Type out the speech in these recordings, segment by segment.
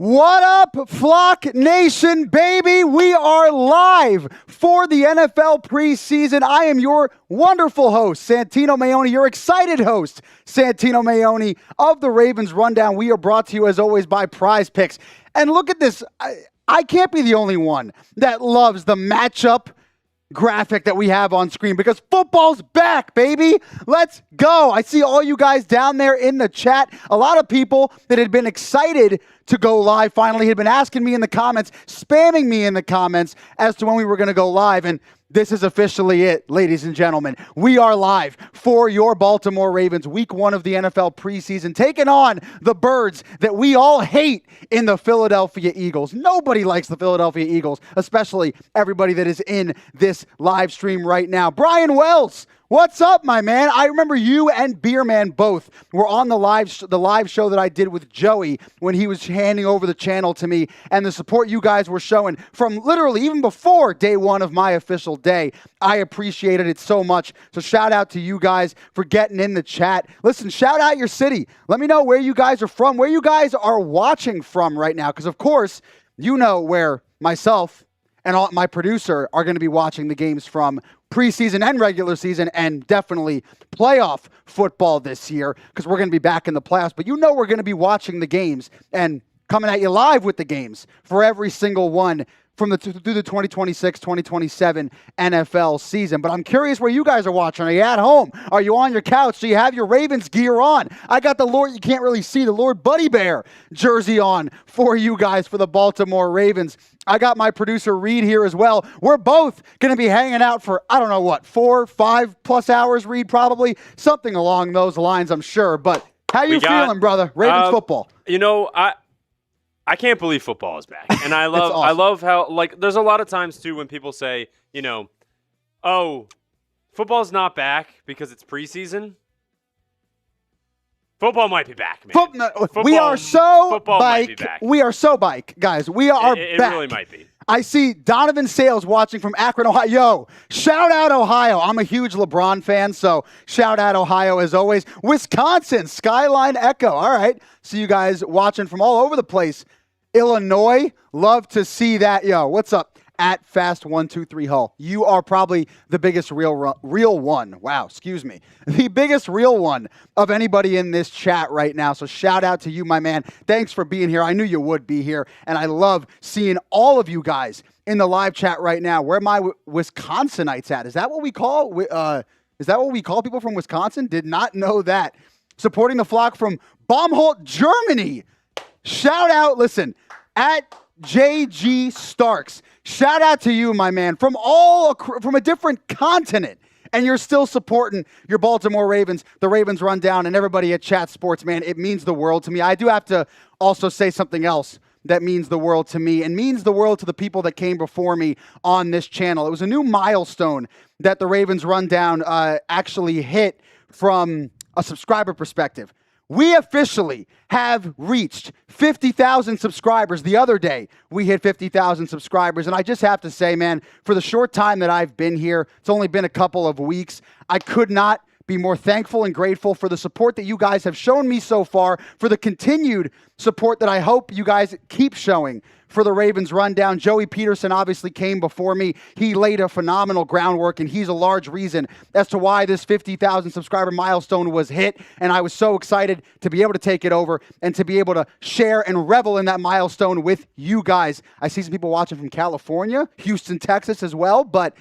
What up, Flock Nation, baby? We are live for the NFL preseason. I am your wonderful host, Santino Mayoni, your excited host, Santino Mayoni of the Ravens Rundown. We are brought to you, as always, by Prize Picks. And look at this. I can't be the only one that loves the matchup graphic that we have on screen because football's back, baby. Let's go. I see all you guys down there in the chat. A lot of people that had been excited to go live finally had been asking me in the comments, spamming me in the comments as to when we were going to go live. And this is officially it, ladies and gentlemen. We are live for your Baltimore Ravens, week 1 of the NFL preseason, taking on the birds that we all hate in the Philadelphia Eagles. Nobody likes the Philadelphia Eagles, especially everybody that is in this live stream right now. Brian Wells, what's up, my man? I remember you and Beerman both were on the live show that I did with Joey when he was handing over the channel to me, and the support you guys were showing from literally even before day 1 of my official day. I appreciated it so much. So shout out to you guys for getting in the chat. Listen, shout out your city. Let me know where you guys are from, where you guys are watching from right now, because of course, you know where myself and my producer are going to be watching the games from preseason and regular season, and definitely playoff football this year because we're going to be back in the playoffs. But you know we're going to be watching the games and coming at you live with the games for every single one through the 2026-2027 NFL season. But I'm curious where you guys are watching. Are you at home? Are you on your couch? Do you have your Ravens gear on? I got the Lord, you can't really see, the Lord Buddy Bear jersey on for you guys for the Baltimore Ravens. I got my producer Reed here as well. We're both going to be hanging out for, 4-5+ hours, Reed, probably. Something along those lines, I'm sure. But how you feeling, brother? Ravens football. You know, I can't believe football is back. And I love awesome. I love how, like, there's a lot of times, too, when people say, oh, football's not back because it's preseason. Football might be back, man. We are so might be back. We are so bike, guys. We are it back. It really might be. I see Donovan Sales watching from Akron, Ohio. Yo, shout out Ohio. I'm a huge LeBron fan, so shout out Ohio as always. Wisconsin, Skyline Echo. All right. See you guys watching from all over the place. Illinois, love to see that. Yo, what's up? At Fast123 Hull. You are probably the biggest real one. Wow, excuse me. The biggest real one of anybody in this chat right now. So shout out to you, my man. Thanks for being here. I knew you would be here. And I love seeing all of you guys in the live chat right now. Where my Wisconsinites at? Is that what we call people from Wisconsin? Did not know that. Supporting the flock from Baumholt, Germany. Shout out, listen, at JG Starks. Shout out to you, my man, from a different continent, and you're still supporting your Baltimore Ravens, the Ravens Rundown, and everybody at Chat Sports, man. It means the world to me. I do have to also say something else that means the world to me and means the world to the people that came before me on this channel. It was a new milestone that the Ravens Rundown actually hit from a subscriber perspective. We officially have reached 50,000 subscribers. The other day, we hit 50,000 subscribers. And I just have to say, man, for the short time that I've been here, it's only been a couple of weeks, I could not be more thankful and grateful for the support that you guys have shown me so far, for the continued support that I hope you guys keep showing for the Ravens Rundown. Joey Peterson obviously came before me. He laid a phenomenal groundwork, and he's a large reason as to why this 50,000 subscriber milestone was hit. And I was so excited to be able to take it over and to be able to share and revel in that milestone with you guys. I see some people watching from California, Houston, Texas as well. But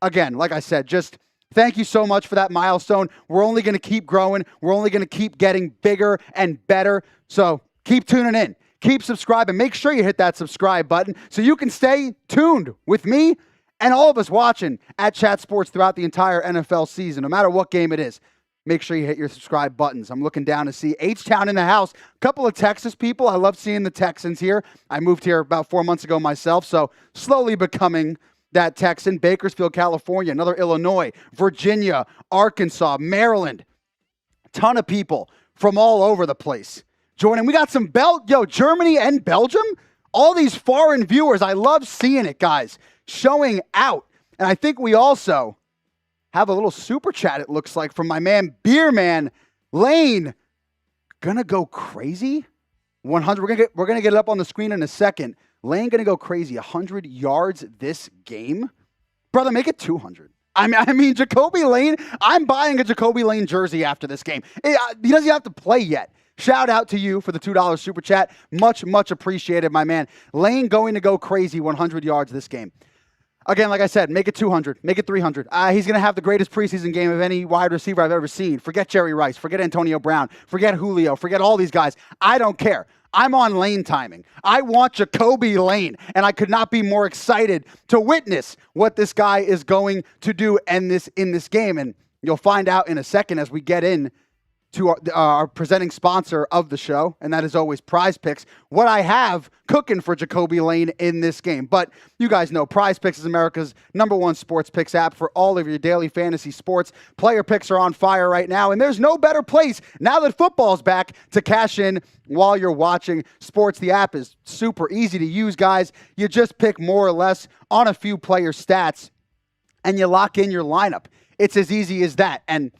again, like I said, just thank you so much for that milestone. We're only going to keep growing. We're only going to keep getting bigger and better. So keep tuning in. Keep subscribing. Make sure you hit that subscribe button so you can stay tuned with me and all of us watching at Chat Sports throughout the entire NFL season, no matter what game it is. Make sure you hit your subscribe buttons. I'm looking down to see H-Town in the house. A couple of Texas people. I love seeing the Texans here. I moved here about 4 months ago myself, so slowly becoming that Texan. Bakersfield, California, another Illinois, Virginia, Arkansas, Maryland. A ton of people from all over the place joining. We got some Germany and Belgium. All these foreign viewers. I love seeing it, guys, showing out. And I think we also have a little super chat, it looks like, from my man, Beerman Lane. Gonna go crazy? 100. We're gonna get it up on the screen in a second. Lane gonna go crazy. 100 yards this game, brother. Make it 200. I mean, Jacoby Lane. I'm buying a Jacoby Lane jersey after this game. He doesn't have to play yet. Shout out to you for the $2 super chat. Much appreciated, my man. Lane going to go crazy. 100 yards this game. Again, like I said, make it 200, make it 300. He's going to have the greatest preseason game of any wide receiver I've ever seen. Forget Jerry Rice, forget Antonio Brown, forget Julio, forget all these guys. I don't care. I'm on Lane timing. I want Jacoby Lane, and I could not be more excited to witness what this guy is going to do in this game. And you'll find out in a second as we get in to our presenting sponsor of the show, and that is always Prize Picks, what I have cooking for Jacoby Lane in this game. But you guys know Prize Picks is America's #1 sports picks app for all of your daily fantasy sports. Player picks are on fire right now, and there's no better place now that football's back to cash in while you're watching sports. The app is super easy to use, guys. You just pick more or less on a few player stats, and you lock in your lineup. It's as easy as that. And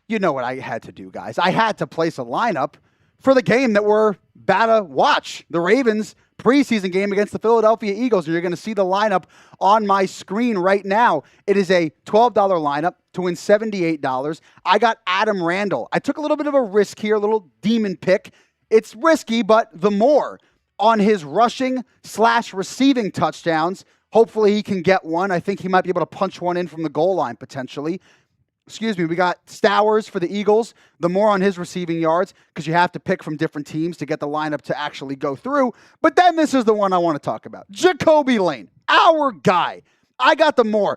you know what I had to do, guys. I had to place a lineup for the game that we're about to watch, the Ravens preseason game against the Philadelphia Eagles. You're going to see the lineup on my screen right now. It is a $12 lineup to win $78. I got Adam Randall. I took a little bit of a risk here, a little demon pick. It's risky, but the more on his rushing/receiving touchdowns. Hopefully he can get one. I think he might be able to punch one in from the goal line potentially. We got Stowers for the Eagles, the more on his receiving yards, because you have to pick from different teams to get the lineup to actually go through. But then this is the one I want to talk about. Jacoby Lane, our guy. I got the more.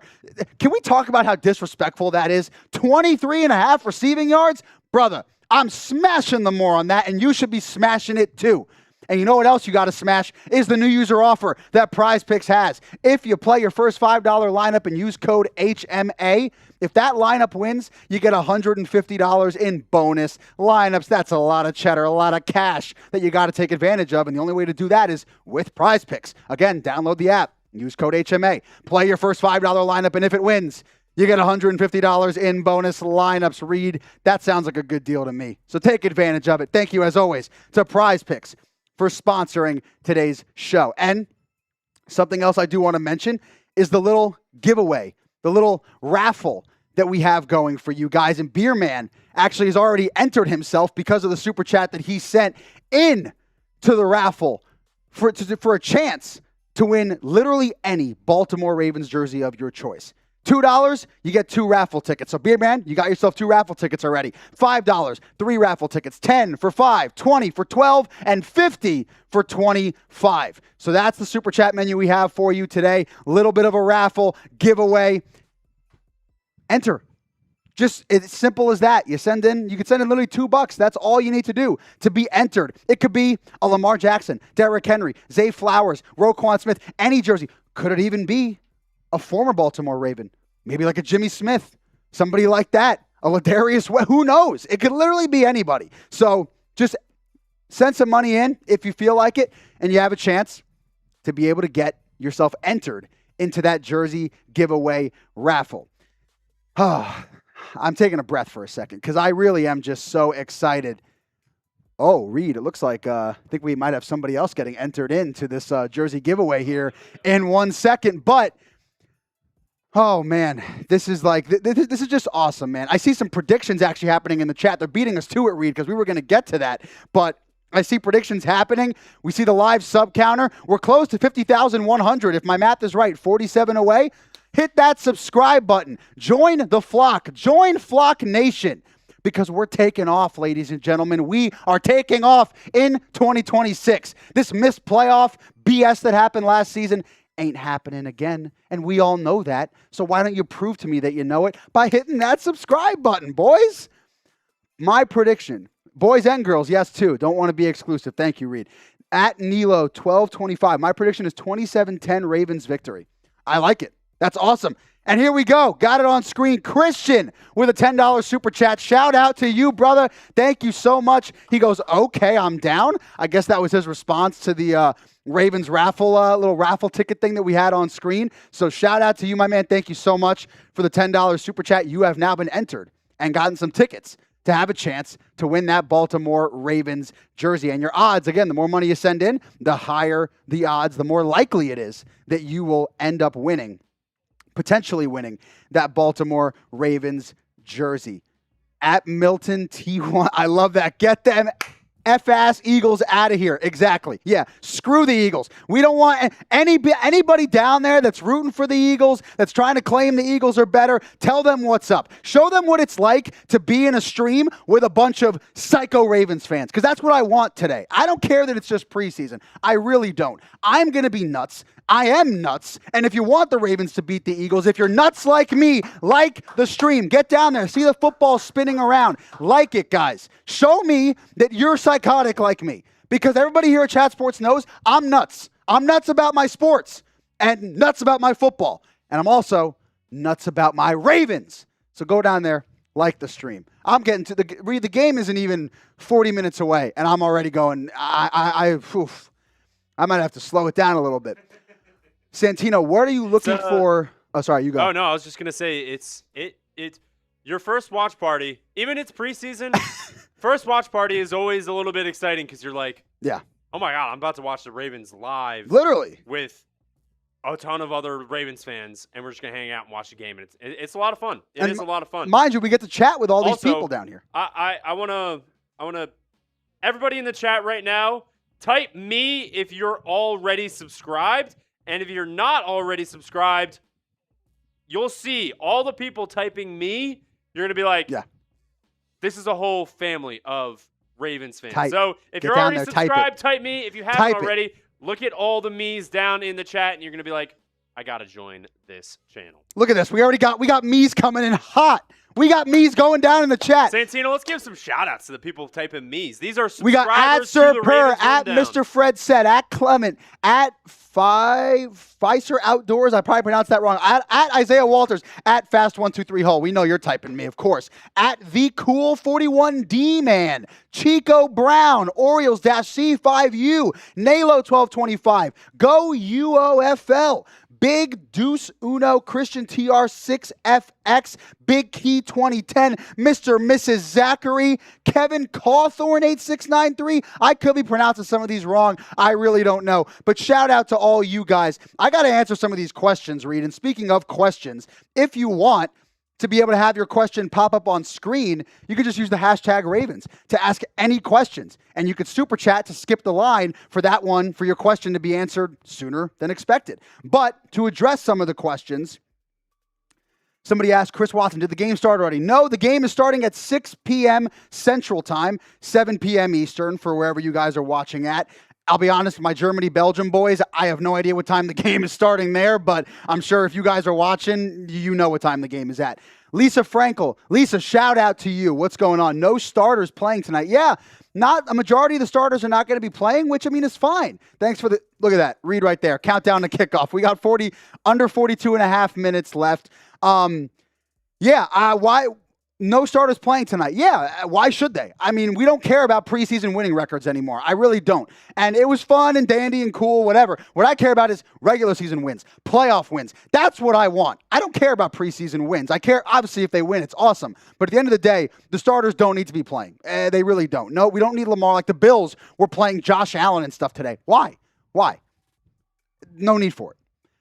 Can we talk about how disrespectful that is? 23.5 receiving yards? Brother, I'm smashing the more on that, and you should be smashing it too. And you know what else you got to smash is the new user offer that Prize Picks has. If you play your first $5 lineup and use code HMA, if that lineup wins, you get $150 in bonus lineups. That's a lot of cheddar, a lot of cash that you got to take advantage of. And the only way to do that is with Prize Picks. Again, download the app, use code HMA, play your first $5 lineup, and if it wins, you get $150 in bonus lineups. Reed, that sounds like a good deal to me. So take advantage of it. Thank you, as always, to Prize Picks for sponsoring today's show. And something else I do want to mention is the little giveaway, the little raffle that we have going for you guys. And Beer Man actually has already entered himself because of the super chat that he sent in to the raffle for a chance to win literally any Baltimore Ravens jersey of your choice. $2, you get 2 raffle tickets. So, Beer Man, you got yourself 2 raffle tickets already. $5, 3 raffle tickets. 10 for 5, 20 for 12, and 50 for 25. So that's the super chat menu we have for you today. A little bit of a raffle giveaway. Enter. Just it's simple as that. You can send in literally $2. That's all you need to do to be entered. It could be a Lamar Jackson, Derrick Henry, Zay Flowers, Roquan Smith, any jersey. Could it even be a former Baltimore Raven? Maybe like a Jimmy Smith, somebody like that, a Ladarius Webb, who knows? It could literally be anybody. So just send some money in if you feel like it, and you have a chance to be able to get yourself entered into that jersey giveaway raffle. I'm taking a breath for a second because I really am just so excited. Oh, Reed, it looks like I think we might have somebody else getting entered into this jersey giveaway here in 1 second, but oh, man, this is just awesome, man. I see some predictions actually happening in the chat. They're beating us to it, Reed, because we were going to get to that. But I see predictions happening. We see the live sub counter. We're close to 50,100. If my math is right, 47 away. Hit that subscribe button. Join the flock. Join Flock Nation. Because we're taking off, ladies and gentlemen. We are taking off in 2026. This missed playoff BS that happened last season ain't happening again, and we all know that. So why don't you prove to me that you know it by hitting that subscribe button, boys? My prediction, boys and girls, yes, too. Don't want to be exclusive. Thank you, Reed. At Nilo1225, my prediction is 27-10 Ravens victory. I like it. That's awesome. And here we go. Got it on screen. Christian with a $10 super chat. Shout out to you, brother. Thank you so much. He goes, okay, I'm down. I guess that was his response to the Ravens raffle, little raffle ticket thing that we had on screen. So shout out to you, my man. Thank you so much for the $10 super chat. You have now been entered and gotten some tickets to have a chance to win that Baltimore Ravens jersey. And your odds, again, the more money you send in, the higher the odds, the more likely it is that you will end up winning, potentially winning that Baltimore Ravens jersey. At Milton T1, I love that. Get them F-ass Eagles out of here. Exactly. Yeah, screw the Eagles. We don't want anybody down there that's rooting for the Eagles, that's trying to claim the Eagles are better. Tell them what's up. Show them what it's like to be in a stream with a bunch of psycho Ravens fans, because that's what I want today. I don't care that it's just preseason. I really don't. I'm going to be nuts. I am nuts. And if you want the Ravens to beat the Eagles, if you're nuts like me, like the stream, get down there, see the football spinning around. Like it, guys. Show me that you're psychotic like me. Because everybody here at Chat Sports knows I'm nuts. I'm nuts about my sports and nuts about my football. And I'm also nuts about my Ravens. So go down there, like the stream. I'm getting to the game isn't even 40 minutes away, and I'm already going, I might have to slow it down a little bit. Santino, what are you looking for? Oh, sorry, you go. Oh, no, I was just going to say it's your first watch party, even it's preseason, first watch party is always a little bit exciting because you're like, yeah, oh my God, I'm about to watch the Ravens live. Literally. With a ton of other Ravens fans, and we're just going to hang out and watch the game. And it's a lot of fun. It is a lot of fun. Mind you, we get to chat with all these people down here. I want to, everybody in the chat right now, type me if you're already subscribed. And if you're not already subscribed, you'll see all the people typing me. You're going to be like, yeah, this is a whole family of Ravens fans. Type. So if Get you're down already there, subscribed, type me. If you haven't Type already, look at all the me's down in the chat, and you're going to be like, I got to join this channel. Look at this. We got me's coming in hot. We got me's going down in the chat. Santino, let's give some shout-outs to the people typing me's. These are we got at Sir Sir Per, at Mr. Fred Said, at Clement, at Pfizer Outdoors. I probably pronounced that wrong. At Isaiah Walters, at Fast123 Hull. We know you're typing me, of course. At the Cool 41D Man, Chico Brown, Orioles-C5U, Nalo 1225, Go UOFL. Big Deuce Uno, Christian TR6FX, Big Key 2010, Mr. Mrs. Zachary, Kevin Cawthorn 8693. I could be pronouncing some of these wrong. I really don't know. But shout out to all you guys. I got to answer some of these questions, Reed. And speaking of questions, if you want to be able to have your question pop up on screen, you could just use the hashtag Ravens to ask any questions. And you could super chat to skip the line for that one, for your question to be answered sooner than expected. But to address some of the questions, somebody asked, Chris Watson, did the game start already? No, the game is starting at 6 p.m. Central Time, 7 p.m. Eastern for wherever you guys are watching at. I'll be honest, my Germany-Belgium boys, I have no idea what time the game is starting there, but I'm sure if you guys are watching, you know what time the game is at. Lisa Frankel. Lisa, shout out to you. What's going on? No starters playing tonight. Yeah, not a majority of the starters are not going to be playing, which, I mean, is fine. Thanks for look at that. Read right there. Countdown to kickoff. We got under 42 and a half minutes left. Why? No starters playing tonight. Yeah, why should they? I mean, we don't care about preseason winning records anymore. I really don't. And it was fun and dandy and cool, whatever. What I care about is regular season wins, playoff wins. That's what I want. I don't care about preseason wins. I care, obviously, if they win, it's awesome. But at the end of the day, the starters don't need to be playing. They really don't. No, we don't need Lamar. Like the Bills were playing Josh Allen and stuff today. Why? No need for it.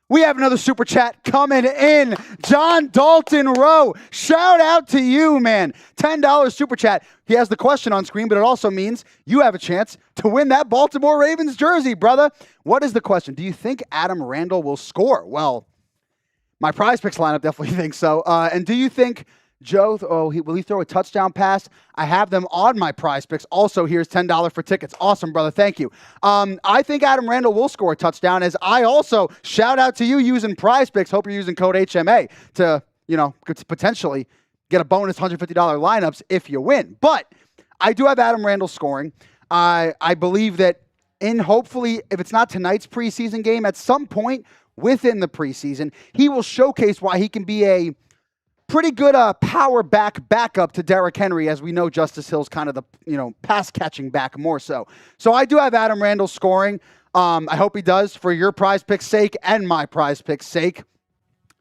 We have another super chat coming in. John Dalton Rowe. Shout out to you, man. $10 super chat. He has the question on screen, but it also means you have a chance to win that Baltimore Ravens jersey, brother. What is the question? Do you think Adam Randall will score? Well, my prize picks lineup definitely thinks so. And do you think Joe, will he throw a touchdown pass? I have them on my prize picks. Also, here's $10 for tickets. Awesome, brother. Thank you. I think Adam Randall will score a touchdown, as I also shout out to you using prize picks. Hope you're using code HMA to, potentially get a bonus $150 lineups if you win. But I do have Adam Randall scoring. I believe that hopefully, if it's not tonight's preseason game, at some point within the preseason, he will showcase why he can be a pretty good power backup to Derrick Henry, as we know Justice Hill's kind of the pass catching back more so. So I do have Adam Randall scoring. I hope he does for your prize pick's sake and my prize pick's sake.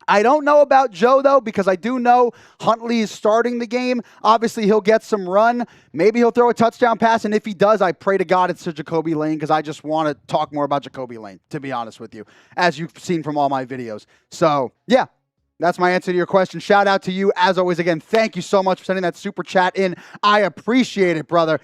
I don't know about Joe, though, because I do know Huntley is starting the game. Obviously, he'll get some run. Maybe he'll throw a touchdown pass, and if he does, I pray to God it's to Jacoby Lane because I just want to talk more about Jacoby Lane, to be honest with you, as you've seen from all my videos. So, yeah, that's my answer to your question. Shout out to you. As always, again, thank you so much for sending that super chat in. I appreciate it, brother.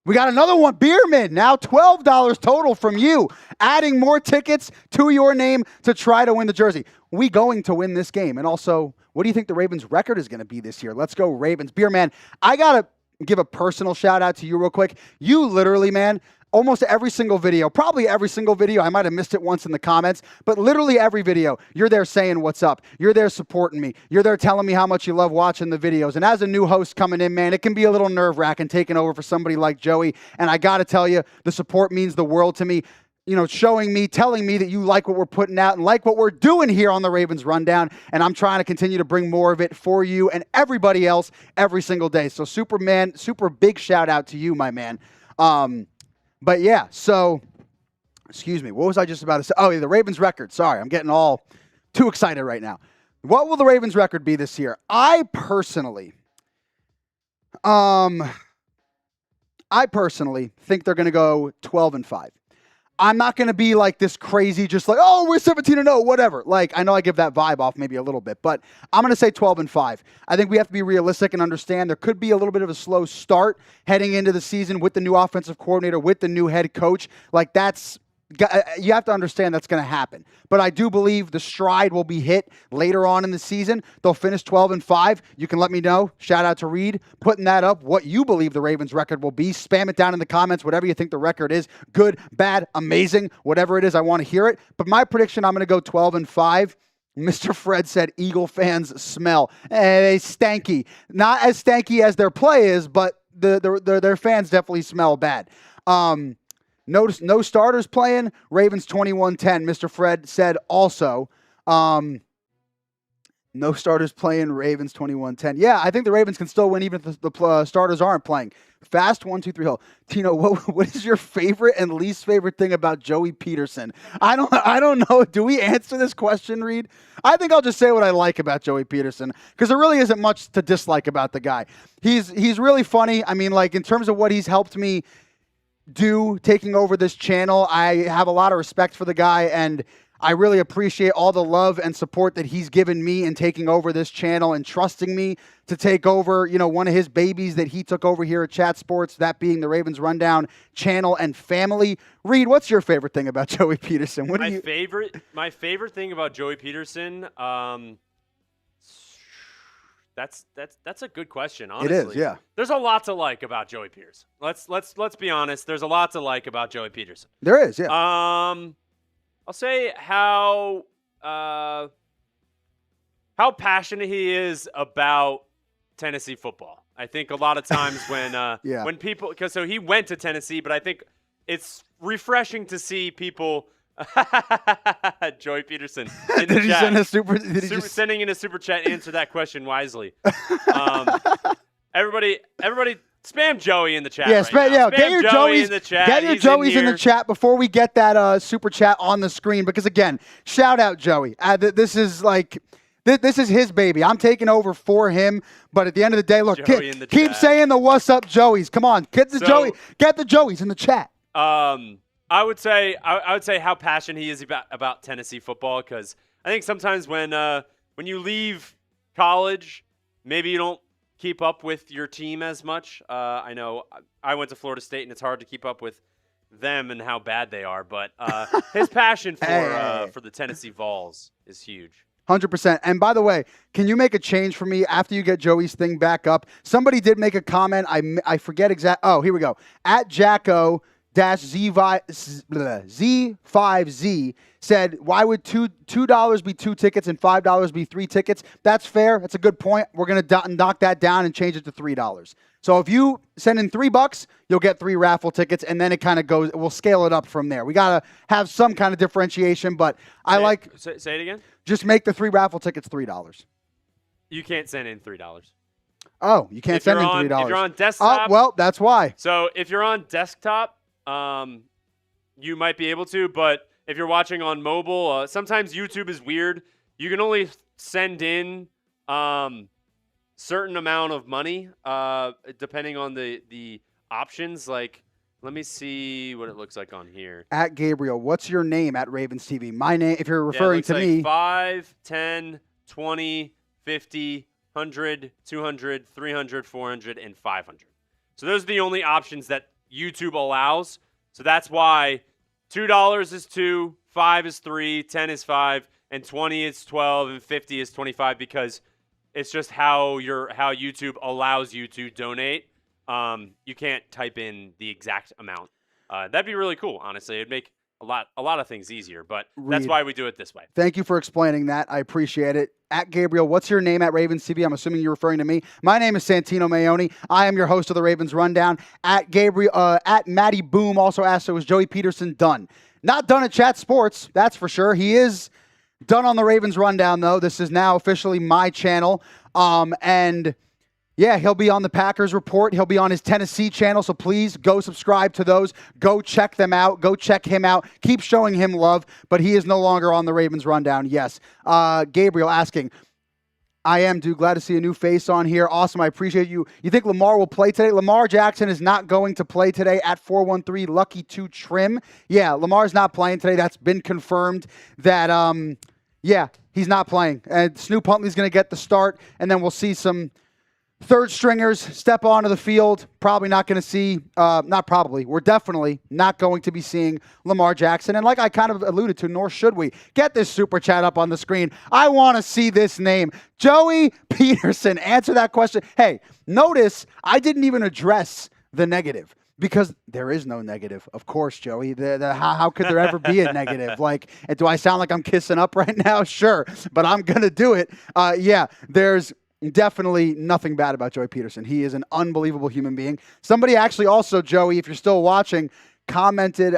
We got another one, Beerman, now $12 total from you, adding more tickets to your name to try to win the jersey. We going to win this game? And also, what do you think the Ravens' record is going to be this year? Let's go Ravens. Beerman, I got to give a personal shout out to you real quick. You literally, man, almost every single video, probably every single video, I might have missed it once in the comments, but literally every video, you're there saying what's up. You're there supporting me. You're there telling me how much you love watching the videos. And as a new host coming in, man, it can be a little nerve-wracking taking over for somebody like Joey. And I got to tell you, the support means the world to me. You know, showing me, telling me that you like what we're putting out and like what we're doing here on the Ravens Rundown. And I'm trying to continue to bring more of it for you and everybody else every single day. So Superman, super big shout out to you, my man. But yeah, so, excuse me, what was I just about to say? Oh, yeah, the Ravens record. Sorry, I'm getting all too excited right now. What will the Ravens record be this year? I personally think they're going to go 12-5. I'm not going to be like this crazy, just like, oh, we're 17-0, whatever. Like, I know I give that vibe off maybe a little bit, but I'm going to say 12-5. I think we have to be realistic and understand there could be a little bit of a slow start heading into the season with the new offensive coordinator, with the new head coach. Like, you have to understand that's going to happen. But I do believe the stride will be hit later on in the season. They'll finish 12-5. You can let me know. Shout out to Reed putting that up. What you believe the Ravens record will be. Spam it down in the comments. Whatever you think the record is. Good, bad, amazing. Whatever it is, I want to hear it. But my prediction, I'm going to go 12-5. Mr. Fred said Eagle fans smell. They stanky. Not as stanky as their play is, but their fans definitely smell bad. Notice no starters playing. Ravens 21-10. Mr. Fred said also. No starters playing. Ravens 21-10. Yeah, I think the Ravens can still win even if the starters aren't playing. Fast 1, 2, 3 hill. Tino, what is your favorite and least favorite thing about Joey Peterson? I don't know. Do we answer this question, Reed? I think I'll just say what I like about Joey Peterson because there really isn't much to dislike about the guy. He's really funny. I mean, like in terms of what he's helped me do taking over this channel, I have a lot of respect for the guy, and I really appreciate all the love and support that he's given me in taking over this channel and trusting me to take over, you know, one of his babies that he took over here at Chat Sports, that being the Ravens Rundown channel and family. Reed, what's your favorite thing about Joey Peterson? My favorite thing about Joey Peterson, That's a good question, honestly. It is, yeah. There's a lot to like about Joey Peterson. Let's be honest. There's a lot to like about Joey Peterson. There is, yeah. I'll say how passionate he is about Tennessee football. I think a lot of times when people, because so he went to Tennessee, but I think it's refreshing to see people. Joey Peterson. Did he send a super? Sending in a super chat? Answer that question wisely. Everybody, spam Joey in the chat. Yeah, spam get your Joeys in the chat. Get your Joeys in the chat before we get that super chat on the screen. Because again, shout out Joey. This is like. This is his baby. I'm taking over for him. But at the end of the day, look, keep saying the what's up Joeys. Come on, get the Joeys in the chat. I would say how passionate he is about Tennessee football, because I think sometimes when you leave college, maybe you don't keep up with your team as much. I know I went to Florida State, and it's hard to keep up with them and how bad they are. But his passion for the Tennessee Vols is huge. 100%. And by the way, can you make a change for me after you get Joey's thing back up? Somebody did make a comment. I forget exact. Oh, here we go. At Jacko Z5Z said, why would $2 be 2 tickets and $5 be 3 tickets? That's fair. That's a good point. We're going to knock that down and change it to $3. So if you send in $3, you'll get 3 raffle tickets, and then it kind of goes, we'll scale it up from there. We got to have some kind of differentiation, but say it again. Just make the 3 raffle tickets $3. You can't send in $3. Oh, you can't send in $3. If you're on desktop. Oh, well, that's why. So if you're on desktop, you might be able to, but if you're watching on mobile, sometimes YouTube is weird. you can only send in certain amount of money depending on the options. Like, let me see what it looks like on here. At Gabriel, what's your name at Ravens TV? My name, if you're Yeah, it referring looks to like me. 5, 10, 20, 50, 100, 200, 300, 400, and 500. So those are the only options that YouTube allows. So that's why $2 is 2, 5 is 3, 10 is 5, and 20 is 12, and 50 is 25, because it's just how YouTube allows you to donate. You can't type in the exact amount. That'd be really cool, honestly. It'd make a lot of things easier, but that's why we do it this way. Thank you for explaining that. I appreciate it. At Gabriel, what's your name at Ravens TV? I'm assuming you're referring to me. My name is Santino Mayoni. I am your host of the Ravens Rundown. At Gabriel, at Matty Boom also asked, so is Joey Peterson done? Not done at Chat Sports, that's for sure. He is done on the Ravens Rundown, though. This is now officially my channel. And yeah, he'll be on the Packers Report. He'll be on his Tennessee channel, so please go subscribe to those. Go check them out. Go check him out. Keep showing him love, but he is no longer on the Ravens Rundown, yes. Gabriel asking, I am, dude. Glad to see a new face on here. Awesome. I appreciate you. You think Lamar will play today? Lamar Jackson is not going to play today at 413 Lucky 2 Trim. Yeah, Lamar's not playing today. That's been confirmed that, yeah, he's not playing. And Snoop Huntley's going to get the start, and then we'll see some third stringers step onto the field. Probably not going to see, not probably, we're definitely not going to be seeing Lamar Jackson. And like I kind of alluded to, nor should we. Get this super chat up on the screen. I want to see this name. Joey Peterson, answer that question. Hey, notice I didn't even address the negative. Because there is no negative, of course, Joey. How could there ever be a negative? Like, do I sound like I'm kissing up right now? Sure, but I'm going to do it. Yeah, there's definitely nothing bad about Joey Peterson. He is an unbelievable human being. Somebody actually also, Joey, if you're still watching, commented,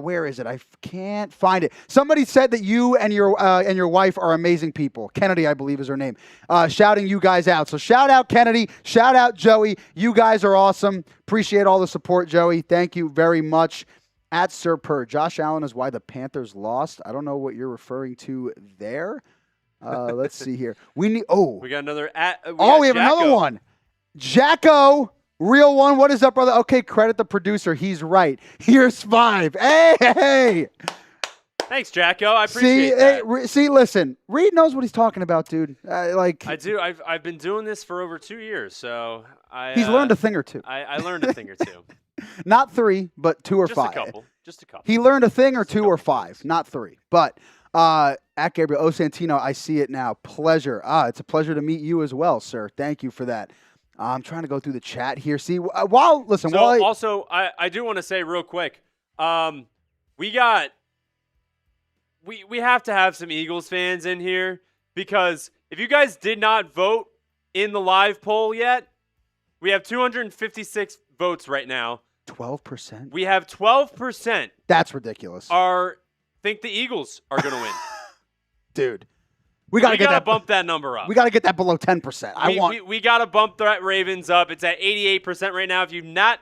where is it? I can't find it. Somebody said that you and your wife are amazing people. Kennedy, I believe, is her name. Shouting you guys out. So shout out Kennedy. Shout out Joey. You guys are awesome. Appreciate all the support, Joey. Thank you very much. At Sir Per, Josh Allen is why the Panthers lost. I don't know what you're referring to there. Let's see here. We got another. We have another one. Jacko. Real one. What is up, brother? Okay, credit the producer. He's right. Here's 5. Hey. Thanks, Jacko. I appreciate that. See, listen. Reed knows what he's talking about, dude. I do. I've been doing this for over 2 years, so he's learned a thing or two. I learned a thing or two. Not 3, but 2 or 5. Just a couple. He learned a thing or 2 or 5, not 3. But at Gabriel O. Santino, I see it now. Pleasure. It's a pleasure to meet you as well, sir. Thank you for that. I'm trying to go through the chat here. See, also, I do want to say real quick, we have to have some Eagles fans in here, because if you guys did not vote in the live poll yet, we have 256 votes right now. 12%? We have 12%. That's ridiculous. Think the Eagles are going to win. Dude. We gotta bump that number up. We gotta get that below 10%. We gotta bump that Ravens up. It's at 88% right now. If you've not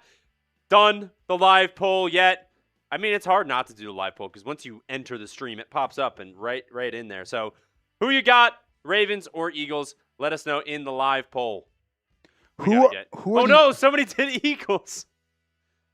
done the live poll yet, I mean, it's hard not to do the live poll, because once you enter the stream, it pops up and right in there. So, who you got, Ravens or Eagles? Let us know in the live poll. Somebody did Eagles.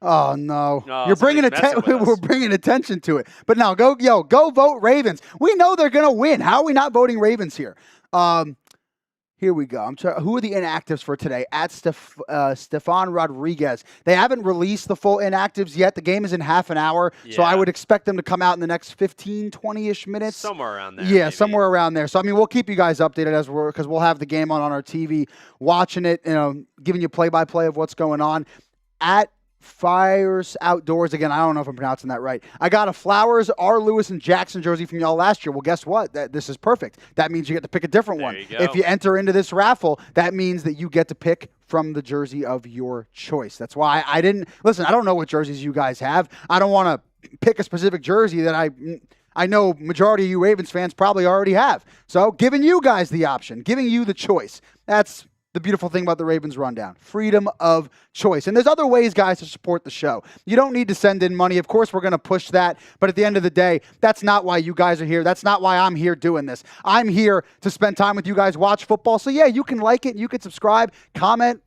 Oh no! We're bringing attention to it. But now, go vote Ravens. We know they're gonna win. How are we not voting Ravens here? Here we go. Who are the inactives for today? At Stefan Rodriguez. They haven't released the full inactives yet. The game is in half an hour, so I would expect them to come out in the next 15, 20-ish minutes. Somewhere around there. Yeah, maybe. Somewhere around there. So, I mean, we'll keep you guys updated because we'll have the game on our TV, watching it, giving you play-by-play of what's going on. At Fires Outdoors. Again, I don't know if I'm pronouncing that right. I got a Flowers, R. Lewis, and Jackson jersey from y'all last year. Well, guess what? This is perfect. That means you get to pick a different one. If you enter into this raffle, that means that you get to pick from the jersey of your choice. That's why I didn't – listen, I don't know what jerseys you guys have. I don't want to pick a specific jersey that I know majority of you Ravens fans probably already have. So giving you guys the option, giving you the choice. That's the beautiful thing about the Ravens Rundown. Freedom of choice. And there's other ways, guys, to support the show. You don't need to send in money. Of course, we're going to push that. But at the end of the day, that's not why you guys are here. That's not why I'm here doing this. I'm here to spend time with you guys, watch football. So, yeah, you can like it. You can subscribe, comment,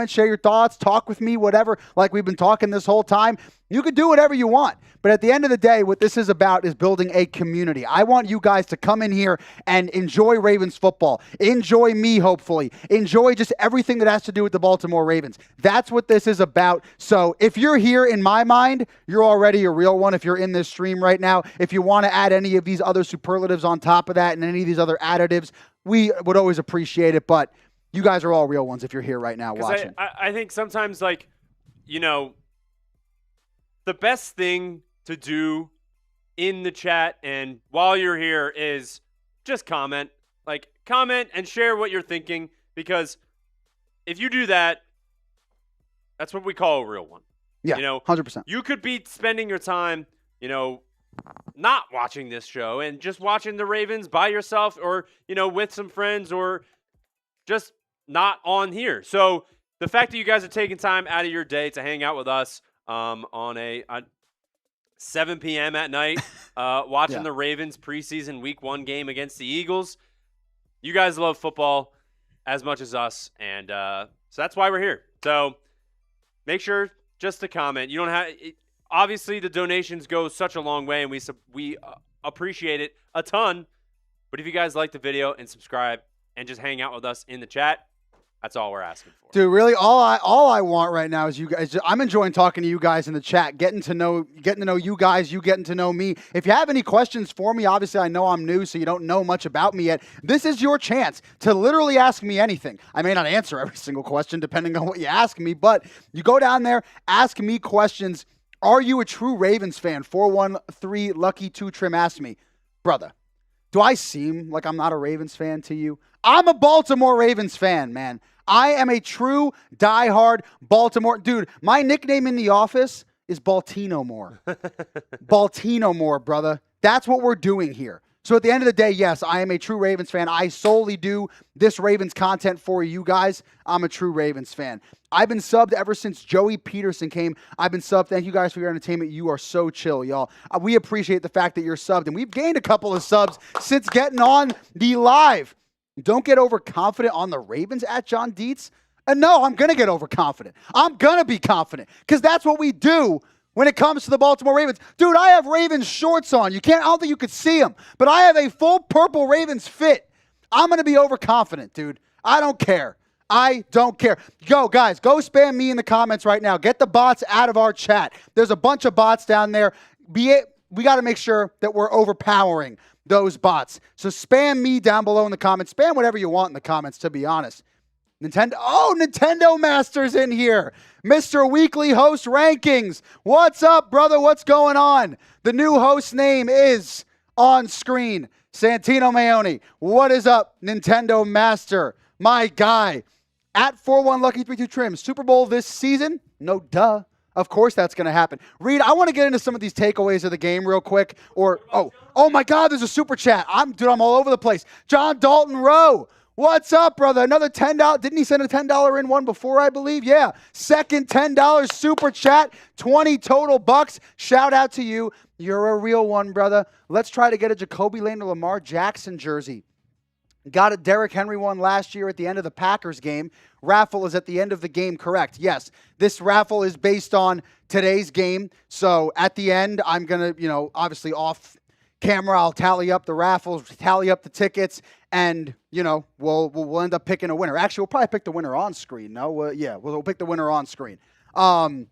share your thoughts, talk with me, whatever, like we've been talking this whole time. You could do whatever you want. But at the end of the day, what this is about is building a community. I want you guys to come in here and enjoy Ravens football. Enjoy me, hopefully. Enjoy just everything that has to do with the Baltimore Ravens. That's what this is about. So if you're here, in my mind, you're already a real one if you're in this stream right now. If you want to add any of these other superlatives on top of that and any of these other additives, we would always appreciate it. But you guys are all real ones if you're here right now watching. I think sometimes, like, you know, the best thing to do in the chat and while you're here is just comment. Like, comment and share what you're thinking, because if you do that, that's what we call a real one. Yeah, you know, 100%. You could be spending your time, you know, not watching this show and just watching the Ravens by yourself, or, you know, with some friends, or just not on here. So the fact that you guys are taking time out of your day to hang out with us on a 7 p.m. at night, watching the Ravens preseason week 1 game against the Eagles. You guys love football as much as us, and so that's why we're here. So make sure just to comment. You don't have obviously the donations go such a long way, and we appreciate it a ton. But if you guys like the video and subscribe and just hang out with us in the chat, that's all we're asking for. Dude, really, all I want right now is you guys. I'm enjoying talking to you guys in the chat, getting to know you guys, you getting to know me. If you have any questions for me, obviously I know I'm new, so you don't know much about me yet. This is your chance to literally ask me anything. I may not answer every single question depending on what you ask me, but you go down there, ask me questions. Are you a true Ravens fan? 413 Lucky 2 Trim asked me, brother, do I seem like I'm not a Ravens fan to you? I'm a Baltimore Ravens fan, man. I am a true diehard Baltimore. Dude, my nickname in the office is Baltino More. Baltino More, brother. That's what we're doing here. So at the end of the day, yes, I am a true Ravens fan. I solely do this Ravens content for you guys. I'm a true Ravens fan. I've been subbed ever since Joey Peterson came. I've been subbed. Thank you guys for your entertainment. You are so chill, y'all. We appreciate the fact that you're subbed. And we've gained a couple of subs since getting on the live. Don't get overconfident on the Ravens at John Dietz. And no, I'm going to get overconfident. I'm going to be confident because that's what we do when it comes to the Baltimore Ravens. Dude, I have Ravens shorts on. I don't think you could see them, but I have a full purple Ravens fit. I'm going to be overconfident, dude. I don't care. I don't care. Go, guys, go spam me in the comments right now. Get the bots out of our chat. There's a bunch of bots down there. We got to make sure that we're overpowering those bots. So spam me down below in the comments. Spam whatever you want in the comments, to be honest. Nintendo Master's in here. Mr. Weekly Host Rankings. What's up, brother? What's going on? The new host name is on screen. Santino Mayoni. What is up, Nintendo Master? My guy. At 41 Lucky 32 Trim. Super Bowl this season? No duh. Of course that's going to happen. Reed, I want to get into some of these takeaways of the game real quick. Oh my God, there's a super chat. I'm all over the place. John Dalton Rowe. What's up, brother? Another $10. Didn't he send a $10 in one before, I believe? Yeah. Second $10 super chat. 20 total bucks. Shout out to you. You're a real one, brother. Let's try to get a Jacoby Lane or Lamar Jackson jersey. Got a Derrick Henry one last year at the end of the Packers game. Raffle is at the end of the game, correct? Yes. This raffle is based on today's game. So at the end, I'm going to, obviously off camera, I'll tally up the raffles, tally up the tickets, and, we'll end up picking a winner. Actually, we'll probably pick the winner on screen. No? We'll pick the winner on screen. So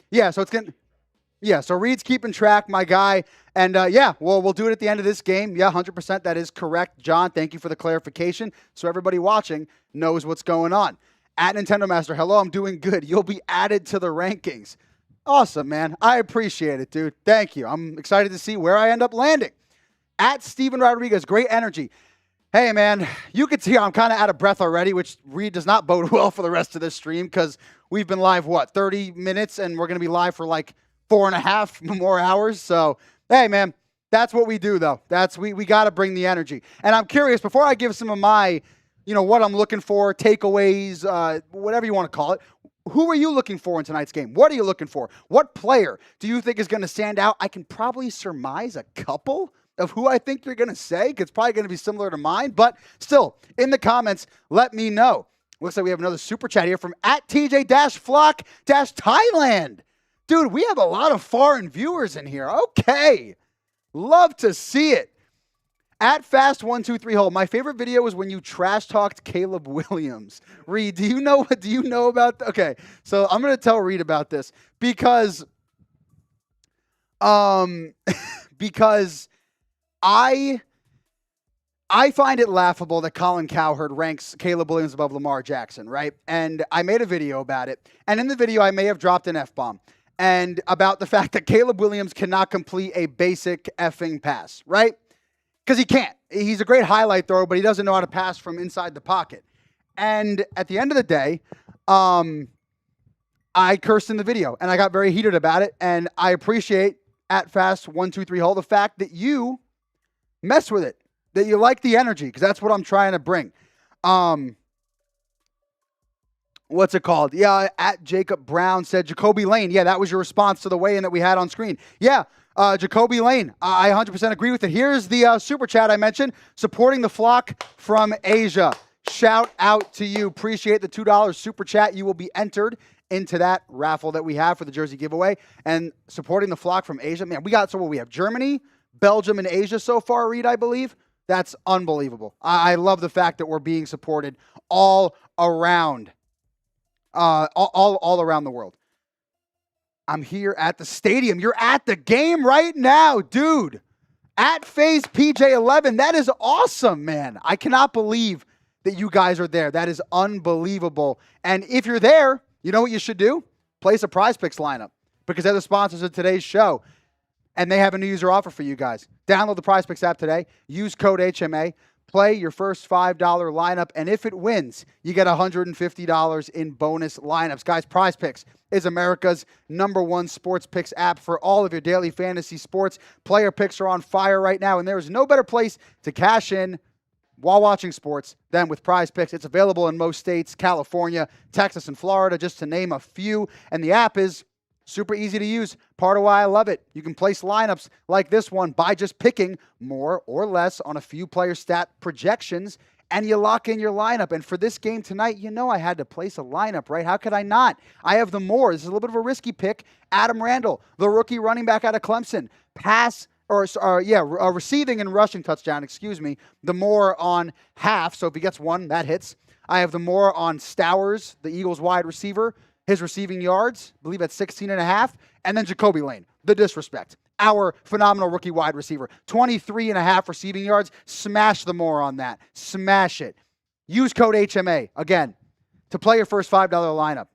Reed's keeping track, my guy. And, we'll do it at the end of this game. Yeah, 100%. That is correct. John, thank you for the clarification. So everybody watching knows what's going on. At Nintendo Master, hello, I'm doing good. You'll be added to the rankings. Awesome, man. I appreciate it, dude. Thank you. I'm excited to see where I end up landing. At Steven Rodriguez, great energy. Hey, man, you could see I'm kind of out of breath already, which Reed does not bode well for the rest of this stream because we've been live, 30 minutes, and we're going to be live for like 4.5 more hours. So, hey, man, that's what we do, though. We got to bring the energy. And I'm curious, before I give some of my what I'm looking for, takeaways, whatever you want to call it. Who are you looking for in tonight's game? What are you looking for? What player do you think is going to stand out? I can probably surmise a couple of who I think you're going to say. It's probably going to be similar to mine, but still, in the comments, let me know. Looks like we have another super chat here from @TJ-Flock-Thailand. Dude, we have a lot of foreign viewers in here. Okay. Love to see it. @Fast123Hole. My favorite video was when you trash talked Caleb Williams. Reed, do you know about okay, so I'm gonna tell Reed about this because because I find it laughable that Colin Cowherd ranks Caleb Williams above Lamar Jackson, right? And I made a video about it. And in the video, I may have dropped an F-bomb. And about the fact that Caleb Williams cannot complete a basic effing pass, right? Because he can't. He's a great highlight thrower, but he doesn't know how to pass from inside the pocket. And at the end of the day, I cursed in the video, and I got very heated about it. And I appreciate @Fast123Hole the fact that you mess with it, that you like the energy, because that's what I'm trying to bring. What's it called? Yeah, @Jacob Brown said Jacoby Lane. Yeah, that was your response to the weigh-in that we had on screen. Yeah. Jacoby Lane, I 100% agree with it. Here's the super chat I mentioned, supporting the flock from Asia. Shout out to you. Appreciate the $2 super chat. You will be entered into that raffle that we have for the jersey giveaway. And supporting the flock from Asia, man, we have Germany, Belgium, and Asia so far, Reed, I believe. That's unbelievable. I love the fact that we're being supported all around, all around the world. I'm here at the stadium. You're at the game right now, dude. @FazePJ11. That is awesome, man. I cannot believe that you guys are there. That is unbelievable. And if you're there, you know what you should do? Place a Prize Picks lineup because they're the sponsors of today's show. And they have a new user offer for you guys. Download the Prize Picks app today. Use code HMA. Play your first $5 lineup. And if it wins, you get $150 in bonus lineups. Guys, Prize Picks is America's #1 sports picks app for all of your daily fantasy sports. Player picks are on fire right now, and there is no better place to cash in while watching sports than with Prize Picks. It's available in most states, California, Texas, and Florida, just to name a few. And the app is super easy to use. Part of why I love it. You can place lineups like this one by just picking more or less on a few player stat projections, and you lock in your lineup. And for this game tonight, I had to place a lineup, right? How could I not? I have the more. This is a little bit of a risky pick. Adam Randall, the rookie running back out of Clemson. Receiving and rushing touchdown, the more on half. So if he gets one, that hits. I have the more on Stowers, the Eagles wide receiver. His receiving yards, I believe at 16.5. And then Jacoby Lane, the disrespect. Our phenomenal rookie wide receiver. 23.5 receiving yards. Smash the more on that. Smash it. Use code HMA, again, to play your first $5 lineup.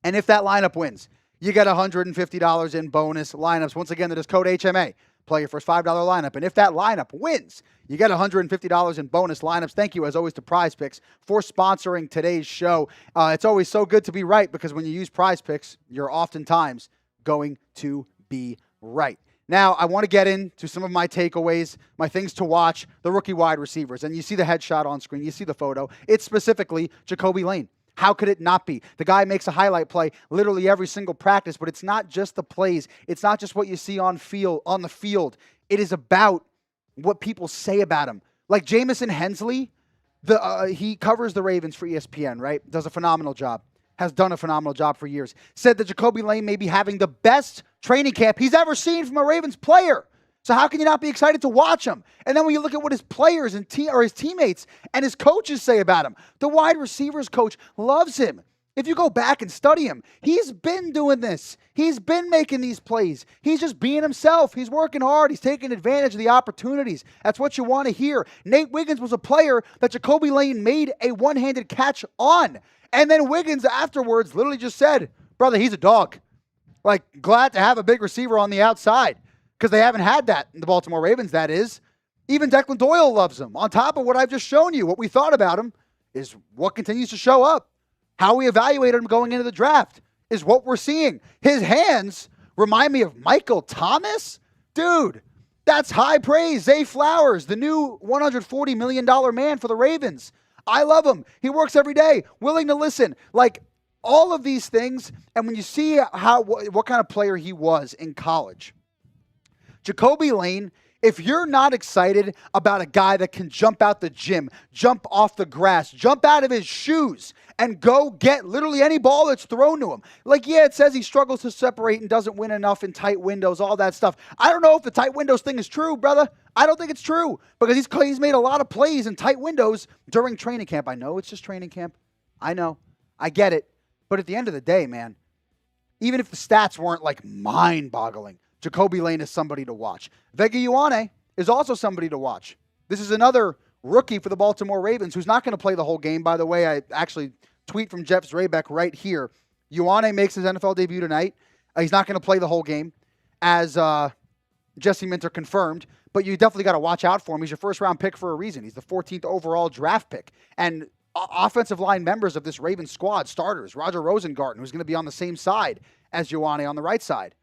And if that lineup wins, you get $150 in bonus lineups. Once again, that is code HMA. Play your first $5 lineup. And if that lineup wins, you get $150 in bonus lineups. Thank you, as always, to Prize Picks for sponsoring today's show. It's always so good to be right because when you use Prize Picks, you're oftentimes going to be right. Now, I want to get into some of my takeaways, my things to watch, the rookie wide receivers. And you see the headshot on screen. You see the photo. It's specifically Jacoby Lane. How could it not be? The guy makes a highlight play literally every single practice, but it's not just the plays. It's not just what you see on the field. It is about what people say about him. Like Jamison Hensley, he covers the Ravens for ESPN, right? Does a phenomenal job. Has done a phenomenal job for years. Said that Jacoby Lane may be having the best training camp he's ever seen from a Ravens player. So how can you not be excited to watch him? And then when you look at what his players and his teammates and his coaches say about him, the wide receivers coach loves him. If you go back and study him, he's been doing this. He's been making these plays. He's just being himself. He's working hard. He's taking advantage of the opportunities. That's what you want to hear. Nate Wiggins was a player that Jacoby Lane made a one-handed catch on. And then Wiggins afterwards literally just said, brother, he's a dog. Like, glad to have a big receiver on the outside. Because they haven't had that in the Baltimore Ravens, that is. Even Declan Doyle loves him. On top of what I've just shown you, what we thought about him is what continues to show up. How we evaluated him going into the draft is what we're seeing. His hands remind me of Michael Thomas. Dude, that's high praise. Zay Flowers, the new $140 million man for the Ravens. I love him. He works every day, willing to listen. Like, all of these things, and when you see what kind of player he was in college, Jacoby Lane, if you're not excited about a guy that can jump out the gym, jump off the grass, jump out of his shoes, and go get literally any ball that's thrown to him. Like, yeah, it says he struggles to separate and doesn't win enough in tight windows, all that stuff. I don't know if the tight windows thing is true, brother. I don't think it's true because he's made a lot of plays in tight windows during training camp. I know it's just training camp. I know. I get it. But at the end of the day, man, even if the stats weren't like mind-boggling, Jacoby Lane is somebody to watch. Vega Ioane is also somebody to watch. This is another rookie for the Baltimore Ravens who's not going to play the whole game. By the way, I actually tweet from Jeff Zrebeck right here. Ioane makes his NFL debut tonight. He's not going to play the whole game, as Jesse Minter confirmed. But you definitely got to watch out for him. He's your first-round pick for a reason. He's the 14th overall draft pick. And offensive line members of this Ravens squad, starters, Roger Rosengarten, who's going to be on the same side as Ioane on the right side.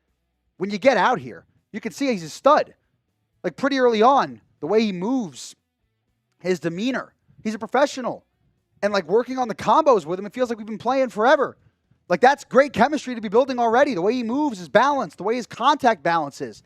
When you get out here, you can see he's a stud. Like, pretty early on, the way he moves, his demeanor, he's a professional. And, like, working on the combos with him, it feels like we've been playing forever. Like, that's great chemistry to be building already. The way he moves, his balance, the way his contact balance is.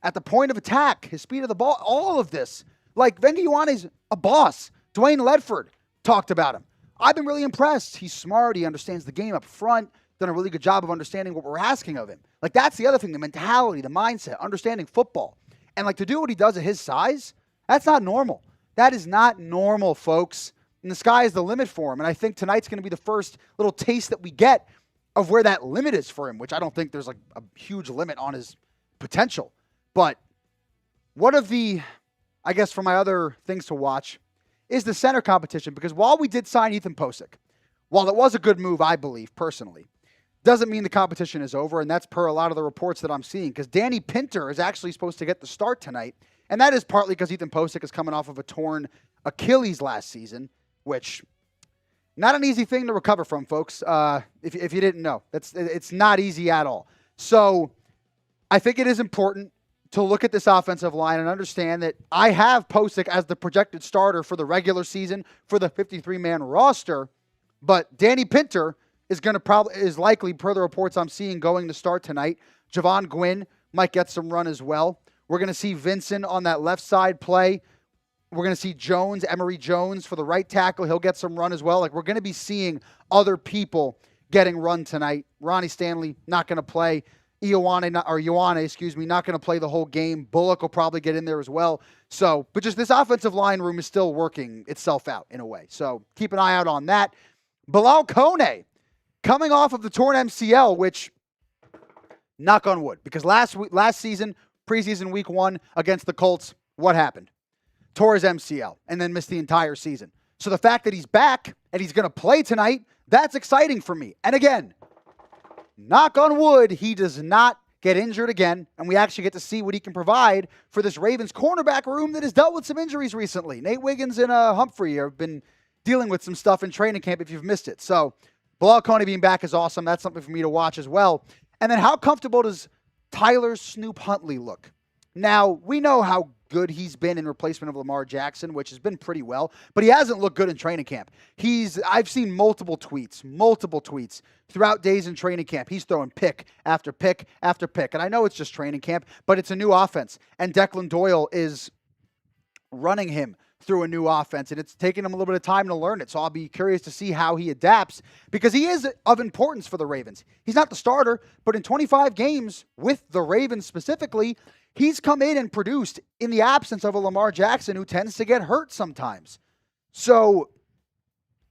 At the point of attack, his speed of the ball, all of this. Like, Vega Ioane's a boss. Dwayne Ledford talked about him. I've been really impressed. He's smart. He understands the game up front. Done a really good job of understanding what we're asking of him. Like, that's the other thing, the mentality, the mindset, understanding football. And, like, to do what he does at his size, that's not normal. That is not normal, folks. And the sky is the limit for him. And I think tonight's going to be the first little taste that we get of where that limit is for him, which I don't think there's, like, a huge limit on his potential. But one of the, I guess, for my other things to watch is the center competition. Because while we did sign Ethan Posick, while it was a good move, I believe, personally, doesn't mean the competition is over, and that's per a lot of the reports that I'm seeing, because Danny Pinter is actually supposed to get the start tonight, and that is partly because Ethan Posick is coming off of a torn Achilles last season, which, not an easy thing to recover from, folks, if you didn't know. It's not easy at all. So I think it is important to look at this offensive line and understand that I have Posick as the projected starter for the regular season for the 53-man roster, but Danny Pinter is likely, per the reports I'm seeing, going to start tonight. Javon Gwynn might get some run as well. We're going to see Vincent on that left side play. We're going to see Jones, Emory Jones for the right tackle. He'll get some run as well. Like, we're going to be seeing other people getting run tonight. Ronnie Stanley not going to play. Ioane, not going to play the whole game. Bullock will probably get in there as well. So, but just this offensive line room is still working itself out in a way. So keep an eye out on that. Bilhal Kone, coming off of the torn MCL, which, knock on wood, because last season, preseason week 1 against the Colts, what happened? Tore his MCL and then missed the entire season. So the fact that he's back and he's going to play tonight, that's exciting for me. And again, knock on wood, he does not get injured again, and we actually get to see what he can provide for this Ravens cornerback room that has dealt with some injuries recently. Nate Wiggins and Humphrey have been dealing with some stuff in training camp if you've missed it. So Bilhal Kone being back is awesome. That's something for me to watch as well. And then how comfortable does Tyler Snoop Huntley look? Now, we know how good he's been in replacement of Lamar Jackson, which has been pretty well, but he hasn't looked good in training camp. I've seen multiple tweets throughout days in training camp. He's throwing pick after pick after pick. And I know it's just training camp, but it's a new offense. And Declan Doyle is running him through a new offense, and it's taking him a little bit of time to learn it. So I'll be curious to see how he adapts, because he is of importance for the Ravens. He's not the starter, but in 25 games with the Ravens specifically, he's come in and produced in the absence of a Lamar Jackson who tends to get hurt sometimes. So,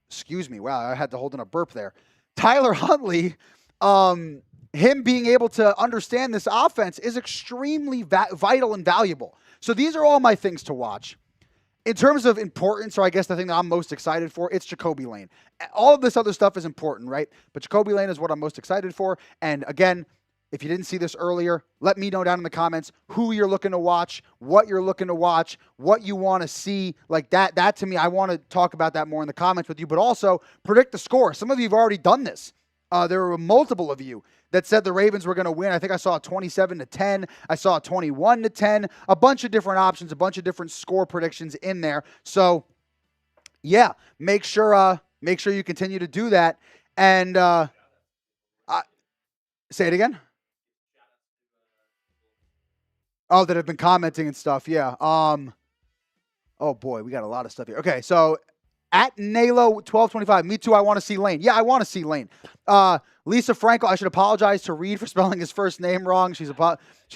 excuse me, wow, I had to hold in a burp there. Tyler Huntley, him being able to understand this offense is extremely vital and valuable. So these are all my things to watch. In terms of importance, or I guess the thing that I'm most excited for, it's Jacoby Lane. All of this other stuff is important, right? But Jacoby Lane is what I'm most excited for. And again, if you didn't see this earlier, let me know down in the comments who you're looking to watch, what you're looking to watch, what you want to see. Like that to me, I want to talk about that more in the comments with you, but also predict the score. Some of you have already done this. There were multiple of you that said the Ravens were going to win. I think I saw a 27-10. I saw a 21-10. A bunch of different options, a bunch of different score predictions in there. So Yeah, make sure you continue to do that. And say it again. Oh, that have been commenting and stuff. Yeah. Oh boy, we got a lot of stuff here. Okay, so at Nalo1225, me too. I want to see Lane. Yeah, I want to see Lane. Lisa Frankel, I should apologize to Reed for spelling his first name wrong. She's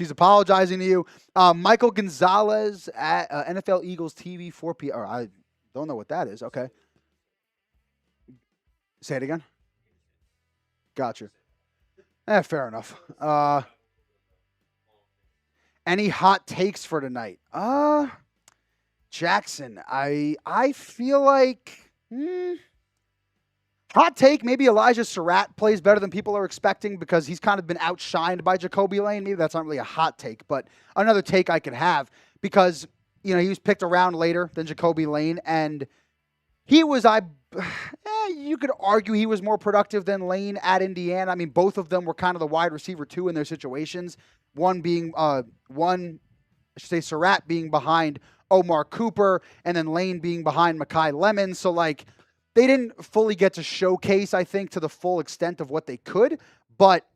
apologizing to you. Michael Gonzalez at NFL Eagles TV 4 p.m. I don't know what that is. Okay, say it again. Gotcha. Fair enough. Any hot takes for tonight? Jackson, I feel like hot take, maybe Elijah Surratt plays better than people are expecting because he's kind of been outshined by Jacoby Lane. Maybe that's not really a hot take, but another take I could have because, he was picked around later than Jacoby Lane, and he was, you could argue he was more productive than Lane at Indiana. I mean, both of them were kind of the wide receiver two in their situations. One being, Surratt being behind Omar Cooper, and then Lane being behind Mekhi Lemon. So, they didn't fully get to showcase, I think, to the full extent of what they could. But,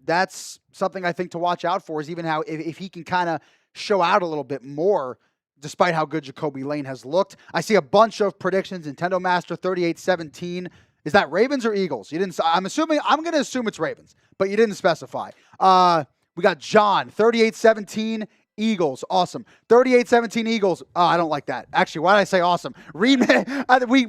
that's something I think to watch out for is even how if he can kind of show out a little bit more, despite how good Jacoby Lane has looked. I see a bunch of predictions. Nintendo Master 3817. Is that Ravens or Eagles? You didn't. I'm going to assume it's Ravens, but you didn't specify. We got John 3817. Eagles, awesome. 38-17 Eagles. Oh, I don't like that. Actually, why did I say awesome? Read me.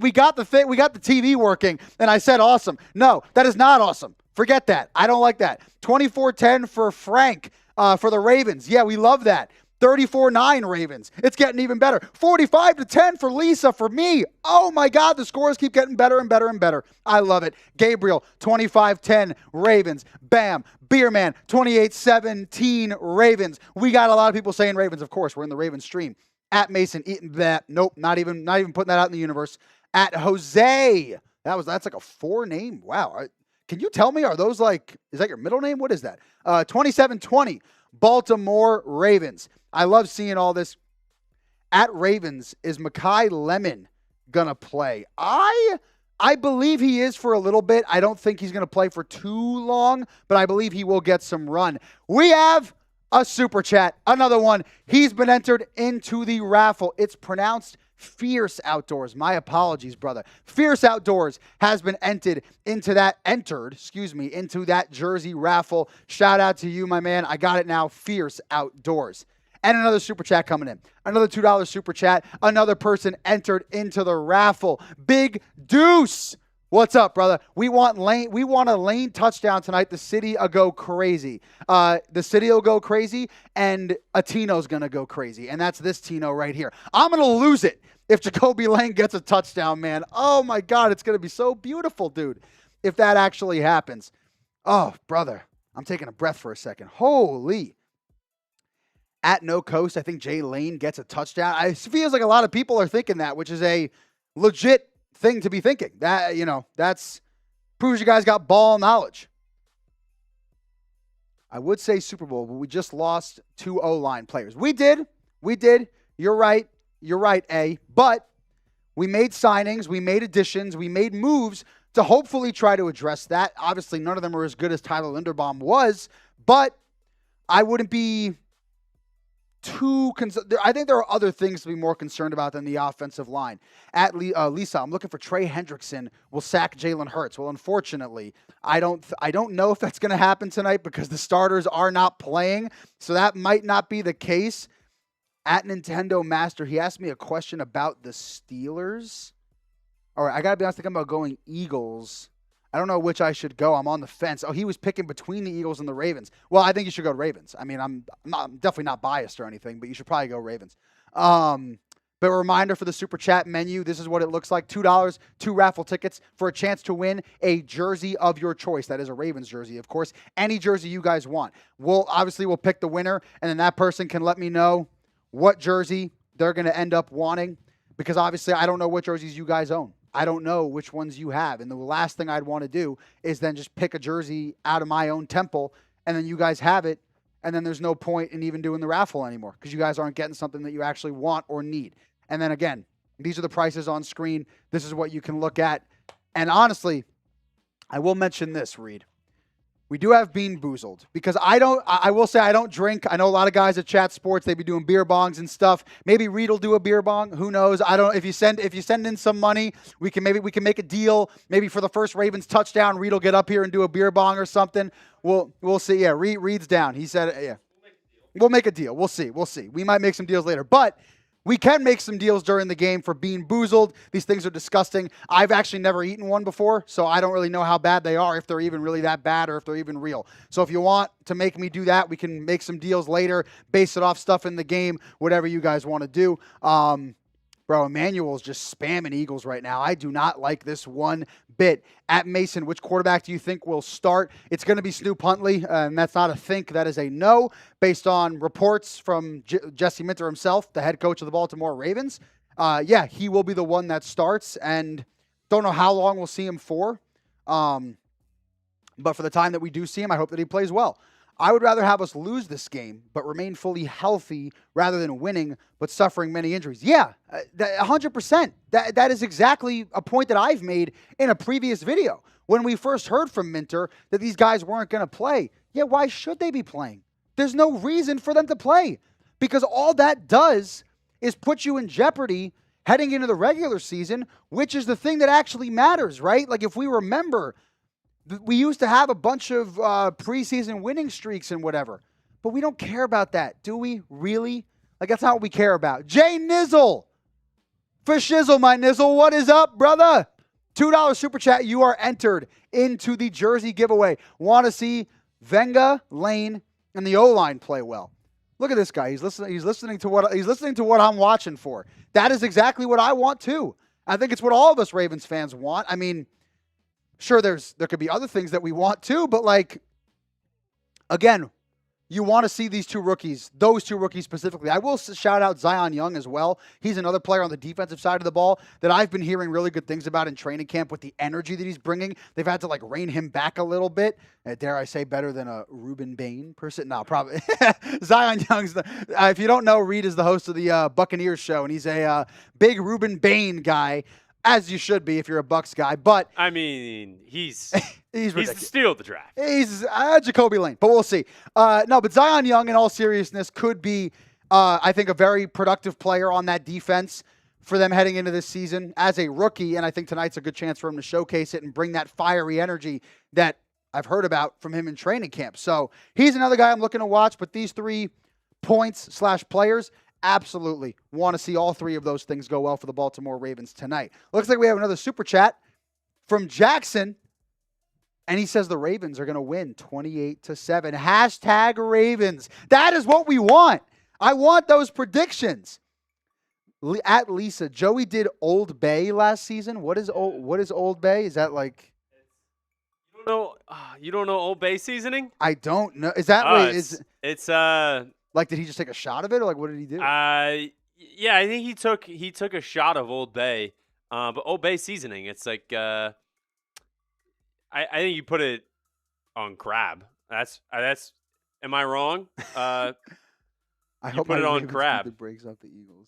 We got the TV working, and I said awesome. No, that is not awesome. Forget that. I don't like that. 24-10 for Frank for the Ravens. Yeah, we love that. 34-9 Ravens. It's getting even better. 45-10 for Lisa for me. Oh my God, the scores keep getting better and better and better. I love it. Gabriel, 25-10 Ravens. Bam. Beerman, 28-17 Ravens. We got a lot of people saying Ravens, of course. We're in the Ravens stream. At Mason, eating that. Nope, not even putting that out in the universe. At Jose. That's like a 4 name. Wow. Can you tell me, are those is that your middle name? What is that? 27-20 Baltimore Ravens. I love seeing all this. At Ravens, is Mekhi Lemon gonna play? I believe he is for a little bit. I don't think he's gonna play for too long, but I believe he will get some run. We have a super chat, another one. He's been entered into the raffle. It's pronounced Fierce Outdoors. My apologies, brother. Fierce Outdoors has been entered into that jersey raffle. Shout out to you, my man. I got it now. Fierce Outdoors. And another super chat coming in. Another $2 super chat. Another person entered into the raffle. Big Deuce. What's up, brother? We want a Lane touchdown tonight. The city will go crazy. The city will go crazy, and a Tino's going to go crazy. And that's this Tino right here. I'm going to lose it if Jacoby Lane gets a touchdown, man. Oh, my God. It's going to be so beautiful, dude, if that actually happens. Oh, brother. I'm taking a breath for a second. Holy. At No Coast, I think Jay Lane gets a touchdown. It feels like a lot of people are thinking that, which is a legit thing to be thinking. That, that's proves you guys got ball knowledge. I would say Super Bowl, but we just lost 2 O-line players. We did. You're right, A. But we made signings, we made additions, we made moves to hopefully try to address that. Obviously, none of them are as good as Tyler Linderbaum was, but I wouldn't be too concerned. I think there are other things to be more concerned about than the offensive line. At Lisa, I'm looking for Trey Hendrickson will sack Jalen Hurts. Well, unfortunately, I don't know if that's going to happen tonight because the starters are not playing, so that might not be the case. At Nintendo Master, he asked me a question about the Steelers. All right, I got to be honest, thinking about going Eagles. I don't know which I should go. I'm on the fence. Oh, he was picking between the Eagles and the Ravens. Well, I think you should go Ravens. I mean, I'm definitely not biased or anything, but you should probably go Ravens. But a reminder for the Super Chat menu, this is what it looks like. $2, 2 raffle tickets for a chance to win a jersey of your choice. That is a Ravens jersey, of course. Any jersey you guys want. We'll pick the winner, and then that person can let me know what jersey they're going to end up wanting, because obviously I don't know what jerseys you guys own. I don't know which ones you have. And the last thing I'd want to do is then just pick a jersey out of my own temple, and then you guys have it, and then there's no point in even doing the raffle anymore because you guys aren't getting something that you actually want or need. And then again, These are the prices on screen. This is what you can look at. And honestly, I will mention this, Reed. We do have Bean Boozled because I will say I don't drink. I know a lot of guys at Chat Sports, they be doing beer bongs and stuff. Maybe Reed will do a beer bong. Who knows? I don't, if you send in some money, we can make a deal. Maybe for the first Ravens touchdown, Reed will get up here and do a beer bong or something. We'll see. Yeah, Reed's down. He said, yeah. We'll make a deal. We'll see. We might make some deals later. But we can make some deals during the game for Bean Boozled. These things are disgusting. I've actually never eaten one before, so I don't really know how bad they are, if they're even really that bad or if they're even real. So if you want to make me do that, we can make some deals later, base it off stuff in the game, whatever you guys want to do. Bro, Emmanuel's just spamming Eagles right now. I do not like this one bit. At Mason, which quarterback do you think will start? It's going to be Snoop Huntley, and that's not a think. That is a no, based on reports from Jesse Minter himself, the head coach of the Baltimore Ravens. Yeah, he will be the one that starts, and don't know how long we'll see him for. But for the time that we do see him, I hope that he plays well. I would rather have us lose this game, but remain fully healthy rather than winning, but suffering many injuries. Yeah, 100%. That is exactly a point that I've made in a previous video. When we first heard from Minter that these guys weren't going to play. Yeah, why should they be playing? There's no reason for them to play, because all that does is put you in jeopardy heading into the regular season, which is the thing that actually matters, right? Like, if we remember, we used to have a bunch of preseason winning streaks and whatever, but we don't care about that, do we? Really? Like, that's not what we care about. Jay Nizzle, for shizzle, my Nizzle, what is up, brother? $2 super chat. You are entered into the jersey giveaway. Want to see Venga, Lane, and the O-line play well? Look at this guy. He's listening to what I'm watching for. That is exactly what I want too. I think it's what all of us Ravens fans want. I mean, sure, there could be other things that we want too, but like, again, you want to see these two rookies, those two rookies specifically. I will shout out Zion Young as well. He's another player on the defensive side of the ball that I've been hearing really good things about in training camp with the energy that he's bringing. They've had to like rein him back a little bit. Dare I say better than a Ruben Bain person? No, probably. Zion Young's if you don't know, Reed is the host of the Buccaneers show, and he's a big Ruben Bain guy. As you should be if you're a Bucs guy, but I mean, he's he's the steal of the draft. He's Jacoby Lane, but we'll see. No, but Zion Young, in all seriousness, could be, I think, a very productive player on that defense for them heading into this season as a rookie, and I think tonight's a good chance for him to showcase it and bring that fiery energy that I've heard about from him in training camp. So he's another guy I'm looking to watch, but these 3 points/players, absolutely want to see all 3 of those things go well for the Baltimore Ravens tonight. Looks like we have another super chat from Jackson, and he says the Ravens are going to win 28-7. Hashtag Ravens. That is what we want. I want those predictions. At Lisa, Joey did Old Bay last season. What is Old Bay? Is that like? You don't know Old Bay seasoning? I don't know. Is that it's like, did he just take a shot of it, or like, what did he do? Yeah, I think he took a shot of Old Bay, but Old Bay seasoning. It's like I think you put it on crab. That's. Am I wrong? I hope put it on crab. Breaks up the Eagles.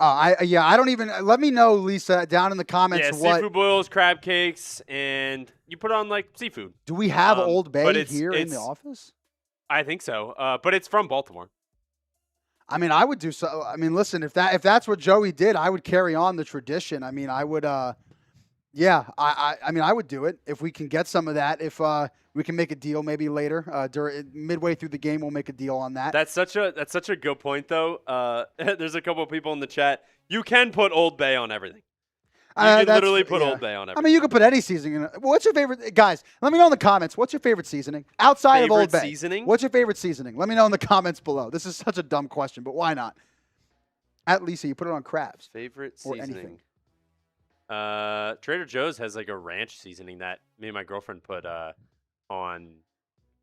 I don't even. Let me know, Lisa, down in the comments. Yeah, seafood boils, crab cakes, and you put on like seafood. Do we have Old Bay here in the office? I think so, but it's from Baltimore. I mean, I would do so. I mean, listen, if that's what Joey did, I would carry on the tradition. I mean, I would. Yeah, I mean, I would do it if we can get some of that. If we can make a deal maybe later, midway through the game, we'll make a deal on that. That's such a good point, though. There's a couple of people in the chat. You can put Old Bay on everything. You can literally put Old Bay on everything. I mean, you could put any seasoning in it. What's your favorite, guys? Let me know in the comments. What's your favorite seasoning outside of Old Bay? Seasoning? What's your favorite seasoning? Let me know in the comments below. This is such a dumb question, but why not? At Lisa, you put it on crabs. Favorite or seasoning. Anything. Trader Joe's has like a ranch seasoning that me and my girlfriend put on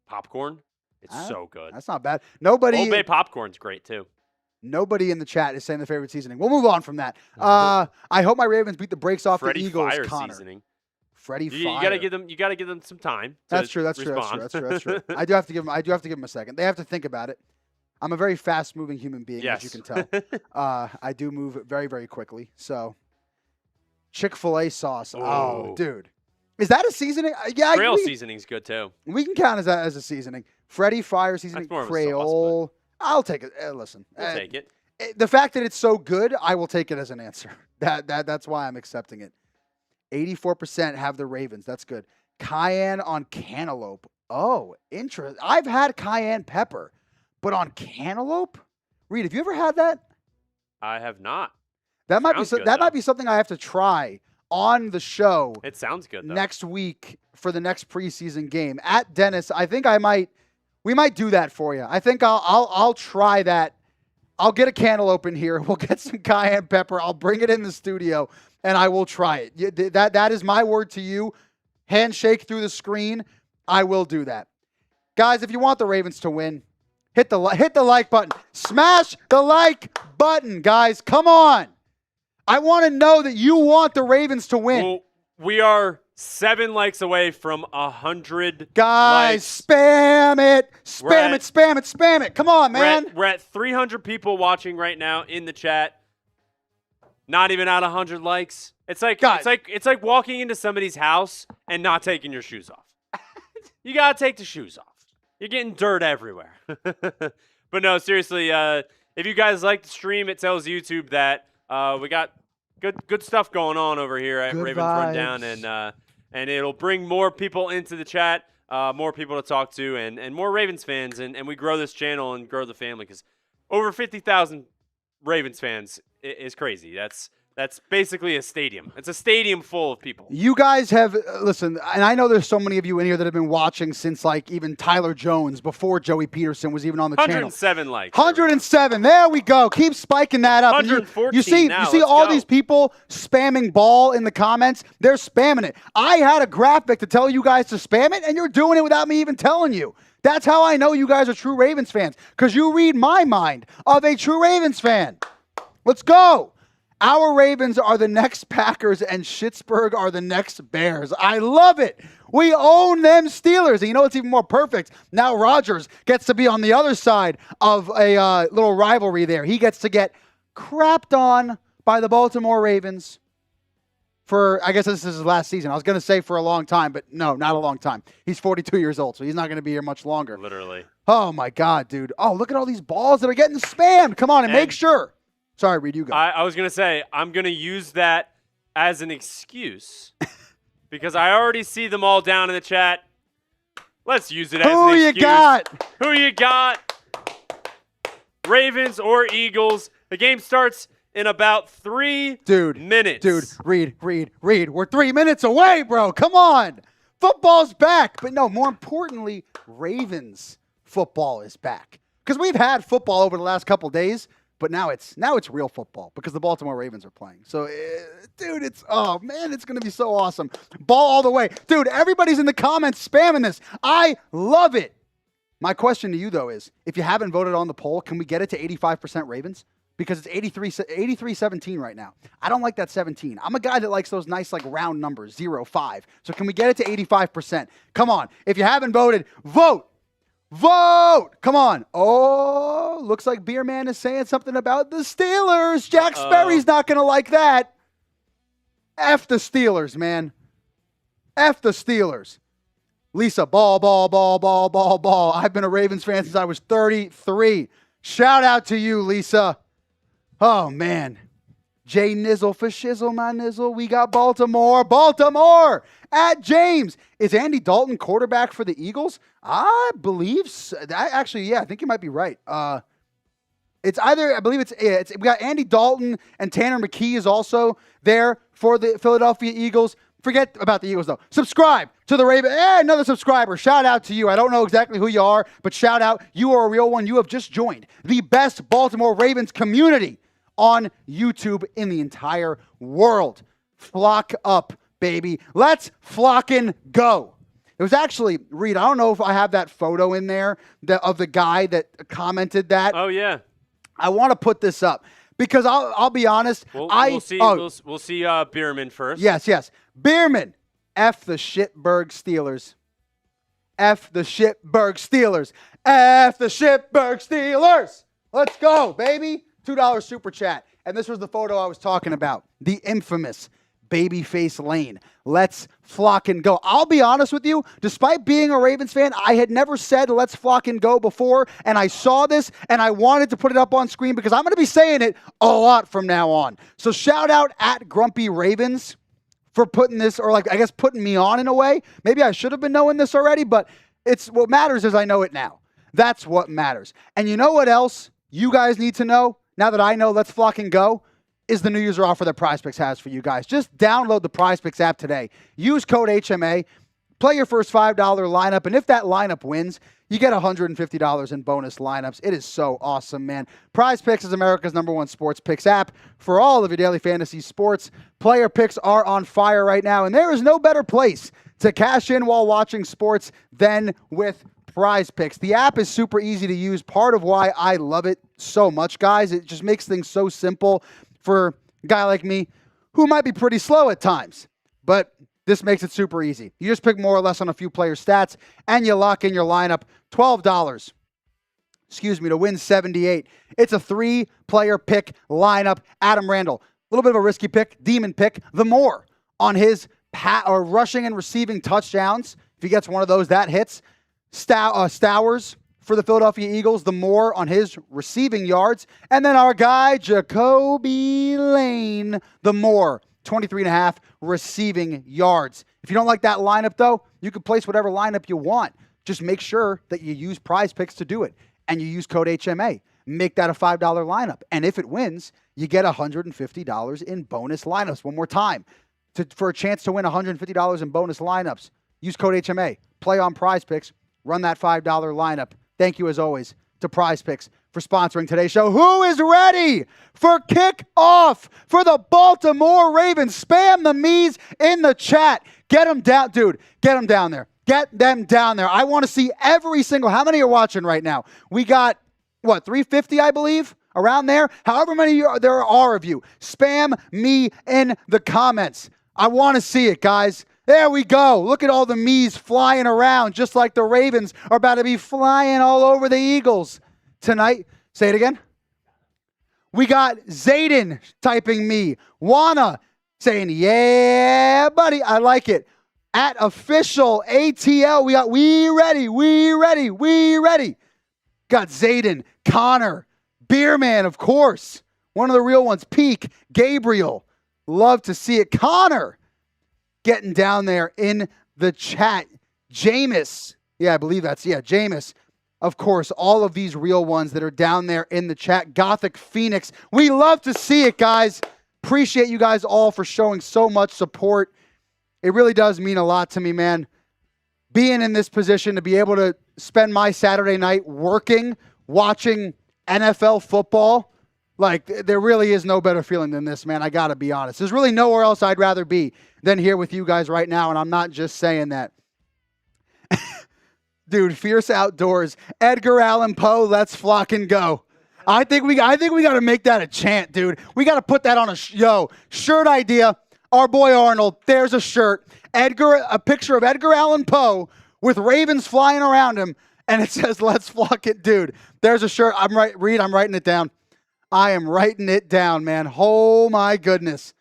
popcorn. It's so good. That's not bad. Nobody. Old Bay popcorn's great too. Nobody in the chat is saying the favorite seasoning. We'll move on from that. I hope my Ravens beat the brakes off Freddie the Eagles. Fire Connor. Seasoning. Freddie Fire. You gotta give them some time. That's true. Respond. I do have to give them a second. They have to think about it. I'm a very fast-moving human being, Yes. as you can tell. I do move very, very quickly. So, Chick-fil-A sauce. Oh, Oh. dude. Is that a seasoning? Yeah, Trail seasoning's good too. we can count as that as a seasoning. Freddy Fire seasoning, That's more of a Creole. I'll take it. Listen, We'll take it. the fact that it's so good, I will take it as an answer. That's why I'm accepting it. 84% have the Ravens. That's good. Cayenne on cantaloupe. Oh, interesting. I've had cayenne pepper, but on cantaloupe? Reed, have you ever had that? I have not. That might be Sounds good, that though. might be something I have to try on the show It sounds good though. next week for the next preseason game at Dennis. I think we might do that for you. I think I'll try that. I'll get a cantaloupe in here. We'll get some cayenne pepper. I'll bring it in the studio and I will try it. That is my word to you. Handshake through the screen. I will do that. Guys, if you want the Ravens to win, hit the like button. Smash the like button, guys. Come on. I want to know that you want the Ravens to win. Well, we are 7 likes away from 100 Guys, likes. spam it. Spam We're it, spam it, spam it. Come on, man. We're at 300 people watching right now in the chat. Not even at 100 likes. It's like Guys. it's like walking into somebody's house and not taking your shoes off. You gotta take the shoes off. You're getting dirt everywhere. But no, seriously, if you guys like the stream, it tells YouTube that we got good stuff going on over here at Good Ravens Rundown, vibes. and it'll bring more people into the chat, more people to talk to, and more Ravens fans, and we grow this channel and grow the family because over 50,000 Ravens fans is crazy. That's basically a stadium. It's a stadium full of people. You guys have, listen, and I know there's so many of you in here that have been watching since like even Tyler Jones before Joey Peterson was even on the channel. 107 likes. 107. There we go. Keep spiking that up. And 114 you see now. all Let's these go. people spamming ball in the comments. They're spamming it. I had a graphic to tell you guys to spam it, and you're doing it without me even telling you. That's how I know you guys are true Ravens fans, because you read my mind of a true Ravens fan. Let's go. Our Ravens are the next Packers, and Schittsburg are the next Bears. I love it. We own them Steelers. And you know what's even more perfect? Now Rodgers gets to be on the other side of a little rivalry there. He gets to get crapped on by the Baltimore Ravens for, I guess this is his last season. I was going to say for a long time, but no, not a long time. He's 42 years old, so he's not going to be here much longer. Literally. Oh, my God, dude. Oh, look at all these balls that are getting spammed. Come on and make And- sure. Sorry, Reed, you go. I was going to say, I'm going to use that as an excuse because I already see them all down in the chat. Let's use it as Who an you excuse. got? Who you got? Ravens or Eagles? The game starts in about 3 minutes. Dude, Reed. We're 3 minutes away, bro. Come on. Football's back. But no, more importantly, Ravens football is back. Because we've had football over the last couple days. But now it's real football because the Baltimore Ravens are playing. So, dude, it's going to be so awesome. Ball all the way. Dude, everybody's in the comments spamming this. I love it. My question to you, though, is if you haven't voted on the poll, can we get it to 85% Ravens? Because it's 83-17 right now. I don't like that 17. I'm a guy that likes those nice, like, round numbers, 0, 5. So can we get it to 85%? Come on. If you haven't voted, vote. Vote! Come on. Oh, looks like Beer Man is saying something about the Steelers. Jack Sperry's not going to like that. F the Steelers, man. F the Steelers. Lisa, ball. I've been a Ravens fan since I was 33. Shout out to you, Lisa. Oh, man. Jay Nizzle for shizzle, my nizzle. We got Baltimore. Baltimore at James. Is Andy Dalton quarterback for the Eagles? I believe so. Actually, yeah, I think you might be right. It's either, I believe it's we got Andy Dalton and Tanner McKee is also there for the Philadelphia Eagles. Forget about the Eagles, though. Subscribe to the Ravens. Hey, another subscriber. Shout out to you. I don't know exactly who you are, but shout out. You are a real one. You have just joined the best Baltimore Ravens community on YouTube in the entire world. Flock up, baby. Let's flockin' go. It was actually, Reed, I don't know if I have that photo in there of the guy that commented that. Oh, yeah. I want to put this up because I'll be honest. We'll see Bierman first. Yes. Bierman, F the Shitberg Steelers. F the Shitberg Steelers. F the Shitberg Steelers. Let's go, baby. $2 super chat. And this was the photo I was talking about. The infamous Babyface Lane. Let's flock and go. I'll be honest with you, despite being a Ravens fan, I had never said let's flock and go before, and I saw this, and I wanted to put it up on screen because I'm going to be saying it a lot from now on. So shout out at Grumpy Ravens for putting this, or like, I guess putting me on in a way. Maybe I should have been knowing this already, but it's what matters is I know it now. That's what matters. And you know what else you guys need to know, now that I know let's flock and go, is the new user offer that PrizePicks has for you guys. Just download the PrizePicks app today. Use code HMA. Play your first $5 lineup, and if that lineup wins, you get $150 in bonus lineups. It is so awesome, man. PrizePicks is America's #1 sports picks app for all of your daily fantasy sports. Player picks are on fire right now, and there is no better place to cash in while watching sports than with PrizePicks. The app is super easy to use, part of why I love it so much, guys. It just makes things so simple for a guy like me who might be pretty slow at times, but this makes it super easy. You just pick more or less on a few player stats, and you lock in your lineup. $12, to win 78. It's a 3-player pick lineup. Adam Randall, a little bit of a risky pick, demon pick. The more on his rushing and receiving touchdowns. If he gets one of those, that hits. Stowers for the Philadelphia Eagles, the more on his receiving yards. And then our guy, Jacoby Lane, the more, 23.5 receiving yards. If you don't like that lineup, though, you can place whatever lineup you want. Just make sure that you use PrizePicks to do it. And you use code HMA. Make that a $5 lineup. And if it wins, you get $150 in bonus lineups. One more time. For a chance to win $150 in bonus lineups, use code HMA. Play on PrizePicks. Run that $5 lineup. Thank you, as always, to PrizePicks for sponsoring today's show. Who is ready for kickoff for the Baltimore Ravens? Spam the me's in the chat. Get them down. Dude, get them down there. Get them down there. I want to see every single... How many are watching right now? We got, 350, I believe? Around there? However many there are of you. Spam me in the comments. I want to see it, guys. There we go. Look at all the me's flying around, just like the Ravens are about to be flying all over the Eagles tonight. Say it again. We got Zayden typing me. Wanna saying, yeah, buddy. I like it. At official ATL, we got we ready. Got Zayden, Connor, Beerman, of course. One of the real ones. Peak, Gabriel. Love to see it. Connor. Getting down there in the chat. Jameis. Yeah, I believe that's, Jameis. Of course, all of these real ones that are down there in the chat. Gothic Phoenix. We love to see it, guys. Appreciate you guys all for showing so much support. It really does mean a lot to me, man. Being in this position to be able to spend my Saturday night working, watching NFL football. Like, there really is no better feeling than this, man. I got to be honest. There's really nowhere else I'd rather be than here with you guys right now, and I'm not just saying that. Dude, Fierce Outdoors, Edgar Allan Poe, let's flock and go. I think we got to make that a chant, dude. We got to put that on a shirt idea. Our boy Arnold, there's a shirt. A picture of Edgar Allan Poe with ravens flying around him, and it says, let's flock it, dude. There's a shirt. I'm writing it down. I am writing it down, man. Oh, my goodness.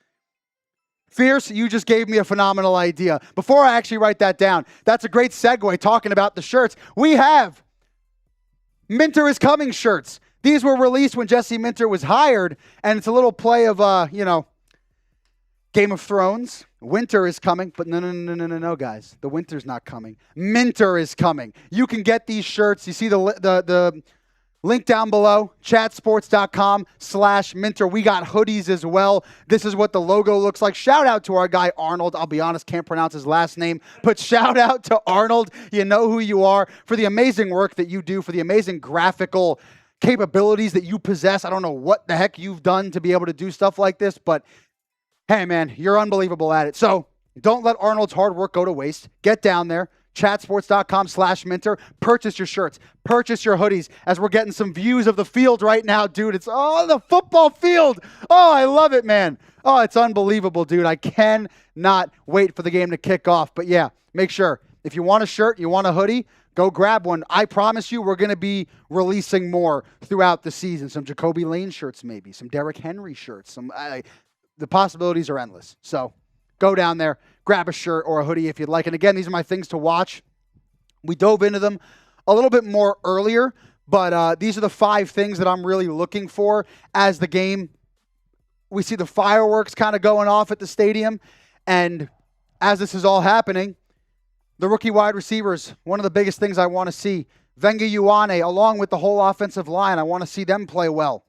Fierce, you just gave me a phenomenal idea. Before I actually write that down, that's a great segue talking about the shirts. We have Minter is Coming shirts. These were released when Jesse Minter was hired, and it's a little play of, Game of Thrones. Winter is coming, but no, guys. The winter's not coming. Minter is coming. You can get these shirts. You see the link down below, chatsports.com/Minter. We got hoodies as well. This is what the logo looks like. Shout out to our guy, Arnold. I'll be honest, can't pronounce his last name, but shout out to Arnold. You know who you are, for the amazing work that you do, for the amazing graphical capabilities that you possess. I don't know what the heck you've done to be able to do stuff like this, but hey, man, you're unbelievable at it. So don't let Arnold's hard work go to waste. Get down there. Chatsports.com/Minter. Purchase your shirts. Purchase your hoodies, as we're getting some views of the field right now, dude. It's the football field. Oh, I love it, man. Oh, it's unbelievable, dude. I cannot wait for the game to kick off. But yeah, make sure If you want a shirt, you want a hoodie, go grab one. I promise you we're going to be releasing more throughout the season. Some Jacoby Lane shirts maybe, some Derrick Henry shirts. The possibilities are endless. So go down there, grab a shirt or a hoodie if you'd like. And again, these are my things to watch. We dove into them a little bit more earlier, but these are the 5 things that I'm really looking for as the game. We see the fireworks kind of going off at the stadium. And as this is all happening, the rookie wide receivers, one of the biggest things I want to see. Olaivavega Ioane, along with the whole offensive line, I want to see them play well.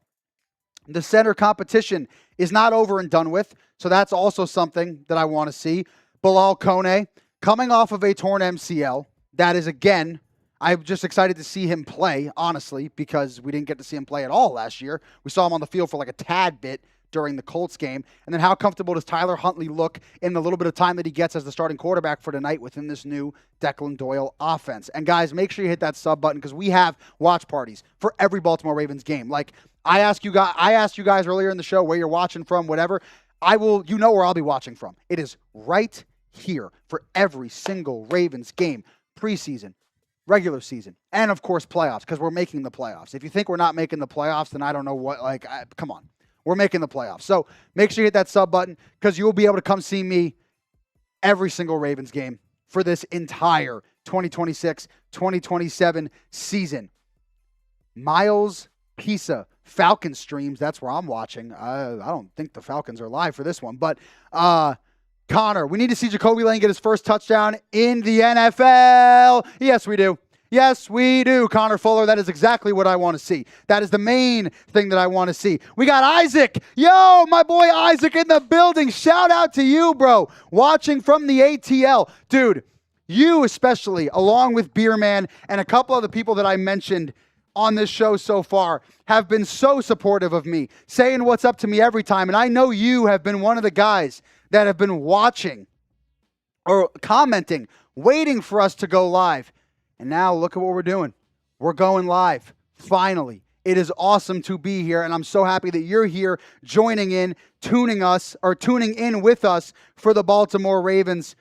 The center competition is not over and done with, so that's also something that I want to see. Bilhal Kone, coming off of a torn MCL, that is, again, I'm just excited to see him play, honestly, because we didn't get to see him play at all last year. We saw him on the field for like a tad bit during the Colts game. And then how comfortable does Tyler Huntley look in the little bit of time that he gets as the starting quarterback for tonight within this new Declan Doyle offense? And guys, make sure you hit that sub button because we have watch parties for every Baltimore Ravens game. Like I asked you guys earlier in the show where you're watching from, whatever. You know where I'll be watching from. It is right here for every single Ravens game, preseason, regular season, and of course playoffs, because we're making the playoffs. If you think we're not making the playoffs, then I don't know what, come on. We're making the playoffs. So make sure you hit that sub button because you'll be able to come see me every single Ravens game for this entire 2026-2027 season. Miles Pisa, Falcon streams. That's where I'm watching. I don't think the Falcons are live for this one, but Connor, we need to see Jacoby Lane get his first touchdown in the NFL. Yes, we do. Yes, we do, Connor Fuller. That is exactly what I want to see. That is the main thing that I want to see. We got Isaac. Yo, my boy Isaac in the building. Shout out to you, bro. Watching from the ATL. Dude, you especially, along with Beerman and a couple of the people that I mentioned on this show so far, have been so supportive of me, saying what's up to me every time. And I know you have been one of the guys that have been watching or commenting, waiting for us to go live. And now look at what we're doing. We're going live. Finally. It is awesome to be here, and I'm so happy that you're here joining in, tuning in with us for the Baltimore Ravens.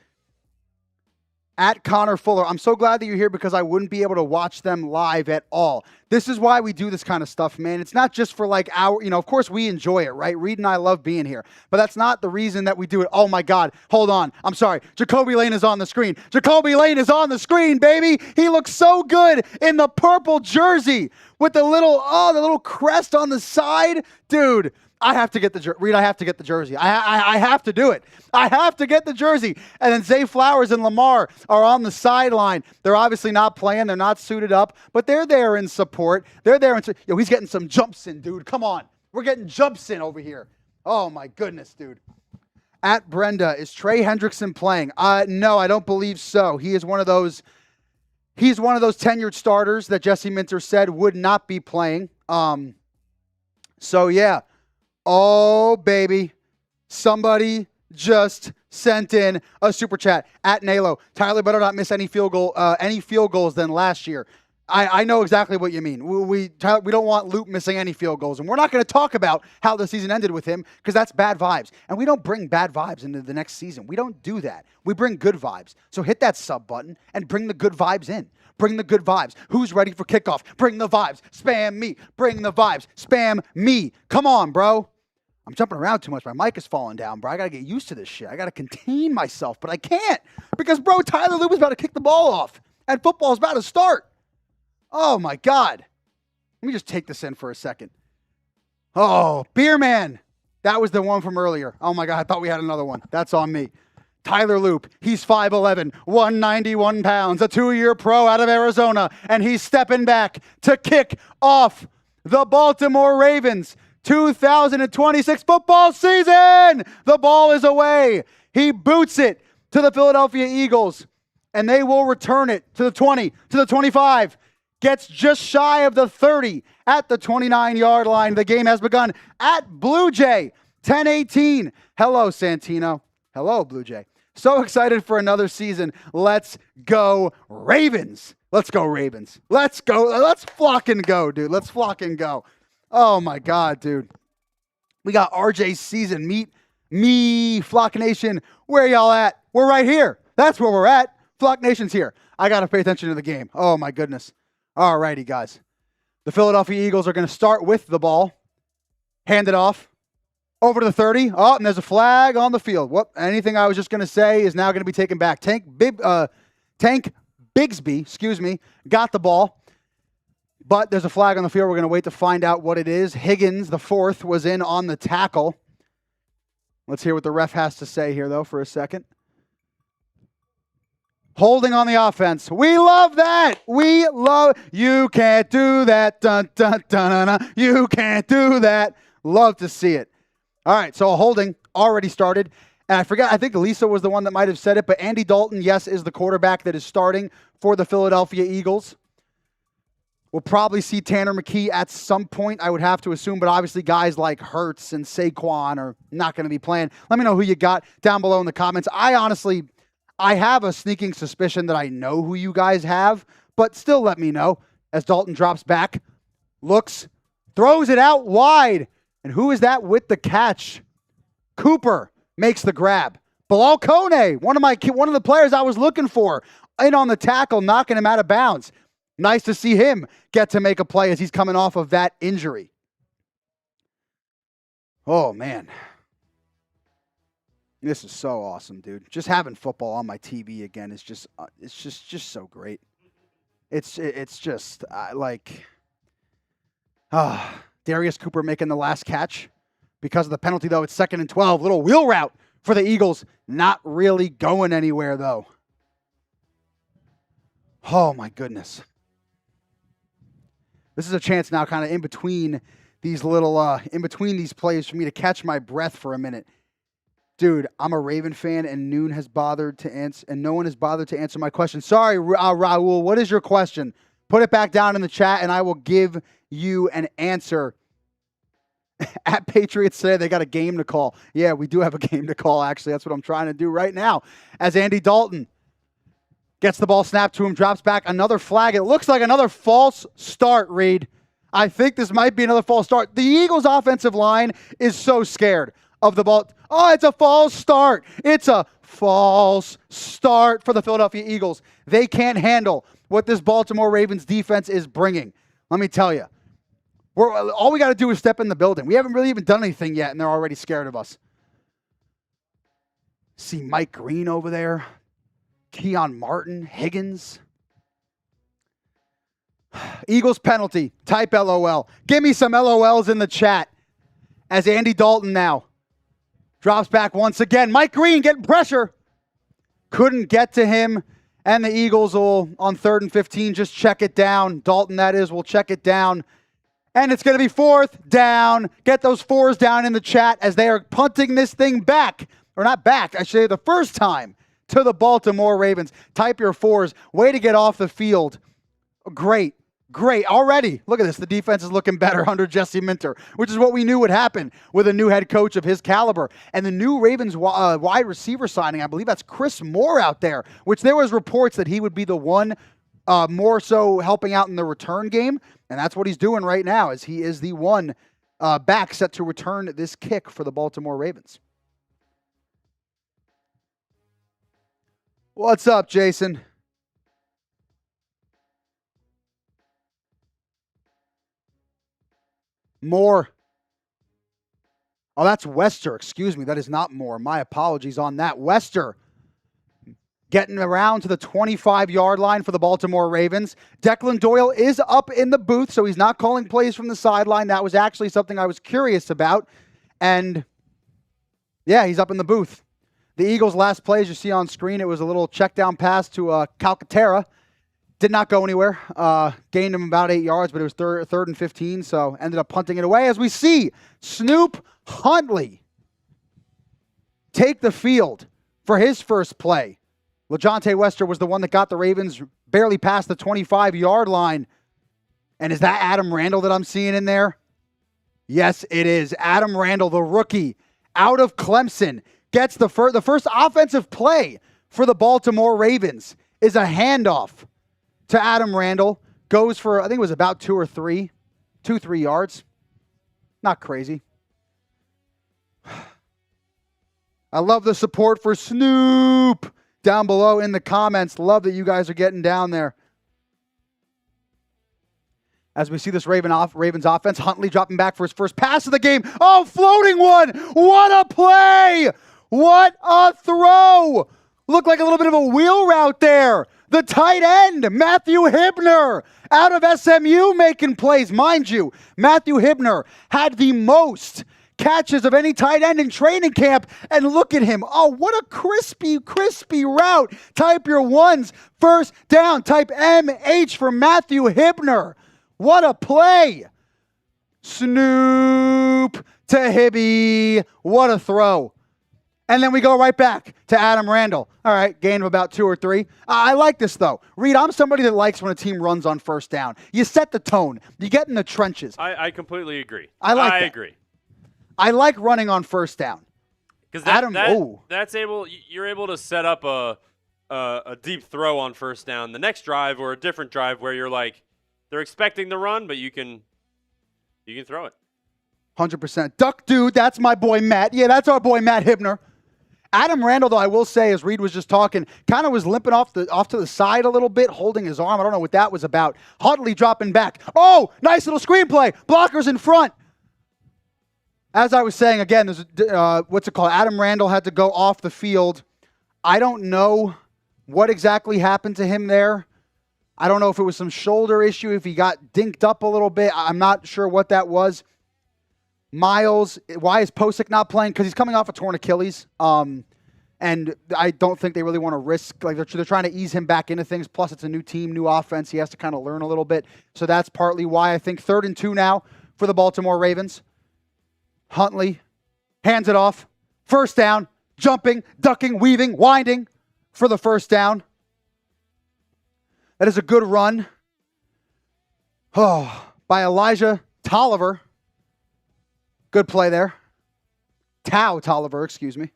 At Connor Fuller. I'm so glad that you're here because I wouldn't be able to watch them live at all. This is why we do this kind of stuff, man. It's not just for like of course we enjoy it, right? Reed and I love being here, but that's not the reason that we do it. Oh my God, hold on. I'm sorry. Jacoby Lane is on the screen. Jacoby Lane is on the screen, baby. He looks so good in the purple jersey with the little crest on the side. Dude, I have to get the jersey. Reed, I have to get the jersey. I have to do it. I have to get the jersey. And then Zay Flowers and Lamar are on the sideline. They're obviously not playing. They're not suited up, but they're there in support. They're there. He's getting some jumps in, dude. Come on. We're getting jumps in over here. Oh, my goodness, dude. At Brenda, is Trey Hendrickson playing? No, I don't believe so. He is one of those tenured starters that Jesse Minter said would not be playing. So, yeah. Oh, baby. Somebody just sent in a super chat. At Nalo, Tyler better not miss any field goals than last year. I know exactly what you mean. We don't want Luke missing any field goals. And we're not going to talk about how the season ended with him because that's bad vibes. And we don't bring bad vibes into the next season. We don't do that. We bring good vibes. So hit that sub button and bring the good vibes in. Bring the good vibes. Who's ready for kickoff? Bring the vibes. Spam me. Bring the vibes. Spam me. Come on, bro. I'm jumping around too much. My mic is falling down, bro. I got to get used to this shit. I got to contain myself, but I can't because, bro, Tyler Lube is about to kick the ball off and football is about to start. Oh, my God. Let me just take this in for a second. Oh, Beerman. That was the one from earlier. Oh, my God. I thought we had another one. That's on me. Tyler Loop, he's 5'11", 191 pounds, a 2-year pro out of Arizona, and he's stepping back to kick off the Baltimore Ravens 2026 football season. The ball is away. He boots it to the Philadelphia Eagles, and they will return it to the 20, to the 25. Gets just shy of the 30 at the 29-yard line. The game has begun at Blue Jay, 10-18. Hello, Santino. Hello, Blue Jay. So excited for another season. Let's go Ravens. Let's go Ravens. Let's go. Let's flock and go, dude. Let's flock and go. Oh, my God, dude. We got RJ's season. Meet me, Flock Nation. Where y'all at? We're right here. That's where we're at. Flock Nation's here. I got to pay attention to the game. Oh, my goodness. All righty, guys. The Philadelphia Eagles are going to start with the ball. Hand it off. Over to the 30. Oh, and there's a flag on the field. Whoop. Anything I was just going to say is now going to be taken back. Tank Bigsby, got the ball. But there's a flag on the field. We're going to wait to find out what it is. Higgins, the fourth, was in on the tackle. Let's hear what the ref has to say here, though, for a second. Holding on the offense. We love that. You can't do that. Dun, dun, dun, dun, dun. You can't do that. Love to see it. All right, so a holding already started. And I think Lisa was the one that might have said it, but Andy Dalton, yes, is the quarterback that is starting for the Philadelphia Eagles. We'll probably see Tanner McKee at some point, I would have to assume, but obviously guys like Hurts and Saquon are not going to be playing. Let me know who you got down below in the comments. I have a sneaking suspicion that I know who you guys have, but still let me know as Dalton drops back, looks, throws it out wide. And who is that with the catch? Cooper makes the grab. Bilhal Kone, one of the players I was looking for, in on the tackle, knocking him out of bounds. Nice to see him get to make a play as he's coming off of that injury. Oh, man. This is so awesome, dude. Just having football on my TV again is just so great. It's just Darius Cooper making the last catch. Because of the penalty, though, it's 2nd and 12. Little wheel route for the Eagles. Not really going anywhere, though. Oh, my goodness. This is a chance now kind of in between these plays for me to catch my breath for a minute. Dude, I'm a Raven fan, and no one has bothered to answer my question. Sorry, Raul, what is your question? Put it back down in the chat, and I will give you an answer. At Patriots today, they got a game to call. Yeah, we do have a game to call, actually. That's what I'm trying to do right now. As Andy Dalton gets the ball snapped to him, drops back, another flag. It looks like another false start, Reed. I think this might be another false start. The Eagles' offensive line is so scared of the ball. Oh, it's a false start. It's a false start for the Philadelphia Eagles. They can't handle what this Baltimore Ravens defense is bringing. Let me tell you. All we got to do is step in the building. We haven't really even done anything yet, and they're already scared of us. See Mike Green over there. Keon Martin, Higgins. Eagles penalty. Type LOL. Give me some LOLs in the chat. As Andy Dalton now drops back once again. Mike Green getting pressure. Couldn't get to him. And the Eagles will, on 3rd and 15, just check it down. Dalton, that is, will check it down. And it's going to be 4th down. Get those 4s down in the chat as they are punting this thing back. Or not back, I should say the first time to the Baltimore Ravens. Type your 4s. Way to get off the field. Great. Already. Look at this. The defense is looking better under Jesse Minter, which is what we knew would happen with a new head coach of his caliber. And the new Ravens wide receiver signing, I believe that's Chris Moore out there, which there was reports that he would be the one more so helping out in the return game. And that's what he's doing right now, is he is the one back set to return this kick for the Baltimore Ravens. What's up, Jason? Moore. Oh, that's Wester. Excuse me. That is not Moore. My apologies on that. Wester getting around to the 25-yard line for the Baltimore Ravens. Declan Doyle is up in the booth, so he's not calling plays from the sideline. That was actually something I was curious about. And, yeah, he's up in the booth. The Eagles' last play, as you see on screen, it was a little check down pass to Calcaterra. Did not go anywhere. Gained him about 8 yards, but it was 3rd and 15, so ended up punting it away. As we see Snoop Huntley take the field for his first play. LaJohntay Wester was the one that got the Ravens barely past the 25-yard line. And is that Adam Randall that I'm seeing in there? Yes, it is. Adam Randall, the rookie, out of Clemson, gets the first offensive play for the Baltimore Ravens is a handoff to Adam Randall. Goes for, I think it was about 2 or 3 yards. Not crazy. I love the support for Snoop. down below in the comments. Love that you guys are getting down there. As we see this Ravens offense, Huntley dropping back for his first pass of the game. Oh, floating one. What a play. What a throw. Looked like a little bit of a wheel route there. The tight end, Matthew Hibner, out of SMU making plays. Mind you, Matthew Hibner had the most catches of any tight end in training camp. And look at him. Oh, what a crispy route. Type your ones. First down. Type MH for Matthew Hibner. What a play. Snoop to Hibby. What a throw. And then we go right back to Adam Randall. All right, gain of about 2 or 3. I like this, though. Reed, I'm somebody that likes when a team runs on first down. You set the tone. You get in the trenches. I completely agree. I agree. I like running on first down. Because you're able to set up a deep throw on first down. The next drive or a different drive where you're like, they're expecting the run, but you can throw it. 100%. Duck dude, that's my boy Matt. Yeah, that's our boy Matt Hibner. Adam Randall, though, I will say, as Reed was just talking, kind of was limping off to the side a little bit, holding his arm. I don't know what that was about. Huntley dropping back. Oh, nice little screenplay. Blockers in front. As I was saying, again, there's Adam Randall had to go off the field. I don't know what exactly happened to him there. I don't know if it was some shoulder issue, if he got dinked up a little bit. I'm not sure what that was. Miles, why is Posick not playing? Because he's coming off a torn Achilles. And I don't think they really want to risk. Like they're trying to ease him back into things. Plus, it's a new team, new offense. He has to kind of learn a little bit. So that's partly why I think 3rd and 2 now for the Baltimore Ravens. Huntley hands it off. First down, jumping, ducking, weaving, winding for the first down. That is a good run. Oh, by Elijah Tolliver. Good play there. Tolliver, excuse me.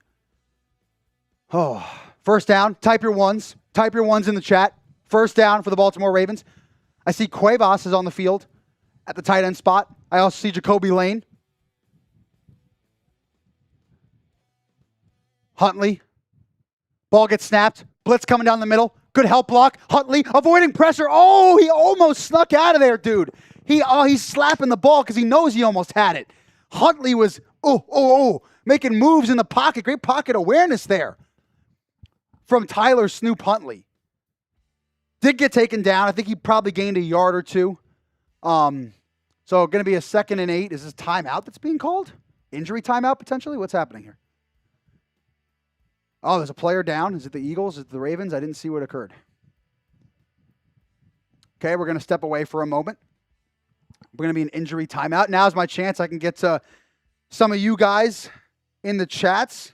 Oh, first down. Type your ones. Type your ones in the chat. First down for the Baltimore Ravens. I see Cuevas is on the field at the tight end spot. I also see Jacoby Lane. Huntley. Ball gets snapped. Blitz coming down the middle. Good help block. Huntley avoiding pressure. Oh, he almost snuck out of there, dude. He's slapping the ball because he knows he almost had it. Huntley was, making moves in the pocket. Great pocket awareness there from Tyler Snoop Huntley. Did get taken down. I think he probably gained a yard or 2. So going to be a 2nd and 8. Is this timeout that's being called? Injury timeout potentially? What's happening here? Oh, there's a player down. Is it the Eagles? Is it the Ravens? I didn't see what occurred. Okay, we're going to step away for a moment. We're going to be an injury timeout. Now's my chance. I can get to some of you guys in the chats.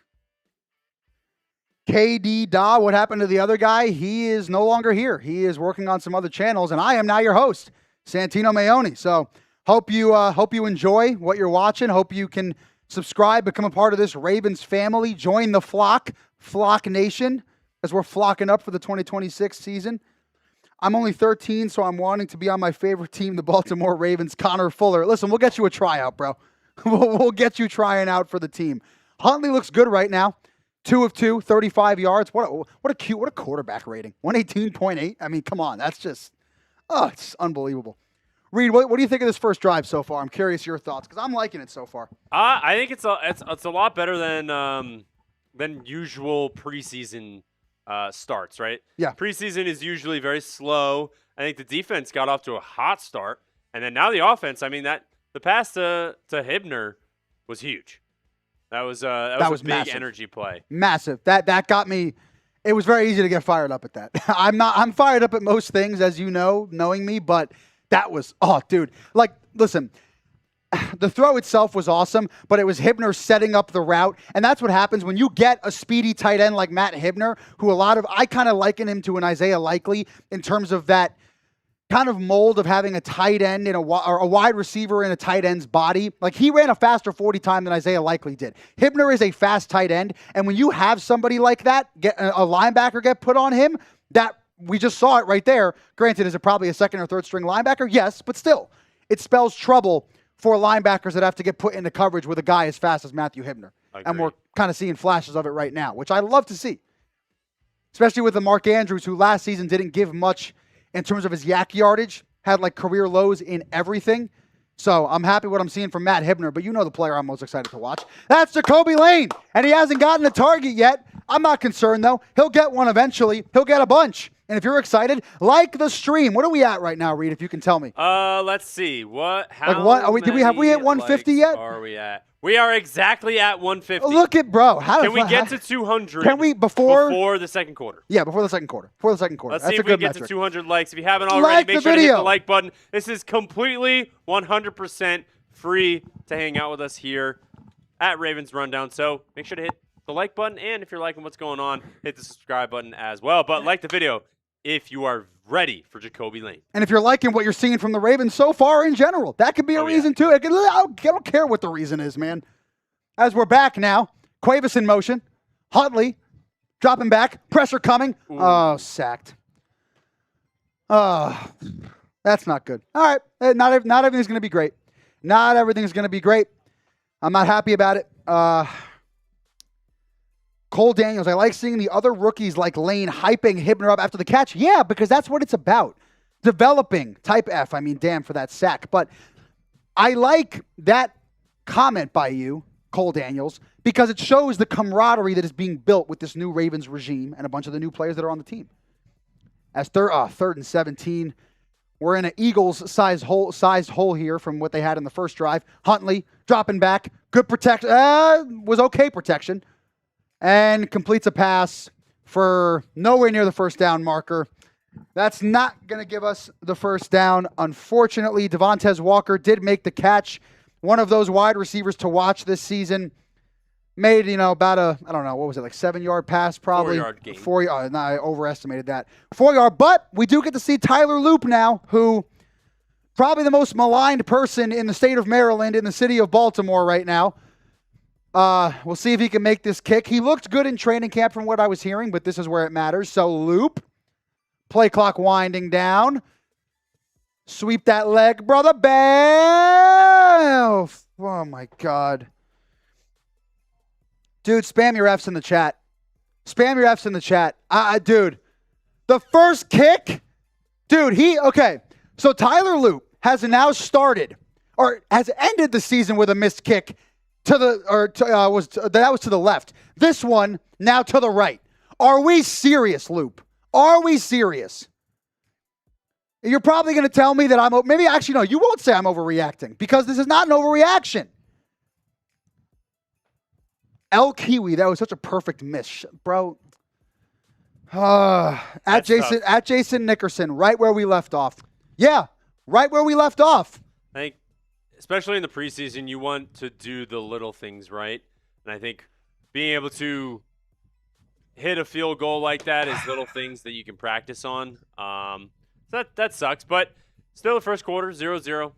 KD Da, what happened to the other guy? He is no longer here. He is working on some other channels, and I am now your host, Santino Mayoni. So hope you enjoy what you're watching. Hope you can subscribe, become a part of this Ravens family. Join the flock nation, as we're flocking up for the 2026 season. I'm only 13, so I'm wanting to be on my favorite team, the Baltimore Ravens. Connor Fuller. Listen, we'll get you a tryout, bro. We'll get you trying out for the team. Huntley looks good right now. 2 of 2, 35 yards. What a quarterback rating. 118.8. I mean, come on. That's just, it's unbelievable. Reed, what do you think of this first drive so far? I'm curious your thoughts because I'm liking it so far. I think it's a lot better than usual preseason starts, right? Yeah. Preseason is usually very slow. I think the defense got off to a hot start, and then now the offense. I mean, the pass to Hibner was huge. That was a big massive. Energy play. Massive. That got me. It was very easy to get fired up at that. I'm fired up at most things, as you know, knowing me, but that was, dude. Like, listen, the throw itself was awesome, but it was Hibner setting up the route, and that's what happens when you get a speedy tight end like Matt Hibner, who I kind of liken him to an Isaiah Likely in terms of that kind of mold of having a tight end or a wide receiver in a tight end's body. Like, he ran a faster 40 time than Isaiah Likely did. Hibner is a fast tight end, and when you have somebody like that, get a linebacker get put on him, that we just saw it right there. Granted, is it probably a 2nd or 3rd string linebacker? Yes, but still, it spells trouble for linebackers that have to get put into coverage with a guy as fast as Matthew Hibner. And we're kind of seeing flashes of it right now, which I love to see. especially with the Mark Andrews, who last season didn't give much in terms of his yak yardage, had like career lows in everything. So I'm happy what I'm seeing from Matt Hibner, but you know the player I'm most excited to watch. That's Jacoby Lane, and he hasn't gotten a target yet. I'm not concerned, though. He'll get one eventually. He'll get a bunch. And if you're excited, like the stream. What are we at right now, Reed, if you can tell me? Let's see. How did we hit 150 yet? Are we at? We are exactly at 150. Look at bro. Can we get to 200? Can we before the second quarter? Yeah, before the second quarter. Let's That's see a if we good get metric. to 200 likes. If you haven't already, make sure to hit the like button. This is completely 100% free to hang out with us here at Ravens Rundown. So make sure to hit the like button, and if you're liking what's going on, hit the subscribe button as well. But like the video if you are ready for Jacoby Lane. And if you're liking what you're seeing from the Ravens so far in general, that could be a reason too. I don't care what the reason is, man. As we're back now, Cuevas in motion, Huntley dropping back, pressure coming. Ooh. Oh, sacked. Oh, that's not good. All right, not everything's going to be great. Not everything's going to be great. I'm not happy about it. Cole Daniels, I like seeing the other rookies like Lane hyping Hibner up after the catch. Yeah, because that's what it's about. Developing type F. I mean, damn for that sack. But I like that comment by you, Cole Daniels, because it shows the camaraderie that is being built with this new Ravens regime and a bunch of the new players that are on the team. As third and 17, we're in an Eagles-sized hole here from what they had in the first drive. Huntley dropping back, good protection, was okay protection, and completes a pass for nowhere near the first down marker. That's not going to give us the first down. Unfortunately, Devontae Walker did make the catch. One of those wide receivers to watch this season. Made, about a, I don't know, what was it, like 7-yard pass probably? 4-yard gain. 4-yard, no, I overestimated that. 4-yard, but we do get to see Tyler Loop now, who probably the most maligned person in the state of Maryland, in the city of Baltimore right now. We'll see if he can make this kick. He looked good in training camp from what I was hearing, but this is where it matters. So Loop, play clock winding down. Sweep that leg, brother. Bam! Oh, my God. Dude, spam your Fs in the chat. Spam your Fs in the chat. Dude, the first kick, dude, okay. So Tyler Loop has now started, or has ended the season with a missed kick that was to the left. This one now to the right. Are we serious, Loop? Are we serious? You're probably going to tell me that maybe actually no, you won't say I'm overreacting because this is not an overreaction. El Kiwi, that was such a perfect miss, bro. At Jason Nickerson, right where we left off. Yeah, right where we left off. I think, especially in the preseason, you want to do the little things right. And I think being able to hit a field goal like that is little things that you can practice on. So that sucks, but still the first quarter, 0-0.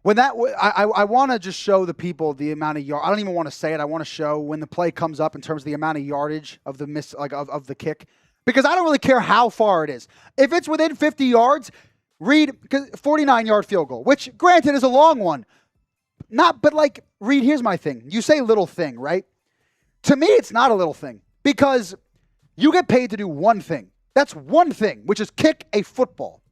When I want to just show the people the amount of yard. I don't even want to say it. I want to show when the play comes up in terms of the amount of yardage of the miss, like of the kick, because I don't really care how far it is. If it's within 50 yards, Reed, 49-yard field goal, which granted is a long one. Reed, here's my thing. You say little thing, right? To me, it's not a little thing because you get paid to do one thing. That's one thing, which is kick a football,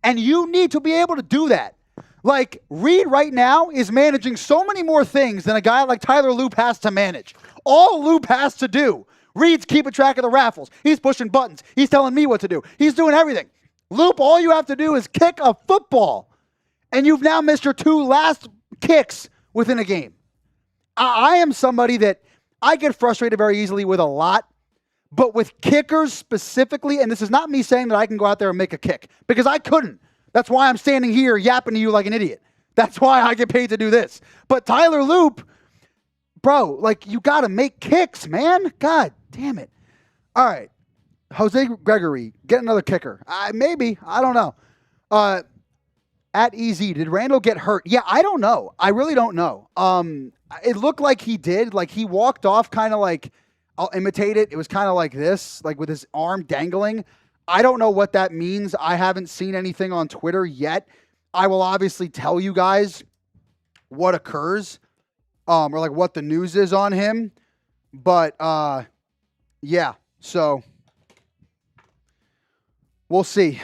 and you need to be able to do that. Like, Reed right now is managing so many more things than a guy like Tyler Loop has to manage. All Loop has to do, Reed's keeping track of the raffles. He's pushing buttons. He's telling me what to do. He's doing everything. Loop, all you have to do is kick a football. And you've now missed your 2 last kicks within a game. I am somebody that I get frustrated very easily with a lot. But with kickers specifically, and this is not me saying that I can go out there and make a kick, because I couldn't. That's why I'm standing here yapping to you like an idiot. That's why I get paid to do this. But Tyler Loop, bro, you got to make kicks, man. God damn it. All right. Jose Gregory, get another kicker. Maybe. I don't know. At EZ, did Randall get hurt? Yeah, I don't know. I really don't know. It looked like he did. He walked off kind of I'll imitate it. It was kind of like this, with his arm dangling. I don't know what that means. I haven't seen anything on Twitter yet. I will obviously tell you guys what occurs, or what the news is on him. But yeah, so We'll see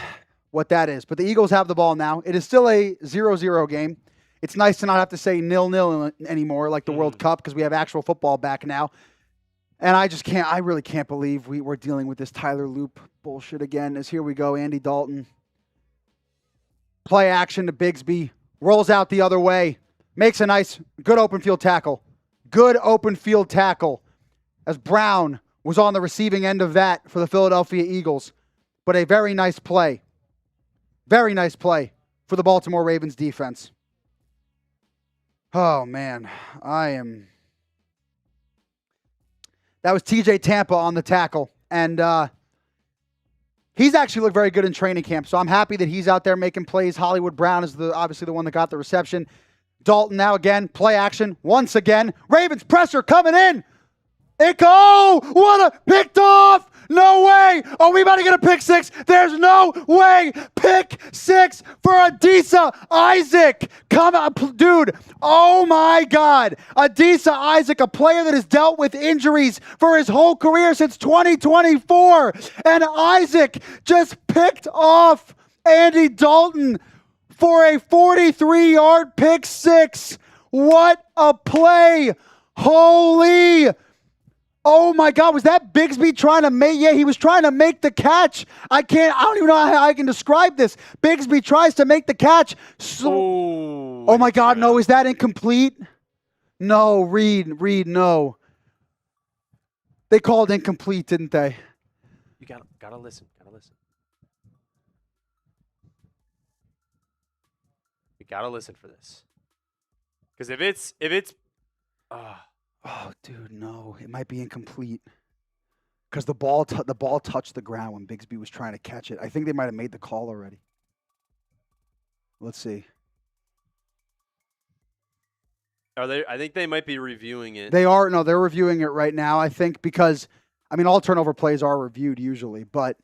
what that is. But the Eagles have the ball now. It is still a 0-0 game. It's nice to not have to say 0-0 anymore like the World Cup because we have actual football back now. And I really can't believe we're dealing with this Tyler Loop bullshit again. As here we go, Andy Dalton. Play action to Bigsby. Rolls out the other way. Makes a nice, good open field tackle. Good open field tackle. As Brown was on the receiving end of that for the Philadelphia Eagles. But a very nice play. Very nice play for the Baltimore Ravens defense. Oh, man. That was TJ Tampa on the tackle. And he's actually looked very good in training camp. So I'm happy that he's out there making plays. Hollywood Brown is obviously the one that got the reception. Dalton now again, play action once again. Ravens pressure coming in. What a picked off. No way. Are we about to get a pick six? There's no way. Pick six for Adisa Isaac. Come on, dude. Oh my God. Adisa Isaac, a player that has dealt with injuries for his whole career since 2024. And Isaac just picked off Andy Dalton for a 43-yard pick six. What a play. Holy. Oh my God, was that Bigsby trying to make? Yeah, he was trying to make the catch. I don't even know how I can describe this. Bigsby tries to make the catch. Oh my God, no, is that incomplete? No, Reed, no. They called incomplete, didn't they? You gotta listen. You gotta listen for this. Because if it's oh, dude, no. It might be incomplete. Because the ball touched the ground when Bigsby was trying to catch it. I think they might have made the call already. Let's see. Are they? I think they might be reviewing it. They are. No, they're reviewing it right now, I think, because, all turnover plays are reviewed usually, but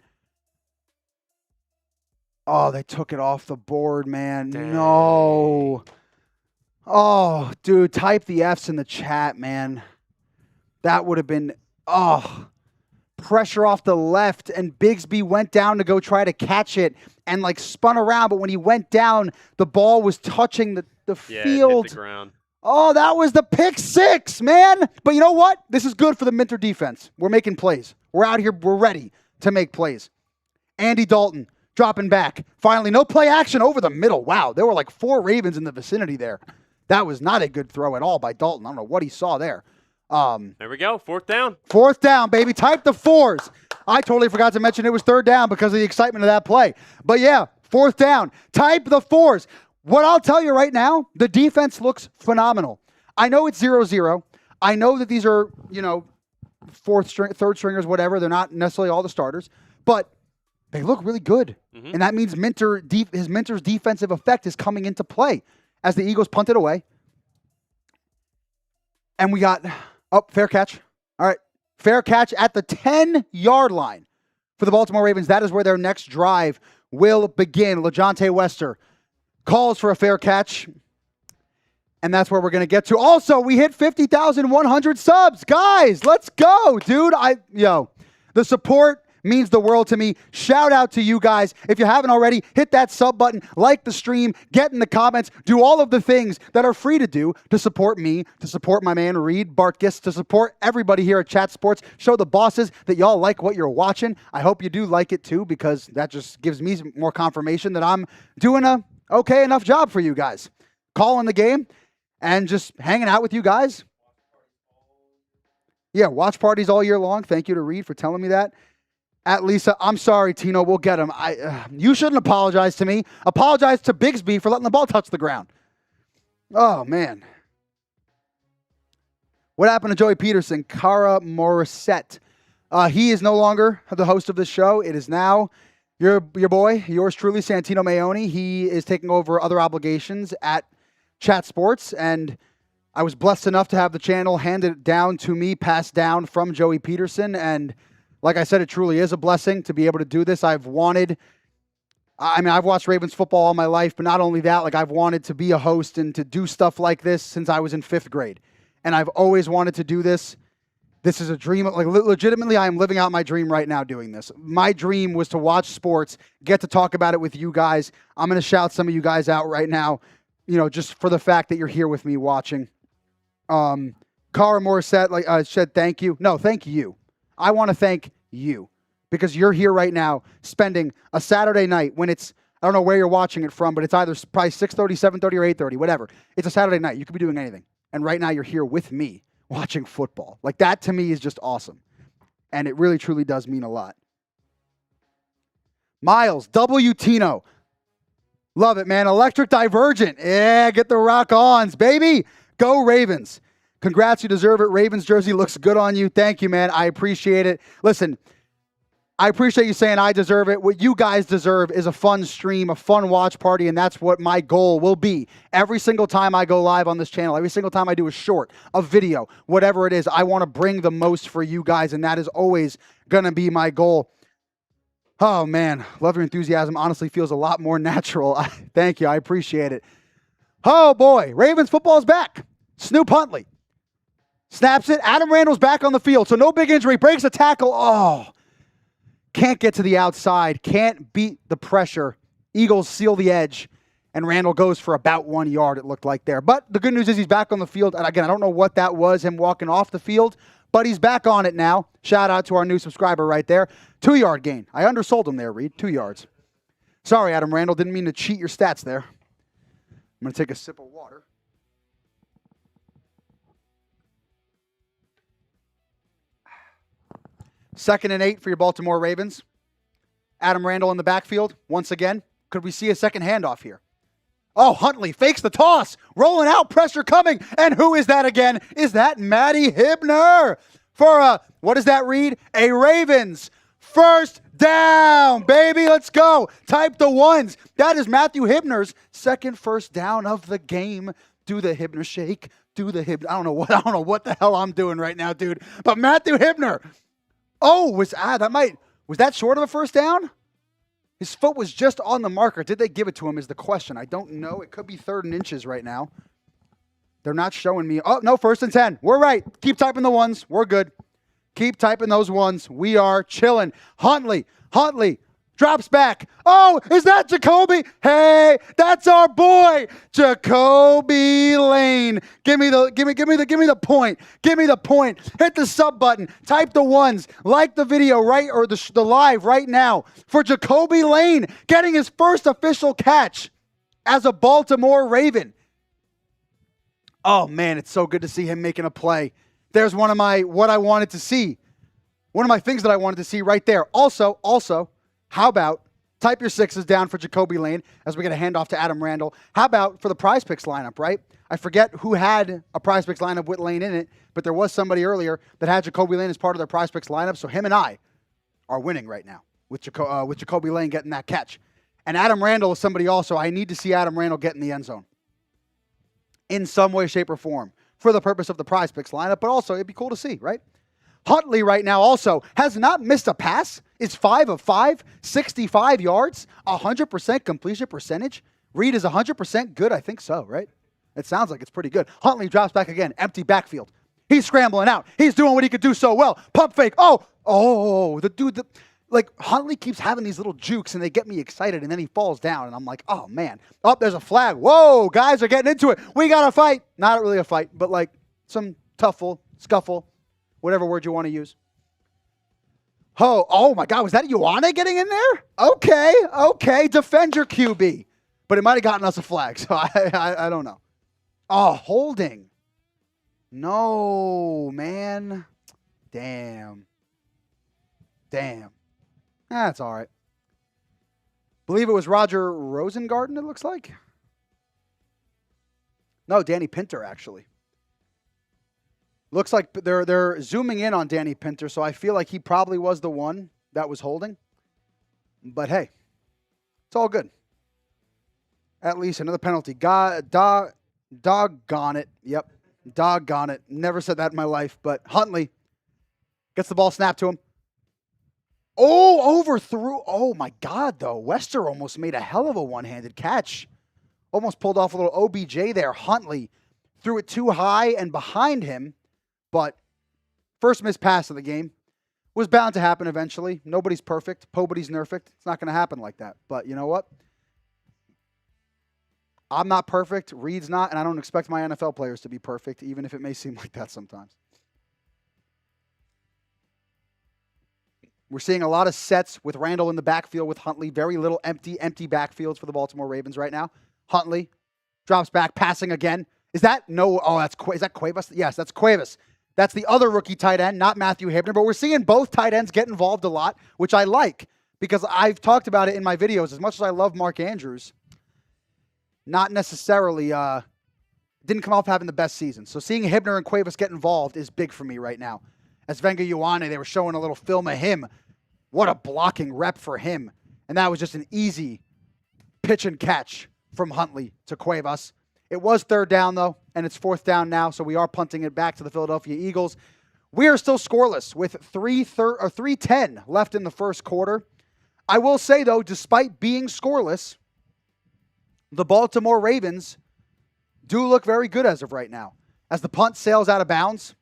they took it off the board, man. Dang. No. Oh, dude, type the F's in the chat, man. That would have been, pressure off the left, and Bigsby went down to go try to catch it and, spun around, but when he went down, the ball was touching the field. It hit the ground. Oh, that was the pick six, man. But you know what? This is good for the Minter defense. We're making plays. We're out here. We're ready to make plays. Andy Dalton dropping back. Finally, no play action over the middle. Wow, there were 4 Ravens in the vicinity there. That was not a good throw at all by Dalton. I don't know what he saw there. There we go. 4th down. 4th down, baby. Type the 4s. I totally forgot to mention it was 3rd down because of the excitement of that play. But yeah, 4th down. Type the 4s. What I'll tell you right now, the defense looks phenomenal. I know it's 0-0. I know that these are, 3rd stringers, whatever. They're not necessarily all the starters. But they look really good. Mm-hmm. And that means Minter's defensive effect is coming into play as the Eagles punt it away. And we got, fair catch. All right, fair catch at the 10-yard line for the Baltimore Ravens. That is where their next drive will begin. LaJohntay Wester calls for a fair catch. And that's where we're going to get to. Also, we hit 50,100 subs. Guys, let's go, dude. The support means the world to me. Shout out to you guys. If you haven't already, hit that sub button, like the stream, get in the comments, do all of the things that are free to do to support me, to support my man Reed Bartkus, to support everybody here at Chat Sports. Show the bosses that y'all like what you're watching. I hope you do like it too, because that just gives me more confirmation that I'm doing a okay enough job for you guys. Calling the game and just hanging out with you guys. Yeah, watch parties all year long. Thank you to Reed for telling me that. At Lisa, I'm sorry, Tino. We'll get him. You shouldn't apologize to me. Apologize to Bigsby for letting the ball touch the ground. Oh, man. What happened to Joey Peterson? Cara Morissette. He is no longer the host of this show. It is now your boy, yours truly, Santino Maoni. He is taking over other obligations at Chat Sports, and I was blessed enough to have the channel handed down to me, passed down from Joey Peterson, and like I said, it truly is a blessing to be able to do this. I've watched Ravens football all my life, but not only that, I've wanted to be a host and to do stuff like this since I was in 5th grade. And I've always wanted to do this. This is a dream. Like, legitimately, I am living out my dream right now doing this. My dream was to watch sports, get to talk about it with you guys. I'm going to shout some of you guys out right now, just for the fact that you're here with me watching. Cara Morissette said thank you. No, thank you. I want to thank you because you're here right now spending a Saturday night when it's, I don't know where you're watching it from, but it's either probably 6:30, 7:30, or 8:30, whatever. It's a Saturday night. You could be doing anything. And right now you're here with me watching football. Like, that to me is just awesome. And it really, truly does mean a lot. Miles, W. Tino. Love it, man. Electric Divergent. Yeah, get the rock-ons, baby. Go Ravens. Congrats, you deserve it. Ravens jersey looks good on you. Thank you, man. I appreciate it. Listen, I appreciate you saying I deserve it. What you guys deserve is a fun stream, a fun watch party, and that's what my goal will be. Every single time I go live on this channel, every single time I do a short, a video, whatever it is, I want to bring the most for you guys, and that is always going to be my goal. Oh, man. Love your enthusiasm. Honestly feels a lot more natural. Thank you. I appreciate it. Oh, boy. Ravens football is back. Snoop Huntley snaps it. Adam Randall's back on the field, so no big injury. Breaks a tackle. Oh, can't get to the outside. Can't beat the pressure. Eagles seal the edge, and Randall goes for about 1 yard, it looked like there. But the good news is he's back on the field. And again, I don't know what that was, him walking off the field, but he's back on it now. Shout out to our new subscriber right there. 2-yard gain. I undersold him there, Reed. 2 yards. Sorry, Adam Randall. Didn't mean to cheat your stats there. I'm going to take a sip of water. Second and 8 for your Baltimore Ravens. Adam Randall in the backfield once again. Could we see a second handoff here? Oh, Huntley fakes the toss. Rolling out, pressure coming. And who is that again? Is that Matty Hibner for what does that read? A Ravens first down, baby. Let's go. Type the ones. That is Matthew Hibner's second first down of the game. Do the Hibner shake. Do the Hibner. I don't know what the hell I'm doing right now, dude. But Matthew Hibner. Oh, was that short of a first down? His foot was just on the marker. Did they give it to him is the question. I don't know. It could be 3rd and inches right now. They're not showing me. Oh, no, 1st and 10. We're right. Keep typing the ones. We're good. Keep typing those ones. We are chilling. Huntley drops back. Oh, is that Jacoby? Hey, that's our boy, Jacoby Lane. Give me the point. Give me the point. Hit the sub button. Type the ones. Like the video right or the live right now for Jacoby Lane getting his first official catch as a Baltimore Raven. Oh man, it's so good to see him making a play. There's what I wanted to see. One of my things that I wanted to see right there. Also, how about type your 6s down for Jacoby Lane as we get a handoff to Adam Randall. How about for the Prize Picks lineup, right? I forget who had a Prize Picks lineup with Lane in it, but there was somebody earlier that had Jacoby Lane as part of their Prize Picks lineup. So him and I are winning right now with Jacoby Lane getting that catch. And Adam Randall is somebody also. I need to see Adam Randall get in the end zone in some way, shape, or form for the purpose of the Prize Picks lineup, but also it'd be cool to see, right? Huntley right now also has not missed a pass, is 5 of 5, 65 yards, 100% completion percentage. Reed is 100% good, I think so, right? It sounds like it's pretty good. Huntley drops back again, empty backfield. He's scrambling out. He's doing what he could do so well. Pump fake. Huntley keeps having these little jukes and they get me excited and then he falls down and I'm like, oh man. Oh, there's a flag. Whoa, guys are getting into it. We got to fight. Not really a fight, but like some tuffle, scuffle. Whatever word you want to use. Oh my God, was that Ioane getting in there? Okay. Defend your QB. But it might have gotten us a flag, so I don't know. Oh, holding. No, man. Damn. That's all right. Believe it was Roger Rosengarten, it looks like. No, Danny Pinter, actually. Looks like they're zooming in on Danny Pinter, so I feel like he probably was the one that was holding. But hey, it's all good. At least another penalty. Doggone it. Yep, doggone it. Never said that in my life, but Huntley gets the ball snapped to him. Oh, overthrew. Oh my God, though. Wester almost made a hell of a one-handed catch. Almost pulled off a little OBJ there. Huntley threw it too high and behind him. But First missed pass of the game. Was bound to happen eventually. Nobody's perfect. Nobody's nerfect. It's not going to happen like that. But you know what? I'm not perfect. Reed's not. And I don't expect my NFL players to be perfect, even if it may seem like that sometimes. We're seeing a lot of sets with Randall in the backfield with Huntley. Very little empty backfields for the Baltimore Ravens right now. Huntley drops back, passing again. Is that? No. Oh, is that Cuevas? Yes, that's Cuevas. That's the other rookie tight end, not Matthew Hibner. But we're seeing both tight ends get involved a lot, which I like because I've talked about it in my videos. As much as I love Mark Andrews, not necessarily didn't come off having the best season. So seeing Hibner and Cuevas get involved is big for me right now. As Olaivavega Ioane, they were showing a little film of him. What a blocking rep for him. And that was just an easy pitch and catch from Huntley to Cuevas. It was third down, though, and it's fourth down now, so we are punting it back to the Philadelphia Eagles. We are still scoreless with 3:10 left in the first quarter. I will say, though, despite being scoreless, the Baltimore Ravens do look very good as of right now. As the punt sails out of bounds,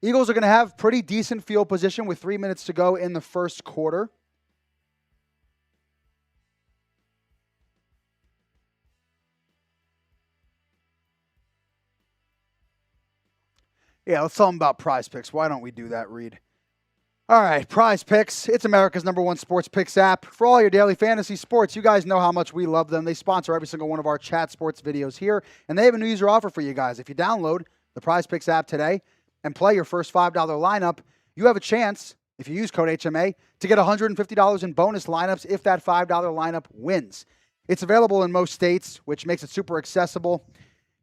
Eagles are going to have pretty decent field position with 3 minutes to go in the first quarter. Yeah, let's tell them about Prize Picks. Why don't we do that, Reed? All right, Prize Picks. It's America's #1 sports picks app for all your daily fantasy sports. You guys know how much we love them. They sponsor every single one of our chat sports videos here, and they have a new user offer for you guys. If you download the Prize Picks app today and play your first $5 lineup, you have a chance, if you use code HMA, to get $150 in bonus lineups if that $5 lineup wins. It's available in most states, which makes it super accessible.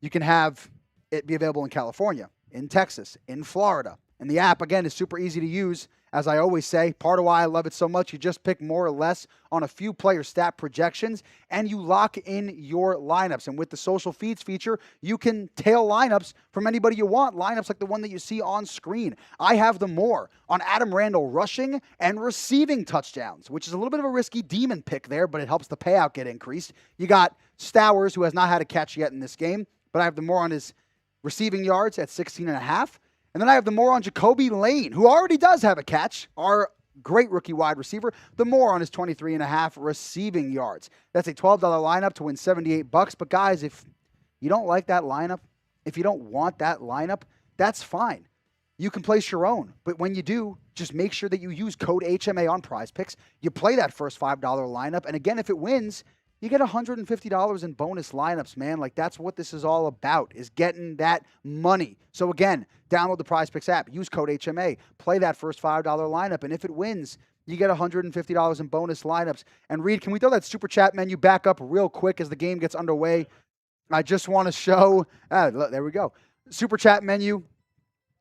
You can have it be available in California, in Texas, in Florida. And the app, again, is super easy to use. As I always say, part of why I love it so much, you just pick more or less on a few player stat projections, and you lock in your lineups. And with the social feeds feature, you can tail lineups from anybody you want, lineups like the one that you see on screen. I have the more on Adam Randall rushing and receiving touchdowns, which is a little bit of a risky demon pick there, but it helps the payout get increased. You got Stowers, who has not had a catch yet in this game, but I have the more on his receiving yards at 16.5. And then I have the more on Jacoby Lane, who already does have a catch, our great rookie wide receiver, the more on his 23.5 receiving yards. That's a $12 lineup to win $78. But guys, if you don't like that lineup, if you don't want that lineup, that's fine. You can place your own. But when you do, just make sure that you use code HMA on Prize Picks. You play that first $5 lineup. And again, if it wins, you get $150 in bonus lineups, man. Like, that's what this is all about, is getting that money. So again, download the Prize Picks app, use code HMA, play that first $5 lineup, and if it wins, you get $150 in bonus lineups. And Reed, can we throw that super chat menu back up real quick as the game gets underway? I just want to show, there we go. Super chat menu.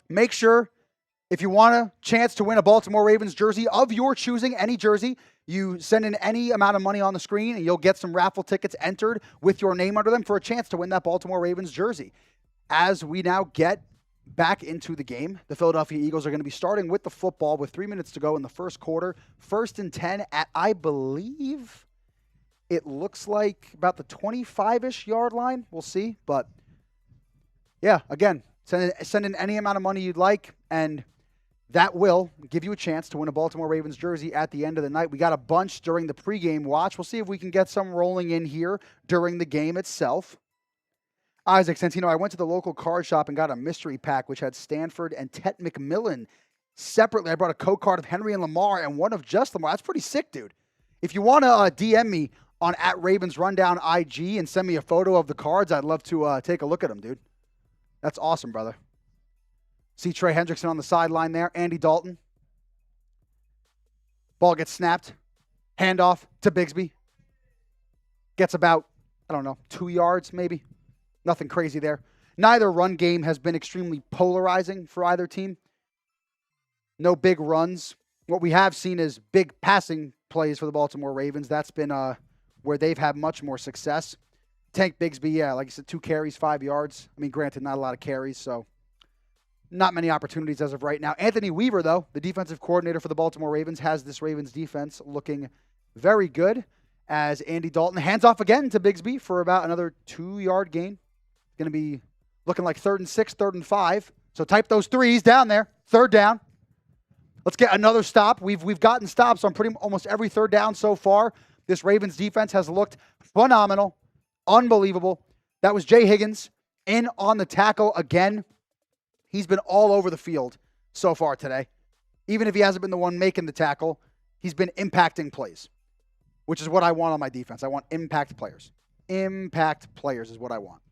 Make sure, if you want a chance to win a Baltimore Ravens jersey of your choosing, any jersey, you send in any amount of money on the screen and you'll get some raffle tickets entered with your name under them for a chance to win that Baltimore Ravens jersey. As we now get back into the game, the Philadelphia Eagles are going to be starting with the football with 3 minutes to go in the first quarter. 1st and 10 at, I believe, it looks like about the 25-ish yard line. We'll see. But, yeah, again, send in any amount of money you'd like, and that will give you a chance to win a Baltimore Ravens jersey at the end of the night. We got a bunch during the pregame watch. We'll see if we can get some rolling in here during the game itself. Isaac Santino, I went to the local card shop and got a mystery pack, which had Stanford and Tet McMillan separately. I brought a code card of Henry and Lamar and one of just Lamar. That's pretty sick, dude. If you want to DM me on @RavensRundown IG and send me a photo of the cards, I'd love to take a look at them, dude. That's awesome, brother. See Trey Hendrickson on the sideline there. Andy Dalton. Ball gets snapped. Handoff to Bigsby. Gets about, 2 yards maybe. Nothing crazy there. Neither run game has been extremely polarizing for either team. No big runs. What we have seen is big passing plays for the Baltimore Ravens. That's been where they've had much more success. Tank Bigsby, yeah, like I said, 2 carries, 5 yards. I mean, granted, not a lot of carries, so not many opportunities as of right now. Anthony Weaver, though, the defensive coordinator for the Baltimore Ravens, has this Ravens defense looking very good as Andy Dalton hands off again to Bigsby for about another 2-yard gain. Going to be looking like 3rd and 6, 3rd and 5. So type those threes down there. 3rd down. Let's get another stop. We've gotten stops on almost every third down so far. This Ravens defense has looked phenomenal, unbelievable. That was Jay Higgins in on the tackle again. He's been all over the field so far today. Even if he hasn't been the one making the tackle, he's been impacting plays, which is what I want on my defense. I want impact players. Impact players is what I want.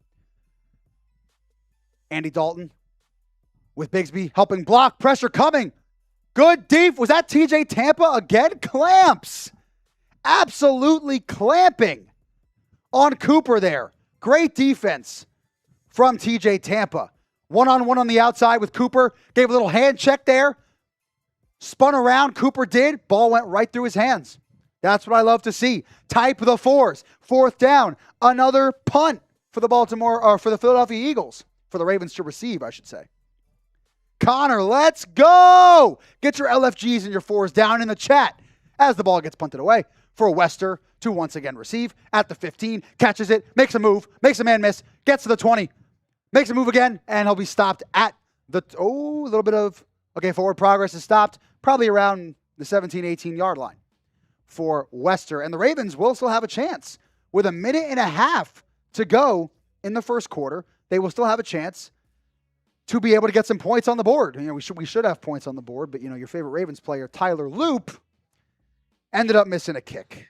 Andy Dalton with Bigsby helping block. Pressure coming. Good deep. Was that TJ Tampa again? Clamps. Absolutely clamping on Cooper there. Great defense from TJ Tampa. One-on-one on the outside with Cooper. Gave a little hand check there. Spun around. Cooper did. Ball went right through his hands. That's what I love to see. Type the fours. Fourth down. Another punt for the Philadelphia Eagles. For the Ravens to receive, I should say. Connor, let's go! Get your LFGs and your fours down in the chat as the ball gets punted away for Wester to once again receive at the 15. Catches it, makes a move, makes a man miss, gets to the 20, makes a move again, and he'll be stopped at the, a little bit of, forward progress is stopped, probably around the 17, 18-yard line for Wester. And the Ravens will still have a chance. With a minute and a half to go in the first quarter, they will still have a chance to be able to get some points on the board. We should have points on the board, but your favorite Ravens player, Tyler Loop, ended up missing a kick.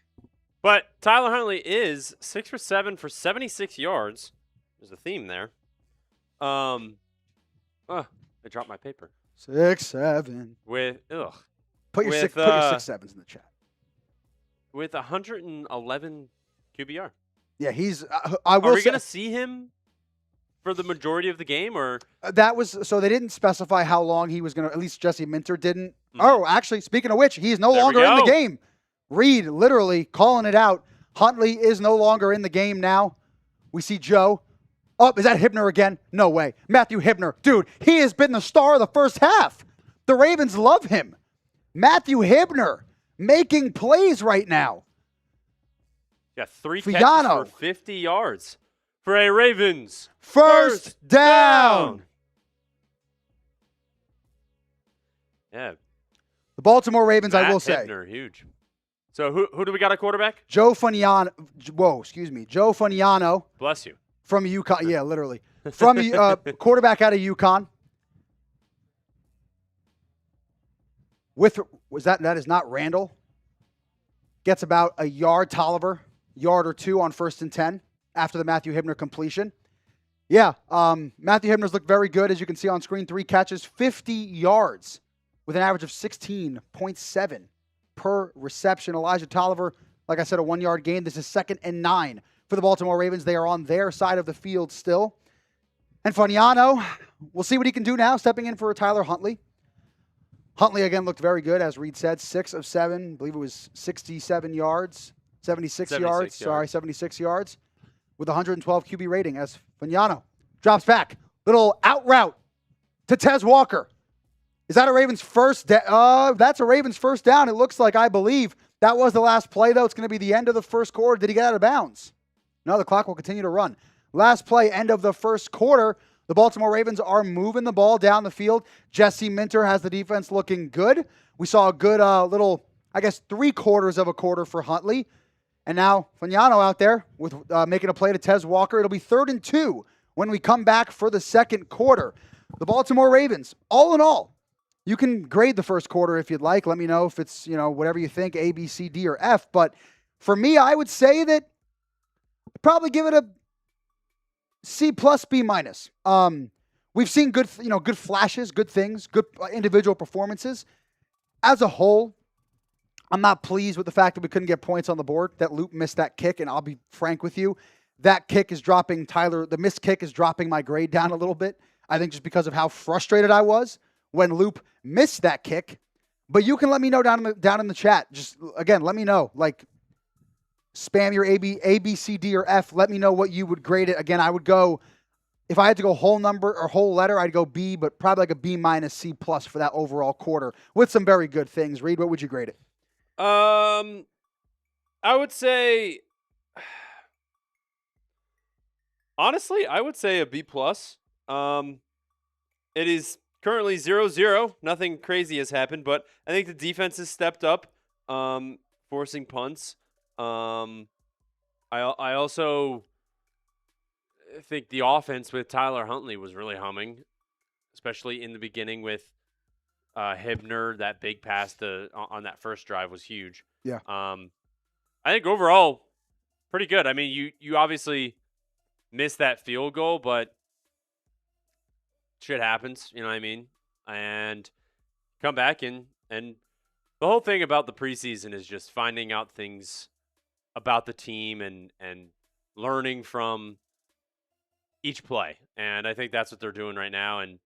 But Tyler Huntley is 6 for 7 for 76 yards. There's a theme there. I dropped my paper. 6-7. Put your 6-7s in the chat. With 111 QBR. Yeah, he's. Are we going to see him for the majority of the game, or that was so they didn't specify how long he was going to. At least Jesse Minter didn't. Oh, actually, speaking of which, he is no longer in the game. Reed literally calling it out. Huntley is no longer in the game now. We see Joe. Oh, is that Hibner again? No way. Matthew Hibner. Dude, he has been the star of the first half. The Ravens love him. Matthew Hibner making plays right now. Yeah, 3 catches for 50 yards for a Ravens first down. Yeah. The Baltimore Ravens, I will say. Hibner, huge. So who do we got at quarterback? Joe Funiano. Joe Funiano. Bless you. From UConn. Yeah, literally. From quarterback out of UConn. That is not Randall. Gets about a yard, Tolliver. Yard or two on 1st and 10 after the Matthew Hibner completion. Yeah, Matthew Hibner's looked very good, as you can see on screen. 3 catches, 50 yards with an average of 16.7 per reception. Elijah Tolliver, like I said, a 1-yard gain. This is 2nd and 9 for the Baltimore Ravens. They are on their side of the field still. And Funiano, we'll see what he can do now, stepping in for Tyler Huntley. Huntley, again, looked very good, as Reed said. 6 of 7, I believe it was 67 yards. 76 yards. 76 yards with 112 QB rating as Funiano drops back. Little out route to Tez Walker. Is that a Ravens first down? That's a Ravens first down, it looks like, I believe. That was the last play, though. It's going to be the end of the first quarter. Did he get out of bounds? No, the clock will continue to run. Last play, end of the first quarter. The Baltimore Ravens are moving the ball down the field. Jesse Minter has the defense looking good. We saw a good little, 3/4 of a quarter for Huntley. And now Funiano out there with making a play to Tez Walker. It'll be 3rd and 2 when we come back for the second quarter. The Baltimore Ravens, all in all, you can grade the first quarter if you'd like. Let me know if it's, whatever you think, A, B, C, D, or F. But for me, I would say that I'd probably give it a C+, B-. We've seen good flashes, good things, good individual performances. As a whole, I'm not pleased with the fact that we couldn't get points on the board, that Loop missed that kick, and I'll be frank with you. That kick is dropping the missed kick is dropping my grade down a little bit. I think just because of how frustrated I was when Loop missed that kick. But you can let me know down in the chat. Just, again, let me know. Spam your A, B, C, D, or F. Let me know what you would grade it. Again, I would go, if I had to go whole number or whole letter, I'd go B, but probably like a B-, C+ for that overall quarter with some very good things. Reed, what would you grade it? I would say, honestly, I would say a B+. It is currently 0-0. Nothing crazy has happened, but I think the defense has stepped up, forcing punts. I also think the offense with Tyler Huntley was really humming, especially in the beginning with Hibner. That big pass on that first drive was huge. Yeah. I think overall, pretty good. I mean, you obviously missed that field goal, but shit happens, you know what I mean? And come back and the whole thing about the preseason is just finding out things about the team and learning from each play. And I think that's what they're doing right now. And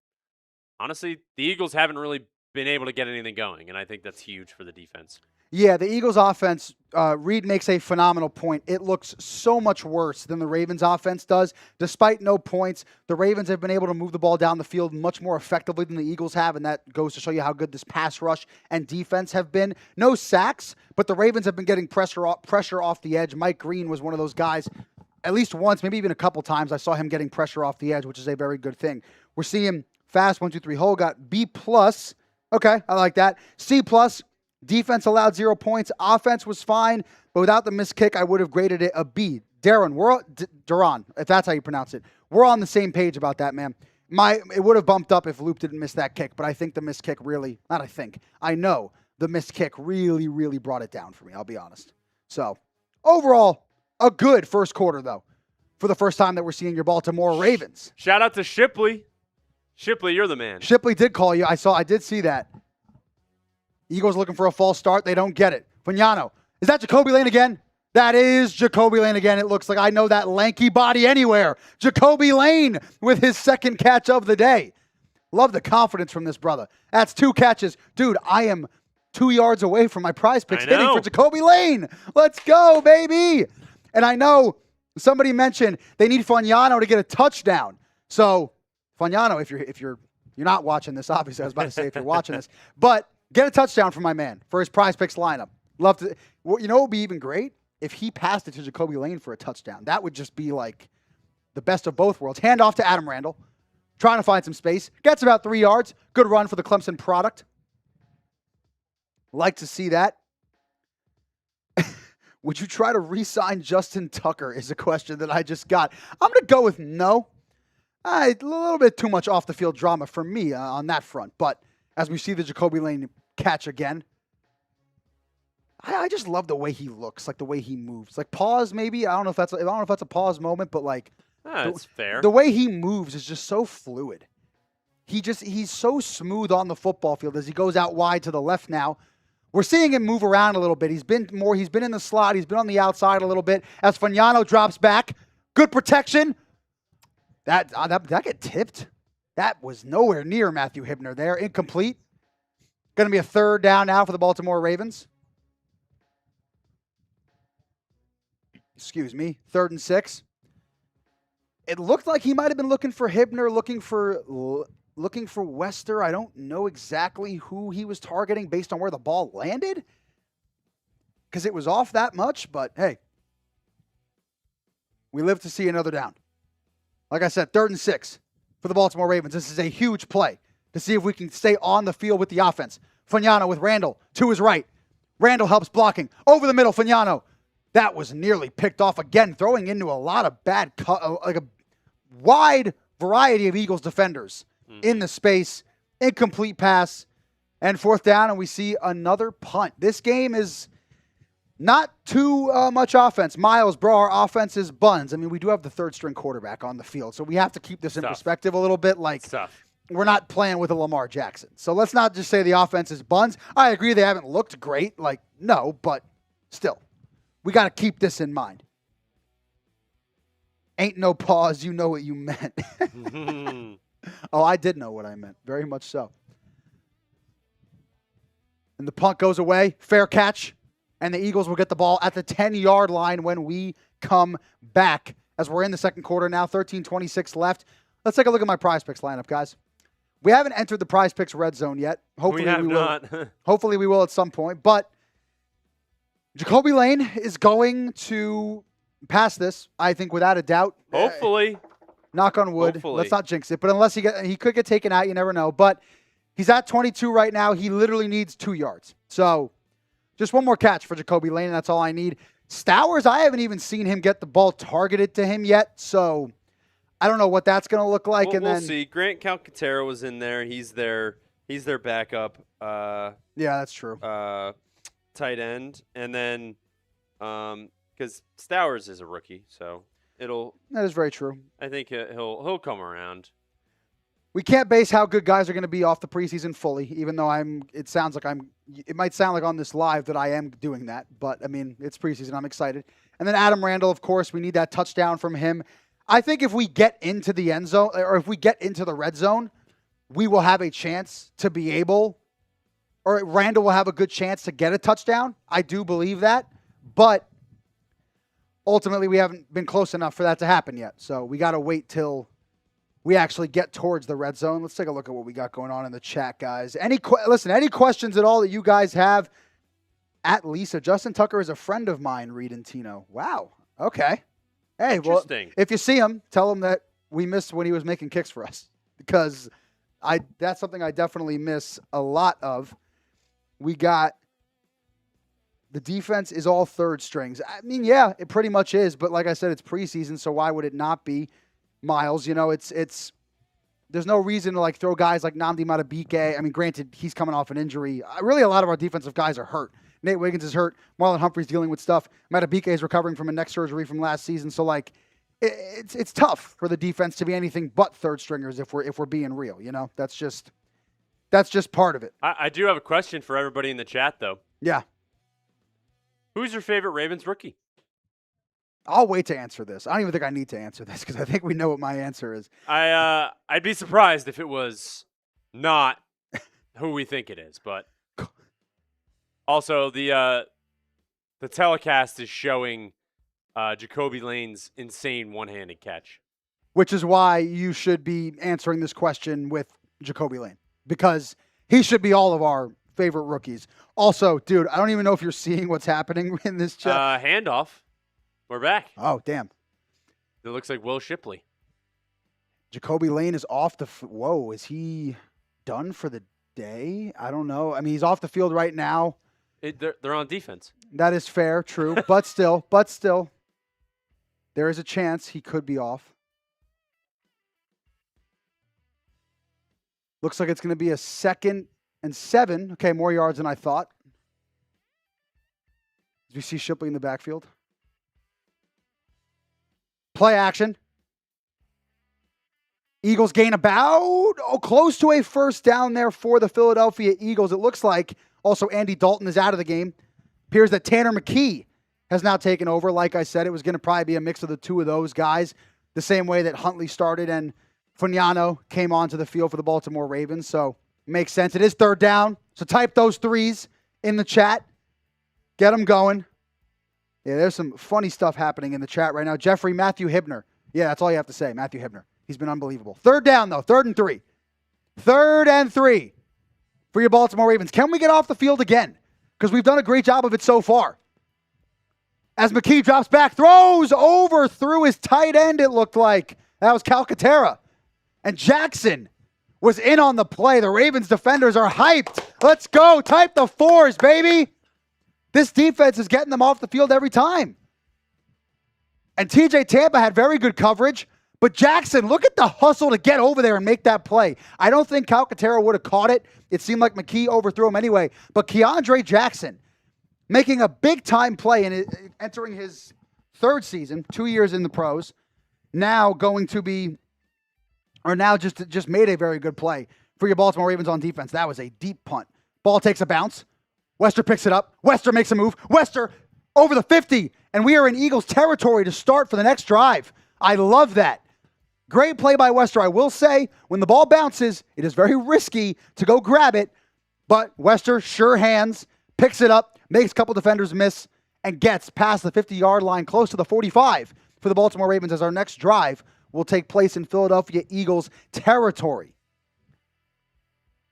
honestly, the Eagles haven't really been able to get anything going, and I think that's huge for the defense. Yeah, the Eagles' offense, Reed makes a phenomenal point. It looks so much worse than the Ravens' offense does. Despite no points, the Ravens have been able to move the ball down the field much more effectively than the Eagles have, and that goes to show you how good this pass rush and defense have been. No sacks, but the Ravens have been getting pressure off the edge. Mike Green was one of those guys. At least once, maybe even a couple times, I saw him getting pressure off the edge, which is a very good thing. We're seeing fast 1-2-3 hole, got B+. Okay, I like that. C+. Defense allowed 0 points. Offense was fine, but without the missed kick, I would have graded it a B. Duran, if that's how you pronounce it. We're on the same page about that, man. It would have bumped up if Loop didn't miss that kick, but I think the missed kick really, not I think, I know the missed kick really, really brought it down for me, I'll be honest. So, overall, a good first quarter, though, for the first time that we're seeing your Baltimore Ravens. Shout out to Shipley. Shipley, you're the man. Shipley did call you. I did see that. Eagles looking for a false start. They don't get it. Fagnano. Is that Jacoby Lane again? That is Jacoby Lane again. It looks like I know that lanky body anywhere. Jacoby Lane with his second catch of the day. Love the confidence from this brother. That's 2 catches. Dude, I am 2 yards away from my prize picks hitting for Jacoby Lane. Let's go, baby. And I know somebody mentioned they need Fagnano to get a touchdown. So, Fagnano, if you're not watching this, obviously, I was about to say if you're watching this, but get a touchdown from my man for his prize picks lineup. Love to. You know what would be even great? If he passed it to Jacoby Lane for a touchdown. That would just be like the best of both worlds. Hand off to Adam Randall. Trying to find some space. Gets about 3 yards. Good run for the Clemson product. Like to see that. Would you try to re-sign Justin Tucker is a question that I just got. I'm going to go with no. A little bit too much off-the-field drama for me on that front. But as we see the Jacoby Lane catch again, I just love the way he looks, like the way he moves. Like pause, maybe. I don't know if that's a pause moment, but like that's fair. The way he moves is just so fluid. He's so smooth on the football field as he goes out wide to the left now. We're seeing him move around a little bit. He's been in the slot. He's been on the outside a little bit. As Fagnano drops back, good protection. That get tipped. That was nowhere near Matthew Hibner there. Incomplete. Going to be a 3rd down now for the Baltimore Ravens. Excuse me. 3rd and 6. It looked like he might have been looking for Hibner, looking for Wester. I don't know exactly who he was targeting based on where the ball landed, because it was off that much, but hey, we live to see another down. Like I said, 3rd and 6 for the Baltimore Ravens. This is a huge play to see if we can stay on the field with the offense. Fagnano with Randall to his right. Randall helps blocking. Over the middle, Fagnano. That was nearly picked off again, throwing into a lot of bad, like a wide variety of Eagles defenders in the space. Incomplete pass, and 4th down, and we see another punt. This game is not too much offense. Miles, bro, our offense is buns. I mean, we do have the 3rd-string quarterback on the field, so we have to keep this in perspective a little bit. Like, we're not playing with a Lamar Jackson. So let's not just say the offense is buns. I agree they haven't looked great. Like, no, but still. We got to keep this in mind. Ain't no pause. You know what you meant. Oh, I did know what I meant. Very much so. And the punt goes away. Fair catch. And the Eagles will get the ball at the 10-yard line when we come back. As we're in the second quarter now, 13:26 left. Let's take a look at my prize picks lineup, guys. We haven't entered the prize picks red zone yet. Hopefully we will. Not. Hopefully we will at some point. But Jacoby Lane is going to pass this, I think, without a doubt. Hopefully. Knock on wood. Hopefully. Let's not jinx it. But unless he could get taken out, you never know. But he's at 22 right now. He literally needs 2 yards. So just one more catch for Jacoby Lane, and that's all I need. Stowers, I haven't even seen him get the ball targeted to him yet. So I don't know what that's going to look like. We'll see. Grant Calcaterra was in there. He's their backup. Yeah, that's true. Tight end, and then because Stowers is a rookie, so that is very true. I think he'll come around. We can't base how good guys are going to be off the preseason fully, even though it might sound like on this live that I am doing that, but I mean, it's preseason. I'm excited. And then Adam Randall, of course, we need that touchdown from him. I think if we get into the end zone, or if we get into the red zone, we will have a chance to be able, or Randall will have a good chance to get a touchdown. I do believe that, but ultimately we haven't been close enough for that to happen yet. So we got to wait till we actually get towards the red zone. Let's take a look at what we got going on in the chat, guys. Any questions at all that you guys have? At Lisa, Justin Tucker is a friend of mine, Reed and Tino. Wow. Okay. Hey, well, if you see him, tell him that we missed when he was making kicks for us, because that's something I definitely miss a lot of. We got the defense is all third strings. I mean, yeah, it pretty much is, but like I said, it's preseason, so why would it not be? Miles, it's there's no reason to throw guys like Nnamdi Madubuike. I mean, granted, he's coming off an injury. Really, a lot of our defensive guys are hurt. Nate Wiggins is hurt. Marlon Humphrey's dealing with stuff. Madubuike is recovering from a neck surgery from last season. So it's tough for the defense to be anything but third stringers if we're being real. That's just part of it. I do have a question for everybody in the chat, though. Yeah. Who's your favorite Ravens rookie? I'll wait to answer this. I don't even think I need to answer this because I think we know what my answer is. I'd be surprised if it was not who we think it is, but also the telecast is showing Jacoby Lane's insane one-handed catch, which is why you should be answering this question with Jacoby Lane, because he should be all of our favorite rookies. Also, dude, I don't even know if you're seeing what's happening in this chat. Handoff. We're back. Oh, damn. It looks like Will Shipley. Jacoby Lane is off the whoa, is he done for the day? I don't know. I mean, he's off the field right now. They're on defense. That is fair, true. but still, there is a chance he could be off. Looks like it's going to be a 2nd and 7. Okay, more yards than I thought. As we see Shipley in the backfield. Play action. Eagles gain about close to a first down there for the Philadelphia Eagles. It looks like also Andy Dalton is out of the game. Appears that Tanner McKee has now taken over. Like I said, it was going to probably be a mix of the two of those guys, the same way that Huntley started and Fugnano came onto the field for the Baltimore Ravens. So makes sense. It is 3rd down. So type those 3s in the chat. Get them going. Yeah, there's some funny stuff happening in the chat right now. Matthew Hibner. Yeah, that's all you have to say. Matthew Hibner. He's been unbelievable. 3rd down, though. 3rd and 3. 3rd and 3 for your Baltimore Ravens. Can we get off the field again? Because we've done a great job of it so far. As McKee drops back, throws over through his tight end, it looked like. That was Calcaterra. And Jackson was in on the play. The Ravens defenders are hyped. Let's go. Type the 4s, baby. This defense is getting them off the field every time. And TJ Tampa had very good coverage, but Jackson, look at the hustle to get over there and make that play. I don't think Calcaterra would have caught it. It seemed like McKee overthrew him anyway. But Keandre Jackson making a big-time play and entering his 3rd season, 2 years in the pros, now just made a very good play for your Baltimore Ravens on defense. That was a deep punt. Ball takes a bounce. Wester picks it up. Wester makes a move. Wester over the 50. And we are in Eagles territory to start for the next drive. I love that. Great play by Wester. I will say, when the ball bounces, it is very risky to go grab it. But Wester, sure hands, picks it up, makes a couple defenders miss, and gets past the 50-yard line, close to the 45 for the Baltimore Ravens, as our next drive will take place in Philadelphia Eagles territory.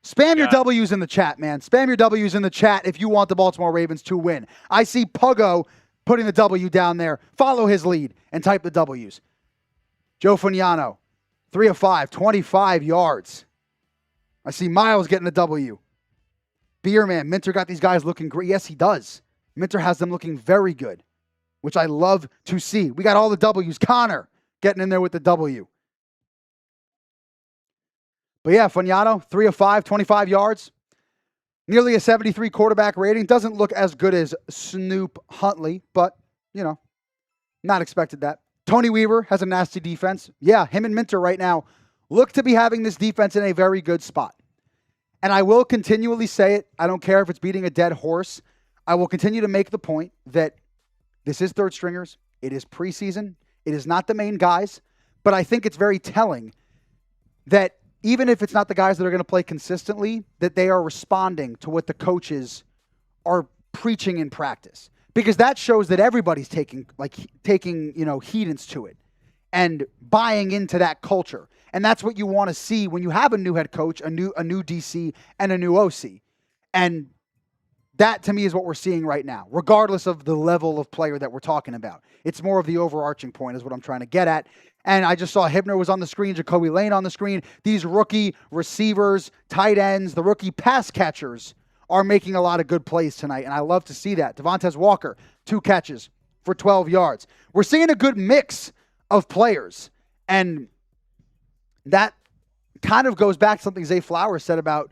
Spam your W's in the chat, man. Spam your W's in the chat if you want the Baltimore Ravens to win. I see Puggo putting the W down there. Follow his lead and type the W's. Joe Fugnano 3 of 5, 25 yards. I see Miles getting a W. Beerman, Minter got these guys looking great. Yes, he does. Minter has them looking very good, which I love to see. We got all the W's. Connor getting in there with the W. But yeah, Fagnano, 3 of 5, 25 yards. Nearly a 73 quarterback rating. Doesn't look as good as Snoop Huntley, but, not expected that. Tony Weaver has a nasty defense. Yeah, him and Minter right now look to be having this defense in a very good spot. And I will continually say it. I don't care if it's beating a dead horse. I will continue to make the point that this is third stringers. It is preseason. It is not the main guys. But I think it's very telling that even if it's not the guys that are going to play consistently, that they are responding to what the coaches are preaching in practice. Because that shows that everybody's taking heedance to it and buying into that culture. And that's what you want to see when you have a new head coach, a new DC, and a new OC. And that, to me, is what we're seeing right now, regardless of the level of player that we're talking about. It's more of the overarching point is what I'm trying to get at. And I just saw Hibner was on the screen, Jacoby Lane on the screen. These rookie receivers, tight ends, the rookie pass catchers are making a lot of good plays tonight, and I love to see that. Devontae Walker, 2 catches for 12 yards. We're seeing a good mix of players, and that kind of goes back to something Zay Flowers said about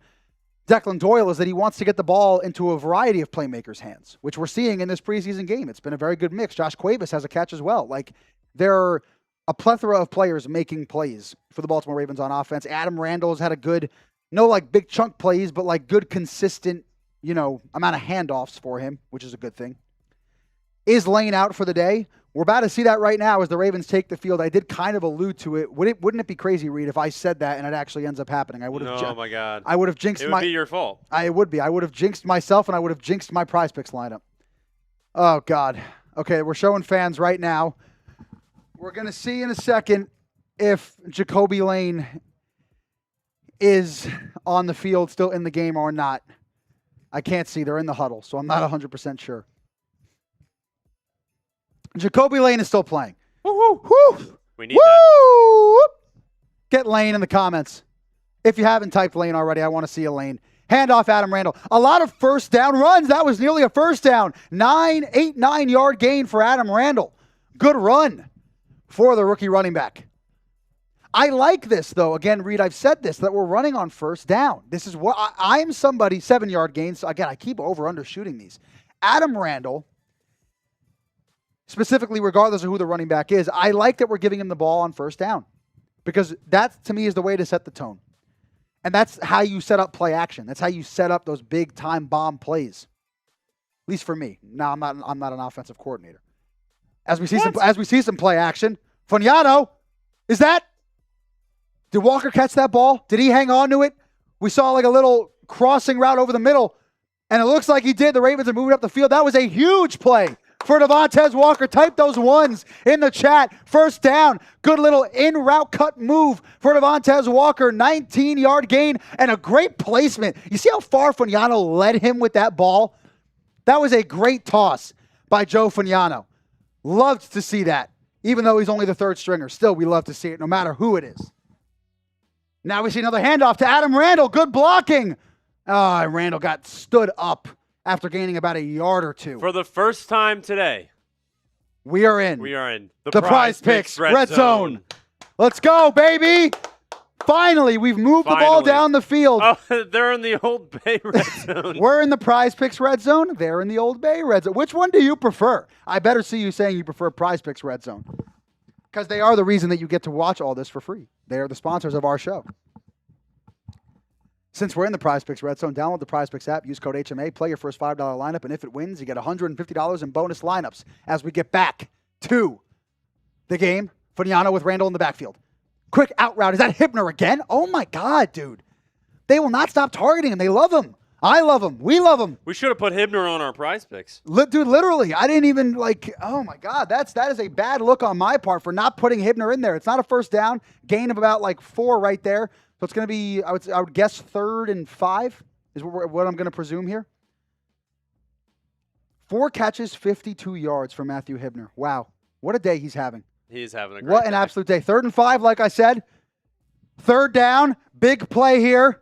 Declan Doyle, is that he wants to get the ball into a variety of playmakers' hands, which we're seeing in this preseason game. It's been a very good mix. Josh Cuevas has a catch as well. There are a plethora of players making plays for the Baltimore Ravens on offense. Adam Randall's had a good, big chunk plays, but good consistent, amount of handoffs for him, which is a good thing. Is Lane out for the day? We're about to see that right now as the Ravens take the field. I did kind of allude to it. Wouldn't it be crazy, Reed, if I said that and it actually ends up happening? Oh my God. I would have jinxed It would be your fault. It would be. I would have jinxed myself and I would have jinxed my Prize Picks lineup. Oh, God. Okay, we're showing fans right now. We're going to see in a second if Jacoby Lane is on the field, still in the game or not. I can't see. They're in the huddle, so I'm not 100% sure. Jacoby Lane is still playing. Woo-hoo. Woo! We need that. Get Lane in the comments. If you haven't typed Lane already, I want to see a Lane. Hand off Adam Randall. A lot of first down runs. That was nearly a first down. 9-yard gain for Adam Randall. Good run for the rookie running back. I like this, though. Again, Reed, I've said this, that we're running on first down. This is what I'm somebody, 7-yard gains. So again, I keep undershooting these. Adam Randall, specifically, regardless of who the running back is, I like that we're giving him the ball on first down because that, to me, is the way to set the tone. And that's how you set up play action. That's how you set up those big-time bomb plays. At least for me. No, I'm not an offensive coordinator. As we see some play action, Fagnano, did Walker catch that ball? Did he hang on to it? We saw a little crossing route over the middle, and it looks like he did. The Ravens are moving up the field. That was a huge play for Devontae Walker. Type those ones in the chat. First down. Good little in-route cut move for Devontae Walker. 19-yard gain and a great placement. You see how far Fagnano led him with that ball? That was a great toss by Joe Fagnano. Loved to see that. Even though he's only the third stringer, still we love to see it no matter who it is. Now we see another handoff to Adam Randall. Good blocking. Randall got stood up after gaining about a yard or two. For the first time today, we are in the Prize Picks Red Zone. Let's go, baby. Finally, we've moved the ball down the field. Oh, they're in the Old Bay Red Zone. We're in the Prize Picks Red Zone. They're in the Old Bay Red Zone. Which one do you prefer? I better see you saying you prefer Prize Picks Red Zone because they are the reason that you get to watch all this for free. They are the sponsors of our show. Since we're in the Prize Picks Red Zone, download the Prize Picks app, use code HMA, play your first $5 lineup, and if it wins, you get $150 in bonus lineups as we get back to the game. Fagnano with Randall in the backfield. Quick out route. Is that Hibner again? Oh, my God, dude. They will not stop targeting him. They love him. I love him. We love him. We should have put Hibner on our Prize Picks. Dude, literally. I didn't even, oh, my God. That is a bad look on my part for not putting Hibner in there. It's not a first down. Gain of about 4 right there. So it's going to be, I would guess 3rd and 5 is what I'm going to presume here. 4 catches, 52 yards for Matthew Hibner. Wow. What a day he's having. He's having a great What an day. absolute day. 3rd and 5, like I said. Third down, big play here.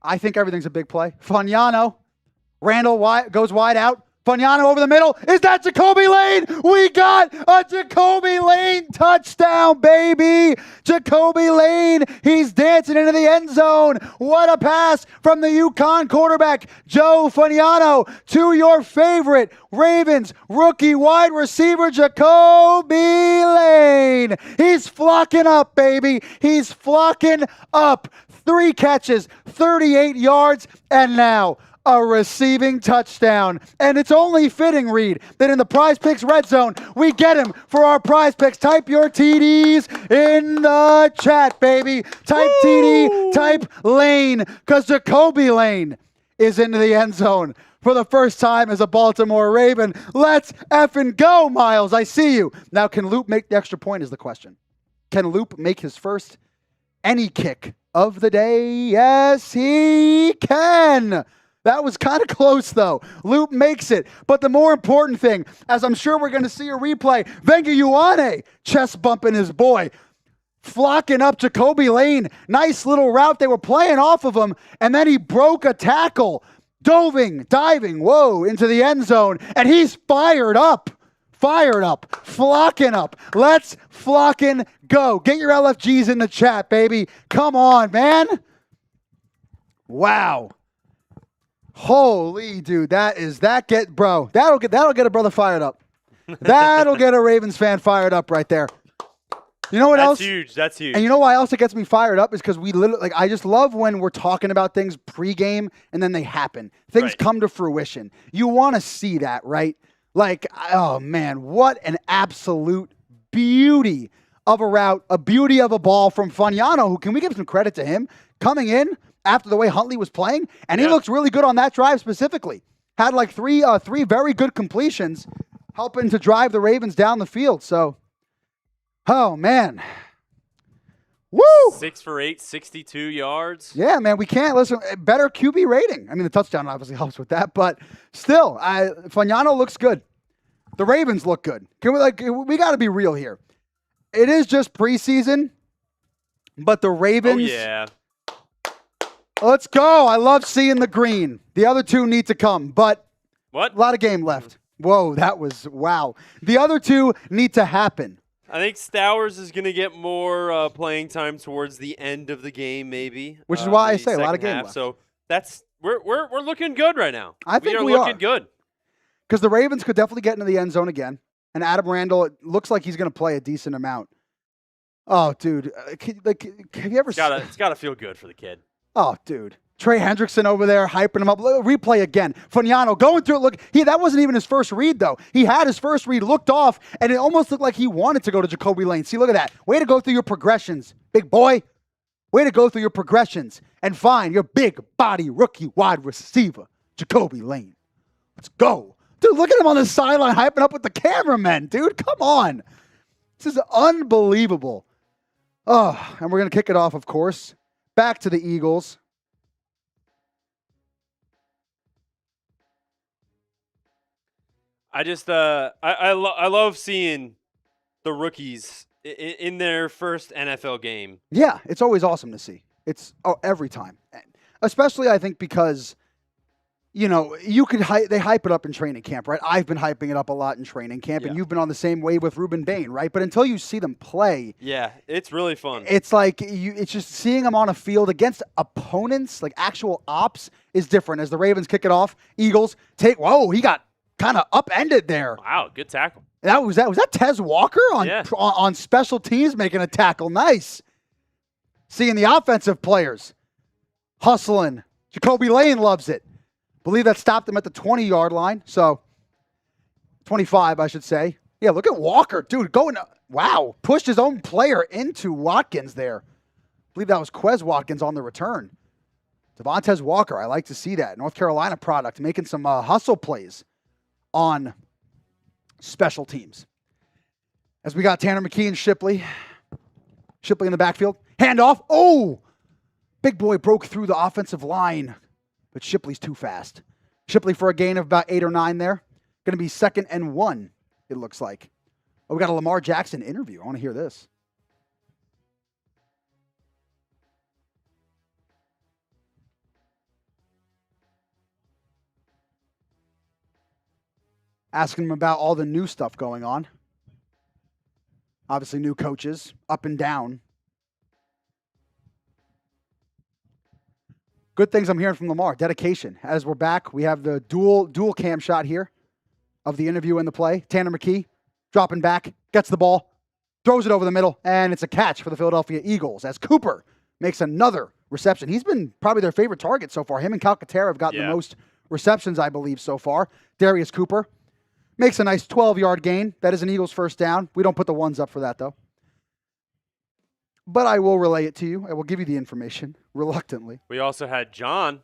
I think everything's a big play. Fagnano, Randall goes wide out. Fagnano over the middle. Is that Jacoby Lane? We got a Jacoby Lane touchdown, baby. Jacoby Lane, he's dancing into the end zone. What a pass from the UConn quarterback, Joe Fagnano, to your favorite Ravens rookie wide receiver, Jacoby Lane. He's flocking up, baby. He's flocking up. 3 catches, 38 yards, and now a receiving touchdown. And it's only fitting, Reed, that in the Prize Picks red zone, we get him for our Prize Picks. Type your TDs in the chat, baby. Type TD, type Lane, because Jacoby Lane is into the end zone for the first time as a Baltimore Raven. Let's effing go, Miles. I see you. Now, can Loop make the extra point is the question. Can Loop make his first any kick of the day? Yes, he can. That was kind of close, though. Loop makes it. But the more important thing, as I'm sure we're going to see a replay, Olaivavega Ioane chest bumping his boy, flocking up Jacoby Lane. Nice little route. They were playing off of him, and then he broke a tackle, diving, whoa, into the end zone, and he's fired up, flocking up. Let's flocking go. Get your LFGs in the chat, baby. Come on, man. Wow. Holy dude, that'll get a brother fired up. That'll get a Ravens fan fired up right there. You know what else? That's huge. And you know why else it gets me fired up is because we literally, I just love when we're talking about things pregame and then they happen. Things come to fruition. You want to see that, right? Like, oh man, what an absolute beauty of a route, a beauty of a ball from Fagnano, who, can we give some credit to him coming in after the way Huntley was playing? And he looks really good on that drive specifically. Had like three very good completions, helping to drive the Ravens down the field. So, oh man. Woo! 6 for 8, 62 yards. Yeah, man, we can't listen. Better QB rating. I mean, the touchdown obviously helps with that, but still, Fagnano looks good. The Ravens look good. We got to be real here. It is just preseason, but the Ravens. Oh yeah. Let's go. I love seeing the green. The other two need to come, but what? A lot of game left. Whoa, that was wow. The other two need to happen. I think Stowers is going to get more playing time towards the end of the game, maybe. Which is why I say a lot of game left. So we're looking good right now. I think we are looking good. Because the Ravens could definitely get into the end zone again. And Adam Randall, it looks like he's going to play a decent amount. Oh, dude. Have you ever seen? It's got to feel good for the kid. Oh, dude. Trey Hendrickson over there hyping him up. Replay again. Fagnano going through it. Look, that wasn't even his first read, though. He had his first read, looked off, and it almost looked like he wanted to go to Jacoby Lane. See, look at that. Way to go through your progressions, big boy. Way to go through your progressions and find your big body rookie wide receiver, Jacoby Lane. Let's go. Dude, look at him on the sideline hyping up with the cameramen, dude. Come on. This is unbelievable. Oh, and we're going to kick it off, of course. Back to the Eagles. I just I love seeing the rookies in their first NFL game. Yeah, it's always awesome to see. It's every time, especially I think because they hype it up in training camp, right? I've been hyping it up a lot in training camp, and you've been on the same wave with Ruben Bain, right? But until you see them play, yeah, it's really fun. It's like it's just seeing them on a field against opponents, like actual ops, is different. As the Ravens kick it off, Eagles whoa, he got kind of upended there. Wow, good tackle. Was that Tez Walker on special teams making a tackle? Nice. Seeing the offensive players hustling. Jacoby Lane loves it. Believe that stopped him at the 20-yard line. So 25, I should say. Yeah, look at Walker, dude, pushed his own player into Watkins there. Believe that was Quez Watkins on the return. Devontae Walker, I like to see that. North Carolina product, making some hustle plays on special teams. As we got Tanner McKee and Shipley. Shipley in the backfield. Handoff. Oh! Big boy broke through the offensive line, but Shipley's too fast. Shipley for a gain of about 8 or 9 there. Going to be 2nd and 1, it looks like. Oh, we got a Lamar Jackson interview. I want to hear this. asking him about all the new stuff going on. Obviously, new coaches, up and down. Good things I'm hearing from Lamar. Dedication. As we're back, we have the dual cam shot here of the interview and the play. Tanner McKee dropping back, gets the ball, throws it over the middle, and it's a catch for the Philadelphia Eagles as Cooper makes another reception. He's been probably their favorite target so far. Him and Calcaterra have gotten the most receptions, I believe, so far. Darius Cooper makes a nice 12-yard gain. That is an Eagles first down. We don't put the ones up for that, though. But I will relay it to you. I will give you the information, reluctantly. We also had John.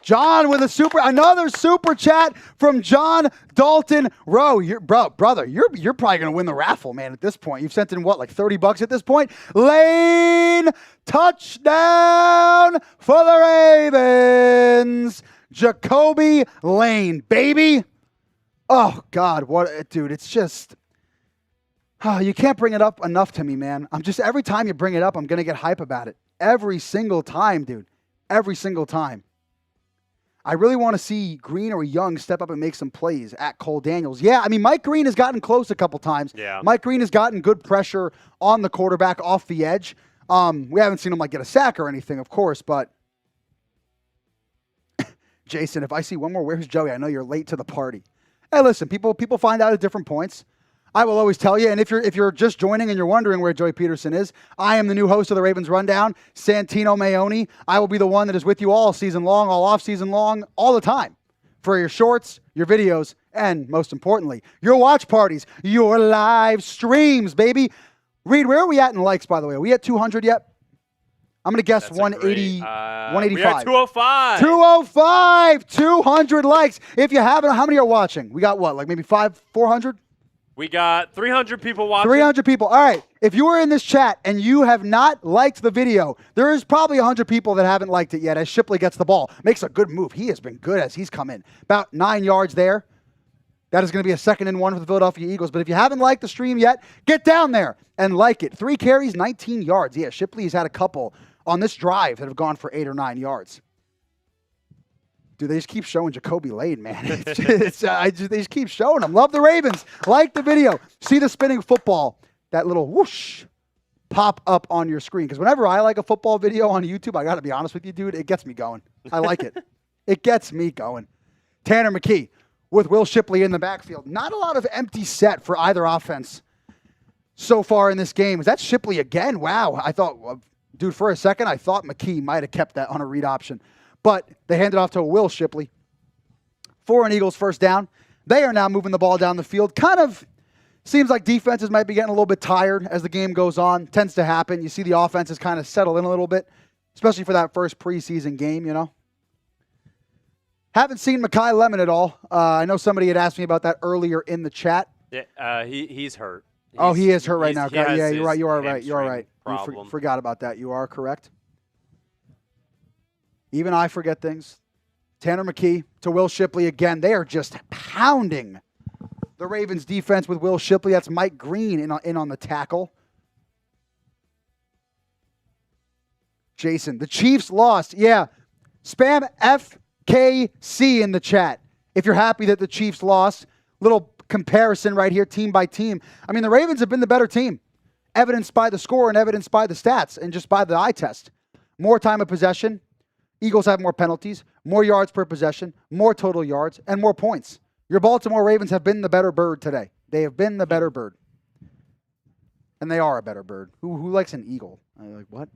John with another super chat from John Dalton Rowe. Brother, you're probably going to win the raffle, man, at this point. You've sent in, what, like $30 at this point? Lane touchdown for the Ravens. Jacoby Lane, baby. Oh, God, dude, it's just, you can't bring it up enough to me, man. Every time you bring it up, I'm going to get hype about it. Every single time, dude. Every single time. I really want to see Green or Young step up and make some plays at Cole Daniels. Yeah, I mean, Mike Green has gotten close a couple times. Yeah. Mike Green has gotten good pressure on the quarterback off the edge. We haven't seen him get a sack or anything, of course, but Jason, if I see one more, where's Joey? I know you're late to the party. Hey, listen, people find out at different points. I will always tell you, and if you're just joining and you're wondering where Joey Peterson is, I am the new host of the Ravens Rundown, Santino Maoni. I will be the one that is with you all season long, all off season long, all the time for your shorts, your videos, and most importantly, your watch parties, your live streams, baby. Reed, where are we at in likes, by the way? Are we at 200 yet? I'm going to guess 180, 185. We are 205. 205, 200 likes. If you haven't, how many are watching? We got what, like maybe 400? We got 300 people watching. 300 people. All right. If you are in this chat and you have not liked the video, there is probably 100 people that haven't liked it yet as Shipley gets the ball. Makes a good move. He has been good as he's come in. About 9 yards there. That is going to be a 2nd and 1 for the Philadelphia Eagles. But if you haven't liked the stream yet, get down there and like it. 3 carries, 19 yards. Yeah, Shipley has had a couple on this drive that have gone for 8 or 9 yards. Dude, they just keep showing Jacoby Lane, man. They just keep showing him. Love the Ravens. Like the video. See the spinning football. That little whoosh pop up on your screen. Because whenever I like a football video on YouTube, I got to be honest with you, dude, it gets me going. I like it. It gets me going. Tanner McKee with Will Shipley in the backfield. Not a lot of empty set for either offense so far in this game. Is that Shipley again? Wow. I thought, dude, for a second, I thought McKee might have kept that on a read option. But they hand it off to Will Shipley for an Eagles first down. They are now moving the ball down the field. Kind of seems like defenses might be getting a little bit tired as the game goes on. Tends to happen. You see the offenses kind of settle in a little bit, especially for that first preseason game, you know. Haven't seen Mekhi Lemon at all. I know somebody had asked me about that earlier in the chat. Yeah, he's hurt. He is hurt right now. Yeah, you're right. You are right. You are right. Forgot about that. You are correct. Even I forget things. Tanner McKee to Will Shipley again. They are just pounding the Ravens defense with Will Shipley. That's Mike Green in on the tackle. Jason, the Chiefs lost. Yeah. Spam FKC in the chat if you're happy that the Chiefs lost. Little comparison right here, team by team. I mean, the Ravens have been the better team. Evidenced by the score and evidenced by the stats and just by the eye test. More time of possession. Eagles have more penalties, more yards per possession, more total yards, and more points. Your Baltimore Ravens have been the better bird today. They have been the better bird. And they are a better bird. Who likes an eagle? I'm like, what?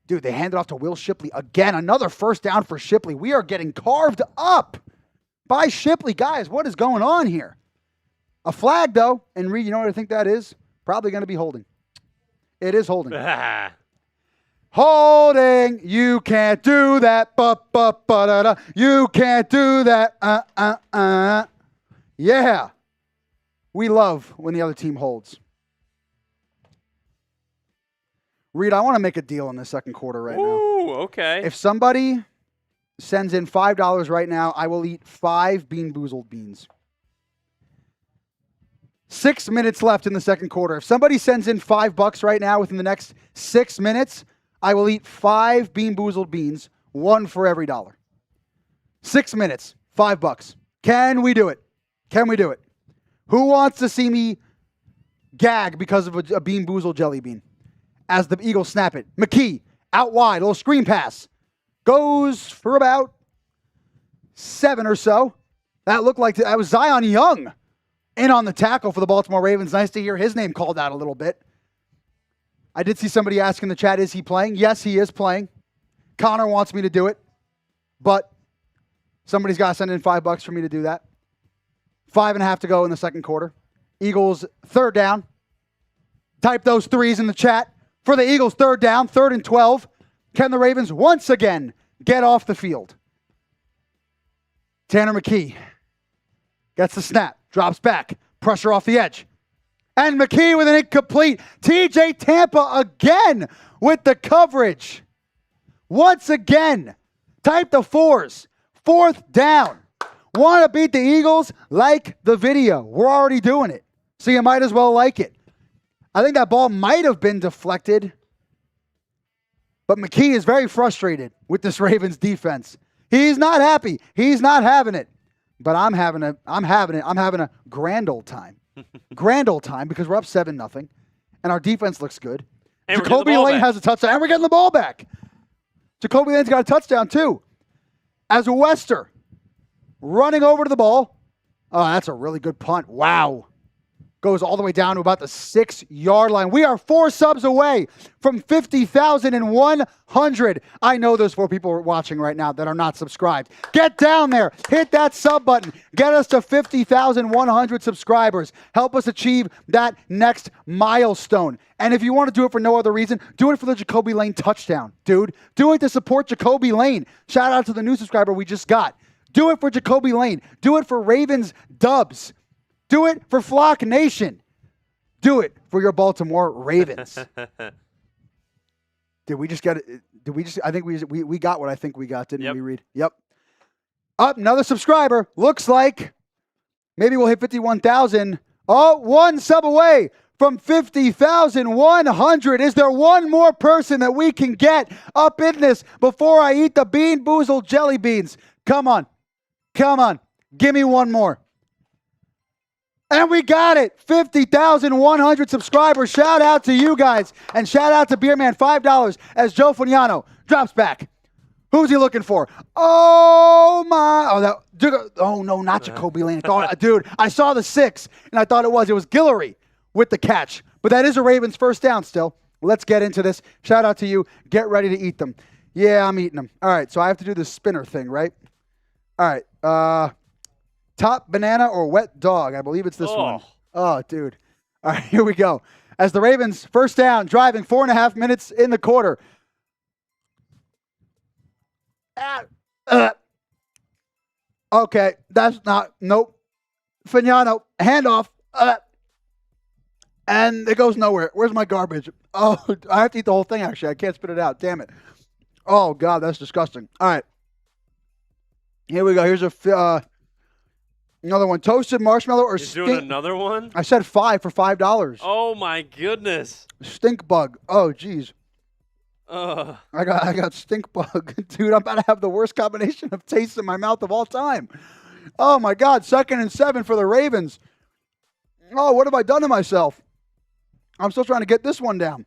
Dude, they handed off to Will Shipley. Again, another first down for Shipley. We are getting carved up by Shipley. Guys, what is going on here? A flag, though. And Reed, you know what I think that is? Probably going to be holding. It is holding. Holding, you can't do that. You can't do that. Yeah. We love when the other team holds. Reed, I want to make a deal in the second quarter right now. Ooh, okay. If somebody sends in $5 right now, I will eat 5 Bean Boozled beans. 6 minutes left in the second quarter. If somebody sends in $5 right now within the next 6 minutes, I will eat 5 Bean Boozled beans, 1 for every dollar. 6 minutes, $5. Can we do it? Can we do it? Who wants to see me gag because of a Bean Boozled jelly bean? As the Eagles snap it. McKee, out wide, a little screen pass. Goes for about 7 or so. That looked like that was Zion Young in on the tackle for the Baltimore Ravens. Nice to hear his name called out a little bit. I did see somebody ask in the chat, is he playing? Yes, he is playing. Connor wants me to do it, but somebody's got to send in $5 for me to do that. 5.5 to go in the second quarter. Eagles third down. Type those threes in the chat. For the Eagles, third down, 3rd and 12. Can the Ravens once again get off the field? Tanner McKee gets the snap, drops back, pressure off the edge. And McKee with an incomplete. TJ Tampa again with the coverage. Once again, type the 4s. 4th down. Want to beat the Eagles? Like the video. We're already doing it, so you might as well like it. I think that ball might have been deflected, but McKee is very frustrated with this Ravens defense. He's not happy. He's not having it. But I'm having it. I'm having a grand old time. Grand old time because we're up 7-0, and our defense looks good. And Jacoby Lane has a touchdown, and we're getting the ball back. Jacoby Lane's got a touchdown too. As Wester running over to the ball. Oh, that's a really good punt. Wow. Goes all the way down to about the 6-yard line. We are 4 subs away from 50,100. I know there's 4 people watching right now that are not subscribed. Get down there. Hit that sub button. Get us to 50,100 subscribers. Help us achieve that next milestone. And if you want to do it for no other reason, do it for the Jacoby Lane touchdown, dude. Do it to support Jacoby Lane. Shout out to the new subscriber we just got. Do it for Jacoby Lane. Do it for Ravens dubs. Do it for Flock Nation. Do it for your Baltimore Ravens. Did we just get it? Did we just? I think we got what I think we got, didn't we, Reed? Yep. Up, another subscriber. Looks like maybe we'll hit 51,000. Oh, 1 sub away from 50,100. Is there one more person that we can get up in this before I eat the Bean Boozled jelly beans? Come on. Come on. Give me one more. And we got it. 50,100 subscribers. Shout out to you guys. And shout out to Beerman, $5 as Joe Fugnano drops back. Who's he looking for? Oh, my. Oh, no, not Jacoby Lane. Dude, I saw the 6, and I thought it was Guillory with the catch. But that is a Ravens first down still. Let's get into this. Shout out to you. Get ready to eat them. Yeah, I'm eating them. All right, so I have to do this spinner thing, right? All right. Top banana or wet dog. I believe it's this one. Oh, dude. All right, here we go. As the Ravens first down, driving 4.5 minutes in the quarter. Okay, that's not. Nope. Fugnano, handoff. And it goes nowhere. Where's my garbage? Oh, I have to eat the whole thing, actually. I can't spit it out. Damn it. Oh, God, that's disgusting. All right. Here we go. Here's another one. Toasted marshmallow or stink. You're doing another one? I said 5 for $5. Oh, my goodness. Stink bug. Oh, geez. I got stink bug. Dude, I'm about to have the worst combination of taste in my mouth of all time. Oh, my God. 2nd and 7 for the Ravens. Oh, what have I done to myself? I'm still trying to get this one down.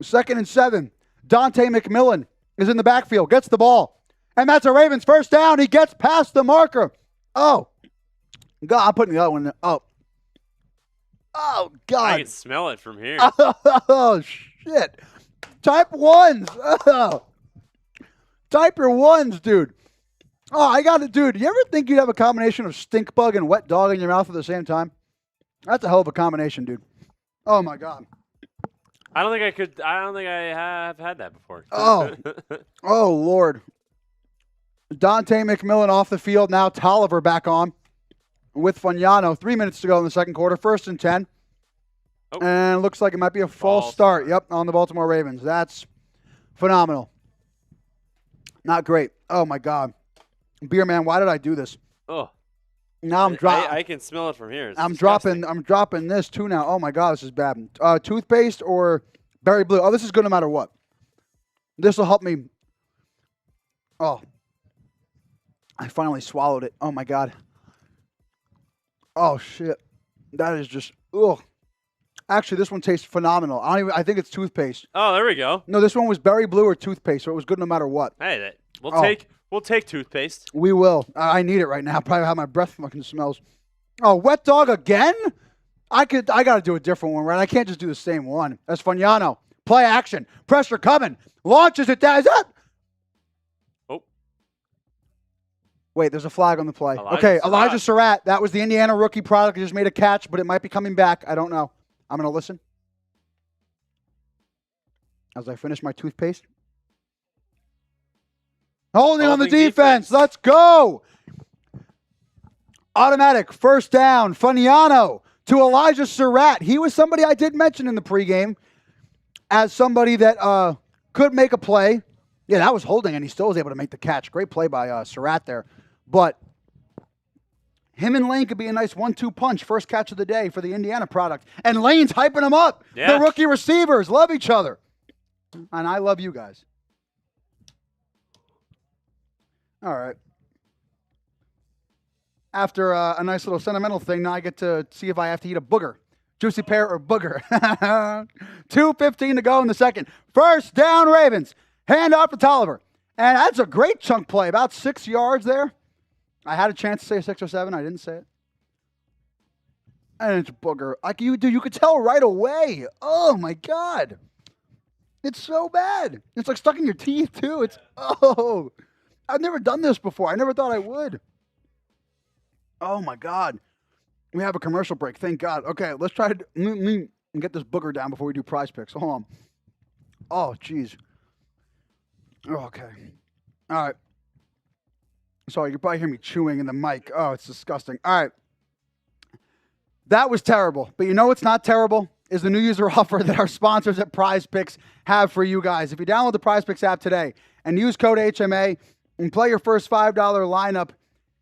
2nd and 7. Dante McMillan is in the backfield. Gets the ball. And that's a Ravens first down. He gets past the marker. Oh. God, I'm putting the other one in. Oh. Oh, God. I can smell it from here. Oh, shit. Type 1s. Oh. Type your 1s, dude. Oh, I got it, dude. You ever think you'd have a combination of stink bug and wet dog in your mouth at the same time? That's a hell of a combination, dude. Oh, my God. I don't think I have had that before. Oh. Oh, Lord. Dante McMillan off the field. Now Tolliver back on with Fugnano. 3 minutes to go in the second quarter. 1st and 10. Oh. And looks like it might be a false start. Yep, on the Baltimore Ravens. That's phenomenal. Not great. Oh, my God. Beer man, why did I do this? Oh. Now I'm dropping. I can smell it from here. I'm dropping this too now. Oh, my God, this is bad. Toothpaste or berry blue. Oh, this is good no matter what. This will help me. Oh. I finally swallowed it. Oh, my God. Oh, shit. That is just, ugh. Actually, this one tastes phenomenal. I think it's toothpaste. Oh, there we go. No, this one was berry blue or toothpaste, so it was good no matter what. Hey, we'll take toothpaste. We will. I need it right now. Probably how my breath fucking smells. Oh, wet dog again? I got to do a different one, right? I can't just do the same one. That's Funyano. Play action. Pressure coming. Launches it down. Is that? Oh. Wait, there's a flag on the play. Elijah Surratt. That was the Indiana rookie product. He just made a catch, but it might be coming back. I don't know. I'm going to listen as I finish my toothpaste. Holding on the defense. Let's go. Automatic first down. Funyano to Elijah Surratt. He was somebody I did mention in the pregame as somebody that could make a play. Yeah, that was holding, and he still was able to make the catch. Great play by Surratt there. But him and Lane could be a nice 1-2 punch. First catch of the day for the Indiana product. And Lane's hyping him up. Yeah. The rookie receivers love each other. And I love you guys. All right. After a nice little sentimental thing, now I get to see if I have to eat a booger. Juicy pear or booger. 2:15 to go in the second. First down, Ravens. Hand off to Tolliver. And that's a great chunk play. About 6 yards there. I had a chance to say 6 or 7. I didn't say it. And it's a booger. Like you could tell right away. Oh, my God. It's so bad. It's like stuck in your teeth, too. I've never done this before. I never thought I would. Oh, my God. We have a commercial break. Thank God. Okay, let's try to get this booger down before we do prize picks. Hold on. Oh, jeez. Okay. All right. Sorry, you probably hear me chewing in the mic. Oh, it's disgusting. All right. That was terrible. But you know what's not terrible? Is the new user offer that our sponsors at Prize Picks have for you guys. If you download the Prize Picks app today and use code HMA and play your first $5 lineup,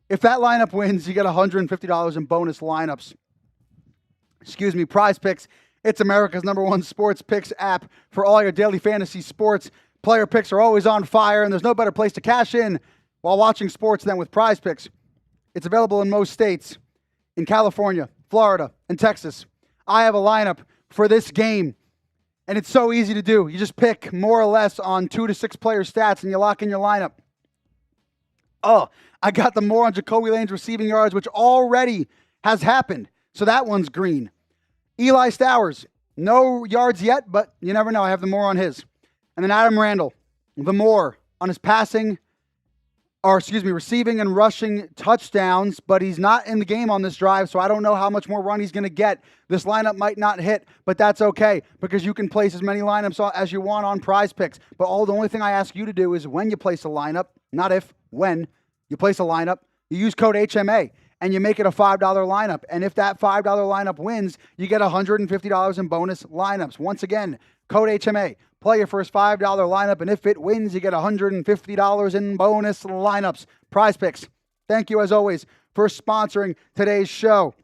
if that lineup wins, you get $150 in bonus lineups. Prize Picks. It's America's #1 sports picks app for all your daily fantasy sports. Player picks are always on fire, and there's no better place to cash in while watching sports than with Prize Picks. It's available in most states, in California, Florida, and Texas. I have a lineup for this game, and it's so easy to do. You just pick more or less on 2 to 6 player stats, and you lock in your lineup. Oh, I got the more on Jacoby Lane's receiving yards, which already has happened. So that one's green. Eli Stowers, no yards yet, but you never know. I have the more on his. And then Adam Randall, the more on his receiving and rushing touchdowns, but he's not in the game on this drive, so I don't know how much more run he's going to get. This lineup might not hit, but that's okay because you can place as many lineups as you want on Prize Picks. But the only thing I ask you to do is when you place a lineup, not if, when you place a lineup, you use code HMA and you make it a $5 lineup. And if that $5 lineup wins, you get $150 in bonus lineups. Once again, code HMA. Play your first $5 lineup, and if it wins, you get $150 in bonus lineups. Prize Picks. Thank you, as always, for sponsoring today's show.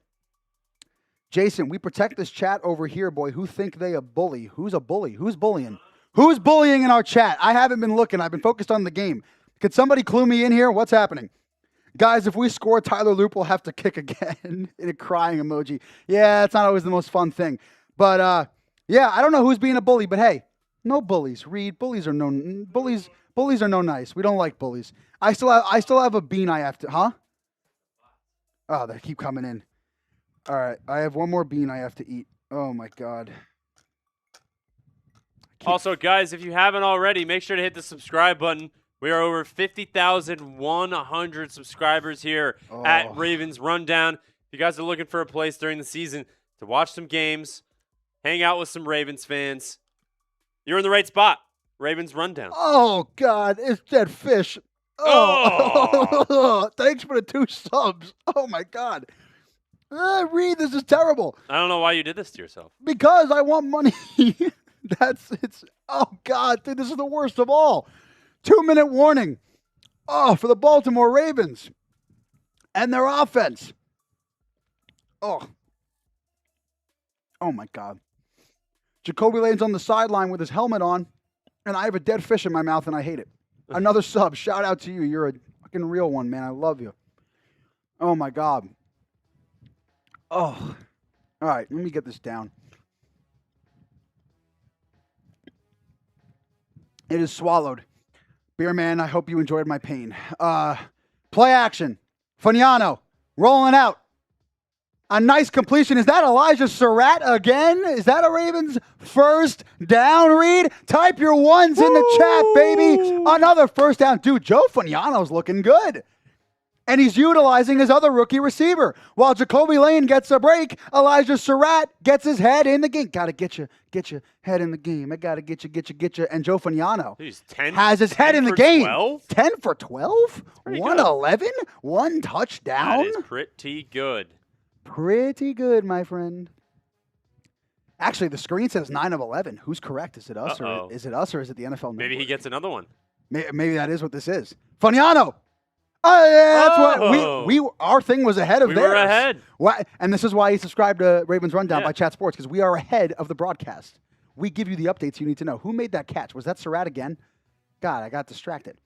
Jason, we protect this chat over here, boy. Who think they a bully? Who's a bully? Who's bullying? Who's bullying in our chat? I haven't been looking. I've been focused on the game. Could somebody clue me in here? What's happening? Guys, if we score, Tyler Loop will have to kick again. In a crying emoji. Yeah, it's not always the most fun thing. But, yeah, I don't know who's being a bully, but hey. No bullies, Reed. Bullies are no nice. We don't like bullies. I still have a bean I have to, huh? Oh, they keep coming in. All right, I have one more bean I have to eat. Oh my God. Also, guys, if you haven't already, make sure to hit the subscribe button. We are over 50,100 subscribers here at Ravens Rundown. If you guys are looking for a place during the season to watch some games, hang out with some Ravens fans, you're in the right spot. Ravens Rundown. Oh, God. It's dead fish. Oh. Thanks for the 2 subs. Oh, my God. Reed, this is terrible. I don't know why you did this to yourself. Because I want money. Oh, God. Dude, this is the worst of all. 2-minute warning. Oh, for the Baltimore Ravens. And their offense. Oh. Oh, my God. Jacoby Lane's on the sideline with his helmet on, and I have a dead fish in my mouth, and I hate it. Another sub. Shout out to you. You're a fucking real one, man. I love you. Oh, my God. Oh. All right, let me get this down. It is swallowed. Beer man, I hope you enjoyed my pain. Play action. Fagnano rolling out. A nice completion. Is that Elijah Surratt again? Is that a Ravens first down read? Type your ones in the chat, baby. Another first down. Dude, Joe Fagnano's looking good. And he's utilizing his other rookie receiver. While Jacoby Lane gets a break, Elijah Surratt gets his head in the game. Gotta get your head in the game. I gotta get you. And Joe Fagnano has his head in the game. 12? 10 for 12? 111? One touchdown? That is pretty good. Pretty good, my friend. Actually, the screen says 9 of 11. Who's correct? Is it us or is it the NFL Network? Maybe he gets another one. Maybe that is what this is. Fagnano. Oh yeah, that's what we our thing was ahead of theirs. We were ahead. Why? And this is why you subscribe to Ravens Rundown by Chat Sports, because we are ahead of the broadcast. We give you the updates you need to know. Who made that catch? Was that Surratt again? God, I got distracted.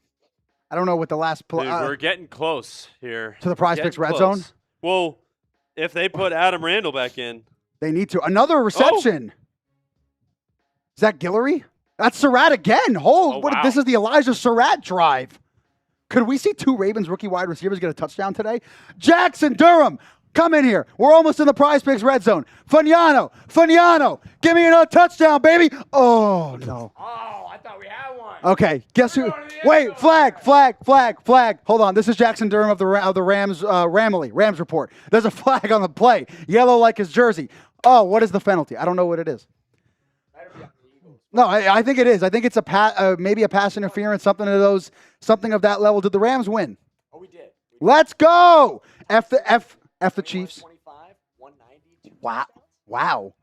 I don't know what the last play. We're getting close here. To the Prize Picks red zone? Well, if they put Adam Randall back in. They need to. Another reception. Is that Guillory? That's Surratt again. Wow. This is the Elijah Surratt drive. Could we see 2 Ravens rookie wide receivers get a touchdown today? Jackson Durham, come in here. We're almost in the Prize Picks red zone. Fagnano, give me another touchdown, baby. Oh, no. Oh, I thought we had one. Okay, guess who? Wait, flag. Hold on. This is Jackson Durham of the Rams, Rams report. There's a flag on the play. Yellow like his jersey. Oh, what is the penalty? I don't know what it is. No, I think it is. I think it's maybe a pass interference, something of that level. Did the Rams win? Oh, we did. Let's go. F the Chiefs. 25, 190. Wow.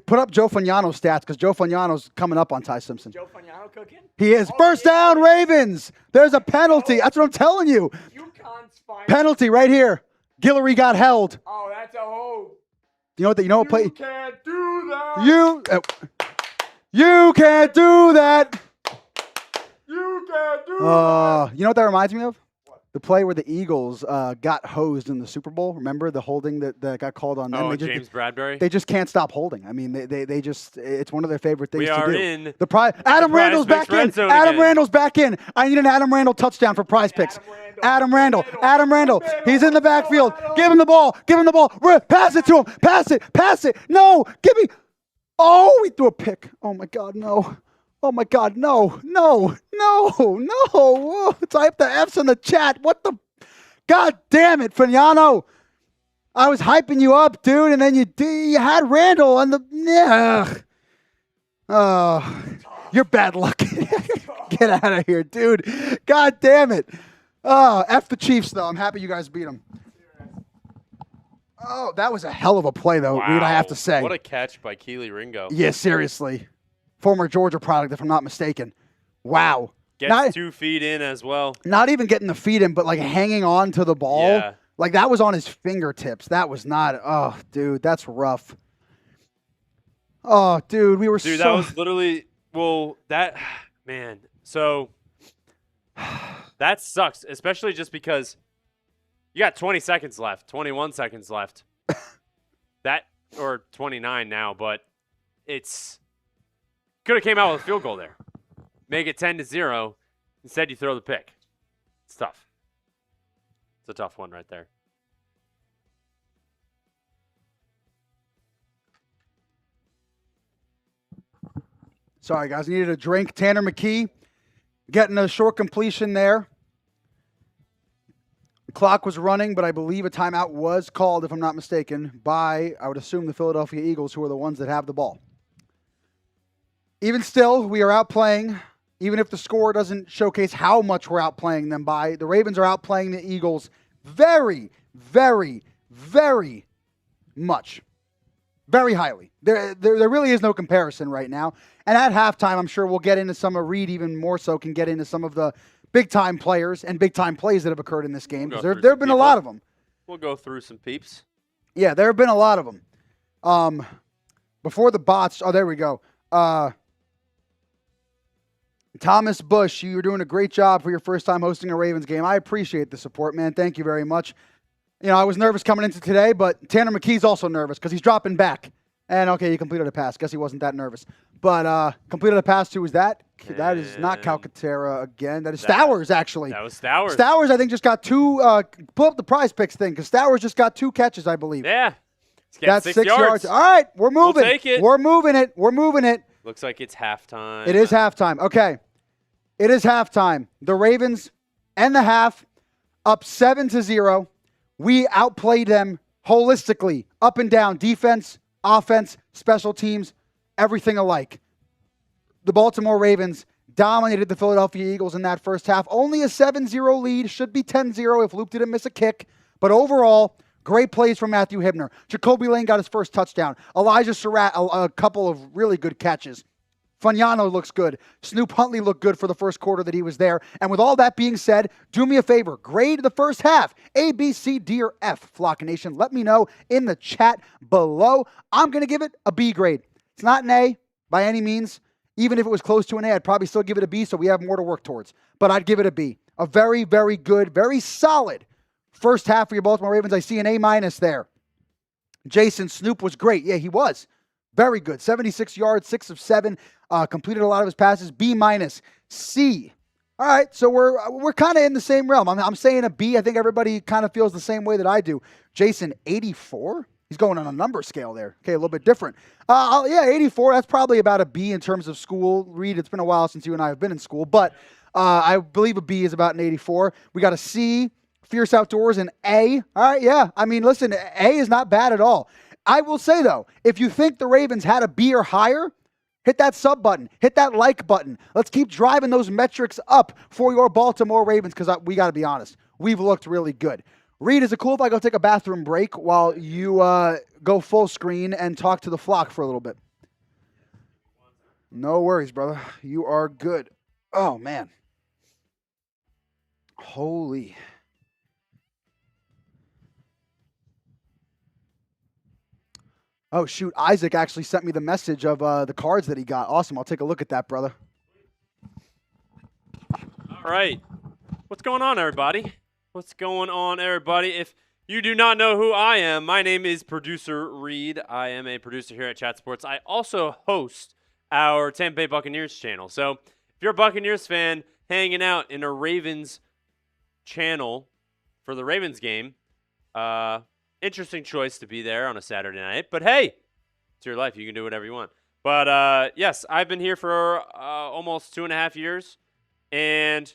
Put up Joe Fagnano's stats, because Joe Fagnano's coming up on Ty Simpson. Joe Fagnano cooking? He is. First down, Ravens. There's a penalty. That's what I'm telling you. UConn's fine. Penalty right here. Guillory got held. Oh, that's a hold. You know what play? You can't do that. You can't do that. You can't do that. You know what that reminds me of? What? The play where the Eagles got hosed in the Super Bowl. Remember the holding that got called on them? Oh, James Bradbury? They just can't stop holding. I mean, they just, it's one of their favorite things to do. We are in. Adam Randall's back in. Adam Randall's back in. I need an Adam Randall touchdown for Prize Picks. Adam Randall. He's in the backfield. Give him the ball. Pass it to him. Pass it. No, give me. Oh, he threw a pick. Oh, my God, no. Oh, my God, no. Type the F's in the chat. What the? God damn it, Fagnano. I was hyping you up, dude, and then you had Randall on the. Oh, you're bad luck. Get out of here, dude. God damn it. Oh, F the Chiefs, though. I'm happy you guys beat them. Oh, that was a hell of a play, though, wow. Reed, I have to say. What a catch by Keely Ringo. Yeah, seriously. Former Georgia product, if I'm not mistaken. Wow. Gets 2 feet in as well. Not even getting the feet in, but like hanging on to the ball. Yeah. Like that was on his fingertips. That was not, oh, dude, that's rough. Oh, dude, we were Dude, that was literally, man. So that sucks, especially just because you got 20 seconds left, 21 seconds left. Or 29 now, but it's could have came out with a field goal there. Make it 10-0. Instead, you throw the pick. It's tough. It's a tough one right there. Sorry, guys. Needed a drink. Tanner McKee getting a short completion there. The clock was running, but I believe a timeout was called, if I'm not mistaken, by, I would assume, the Philadelphia Eagles, who are the ones that have the ball. Even still, we are outplaying. Even if the score doesn't showcase how much we're outplaying them by, the Ravens are outplaying the Eagles very, very, very much. Very highly. There really is no comparison right now. And at halftime, I'm sure we'll get into some of Reed even more so, can get into some of the big-time players and big-time plays that have occurred in this game. There have been a lot of them. We'll go through some peeps. Yeah, there have been a lot of them. Before the bots, oh, there we go. Thomas Bush, you're doing a great job for your first time hosting a Ravens game. I appreciate the support, man. Thank you very much. You know, I was nervous coming into today, but Tanner McKee's also nervous because he's dropping back. And, okay, he completed a pass. Guess he wasn't that nervous. But completed a pass to, who's that? That is not Calcaterra again. That is Stowers, actually. That was Stowers. Stowers, I think, just got 2. Pull up the prize picks thing because Stowers just got 2 catches, I believe. Yeah. That's 6 yards. All right, we're moving. We'll take it. We're moving it. We're moving it. Looks like it's halftime. It is halftime. Okay. It is halftime. The Ravens end the half up 7-0. We outplayed them holistically, up and down, defense, offense, special teams, everything alike. The Baltimore Ravens dominated the Philadelphia Eagles in that first half. Only a 7-0 lead. Should be 10-0 if Luke didn't miss a kick. But overall, great plays from Matthew Hibner. Jacoby Lane got his first touchdown. Elijah Surratt, a couple of really good catches. Funyano looks good. Snoop Huntley looked good for the first quarter that he was there. And with all that being said, do me a favor. Grade the first half. A, B, C, D, or F, Flock Nation. Let me know in the chat below. I'm going to give it a B grade. It's not an A by any means. Even if it was close to an A, I'd probably still give it a B, so we have more to work towards. But I'd give it a B. A very, very good, very solid first half for your Baltimore Ravens. I see an A- there. Jason Snoop was great. Yeah, he was. Very good. 76 yards, 6 of 7. Completed a lot of his passes. B-. C. All right, so we're kind of in the same realm. I'm saying a B. I think everybody kind of feels the same way that I do. Jason, 84? He's going on a number scale there. Okay, a little bit different. Yeah, 84. That's probably about a B in terms of school. Reed, it's been a while since you and I have been in school, but I believe a B is about an 84. We got a C, Fierce Outdoors, and A. All right, yeah. I mean, listen, A is not bad at all. I will say, though, if you think the Ravens had a B or higher, hit that sub button. Hit that like button. Let's keep driving those metrics up for your Baltimore Ravens because we got to be honest. We've looked really good. Reed, is it cool if I go take a bathroom break while you go full screen and talk to the flock for a little bit? No worries, brother. You are good. Oh, man. Holy. Oh, shoot. Isaac actually sent me the message of the cards that he got. Awesome. I'll take a look at that, brother. All right. What's going on, everybody? What's going on, everybody? If you do not know who I am, my name is Producer Reed. I am a producer here at Chat Sports. I also host our Tampa Bay Buccaneers channel. So if you're a Buccaneers fan hanging out in a Ravens channel for the Ravens game, interesting choice to be there on a Saturday night. But hey, it's your life. You can do whatever you want. But yes, I've been here for almost 2.5 years. And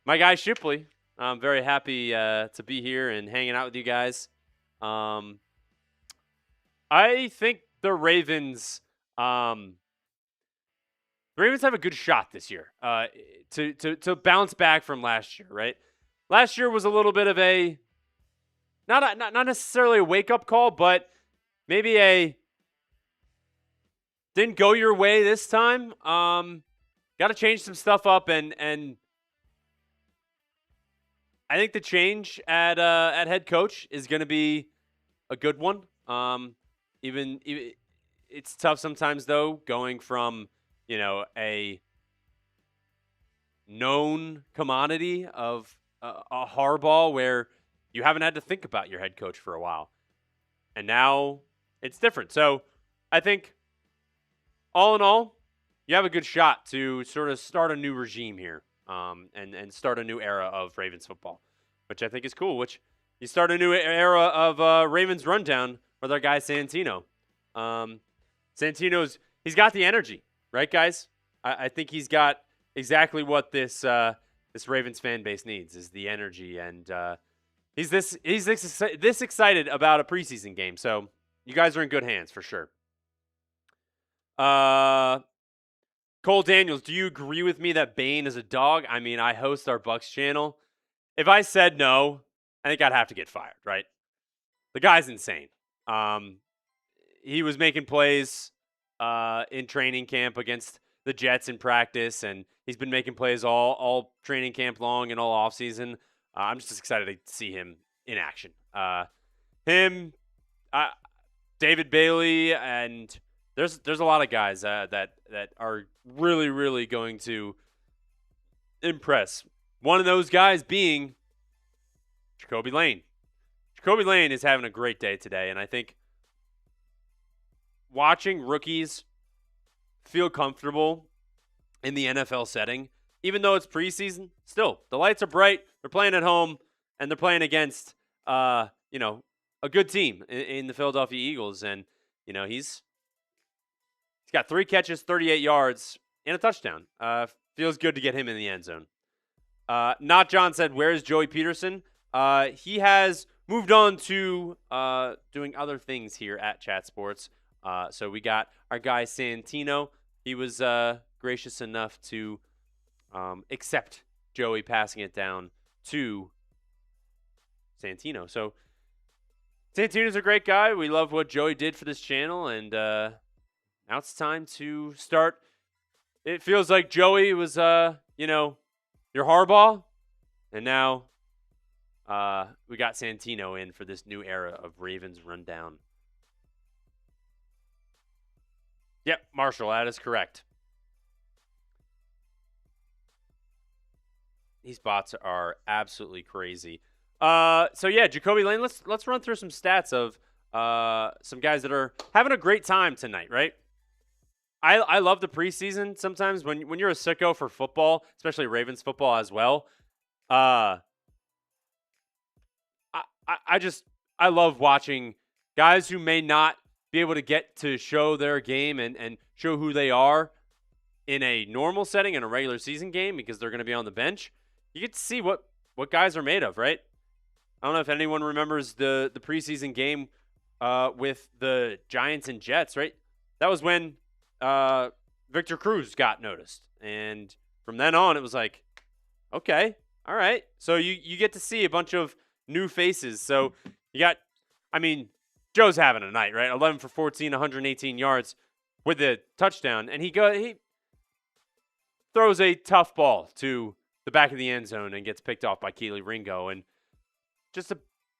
my guy Shipley, I'm very happy to be here and hanging out with you guys. I think the Ravens have a good shot this year to bounce back from last year, right? Last year was a little bit of a not necessarily a wake-up call, but maybe a didn't go your way this time. Got to change some stuff up, and I think the change at head coach is going to be a good one. Even it's tough sometimes, though, going from a known commodity of a Harbaugh where you haven't had to think about your head coach for a while, and now it's different. So I think all in all, you have a good shot to sort of start a new regime here. And start a new era of Ravens football, which I think is cool. Which you start a new era of Ravens rundown with our guy Santino. Santino's he's got the energy, right, guys? I think he's got exactly what this Ravens fan base needs is the energy, and he's this excited about a preseason game. So you guys are in good hands for sure. Cole Daniels, do you agree with me that Bane is a dog? I mean, I host our Bucks channel. If I said no, I think I'd have to get fired, right? The guy's insane. He was making plays in training camp against the Jets in practice, and he's been making plays all training camp long and all offseason. I'm just excited to see him in action. David Bailey, and there's a lot of guys that are really, really going to impress. One of those guys being Jacoby Lane. Jacoby Lane is having a great day today, and I think watching rookies feel comfortable in the NFL setting, even though it's preseason, still, the lights are bright, they're playing at home, and they're playing against, a good team in the Philadelphia Eagles, and, he's got 3 catches, 38 yards, and a touchdown. Feels good to get him in the end zone. Not John said, where's Joey Peterson? He has moved on to doing other things here at Chat Sports. So we got our guy Santino. He was gracious enough to accept Joey passing it down to Santino. So Santino's a great guy. We love what Joey did for this channel, and now it's time to start. It feels like Joey was, your Harbaugh, and now we got Santino in for this new era of Ravens rundown. Yep, Marshall, that is correct. These bots are absolutely crazy. Jacoby Lane, let's run through some stats of some guys that are having a great time tonight, right? I love the preseason sometimes when you're a sicko for football, especially Ravens football as well. I love watching guys who may not be able to get to show their game and show who they are in a normal setting, in a regular season game, because they're going to be on the bench. You get to see what guys are made of, right? I don't know if anyone remembers the preseason game with the Giants and Jets, right? That was when Victor Cruz got noticed. And from then on, it was like, okay, all right. So you get to see a bunch of new faces. So you got, Joe's having a night, right? 11 for 14, 118 yards with a touchdown. And he throws a tough ball to the back of the end zone and gets picked off by Keely Ringo. And just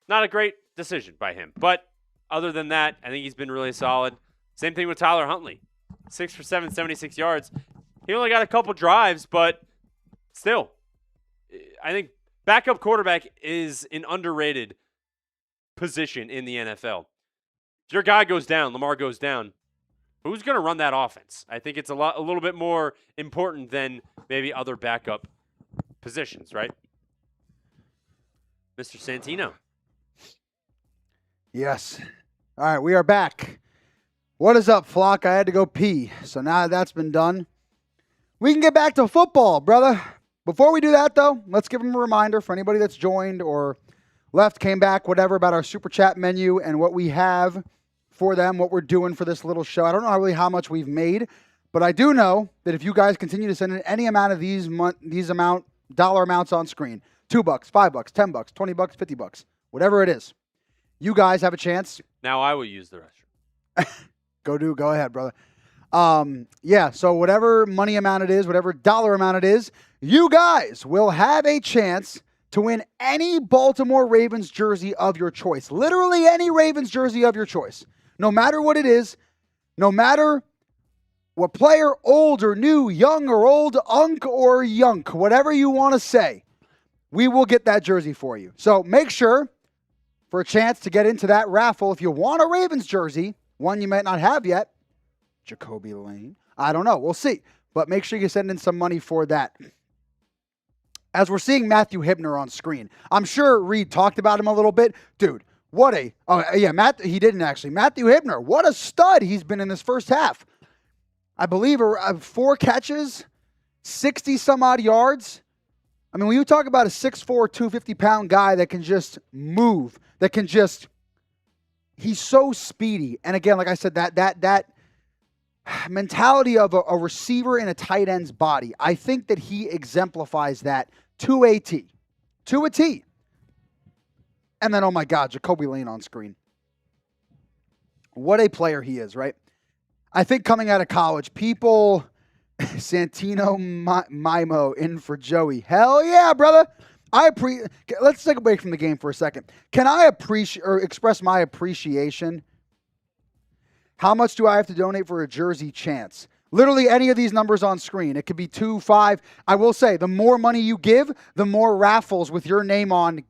not a great decision by him. But other than that, I think he's been really solid. Same thing with Tyler Huntley. 6 for 7, 76 yards. He only got a couple drives, but still, I think backup quarterback is an underrated position in the NFL. If your guy goes down, Lamar goes down, who's going to run that offense? I think it's a little bit more important than maybe other backup positions, right? Mr. Santino. Yes. All right, we are back. What is up, Flock? I had to go pee, so now that's been done, we can get back to football, brother. Before we do that, though, let's give them a reminder for anybody that's joined or left, came back, whatever, about our Super Chat menu and what we have for them, what we're doing for this little show. I don't know really how much we've made, but I do know that if you guys continue to send in any amount of these dollar amounts on screen, $2, $5, $10, $20, $50, whatever it is, you guys have a chance. Now I will use the restroom. Go ahead, brother. So whatever money amount it is, whatever dollar amount it is, you guys will have a chance to win any Baltimore Ravens jersey of your choice. Literally any Ravens jersey of your choice. No matter what it is, no matter what player, old or new, young or old, unk or yunk, whatever you want to say, we will get that jersey for you. So make sure, for a chance to get into that raffle, if you want a Ravens jersey, one you might not have yet, Jacoby Lane, I don't know, we'll see. But make sure you send in some money for that. As we're seeing Matthew Hibner on screen, I'm sure Reed talked about him a little bit. Dude, he didn't actually. Matthew Hibner, what a stud he's been in this first half. I believe 4 catches, 60-some-odd yards. When you talk about a 6'4", 250-pound guy that can just move, he's so speedy. And again, like I said, that mentality of a receiver in a tight end's body, I think that he exemplifies that to a T. And then, oh my God, Jacoby Lane on screen. What a player he is, right? I think coming out of college, people, Santino Mimo in for Joey. Hell yeah, brother. Let's take a break from the game for a second. Can I express my appreciation? How much do I have to donate for a jersey chance? Literally any of these numbers on screen. It could be 2, 5. I will say, the more money you give, the more raffles with your name on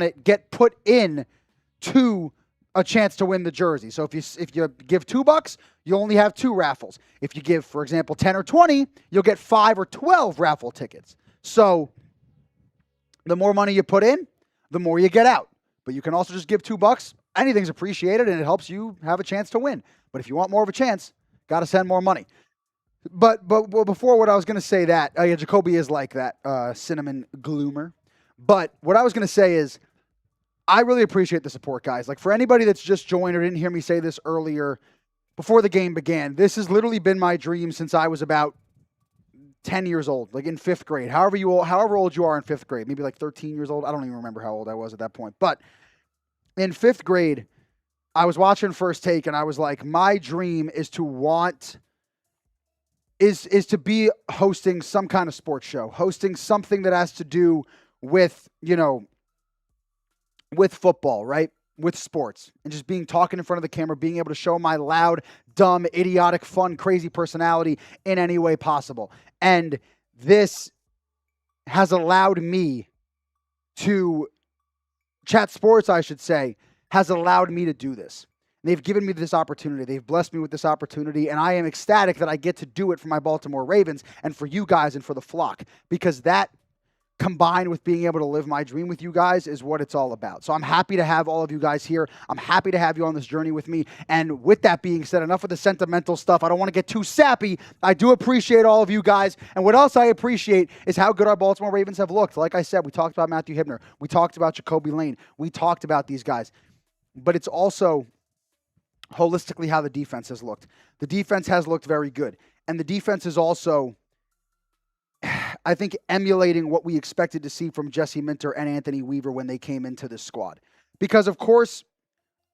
it get put in a chance to win the jersey. So if you give $2, you only have 2 raffles. If you give, for example, 10 or 20, you'll get 5 or 12 raffle tickets. So the more money you put in, the more you get out. But you can also just give $2. Anything's appreciated, and it helps you have a chance to win. But if you want more of a chance, got to send more money. But before what I was going to say that, yeah, Jacoby is like that, cinnamon gloomer. But what I was going to say is, I really appreciate the support, guys. Like, for anybody that's just joined or didn't hear me say this earlier, before the game began, this has literally been my dream since I was about 10 years old, like in 5th grade. However old you are in 5th grade, maybe like 13 years old. I don't even remember how old I was at that point. But in 5th grade, I was watching First Take, and I was like, my dream is to be hosting some kind of sports show, hosting something that has to do with, with football, right? With sports, and just talking in front of the camera, being able to show my loud, dumb, idiotic, fun, crazy personality in any way possible. And this has allowed me to, Chat Sports, I should say, has allowed me to do this. They've given me this opportunity. They've blessed me with this opportunity, and I am ecstatic that I get to do it for my Baltimore Ravens and for you guys and for the flock, because that, combined with being able to live my dream with you guys, is what it's all about. So I'm happy to have all of you guys here. I'm happy to have you on this journey with me. And with that being said, enough of the sentimental stuff. I don't want to get too sappy. I do appreciate all of you guys. And what else I appreciate is how good our Baltimore Ravens have looked. Like I said, we talked about Matthew Hibner. We talked about Jacoby Lane. We talked about these guys. But it's also holistically how the defense has looked. The defense has looked very good. And the defense is also, I think, emulating what we expected to see from Jesse Minter and Anthony Weaver when they came into this squad. Because, of course,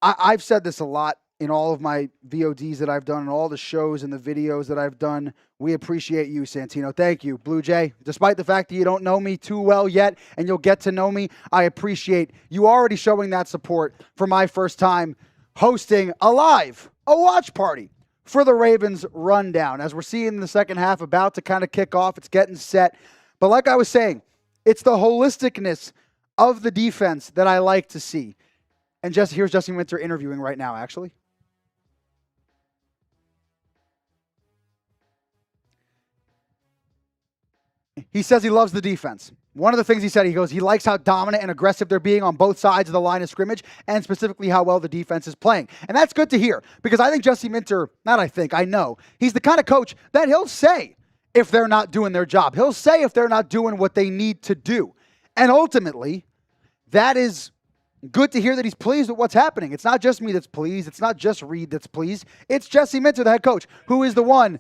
I've said this a lot in all of my VODs that I've done and all the shows and the videos that I've done. We appreciate you, Santino. Thank you, Blue Jay. Despite the fact that you don't know me too well yet and you'll get to know me, I appreciate you already showing that support for my first time hosting a watch party for the Ravens rundown. As we're seeing the second half about to kind of kick off, it's getting set. But like I was saying, it's the holisticness of the defense that I like to see. And here's Jesse Minter interviewing right now, actually. He says he loves the defense. One of the things he said, he likes how dominant and aggressive they're being on both sides of the line of scrimmage, and specifically how well the defense is playing. And that's good to hear, because I think Jesse Minter, I know, he's the kind of coach that he'll say if they're not doing their job. He'll say if they're not doing what they need to do. And ultimately, that is good to hear, that he's pleased with what's happening. It's not just me that's pleased. It's not just Reed that's pleased. It's Jesse Minter, the head coach, who is the one.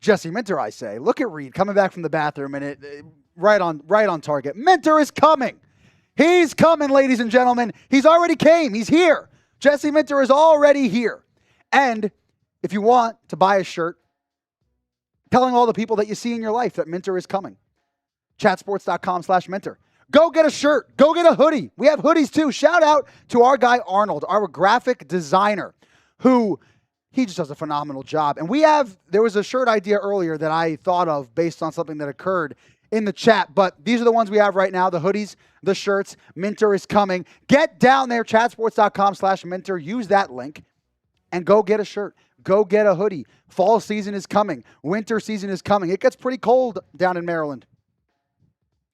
Jesse Minter, I say. Look at Reed coming back from the bathroom, and right on target. Minter is coming. He's coming, ladies and gentlemen. He's already came. He's here. Jesse Minter is already here. And if you want to buy a shirt, telling all the people that you see in your life that Minter is coming, chatsports.com/Minter. Go get a shirt. Go get a hoodie. We have hoodies too. Shout out to our guy Arnold, our graphic designer, who he just does a phenomenal job. And there was a shirt idea earlier that I thought of based on something that occurred in the chat. But these are the ones we have right now, the hoodies, the shirts. Minter is coming. Get down there, chatsports.com/Minter. Use that link and go get a shirt. Go get a hoodie. Fall season is coming. Winter season is coming. It gets pretty cold down in Maryland.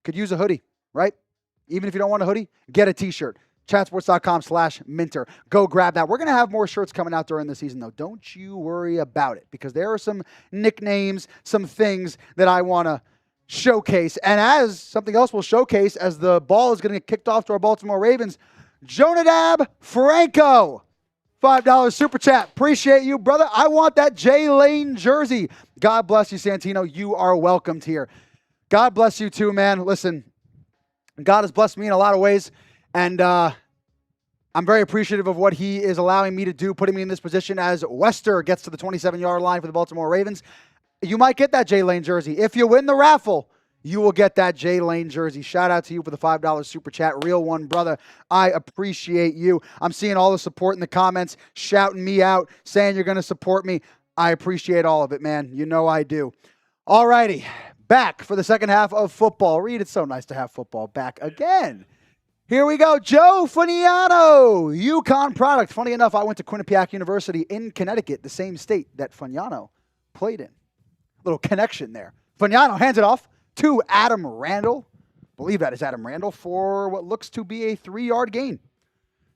Could use a hoodie, right? Even if you don't want a hoodie, get a t-shirt. Chatsports.com/Minter. Go grab that. We're going to have more shirts coming out during the season, though. Don't you worry about it, because there are some nicknames, some things that I want to showcase. And as something else will showcase, as the ball is going to get kicked off to our Baltimore Ravens, Jonadab Franco. $5 super chat. Appreciate you, brother. I want that J Lane jersey. God bless you, Santino. You are welcomed here. God bless you too, man. Listen, God has blessed me in a lot of ways. And I'm very appreciative of what he is allowing me to do, putting me in this position as Wester gets to the 27-yard line for the Baltimore Ravens. You might get that J Lane jersey. If you win the raffle, you will get that J Lane jersey. Shout out to you for the $5 super chat. Real one, brother. I appreciate you. I'm seeing all the support in the comments, shouting me out, saying you're going to support me. I appreciate all of it, man. You know I do. All righty. Back for the second half of football. Reed, it's so nice to have football back again. Here we go. Joe Funiano, UConn product. Funny enough, I went to Quinnipiac University in Connecticut, the same state that Funiano played in. Little connection there. Funiano hands it off to Adam Randall. Believe that is Adam Randall for what looks to be a 3-yard gain.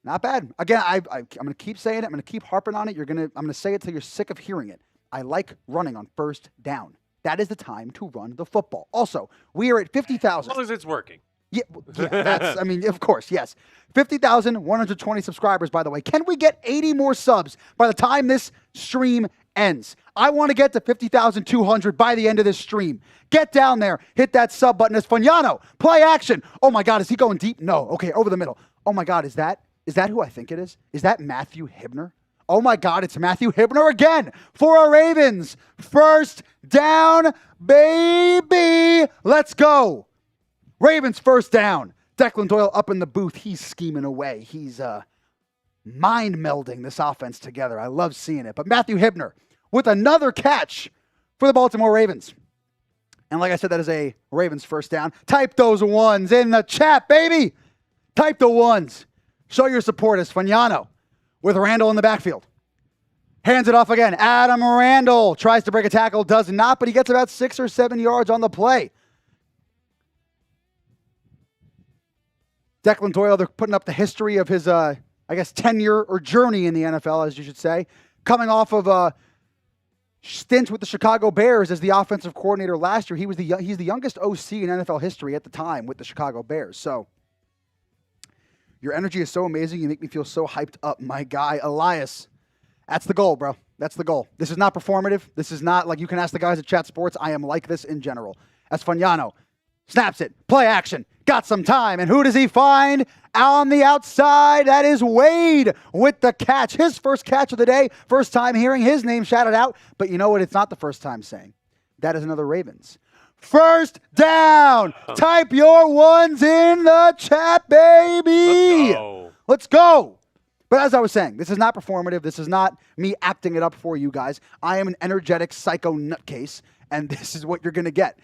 Not bad. Again, I'm going to keep saying it. I'm going to keep harping on it. I'm going to say it till you're sick of hearing it. I like running on first down. That is the time to run the football. Also, we are at 50,000. As long as it's working. Yeah, that's, of course, yes. 50,120 subscribers, by the way. Can we get 80 more subs by the time this stream ends? I want to get to 50,200 by the end of this stream. Get down there. Hit that sub button. As Funiano, play action. Oh, my God, is he going deep? No. Okay, over the middle. Oh, my God, is that who I think it is? Is that Matthew Hibner? Oh, my God, it's Matthew Hibner again for our Ravens. First down, baby. Let's go. Ravens first down. Declan Doyle up in the booth. He's scheming away. He's mind melding this offense together. I love seeing it. But Matthew Hibner with another catch for the Baltimore Ravens. And like I said, that is a Ravens first down. Type those ones in the chat, baby. Type the ones. Show your support as Funiano with Randall in the backfield. Hands it off again. Adam Randall tries to break a tackle, does not, but he gets about 6 or 7 yards on the play. Declan Doyle, they're putting up the history of his, tenure or journey in the NFL, as you should say. Coming off of a stint with the Chicago Bears as the offensive coordinator last year. He's the youngest OC in NFL history at the time with the Chicago Bears. So your energy is so amazing. You make me feel so hyped up, my guy, Elias. That's the goal, bro. That's the goal. This is not performative. This is not like you can ask the guys at Chat Sports. I am like this in general. As Funiano snaps it, play action, got some time, and who does he find on the outside? That is Wade with the catch. His first catch of the day. First time hearing his name shouted out. But you know what? It's not the first time saying. That is another Ravens. First down. Type your ones in the chat, baby. Let's go. But as I was saying, this is not performative. This is not me acting it up for you guys. I am an energetic psycho nutcase, and this is what you're going to get.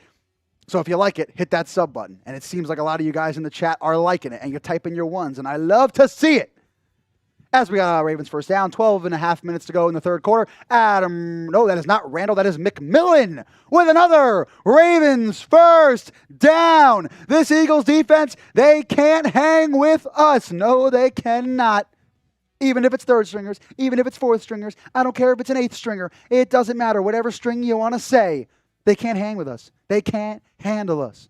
So if you like it, hit that sub button. And it seems like a lot of you guys in the chat are liking it, and you're typing your ones, and I love to see it. As we got Ravens first down, 12 and a half minutes to go in the third quarter. No, that is not Randall. That is McMillan with another Ravens first down. This Eagles defense, they can't hang with us. No, they cannot. Even if it's third stringers, even if it's fourth stringers, I don't care if it's an eighth stringer. It doesn't matter. Whatever string you want to say, they can't hang with us. They can't handle us.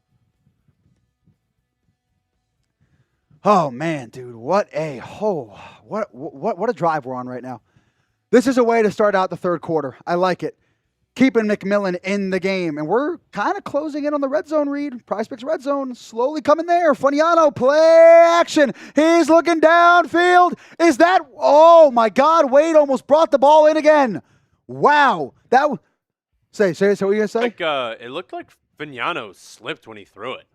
Oh man, dude, what a drive we're on right now. This is a way to start out the third quarter. I like it. Keeping McMillan in the game, and we're kind of closing in on the red zone read. Prize Picks red zone slowly coming there. Funiano, play action. He's looking downfield. Is that? Oh my God! Wade almost brought the ball in again. Wow, that. Say what you gonna say? It looked like Funiano slipped when he threw it.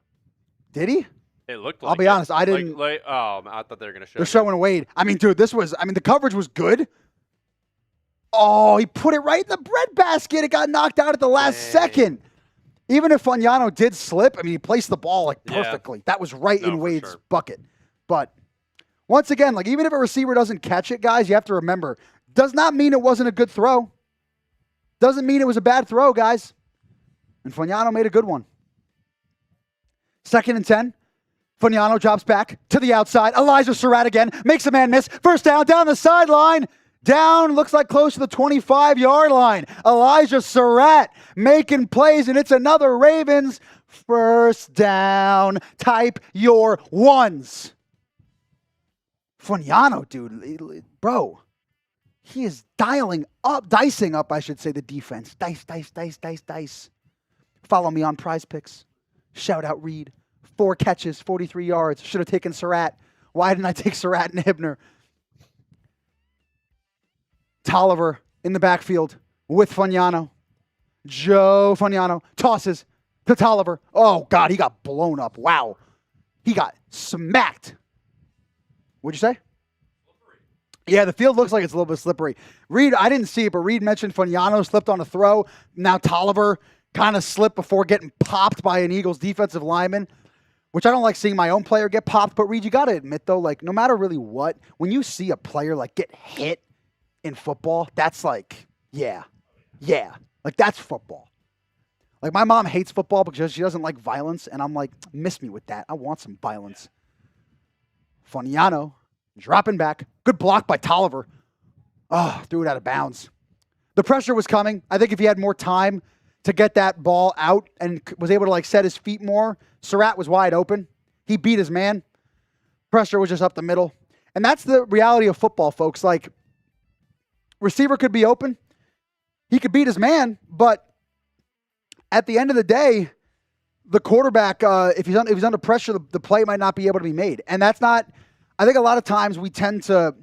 Did he? It looked like I'll be honest, I didn't. I thought they were gonna show. They're showing Wade. Dude, the coverage was good. Oh, he put it right in the breadbasket. It got knocked out at the last second. Even if Funiano did slip, he placed the ball perfectly. That was right in Wade's bucket. But once again, even if a receiver doesn't catch it, guys, you have to remember, does not mean it wasn't a good throw. Doesn't mean it was a bad throw, guys. And Funiano made a good one. 2nd and 10. Funiano drops back to the outside. Elijah Surratt again. Makes a man miss. First down the sideline. Down, looks like close to the 25-yard line. Elijah Surratt making plays, and it's another Ravens first down. Type your ones. Funiano, dude. Bro. He is dicing up, the defense. Dice. Follow me on Prize Picks. Shout out Reed. 4 catches, 43 yards. Should have taken Surratt. Why didn't I take Surratt and Hibner? Tolliver in the backfield with Funiano. Joe Funiano tosses to Tolliver. Oh, God, he got blown up. Wow. He got smacked. What'd you say? Yeah, the field looks like it's a little bit slippery. Reed, I didn't see it, but Reed mentioned Funiano slipped on a throw. Now Tolliver kind of slipped before getting popped by an Eagles defensive lineman. which I don't like seeing my own player get popped. But Reed, you got to admit though, like no matter really what, when you see a player like get hit in football, that's like, yeah, like that's football. Like my mom hates football because she doesn't like violence, and I'm like, miss me with that. I want some violence. Foniano dropping back, good block by Tolliver. Oh, threw it out of bounds. The pressure was coming. I think if he had more time to get that ball out and was able to like set his feet more, Surratt was wide open. He beat his man. Pressure was just up the middle. And that's the reality of football, folks. Like, receiver could be open. He could beat his man, but at the end of the day, the quarterback, if he's under pressure, the play might not be able to be made. And that's not, I think a lot of times we tend to,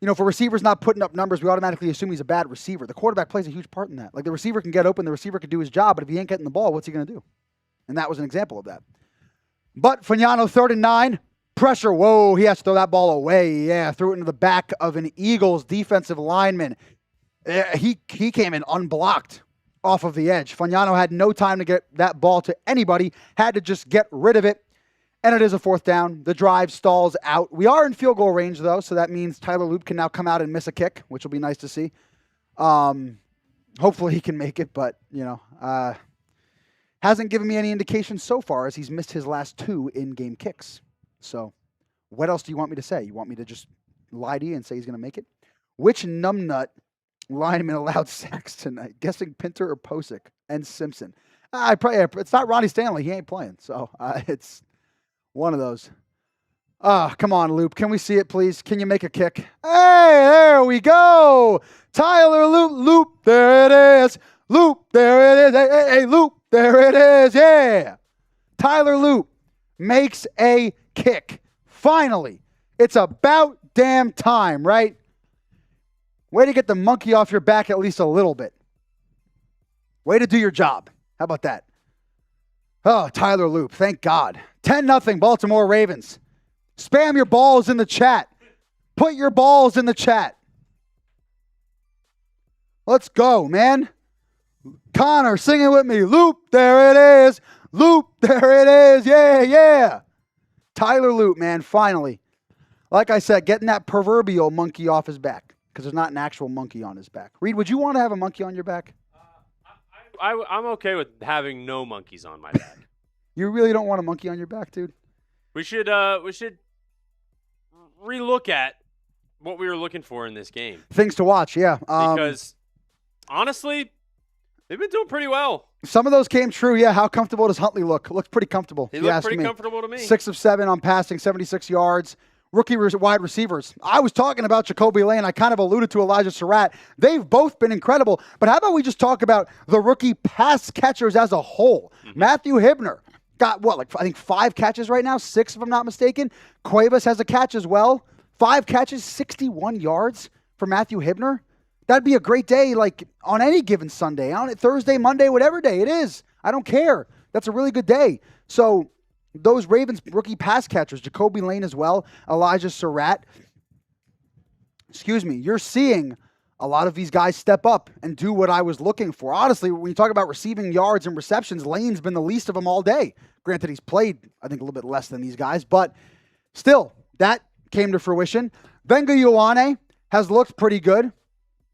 you know, if a receiver's not putting up numbers, we automatically assume he's a bad receiver. The quarterback plays a huge part in that. Like the receiver can get open, the receiver can do his job, but if he ain't getting the ball, what's he going to do? And that was an example of that. But Foniano, 3rd and 9, pressure. Whoa, he has to throw that ball away. Yeah, threw it into the back of an Eagles defensive lineman. He came in unblocked off of the edge. Foniano had no time to get that ball to anybody, had to just get rid of it. And it is a 4th down. The drive stalls out. We are in field goal range, though, so that means Tyler Loop can now come out and miss a kick, which will be nice to see. Hopefully he can make it, but, you know, hasn't given me any indication so far as he's missed his last 2 in-game kicks. So what else do you want me to say? You want me to just lie to you and say he's going to make it? Which numbnut lineman allowed sacks tonight? Guessing Pinter or Posick and Simpson. It's not Ronnie Stanley. He ain't playing, so it's one of those. Come on, Loop. Can we see it, please? Can you make a kick? Hey, there we go. Tyler Loop. Loop, there it is. Loop, there it is. Hey, Loop, there it is. Yeah. Tyler Loop makes a kick. Finally. It's about damn time, right? Way to get the monkey off your back at least a little bit. Way to do your job. How about that? Oh, Tyler Loop. Thank God. 10-0 Baltimore Ravens. Spam your balls in the chat. Put your balls in the chat. Let's go, man. Connor, sing it with me. Loop, there it is. Loop, there it is. Yeah, yeah. Tyler Loop, man, finally. Like I said, getting that proverbial monkey off his back because there's not an actual monkey on his back. Reed, would you want to have a monkey on your back? I'm okay with having no monkeys on my back. You really don't want a monkey on your back, dude? We should relook at what we were looking for in this game. Things to watch, yeah. Because honestly, they've been doing pretty well. Some of those came true, yeah. How comfortable does Huntley look? Looked pretty comfortable. He looked pretty comfortable to me. 6 of 7 on passing, 76 yards. Rookie wide receivers. I was talking about Jacoby Lane. I kind of alluded to Elijah Surratt. They've both been incredible. But how about we just talk about the rookie pass catchers as a whole? Mm-hmm. Matthew Hibner got, I think 5 catches right now, 6 if I'm not mistaken. Cuevas has a catch as well. 5 catches, 61 yards for Matthew Hibner. That'd be a great day, like on any given Sunday, on Thursday, Monday, whatever day it is. I don't care. That's a really good day. So those Ravens rookie pass catchers, Jacoby Lane as well, Elijah Surratt. You're seeing a lot of these guys step up and do what I was looking for. Honestly, when you talk about receiving yards and receptions, Lane's been the least of them all day. Granted, he's played, I think, a little bit less than these guys, but still, that came to fruition. Olaivavega Ioane has looked pretty good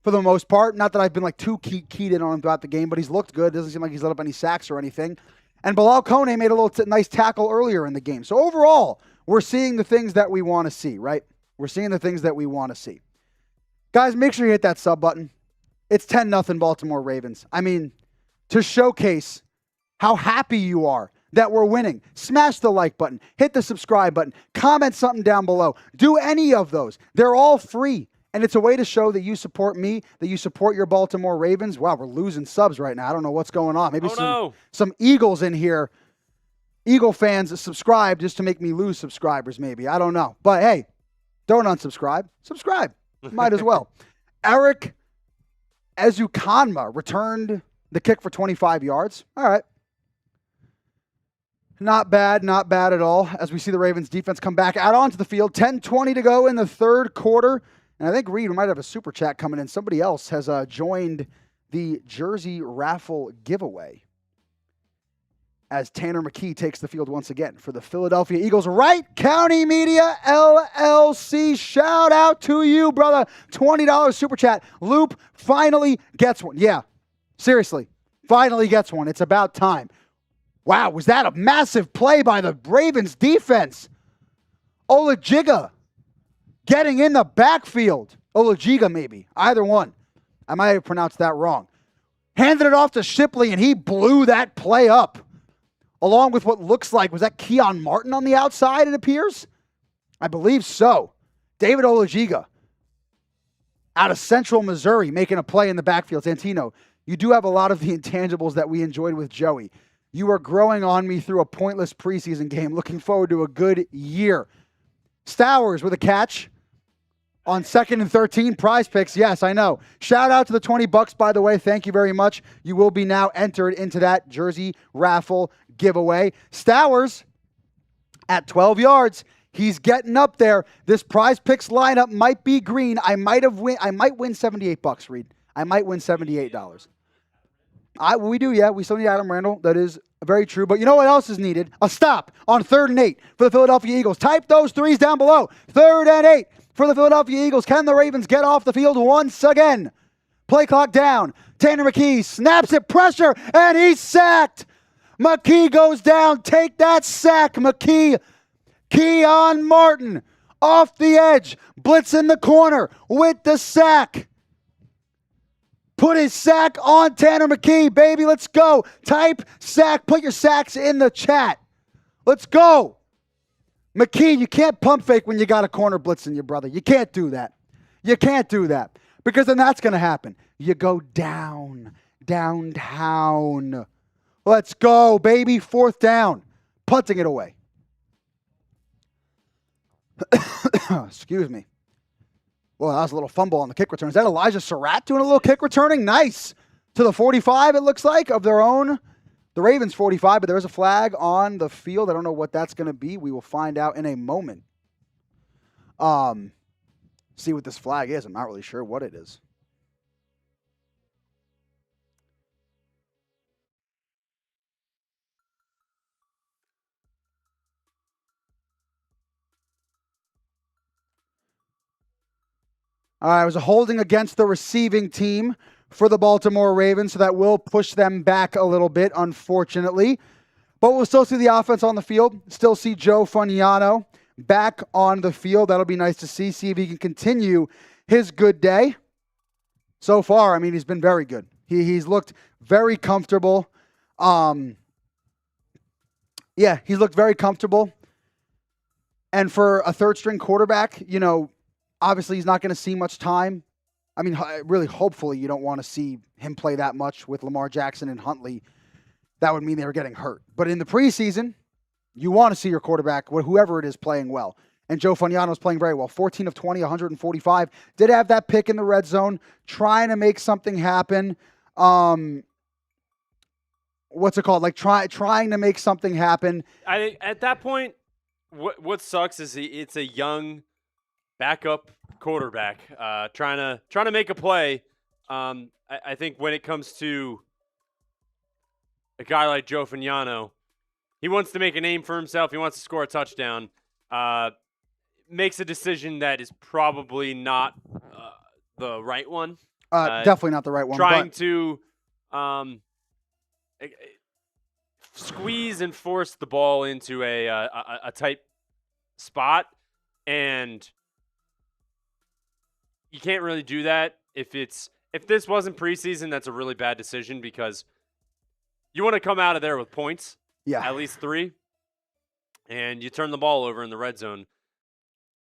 for the most part. Not that I've been like too keyed in on him throughout the game, but he's looked good. Doesn't seem like he's let up any sacks or anything. And Bilhal Kone made a little nice tackle earlier in the game. So overall, we're seeing the things that we want to see, right? We're seeing the things that we want to see. Guys, make sure you hit that sub button. It's 10-0 Baltimore Ravens. I mean, to showcase how happy you are that we're winning, smash the like button, hit the subscribe button, comment something down below. Do any of those. They're all free. And it's a way to show that you support me, that you support your Baltimore Ravens. Wow, we're losing subs right now. I don't know what's going on. Maybe some Eagles in here, Eagle fans subscribe just to make me lose subscribers maybe. I don't know. But hey, don't unsubscribe. Subscribe. Might as well. Eric Ezukanma returned the kick for 25 yards. All right. Not bad at all. As we see the Ravens defense come back out onto the field. 10:20 to go in the third quarter. And I think, Reed, we might have a super chat coming in. Somebody else has joined the jersey raffle giveaway. as Tanner McKee takes the field once again for the Philadelphia Eagles. Wright County Media LLC. Shout out to you, brother. $20 super chat. Loop finally gets one. Yeah, seriously, finally gets one. It's about time. Wow, was that a massive play by the Ravens defense? Olaivavega getting in the backfield. Olaivavega maybe, either one. I might have pronounced that wrong. Handed it off to Shipley, and he blew that play up. Along with what looks like, was that Keon Martin on the outside, it appears? I believe so. David Olaivavega out of Central Missouri making a play in the backfield. Santino, you do have a lot of the intangibles that we enjoyed with Joey. You are growing on me through a pointless preseason game. Looking forward to a good year. Stowers with a catch on 2nd and 13. Prize picks. Yes, I know. Shout out to the $20, by the way. Thank you very much. You will be now entered into that jersey raffle giveaway. Stowers at 12 yards. He's getting up there. This prize picks lineup might be green. I might win $78, Reed. I might win $78. We do, yeah. We still need Adam Randall. That is very true. But you know what else is needed? A stop on 3rd and 8 for the Philadelphia Eagles. Type those threes down below. 3rd and 8 for the Philadelphia Eagles. Can the Ravens get off the field once again? Play clock down. Tanner McKee snaps it, pressure, and he's sacked. McKee goes down. Take that sack, McKee. Keon Martin off the edge. Blitz in the corner with the sack. Put his sack on Tanner McKee, baby. Let's go. Type sack. Put your sacks in the chat. Let's go. McKee, you can't pump fake when you got a corner blitzing you, brother. You can't do that. You can't do that. Because then that's going to happen. You go downtown. Let's go, baby. 4th down. Punting it away. Excuse me. Well, that was a little fumble on the kick return. Is that Elijah Surratt doing a little kick returning? Nice. To the 45, it looks like, of their own. The Ravens 45, but there is a flag on the field. I don't know what that's going to be. We will find out in a moment. See what this flag is. I'm not really sure what it is. All right, it was a holding against the receiving team for the Baltimore Ravens, so that will push them back a little bit, unfortunately. But we'll still see the offense on the field, still see Joe Fagnano back on the field. That'll be nice to see if he can continue his good day. So far, I mean, he's been very good. He's looked very comfortable. He's looked very comfortable. And for a third-string quarterback, you know, obviously, he's not going to see much time. I mean, really, hopefully, you don't want to see him play that much with Lamar Jackson and Huntley. That would mean they were getting hurt. But in the preseason, you want to see your quarterback, whoever it is, playing well. And Joe Fagnano is playing very well. 14 of 20, 145. Did have that pick in the red zone, trying to make something happen. What's it called? Like trying to make something happen. I think at that point, what sucks is it's a young backup quarterback trying to make a play. I think when it comes to a guy like Joe Fagnano, he wants to make a name for himself. He wants to score a touchdown. Makes a decision that is probably not the right one. Definitely not the right one. Trying to squeeze and force the ball into a tight spot, and you can't really do that if this wasn't preseason. That's a really bad decision because you want to come out of there with points, at least 3, and you turn the ball over in the red zone.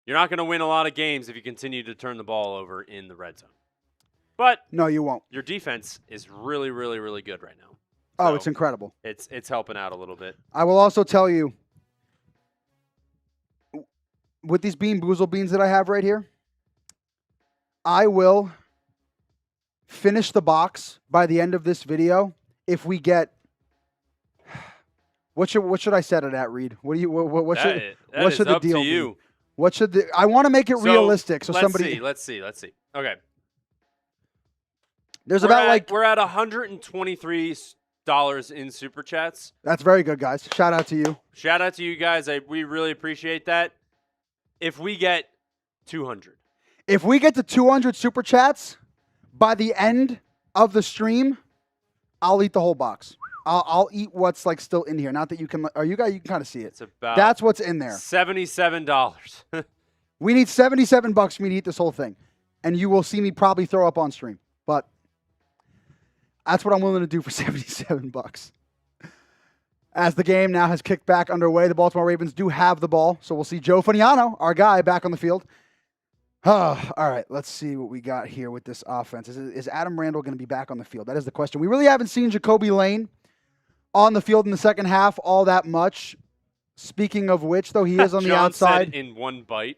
You're not going to win a lot of games if you continue to turn the ball over in the red zone. But no, you won't. Your defense is really, really, really good right now. So it's incredible. It's helping out a little bit. I will also tell you, with these Bean Boozle beans that I have right here, I will finish the box by the end of this video if we get. What should I set it at, Reed? What should the deal be? What should I want to make it realistic so somebody. Let's see. Okay. There's we're at 123 in super chats. That's very good, guys. Shout out to you. Shout out to you guys. We really appreciate that. If we get 200. If we get to 200 super chats by the end of the stream, I'll eat the whole box. I'll eat what's like still in here. Not that you can. Or you guys, you can kind of see it. It's about. That's what's in there. $77. We need $77 for me to eat this whole thing, and you will see me probably throw up on stream. But that's what I'm willing to do for $77. As the game now has kicked back underway, the Baltimore Ravens do have the ball, so we'll see Joe Faniano, our guy, back on the field. All right, let's see what we got here with this offense. Is Adam Randall going to be back on the field? That is the question. We really haven't seen Jacoby Lane on the field in the second half all that much. Speaking of which, though, he is on the John outside. Said in one bite.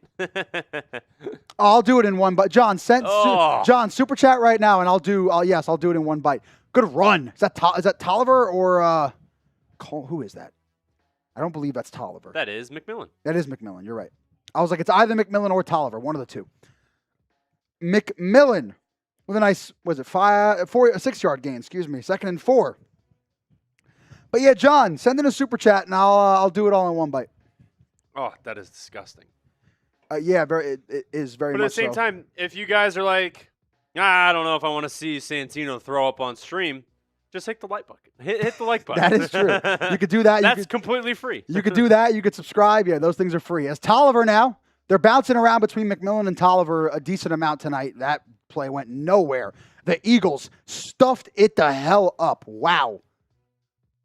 I'll do it in one bite. John, John, super chat right now, and I'll do it in one bite. Good run. Is that Tolliver or who is that? I don't believe that's Tolliver. That is McMillan. That is McMillan. You're right. I was like, it's either McMillan or Tolliver, one of the two. McMillan with a nice, was it 6-yard gain? Excuse me, 2nd and 4. But yeah, John, send in a super chat and I'll do it all in one bite. Oh, that is disgusting. Yeah, it is very much. But at the same time, if you guys are like, I don't know if I want to see Santino throw up on stream, just hit the like button. Hit the like button. That is true. You could do that. That's completely free. You could do that. You could subscribe. Yeah, those things are free. As Tolliver now, they're bouncing around between McMillan and Tolliver a decent amount tonight. That play went nowhere. The Eagles stuffed it the hell up. Wow.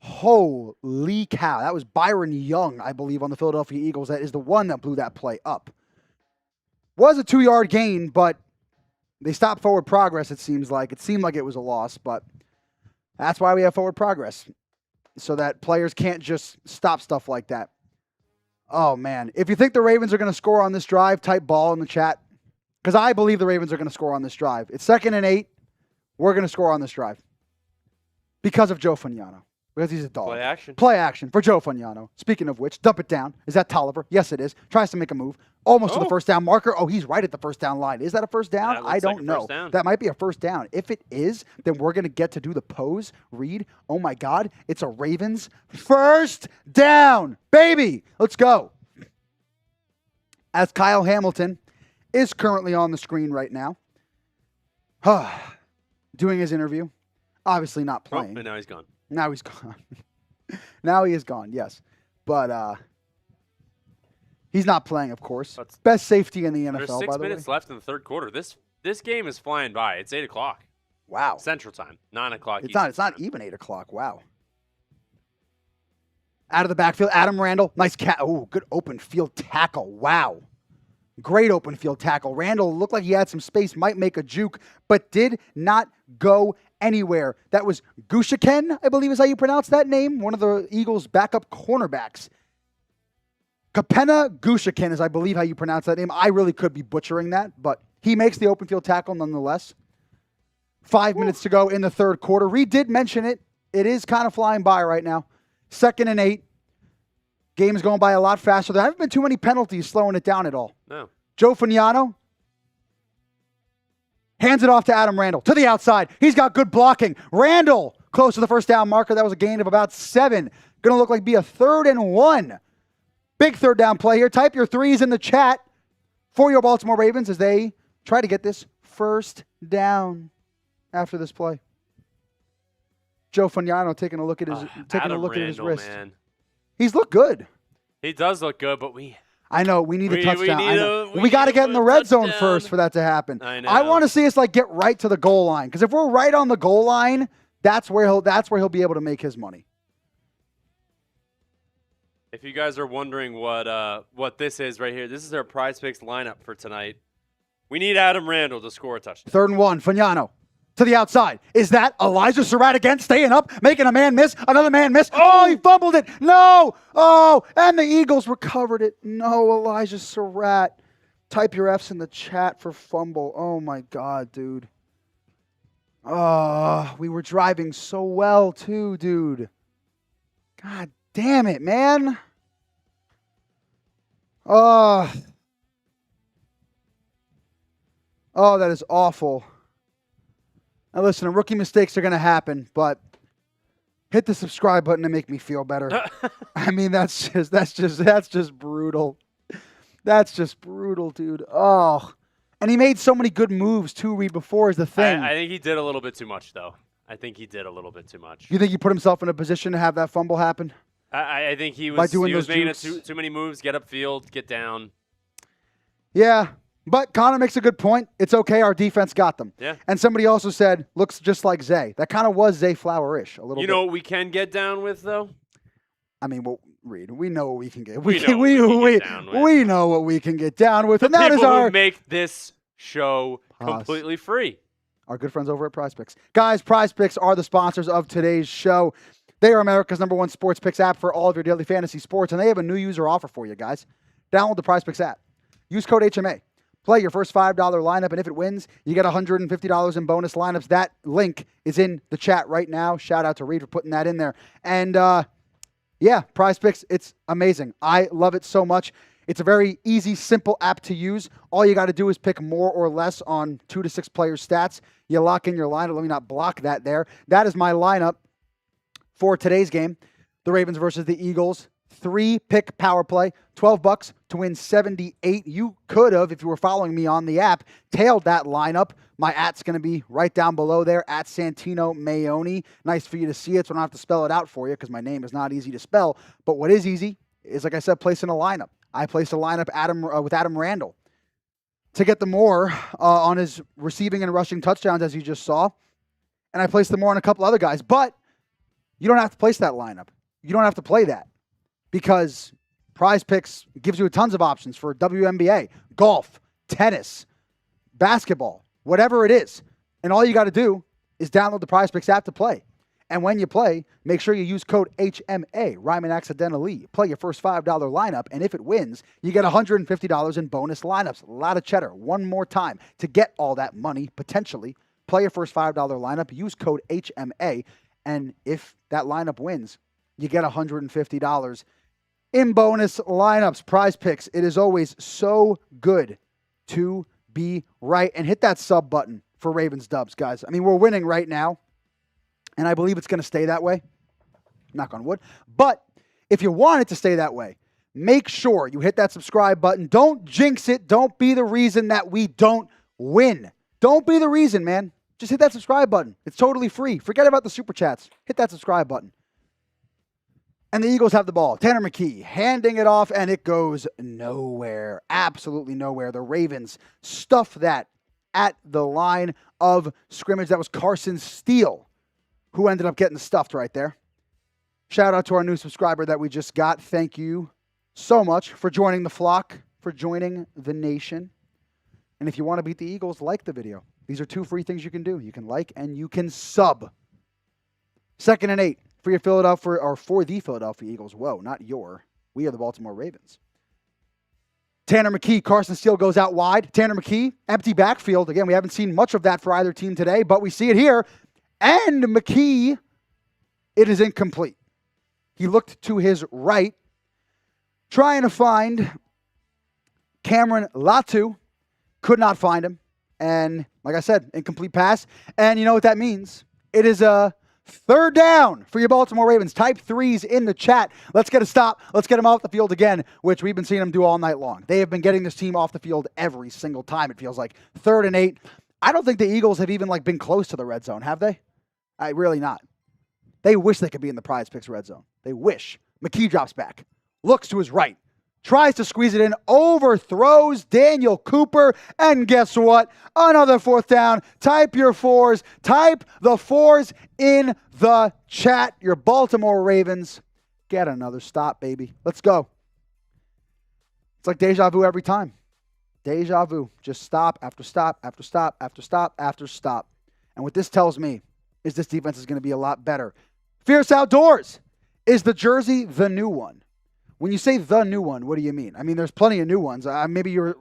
Holy cow. That was Byron Young, I believe, on the Philadelphia Eagles. That is the one that blew that play up. Was a 2-yard gain, but they stopped forward progress, it seems like. It seemed like it was a loss, but that's why we have forward progress, so that players can't just stop stuff like that. Oh, man. If you think the Ravens are going to score on this drive, type ball in the chat, because I believe the Ravens are going to score on this drive. It's 2nd and 8. We're going to score on this drive because of Joe Faniano. Because he's a dog. Play action. Play action for Joe Faniano. Speaking of which, dump it down. Is that Tolliver? Yes, it is. Tries to make a move. Almost to the first down marker. Oh, he's right at the first down line. Is that a first down? I don't know. That might be a first down. If it is, then we're going to get to do the pose read. Oh, my God. It's a Ravens first down. Baby, let's go. As Kyle Hamilton is currently on the screen right now. Doing his interview. Obviously not playing. Oh, and now he's gone. Now he's gone. Now he is gone, yes. But he's not playing, of course. Best safety in the NFL, by the way. There's 6 minutes left in the third quarter. This game is flying by. It's 8 o'clock. Wow. Central Time. 9 o'clock It's not even 8 o'clock. Wow. Out of the backfield, Adam Randall. Nice good open field tackle. Wow. Great open field tackle. Randall looked like he had some space, might make a juke, but did not go anywhere. That was Gushaken, I believe is how you pronounce that name. One of the Eagles' backup cornerbacks. Kapena Gushaken is, I believe, how you pronounce that name. I really could be butchering that, but he makes the open field tackle nonetheless. 5 minutes to go in the third quarter. Reed did mention it. It is kind of flying by right now. 2nd and 8. Game is going by a lot faster. There haven't been too many penalties slowing it down at all. No. Joe Faniano hands it off to Adam Randall to the outside. He's got good blocking. Randall close to the first down marker. That was a gain of about 7. Going to look like be a 3rd and 1. Big third down play here. Type your threes in the chat for your Baltimore Ravens as they try to get this first down after this play. Joe Faniano taking a look at his wrist. Man. He's looked good. He does look good, but I know we need a touchdown. We got to get in the red zone first for that to happen. I know. I want to see us get right to the goal line, because if we're right on the goal line, that's where he'll be able to make his money. If you guys are wondering what this is right here, this is our Prize Picks lineup for tonight. We need Adam Randall to score a touchdown. 3rd and 1, Faniano to the outside. Is that Elijah Surratt again, staying up, making a man miss, another man miss? Oh, he fumbled it. No. Oh, and the Eagles recovered it. No, Elijah Surratt. Type your Fs in the chat for fumble. Oh, my God, dude. Oh, we were driving so well, too, dude. God damn it, man. Oh, that is awful. Now, listen, rookie mistakes are going to happen, but Hit the subscribe button to make me feel better. I mean, that's just brutal. That's just brutal, dude. Oh. And he made so many good moves, too, Reed, before is the thing. I think he did a little bit too much, though. You think he put himself in a position to have that fumble happen? I think he was making too many moves, get upfield, get down. Yeah, but Connor makes a good point. It's okay. Our defense got them. Yeah. And somebody also said, looks just like Zay. That kind of was Zay Flower-ish a little bit. You know what we can get down with, though? I mean, well, Reed, we know what we can get. We know what we can get down with. The and that is people who make this show Pause. completely free. Our good friends over at Prize Picks. Guys, Prize Picks are the sponsors of today's show. They are America's #1 sports picks app for all of your daily fantasy sports, and they have a new user offer for you, guys. Download the Prize Picks app. Use code HMA. Play your first $5 lineup, and if it wins, you get $150 in bonus lineups. That link is in the chat right now. Shout out to Reed for putting that in there. And, yeah, Prize Picks, it's amazing. I love it so much. It's a very easy, simple app to use. All you got to do is pick more or less on 2 to 6 players' stats. You lock in your lineup. Let me not block that there. That is my lineup for today's game. The Ravens versus the Eagles. 3-pick power play. $12 to win 78. You could have, if you were following me on the app, tailed that lineup. My @'s going to be right down below there, @Santino Mayoni. Nice for you to see it, so I don't have to spell it out for you because my name is not easy to spell. But what is easy is, like I said, placing a lineup. I placed a lineup with Adam Randall to get the more on his receiving and rushing touchdowns, as you just saw. And I placed the more on a couple other guys. But you don't have to place that lineup. You don't have to play that because Prize Picks gives you tons of options for WNBA, golf, tennis, basketball, whatever it is. And all you got to do is download the Prize Picks app to play. And when you play, make sure you use code HMA, rhyming accidentally. Play your first $5 lineup, and if it wins, you get $150 in bonus lineups. A lot of cheddar. One more time. To get all that money, potentially, play your first $5 lineup, use code HMA, and if that lineup wins, you get $150 in bonus lineups. Prize Picks. It is always so good to be right. And hit that sub button for Ravens Dubs, guys. I mean, we're winning right now. And I believe it's going to stay that way. Knock on wood. But if you want it to stay that way, make sure you hit that subscribe button. Don't jinx it. Don't be the reason that we don't win. Don't be the reason, man. Just hit that subscribe button. It's totally free. Forget about the super chats. Hit that subscribe button. And the Eagles have the ball. Tanner McKee handing it off, and it goes nowhere. Absolutely nowhere. The Ravens stuff that at the line of scrimmage. That was Carson Steele who ended up getting stuffed right there. Shout out to our new subscriber that we just got. Thank you so much for joining the flock, for joining the nation. And if you want to beat the Eagles, like the video. These are 2 free things you can do. You can like and you can sub. 2nd and 8 for your Philadelphia, or for the Philadelphia Eagles. Whoa, not your. We are the Baltimore Ravens. Tanner McKee, Carson Steele goes out wide. Tanner McKee, empty backfield. Again, we haven't seen much of that for either team today, but we see it here. And McKee, it is incomplete. He looked to his right, trying to find Cameron Latu. Could not find him. And like I said, incomplete pass. And you know what that means? It is a 3rd down for your Baltimore Ravens. Type 3s in the chat. Let's get a stop. Let's get them off the field again, which we've been seeing them do all night long. They have been getting this team off the field every single time, it feels like. 3rd and 8. I don't think the Eagles have even been close to the red zone, have they? Really not. They wish they could be in the Prize Picks red zone. They wish. McKee drops back. Looks to his right. Tries to squeeze it in. Overthrows Daniel Cooper. And guess what? Another 4th down. Type your 4s. Type the 4s in the chat. Your Baltimore Ravens get another stop, baby. Let's go. It's like deja vu every time. Deja vu. Just stop after stop after stop after stop after stop. And what this tells me is this defense is going to be a lot better. Fierce Outdoors. Is the jersey the new one? When you say the new one, what do you mean? I mean, there's plenty of new ones. Maybe you're...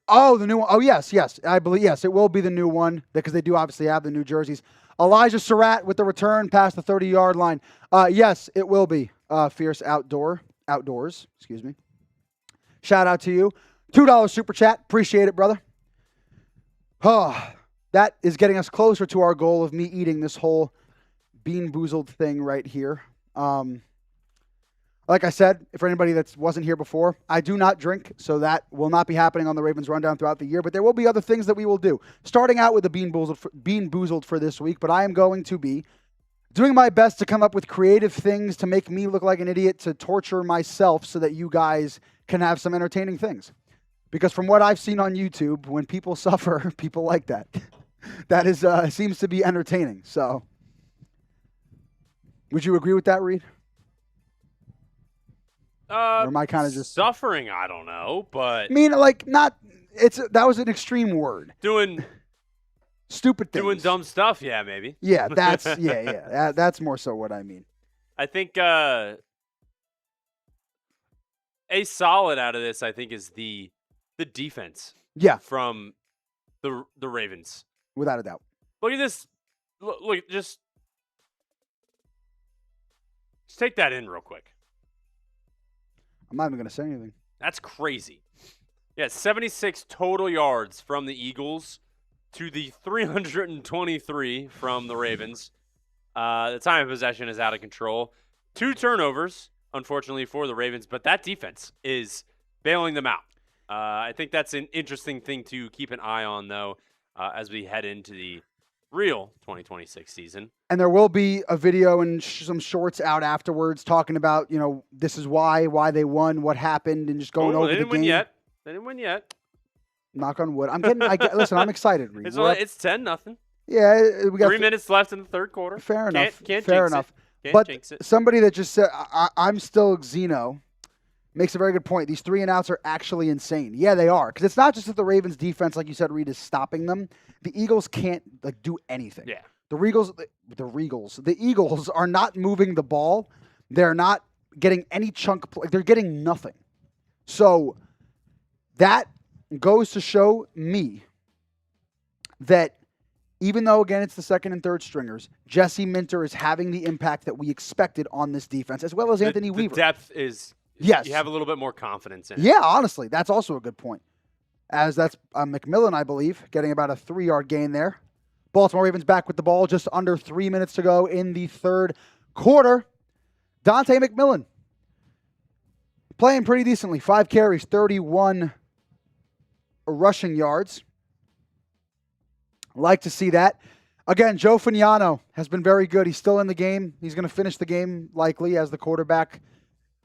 Oh, the new one. Oh, yes. I believe, yes, it will be the new one because they do obviously have the new jerseys. Elijah Surratt with the return past the 30-yard line. Yes, it will be Fierce Outdoors. Excuse me. Shout out to you. $2 super chat. Appreciate it, brother. Oh, that is getting us closer to our goal of me eating this whole Bean Boozled thing right here. Like I said, for anybody that wasn't here before, I do not drink, so that will not be happening on the Ravens Rundown throughout the year, but there will be other things that we will do. Starting out with the Bean Boozled for this week, but I am going to be doing my best to come up with creative things to make me look like an idiot, to torture myself so that you guys can have some entertaining things. Because from what I've seen on YouTube, when people suffer, people like that. That is seems to be entertaining. So, would you agree with that, Reed? Or am I kind of just suffering? I don't know, but I mean, like, not. That was an extreme word. Doing stupid things, doing dumb stuff. Yeah, maybe. Yeah, that's that's more so what I mean. I think a solid out of this, I think, is the defense. Yeah, from the Ravens, without a doubt. Look at this. Look, just take that in real quick. I'm not even going to say anything. That's crazy. Yeah, 76 total yards from the Eagles to the 323 from the Ravens. The time of possession is out of control. 2 turnovers, unfortunately, for the Ravens, but that defense is bailing them out. I think that's an interesting thing to keep an eye on, though, as we head into the real 2026 season. And there will be a video and some shorts out afterwards talking about, this is why they won, what happened, and just going over the game. They didn't win yet. Knock on wood. Listen, I'm excited, Reed. It's 10-0. Yeah, we got 3 minutes left in the third quarter. Fair enough. Can't fair jinx enough. Can't but jinx it. Somebody that just said, I'm still Xeno, makes a very good point. These 3-and-outs are actually insane. Yeah, they are. Because it's not just that the Ravens' defense, like you said, Reed, is stopping them. The Eagles can't do anything. Yeah. The Eagles are not moving the ball. They're not getting any chunk play. They're getting nothing. So that goes to show me that even though, again, it's the second and third stringers, Jesse Minter is having the impact that we expected on this defense, as well as Anthony Weaver. The depth is, yes. You have a little bit more confidence in it. Yeah, honestly, that's also a good point. As that's McMillan, I believe, getting about a 3-yard gain there. Baltimore Ravens back with the ball, just under 3 minutes to go in the third quarter. Dante McMillan playing pretty decently. 5 carries, 31 rushing yards. Like to see that. Again, Joe Fagnano has been very good. He's still in the game. He's going to finish the game likely as the quarterback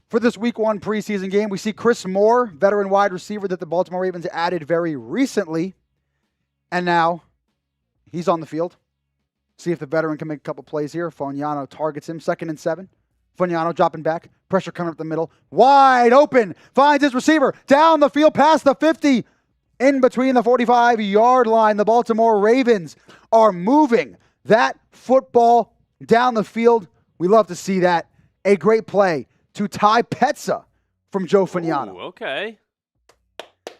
for this Week 1 preseason game. We see Chris Moore, veteran wide receiver that the Baltimore Ravens added very recently. And now he's on the field. See if the veteran can make a couple plays here. Fagnano targets him. 2nd and 7. Fagnano dropping back. Pressure coming up the middle. Wide open. Finds his receiver. Down the field past the 50. In between the 45-yard line. The Baltimore Ravens are moving that football down the field. We love to see that. A great play to Ty Petza from Joe Fagnano. Ooh, okay.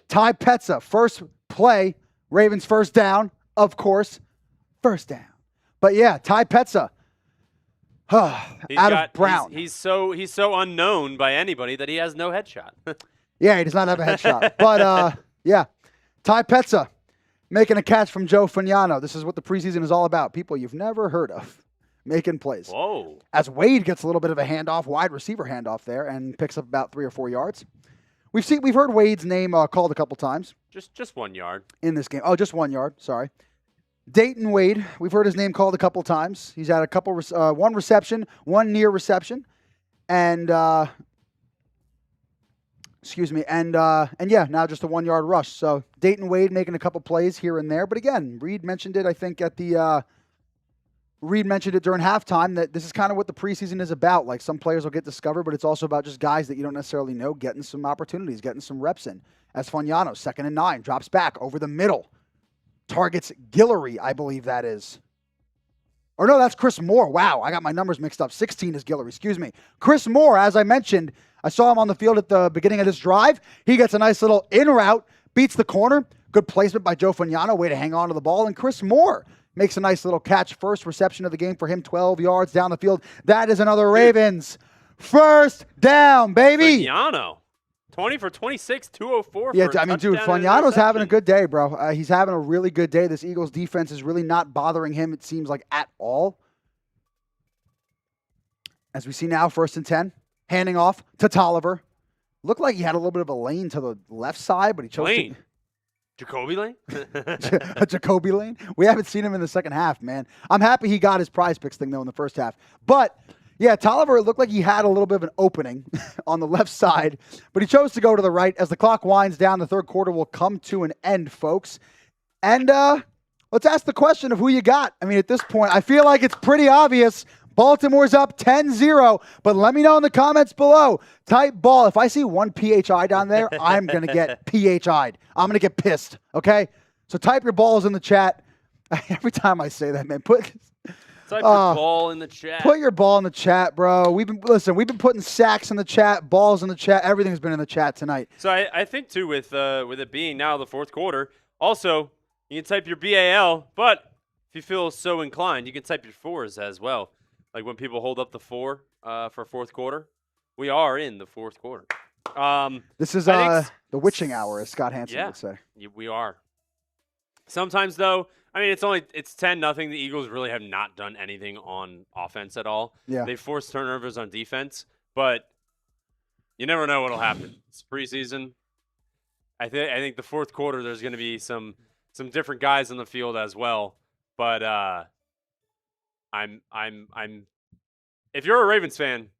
Ty Petza, first play, Ravens first down, of course. First down. But yeah, Ty Petza. Of Brown. He's so unknown by anybody that he has no headshot. Yeah, he does not have a headshot. But yeah, Ty Petza making a catch from Joe Fagnano. This is what the preseason is all about. People you've never heard of making plays. Whoa. As Wade gets a little bit of a handoff, wide receiver handoff there, and picks up about 3 or 4 yards. We've heard Wade's name called a couple times. Just 1 yard. In this game. Oh, just 1 yard. Sorry. Dayton Wade, we've heard his name called a couple times. He's had a couple, 1 reception, 1 near reception, and yeah, now just a 1 yard rush. So Dayton Wade making a couple plays here and there, but again, Reed mentioned it. I think Reed mentioned it during halftime that this is kind of what the preseason is about. Like, some players will get discovered, but it's also about just guys that you don't necessarily know getting some opportunities, getting some reps in. As Fagnano, 2nd and 9, drops back over the middle. Targets Guillory, I believe that is. Or no, that's Chris Moore. Wow, I got my numbers mixed up. 16 is Guillory, excuse me. Chris Moore, as I mentioned, I saw him on the field at the beginning of this drive. He gets a nice little in route, beats the corner. Good placement by Joe Fagnano, way to hang on to the ball. And Chris Moore makes a nice little catch. First reception of the game for him, 12 yards down the field. That is another Ravens first down, baby. Fagnano, 20 for 26, 204 yeah, for a I mean, dude, touchdown Fagnano's having a interception. good day, bro. He's having a really good day. This Eagles defense is really not bothering him, it seems like, at all. As we see now, 1st and 10, handing off to Tolliver. Looked like he had a little bit of a lane to the left side, but he chose Lane. Jacoby Lane? a Jacoby lane. We haven't seen him in the second half, man. I'm happy he got his prize picks thing, though, in the first half. But, yeah, Tolliver, it looked like he had a little bit of an opening on the left side, but he chose to go to the right. As the clock winds down, the third quarter will come to an end, folks. And let's ask the question of who you got. I mean, at this point, I feel like it's pretty obvious. Baltimore's up 10-0, but let me know in the comments below. Type ball. If I see one PHI down there, I'm going to get PHI'd. I'm going to get pissed, okay? So type your balls in the chat. Every time I say that, man, Type your ball in the chat. Put your ball in the chat, bro. We've been putting sacks in the chat, balls in the chat. Everything's been in the chat tonight. So I think, too, with it being now the fourth quarter, also, you can type your BAL, but if you feel so inclined, you can type your 4s as well. Like when people hold up the 4 for fourth quarter, we are in the fourth quarter. This is the witching hour, as Scott Hansen would say. We are. Sometimes, though, I mean, it's 10-0. The Eagles really have not done anything on offense at all. Yeah. They forced turnovers on defense, but you never know what'll happen. It's preseason. I think the fourth quarter there's going to be some different guys on the field as well, but I'm if you're a Ravens fan,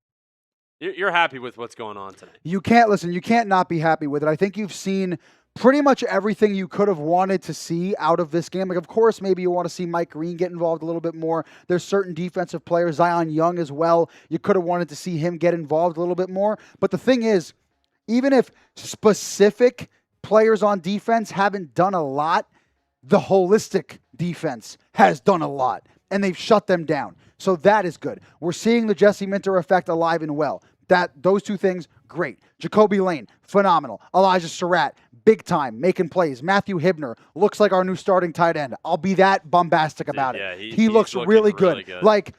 you're happy with what's going on tonight. You can't not be happy with it. I think you've seen pretty much everything you could have wanted to see out of this game. Like, of course, maybe you want to see Mike Green get involved a little bit more. There's certain defensive players, Zion Young as well. You could have wanted to see him get involved a little bit more. But the thing is, even if specific players on defense haven't done a lot, the holistic defense has done a lot, and they've shut them down. So that is good. We're seeing the Jesse Minter effect alive and well. Those two things, great. Jacoby Lane, phenomenal. Elijah Surratt, big time, making plays. Matthew Hibner looks like our new starting tight end. I'll be that bombastic about it. He looks really good. Like,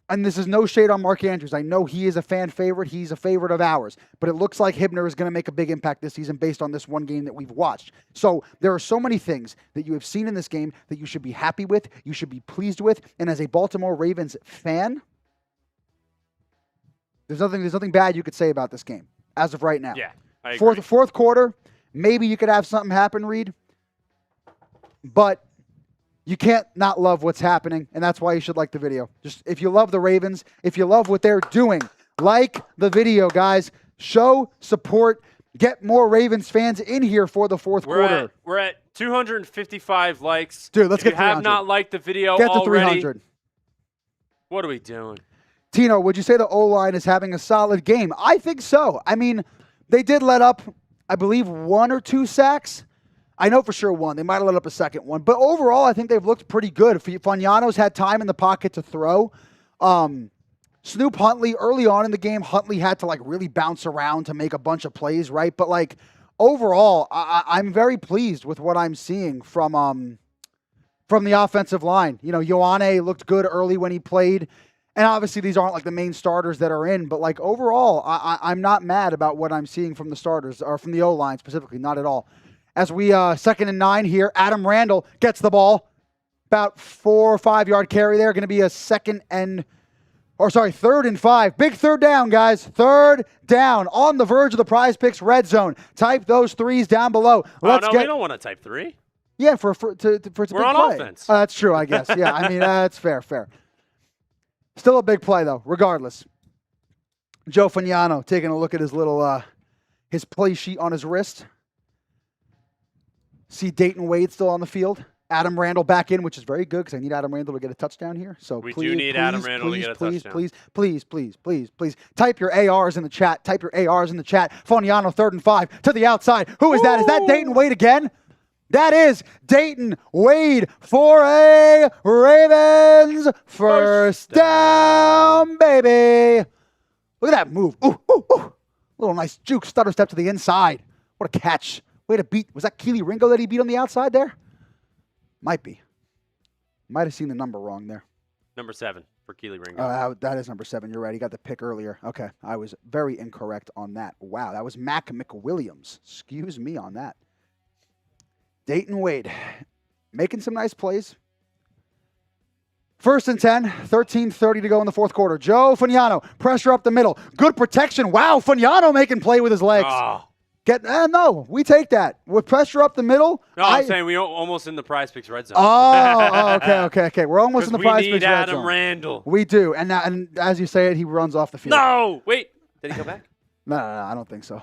and this is no shade on Mark Andrews. I know he is a fan favorite. He's a favorite of ours. But it looks like Hibner is going to make a big impact this season based on this one game that we've watched. So there are so many things that you have seen in this game that you should be happy with, you should be pleased with. And as a Baltimore Ravens fan, there's nothing bad you could say about this game as of right now. Yeah, I agree. Fourth quarter, maybe you could have something happen, Reed. But you can't not love what's happening, and that's why you should like the video. Just if you love the Ravens, if you love what they're doing, like the video, guys. Show support. Get more Ravens fans in here for the fourth quarter. We're at 255 likes. Dude, let's get 300. If you have not liked the video get to already, 300. What are we doing? Tino, would you say the O-line is having a solid game? I think so. I mean, they did let up, I believe, 1 or 2 sacks. I know for sure 1. They might have let up a second one. But overall, I think they've looked pretty good. Fagnano's had time in the pocket to throw. Snoop Huntley, early on in the game, Huntley had to, really bounce around to make a bunch of plays, right? But, overall, I'm very pleased with what I'm seeing from the offensive line. You know, Ioane looked good early when he played. And obviously, these aren't, the main starters that are in. But, overall, I'm not mad about what I'm seeing from the starters, or from the O-line specifically, not at all. As we 2nd and 9 here, Adam Randall gets the ball. About 4 or 5 yard carry there. Going to be a 3rd and 5. Big 3rd down, guys. 3rd down on the verge of the Prize Picks red zone. Type those 3s down below. We don't want to type 3. Yeah, for it to We're big on play. Offense. That's true, I guess. Yeah, I mean, that's fair. Still a big play, though, regardless. Joe Fagnano taking a look at his little his play sheet on his wrist. See Dayton Wade still on the field. Adam Randall back in, which is very good because I need Adam Randall to get a touchdown here. So we do need Adam Randall to get a touchdown. Please. Type your ARs in the chat. Fagnano 3rd and 5 to the outside. Who is that? Is that Dayton Wade again? That is Dayton Wade for a Ravens first down, baby. Look at that move. Ooh. Little nice juke stutter step to the inside. What a catch. Way to beat. Was that Keely Ringo that he beat on the outside there? Might be. Might have seen the number wrong there. Number 7 for Keely Ringo. That is number 7. You're right. He got the pick earlier. Okay. I was very incorrect on that. Wow. That was Mac McWilliams. Excuse me on that. Dayton Wade making some nice plays. First and 10, 13:30 to go in the fourth quarter. Joe Fagnano, pressure up the middle. Good protection. Wow, Fagnano making play with his legs. Oh. No, we take that. With pressure up the middle. No, I'm saying we almost in the Prize Picks red zone. Okay. We're almost in the Prize Picks red zone. We need Adam Randall. We do. And as you say it, he runs off the field. No! Wait, did he go back? No, I don't think so.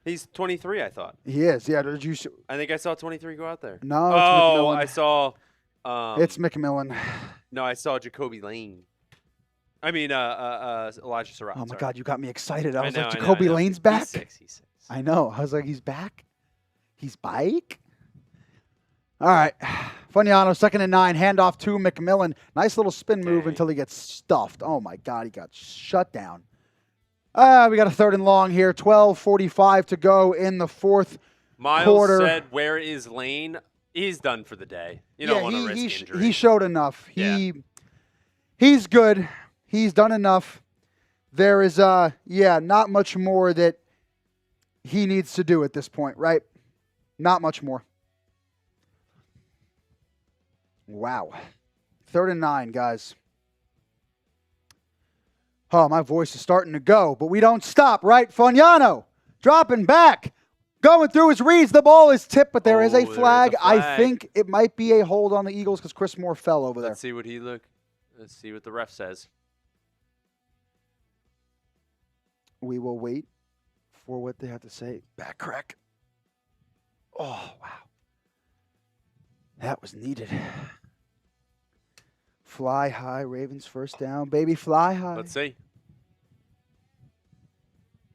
He's 23, I thought. He is. Yeah, did you? I think I saw 23 go out there. No, it's McMillan. I saw. It's McMillan. No, I saw Jacoby Lane. I mean, Elijah Surratt. Oh my God, you got me excited. I was know, like, Jacoby Lane's back. He's 6. I know. I was like, he's back. He's bike. All right, Fagnano, 2nd and 9, handoff to McMillan. Nice little spin move until he gets stuffed. Oh my God, he got shut down. We got a 3rd and long here. 12:45 to go in the fourth quarter. Miles said, "Where is Lane?" He's done for the day. You don't want to risk injury. He showed enough. Yeah. He's good. He's done enough. There is not much more that he needs to do at this point, right? Not much more. Wow. 3rd and 9, guys. Oh, my voice is starting to go, but we don't stop, right? Fagnano dropping back. Going through his reads, the ball is tipped, but there is a flag. I think it might be a hold on the Eagles because Chris Moore fell over there. Let's see what Let's see what the ref says. We will wait for what they have to say. Back crack. Oh, wow. That was needed. Fly high, Ravens first down. Baby, fly high. Let's see.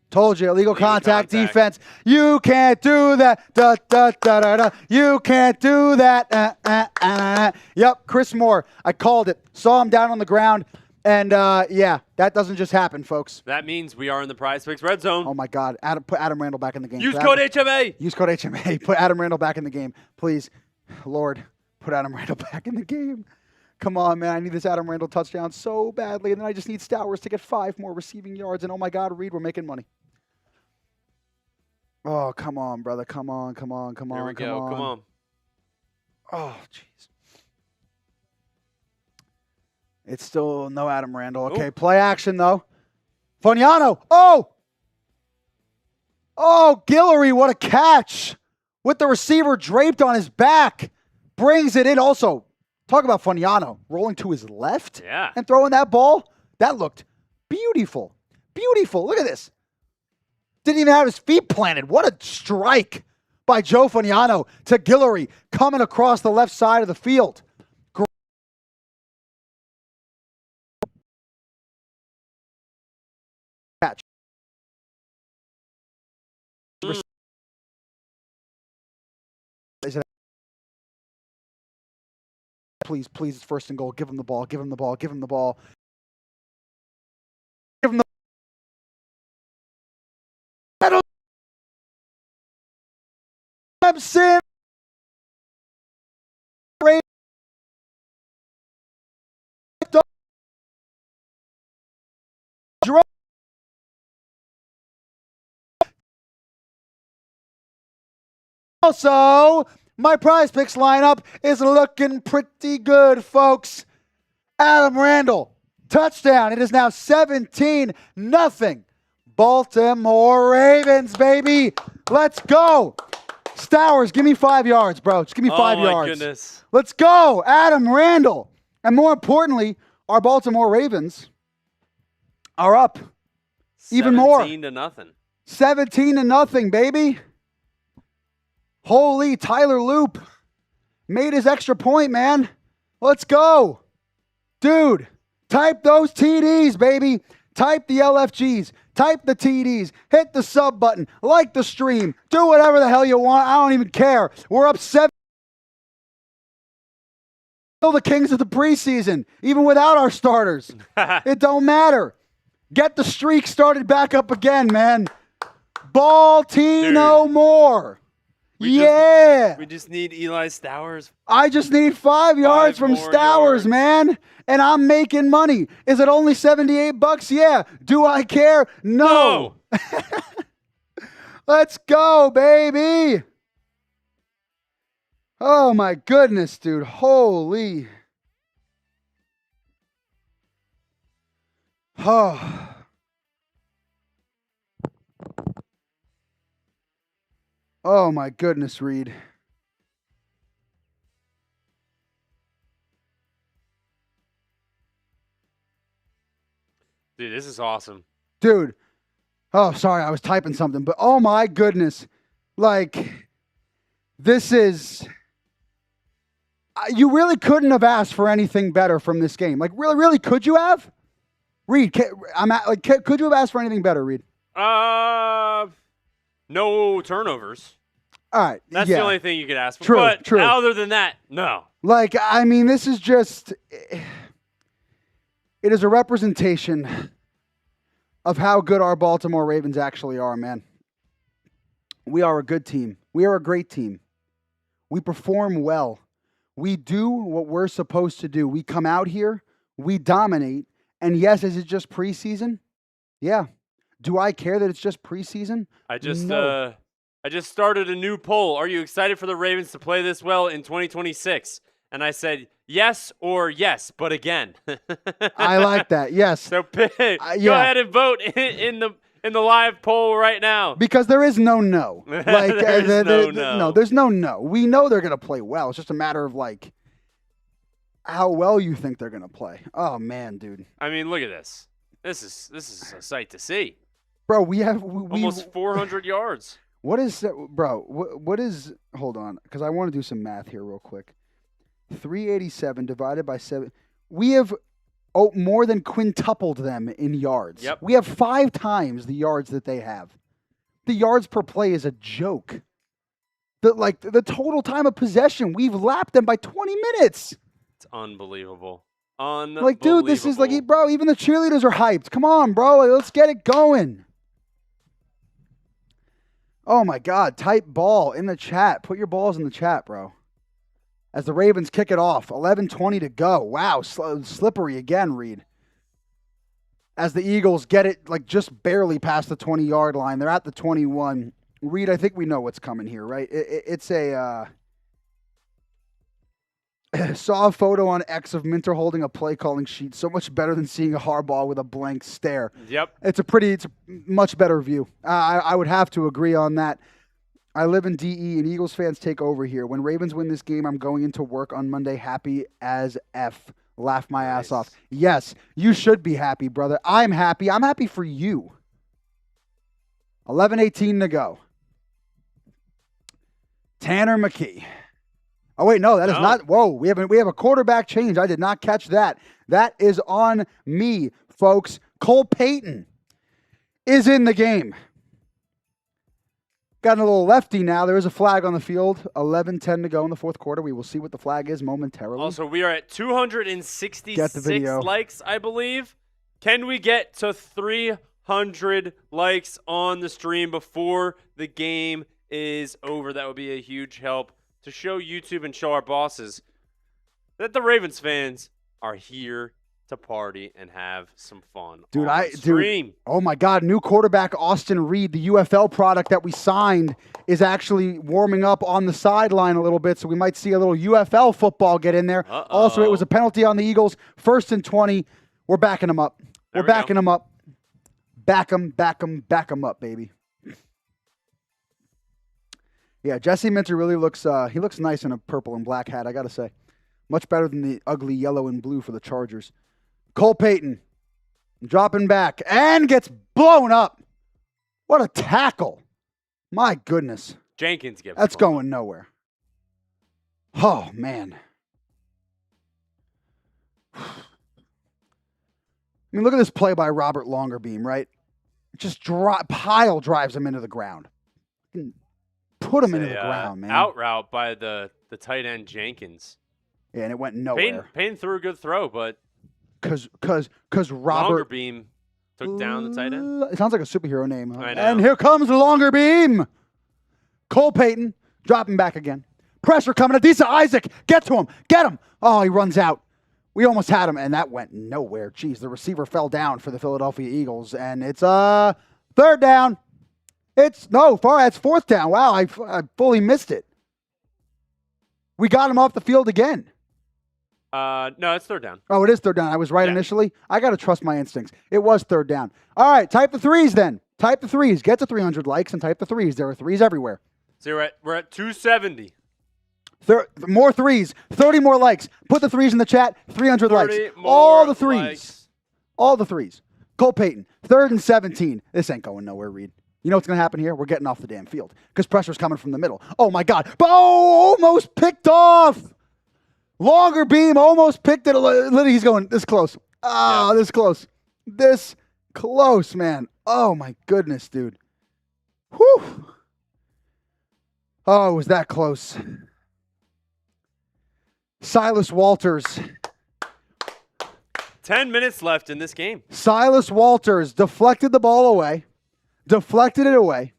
Told you, illegal contact defense. You can't do that. Da, da, da, da, da. You can't do that. Yep, Chris Moore. I called it. Saw him down on the ground. And, that doesn't just happen, folks. That means we are in the Prize Picks red zone. Oh, my God. Put Adam Randall back in the game. Use code HMA. Use code HMA. Put Adam Randall back in the game. Please, Lord, put Adam Randall back in the game. Come on, man. I need this Adam Randall touchdown so badly. And then I just need Stowers to get 5 more receiving yards. And, oh, my God, Reed, we're making money. Oh, come on, brother. Come on. Here we go. Come on. Oh, jeez. It's still no Adam Randall. Okay, play action, though. Fagnano. Oh, Guillory, what a catch. With the receiver draped on his back. Brings it in. Also, talk about Fagnano rolling to his left and throwing that ball. That looked beautiful. Beautiful. Look at this. Didn't even have his feet planted. What a strike by Joe Fagnano to Guillory coming across the left side of the field. Catch. Please, it's 1st and goal. Give him the ball. Give him the ball. Give him the ball. Give him the Clemson. Also, my Prize Picks lineup is looking pretty good, folks. Adam Randall, touchdown. It is now 17-0. Baltimore Ravens, baby. Let's go. Stowers, give me 5 yards, bro. Just give me 5 yards. Oh, my goodness. Let's go. Adam Randall. And more importantly, our Baltimore Ravens are up even more. 17-0. 17-0, baby. Holy, Tyler Loop made his extra point, man. Let's go. Dude, type those TDs, baby. Type the LFGs. Type the TDs. Hit the sub button. Like the stream. Do whatever the hell you want. I don't even care. We're up 7. Still the kings of the preseason, even without our starters. It don't matter. Get the streak started back up again, man. Ball T no more. We just need Eli Stowers. I just need 5 yards from Stowers, man. And I'm making money. Is it only $78? Yeah. Do I care? No. Let's go, baby. Oh, my goodness, dude. Holy. Oh. Oh my goodness, Reed. Dude, this is awesome. Dude. Oh, sorry, I was typing something, but oh my goodness. Like, this is... You really couldn't have asked for anything better from this game. Like, really, could you have? Reed, could you have asked for anything better, Reed? No turnovers. All right. That's the only thing you could ask for. True, But true. other than that, no. Like, I mean, this is just... It is a representation of how good our Baltimore Ravens actually are, man. We are a good team. We are a great team. We perform well. We do what we're supposed to do. We come out here, we dominate, and yes, is it just preseason? Yeah. Do I care that it's just preseason? I just No. started a new poll. Are you excited for the Ravens to play this well in 2026? And I said yes or yes, but again. I like that. Yes. So go yeah. ahead and vote in the live poll right now. Because there is no no. Like There's no no. No, there's no no. We know they're going to play well. It's just a matter of like how well you think they're going to play. Oh man, dude. I mean, look at this. This is a sight to see. Bro, we have Almost 400 yards. What is bro? What is? Hold on, because I want to do some math here real quick. 387 divided by 7. We have more than quintupled them in yards. Yep. We have 5 times the yards that they have. The yards per play is a joke. The total time of possession, we've lapped them by 20 minutes. It's unbelievable. Unbelievable. Like, dude, this is like, bro, even the cheerleaders are hyped. Come on, bro. Like, let's get it going. Oh, my God. Type ball in the chat. Put your balls in the chat, bro. As the Ravens kick it off. 11:20 to go. Wow. Slippery again, Reed. As the Eagles get it, like, just barely past the 20-yard line. They're at the 21. Reed, I think we know what's coming here, right? It's a... saw a photo on X of Minter holding a play calling sheet. So much better than seeing a Harbaugh with a blank stare. Yep. It's a much better view. I would have to agree on that. I live in DE and Eagles fans take over here. When Ravens win this game, I'm going into work on Monday happy as F. Laugh my ass off. Yes, you should be happy, brother. I'm happy. I'm happy for you. 11:18 to go. Tanner McKee. Oh, wait, no, that is not. Whoa, we have a quarterback change. I did not catch that. That is on me, folks. Cole Payton is in the game. Got a little lefty now. There is a flag on the field. 11:10 to go in the fourth quarter. We will see what the flag is momentarily. Also, we are at 266 likes, I believe. Can we get to 300 likes on the stream before the game is over? That would be a huge help to show YouTube and show our bosses that the Ravens fans are here to party and have some fun. Dude, on the stream. oh my God, new quarterback Austin Reed, the UFL product that we signed, is actually warming up on the sideline a little bit, so we might see a little UFL football get in there. Uh-oh. Also, it was a penalty on the Eagles. 1st and 20. We're backing them up. We're backing them up. Back them up, baby. Yeah, Jesse Minter really looks he looks nice in a purple and black hat, I got to say. Much better than the ugly yellow and blue for the Chargers. Cole Payton dropping back and gets blown up. What a tackle. My goodness. Jenkins gets That's going nowhere. Oh, man. I mean, look at this play by Robert Longerbeam, right? Just pile drives him into the ground. Put him into the ground, man. Out route by the tight end Jenkins. Yeah, and it went nowhere. Payton threw a good throw, but Because Robert Longerbeam took down the tight end. It sounds like a superhero name. Huh? I know. And here comes Longerbeam. Cole Payton dropping back again. Pressure coming. Adisa Isaac. Get to him. Get him. Oh, he runs out. We almost had him, and that went nowhere. Jeez, the receiver fell down for the Philadelphia Eagles, and it's 3rd down. It's 4th down. Wow, I fully missed it. We got him off the field again. No, it's third down. Oh, it is third down. I was right Yeah. initially. I got to trust my instincts. It was third down. All right, type the threes then. Type the threes. Get to 300 likes and type the threes. There are threes everywhere. So we're at 270. More threes. 30 more likes. Put the threes in the chat. 300 likes. 30 All more the threes. likes. All the threes. Cole Payton, 3rd and 17. This ain't going nowhere, Reed. You know what's going to happen here? We're getting off the damn field because pressure's coming from the middle. Oh, my God. Almost picked off. Longer beam, almost picked it. Literally, he's going this close. This close. This close, man. Oh, my goodness, dude. Whew. Oh, it was that close. Silas Walters. 10 minutes left in this game. Silas Walters deflected the ball away, deflected it away,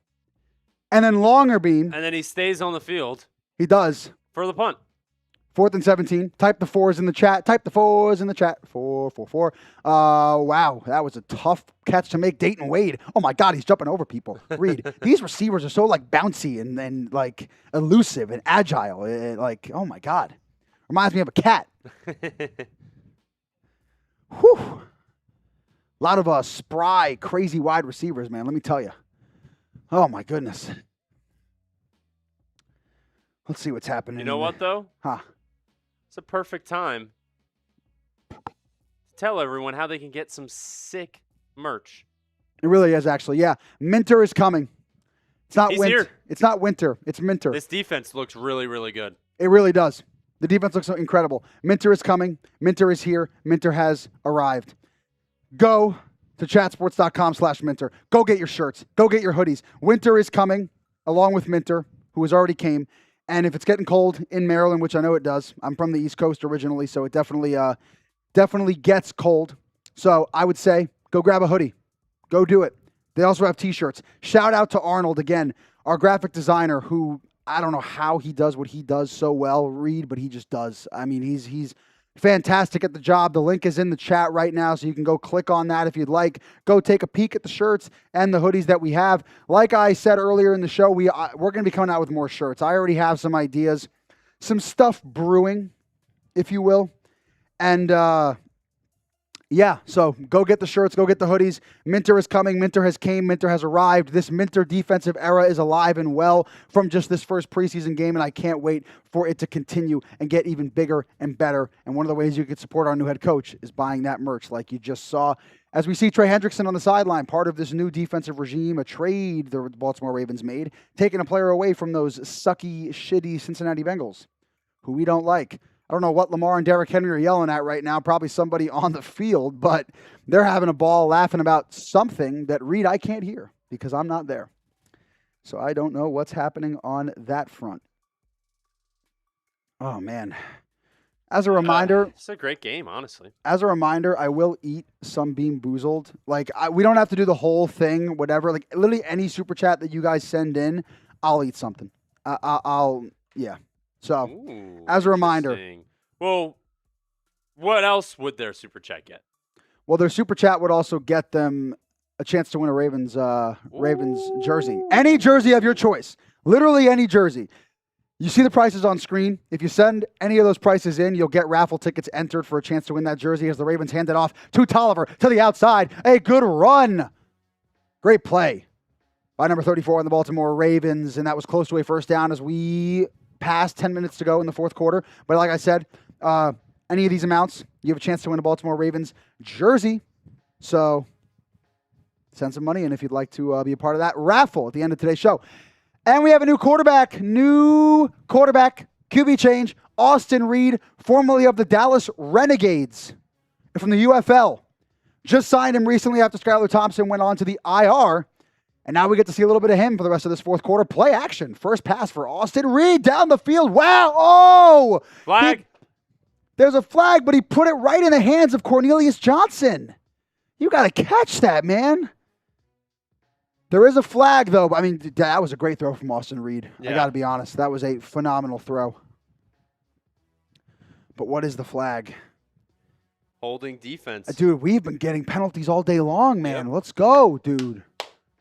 and then longer beam. And then he stays on the field He does. for the punt. 4th and 17. Type the fours in the chat. Type the fours in the chat. 4, 4, 4. Wow, that was a tough catch to make. Dayton Wade. Oh my God, he's jumping over people. Reed, these receivers are so like bouncy and like elusive and agile. Like, oh my God, reminds me of a cat. Whew. A lot of spry, crazy wide receivers, man. Let me tell you. Oh my goodness. Let's see what's happening. You know what, though? Huh. It's a perfect time to tell everyone how they can get some sick merch. It really is, actually. Yeah. Minter is coming. It's not He's winter. here. It's not winter. It's Minter. This defense looks really, really good. It really does. The defense looks incredible. Minter is coming. Minter is here. Minter has arrived. Go to chatsports.com/Minter. Go get your shirts. Go get your hoodies. Winter is coming along with Minter, who has already came. And if it's getting cold in Maryland, which I know it does, I'm from the East Coast originally, so it definitely gets cold. So I would say go grab a hoodie. Go do it. They also have T-shirts. Shout out to Arnold again, our graphic designer, who I don't know how he does what he does so well, Reed, but he just does. I mean, he's fantastic at the job. The link is in the chat right now, so you can go click on that if you'd like. Go take a peek at the shirts and the hoodies that we have. Like I said earlier in the show, we're going to be coming out with more shirts. I already have some ideas, some stuff brewing, if you will. And yeah, so go get the shirts, go get the hoodies. Minter is coming. Minter has came. Minter has arrived. This Minter defensive era is alive and well from just this first preseason game, and I can't wait for it to continue and get even bigger and better. And one of the ways you can support our new head coach is buying that merch like you just saw. As we see Trey Hendrickson on the sideline, part of this new defensive regime, a trade the Baltimore Ravens made, taking a player away from those sucky, shitty Cincinnati Bengals, who we don't like. I don't know what Lamar and Derrick Henry are yelling at right now, probably somebody on the field, but they're having a ball laughing about something that, Reed, I can't hear because I'm not there. So I don't know what's happening on that front. Oh, man. As a reminder... It's a great game, honestly. As a reminder, I will eat some Bean Boozled. Like, we don't have to do the whole thing, whatever. Like, literally any super chat that you guys send in, I'll eat something. Yeah. So, Ooh, as a reminder. interesting. Well, what else would their super chat get? Well, their super chat would also get them a chance to win a Ravens jersey. Any jersey of your choice. Literally any jersey. You see the prices on screen. If you send any of those prices in, you'll get raffle tickets entered for a chance to win that jersey as the Ravens hand it off to Tolliver to the outside. A good run. Great play by number 34 on the Baltimore Ravens, and that was close to a first down as we passed 10 minutes to go in the fourth quarter. But like I said, any of these amounts, you have a chance to win a Baltimore Ravens jersey. So send some money in if you'd like to be a part of that raffle at the end of today's show. And we have a new quarterback, QB change, Austin Reed, formerly of the Dallas Renegades from the UFL. Just signed him recently after Skylar Thompson went on to the IR. And now we get to see a little bit of him for the rest of this fourth quarter. Play action. First pass for Austin Reed down the field. Wow. Oh. Flag. There's a flag, but he put it right in the hands of Cornelius Johnson. You got to catch that, man. There is a flag, though. I mean, that was a great throw from Austin Reed. Yeah. I got to be honest. That was a phenomenal throw. But what is the flag? Holding defense. Dude, we've been getting penalties all day long, man. Let's go, dude.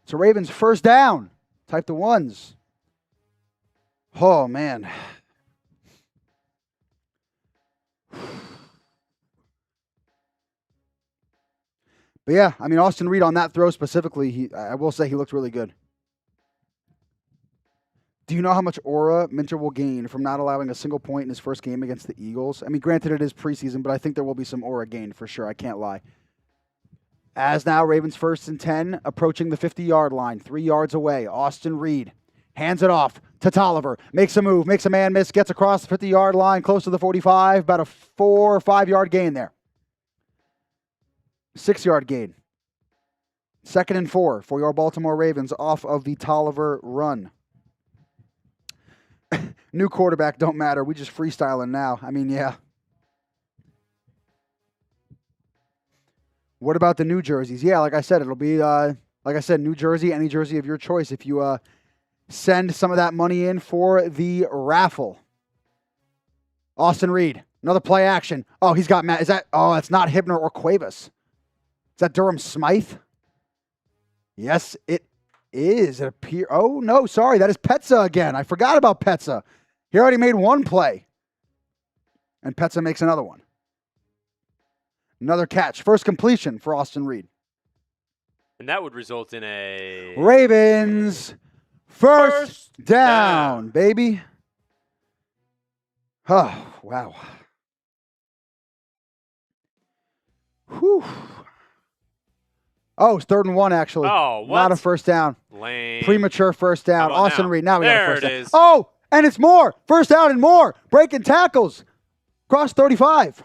It's a Ravens first down. Type the ones. Oh, man. But yeah, I mean, Austin Reed on that throw specifically, I will say he looked really good. Do you know how much aura Minter will gain from not allowing a single point in his first game against the Eagles? I mean, granted, it is preseason, but I think there will be some aura gain for sure. I can't lie. As now, Ravens 1st and 10, approaching the 50-yard line, 3 yards away. Austin Reed hands it off to Tolliver, makes a move, makes a man miss, gets across the 50-yard line, close to the 45, about a 4 or 5 yard gain there. 6-yard gain. 2nd and 4 for your Baltimore Ravens off of the Tolliver run. New quarterback don't matter. We just freestyling now. I mean, yeah. What about the new jerseys? Yeah, like I said, it'll be, New Jersey, any jersey of your choice. If you send some of that money in for the raffle. Austin Reed, another play action. Oh, he's got Matt. It's not Hibner or Cuevas. Is that Durham Smythe? Yes, it is. It appears. Oh, no, sorry. That is Petza again. I forgot about Petza. He already made one play. And Petza makes another one. Another catch. First completion for Austin Reed. And that would result in a Ravens first down, baby. Oh, wow. Whew. Oh, it's 3rd and 1, actually. Oh, what? Not a first down. Lame. Premature first down. Austin Reed. Now we got a first down. There it is. Oh, and it's more. First down and more. Breaking tackles. Cross 35.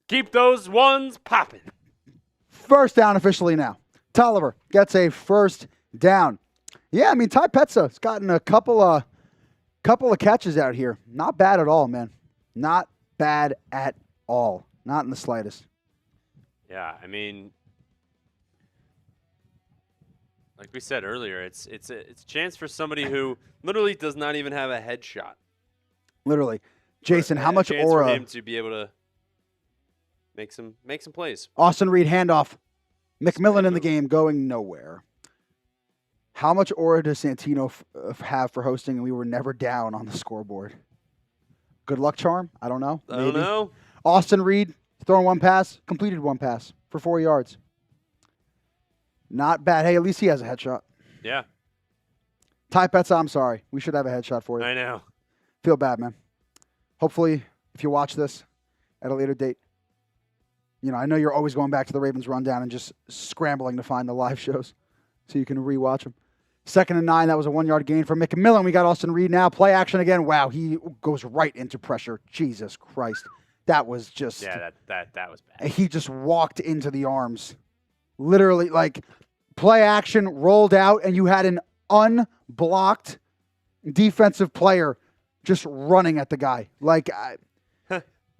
Keep those ones popping. First down officially now. Tolliver gets a first down. Yeah, I mean, Ty Petza's gotten a couple of catches out here. Not bad at all, man. Not bad at all. Not in the slightest. Yeah, I mean, like we said earlier, it's a chance for somebody who literally does not even have a headshot. Literally. Jason, how much chance aura? for him to be able to make some plays. Austin Reed handoff. McMillan in the game going nowhere. How much aura does Santino have for hosting and we were never down on the scoreboard? Good luck charm? I don't know. I don't know. Austin Reed throwing one pass, completed one pass for 4 yards. Not bad. Hey, at least he has a headshot. Yeah. Ty Petza, I'm sorry. We should have a headshot for you. I know. Feel bad, man. Hopefully, if you watch this at a later date, I know you're always going back to the Ravens rundown and just scrambling to find the live shows so you can rewatch them. 2nd and 9, that was a 1 yard gain for McMillan. We got Austin Reed now. Play action again. Wow, he goes right into pressure. Jesus Christ. That was just... Yeah, that was bad. He just walked into the arms. Literally, like, play action, rolled out, and you had an unblocked defensive player just running at the guy. Like...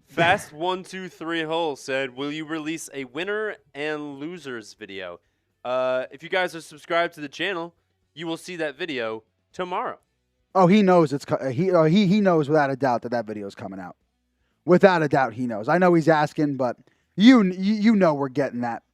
Fast 123 Hull said, "Will you release a winner and losers video?" If you guys are subscribed to the channel, you will see that video tomorrow. Oh, he knows he knows without a doubt that video is coming out. Without a doubt, he knows. I know he's asking, but you know we're getting that.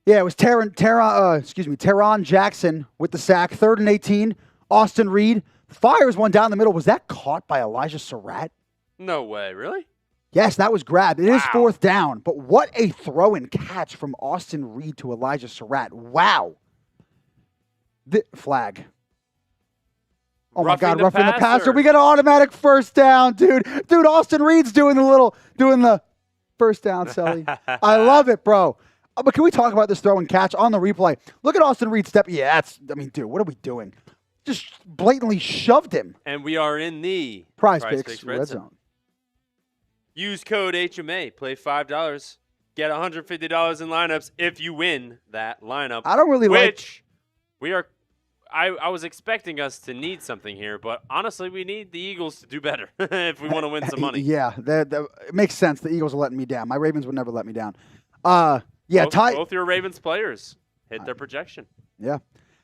Yeah, it was Teron Jackson with the sack. 3rd and 18. Austin Reed fires one down the middle. Was that caught by Elijah Surratt? No way, really? Yes, that was grabbed. It is Wow. 4th down, but what a throw and catch from Austin Reed to Elijah Surratt. Wow. Flag. Oh, my God, roughing the passer. We got an automatic first down, dude. Dude, Austin Reed's doing the first down, Selly. I love it, bro. But can we talk about this throw and catch on the replay? Look at Austin Reed step. Yeah, dude, what are we doing? Just blatantly shoved him. And we are in the Prize Picks Red Zone. Use code HMA. Play $5. Get $150 in lineups if you win that lineup. I don't really which we are. I was expecting us to need something here, but honestly, we need the Eagles to do better if we want to win some money. Yeah, it makes sense. The Eagles are letting me down. My Ravens would never let me down. Yeah, both your Ravens players hit their projection. Yeah.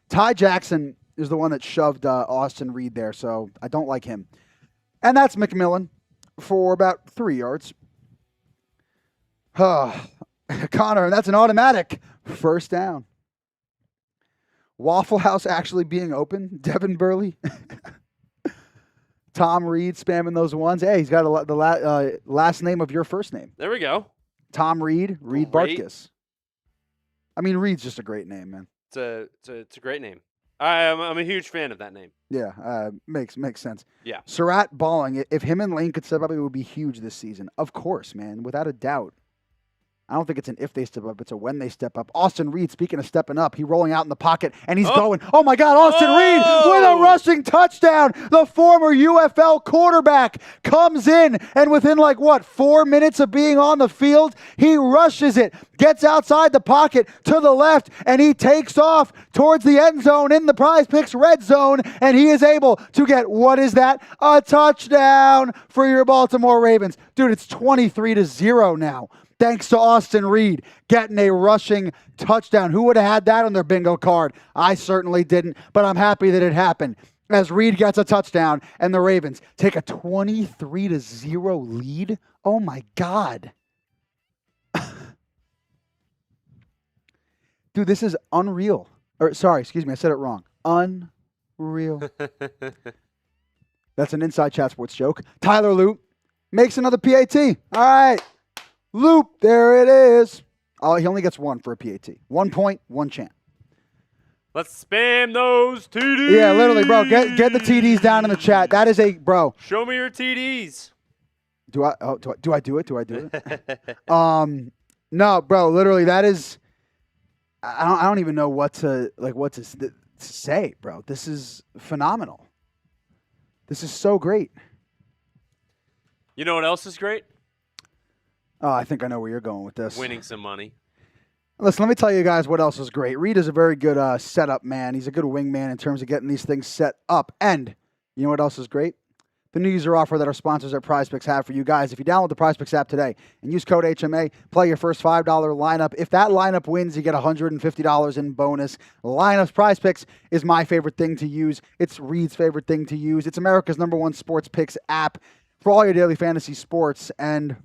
Ty Jackson is the one that shoved Austin Reed there, so I don't like him. And that's McMillan for about 3 yards. Connor, and that's an automatic first down. Waffle House actually being open. Devin Burley. Tom Reed spamming those ones. Hey, he's got the last name of your first name. There we go. Tom Reed, Reed Great. Bartkus. I mean, Reed's just a great name, man. It's a great name. I'm a huge fan of that name. Yeah, makes sense. Yeah. Surratt balling. If him and Lane could step up, it would be huge this season. Of course, man, without a doubt. I don't think it's an if they step up, it's a when they step up. Austin Reed, speaking of stepping up, he rolling out in the pocket, and he's going. Oh, my God, Austin Reed with a rushing touchdown. The former UFL quarterback comes in, and within, 4 minutes of being on the field, he rushes it, gets outside the pocket to the left, and he takes off towards the end zone in the Prize Picks red zone, and he is able to get, what is that? A touchdown for your Baltimore Ravens. Dude, it's 23-0 now. Thanks to Austin Reed getting a rushing touchdown. Who would have had that on their bingo card? I certainly didn't, but I'm happy that it happened. As Reed gets a touchdown and the Ravens take a 23-0 lead. Oh, my God. Dude, this is unreal. Sorry, excuse me, I said it wrong. Unreal. That's an Inside Chat Sports joke. Tyler Loop makes another PAT. All right. Loop, there it is. Oh, he only gets one for a PAT. 1 point, 1 chant. Let's spam those TDs. Yeah, literally, bro. Get the TDs down in the chat. That is bro. Show me your TDs. Do I do it? No, bro. Literally, that is. I don't even know what to say, bro. This is phenomenal. This is so great. You know what else is great? Oh, I think I know where you're going with this. Winning some money. Listen, let me tell you guys what else is great. Reed is a very good setup man. He's a good wingman in terms of getting these things set up. And you know what else is great? The new user offer that our sponsors at PrizePicks have for you guys. If you download the PrizePicks app today and use code HMA, play your first $5 lineup. If that lineup wins, you get $150 in bonus. Lineups, PrizePicks is my favorite thing to use. It's Reed's favorite thing to use. It's America's #1 sports picks app for all your daily fantasy sports. And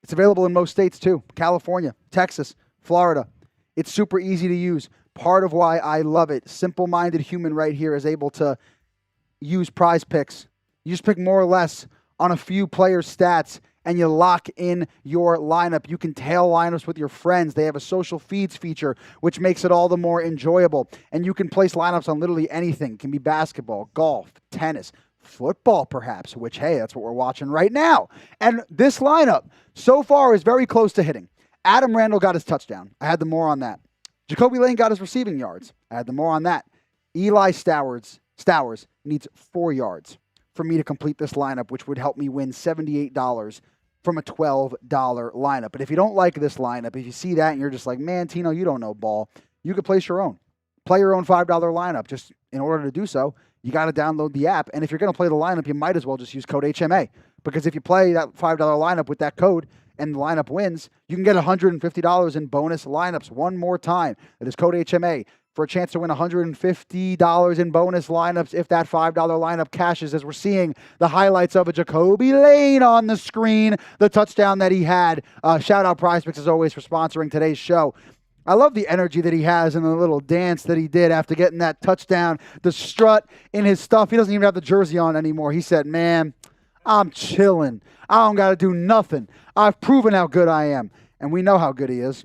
it's available in most states, too. California, Texas, Florida. It's super easy to use. Part of why I love it. Simple-minded human right here is able to use Prize Picks. You just pick more or less on a few players' stats, and you lock in your lineup. You can tail lineups with your friends. They have a social feeds feature, which makes it all the more enjoyable. And you can place lineups on literally anything. It can be basketball, golf, tennis, football perhaps, which, hey, that's what we're watching right now. And this lineup so far is very close to hitting. Adam Randall got his touchdown. I had the more on that. Jacoby Lane got his receiving yards. I had the more on that. Eli Stowers needs 4 yards for me to complete this lineup, which would help me win $78 from a $12 lineup. But if you don't like this lineup, if you see that and you're just like, man, Tino, you don't know ball, you could place your own. Play your own $5 lineup. Just in order to do so, you got to download the app. And if you're going to play the lineup, you might as well just use code HMA. Because if you play that $5 lineup with that code and the lineup wins, you can get $150 in bonus lineups one more time. That is code HMA for a chance to win $150 in bonus lineups if that $5 lineup cashes, as we're seeing the highlights of a Jacoby Lane on the screen, the touchdown that he had. Shout out PrizePicks, as always, for sponsoring today's show. I love the energy that he has and the little dance that he did after getting that touchdown, the strut in his stuff. He doesn't even have the jersey on anymore. He said, man, I'm chilling. I don't got to do nothing. I've proven how good I am. And we know how good he is.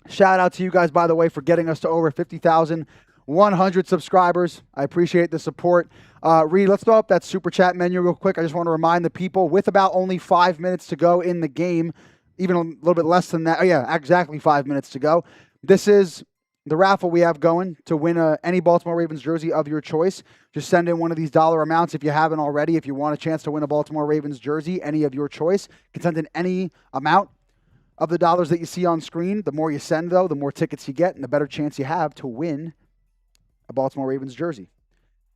Shout out to you guys, by the way, for getting us to over 50,100 subscribers. I appreciate the support. Reed, let's throw up that super chat menu real quick. I just want to remind the people, with about only 5 minutes to go in the game, even a little bit less than that. Oh, yeah, exactly 5 minutes to go. This is the raffle we have going to win any Baltimore Ravens jersey of your choice. Just send in one of these dollar amounts if you haven't already. If you want a chance to win a Baltimore Ravens jersey, any of your choice, you can send in any amount of the dollars that you see on screen. The more you send, though, the more tickets you get and the better chance you have to win a Baltimore Ravens jersey.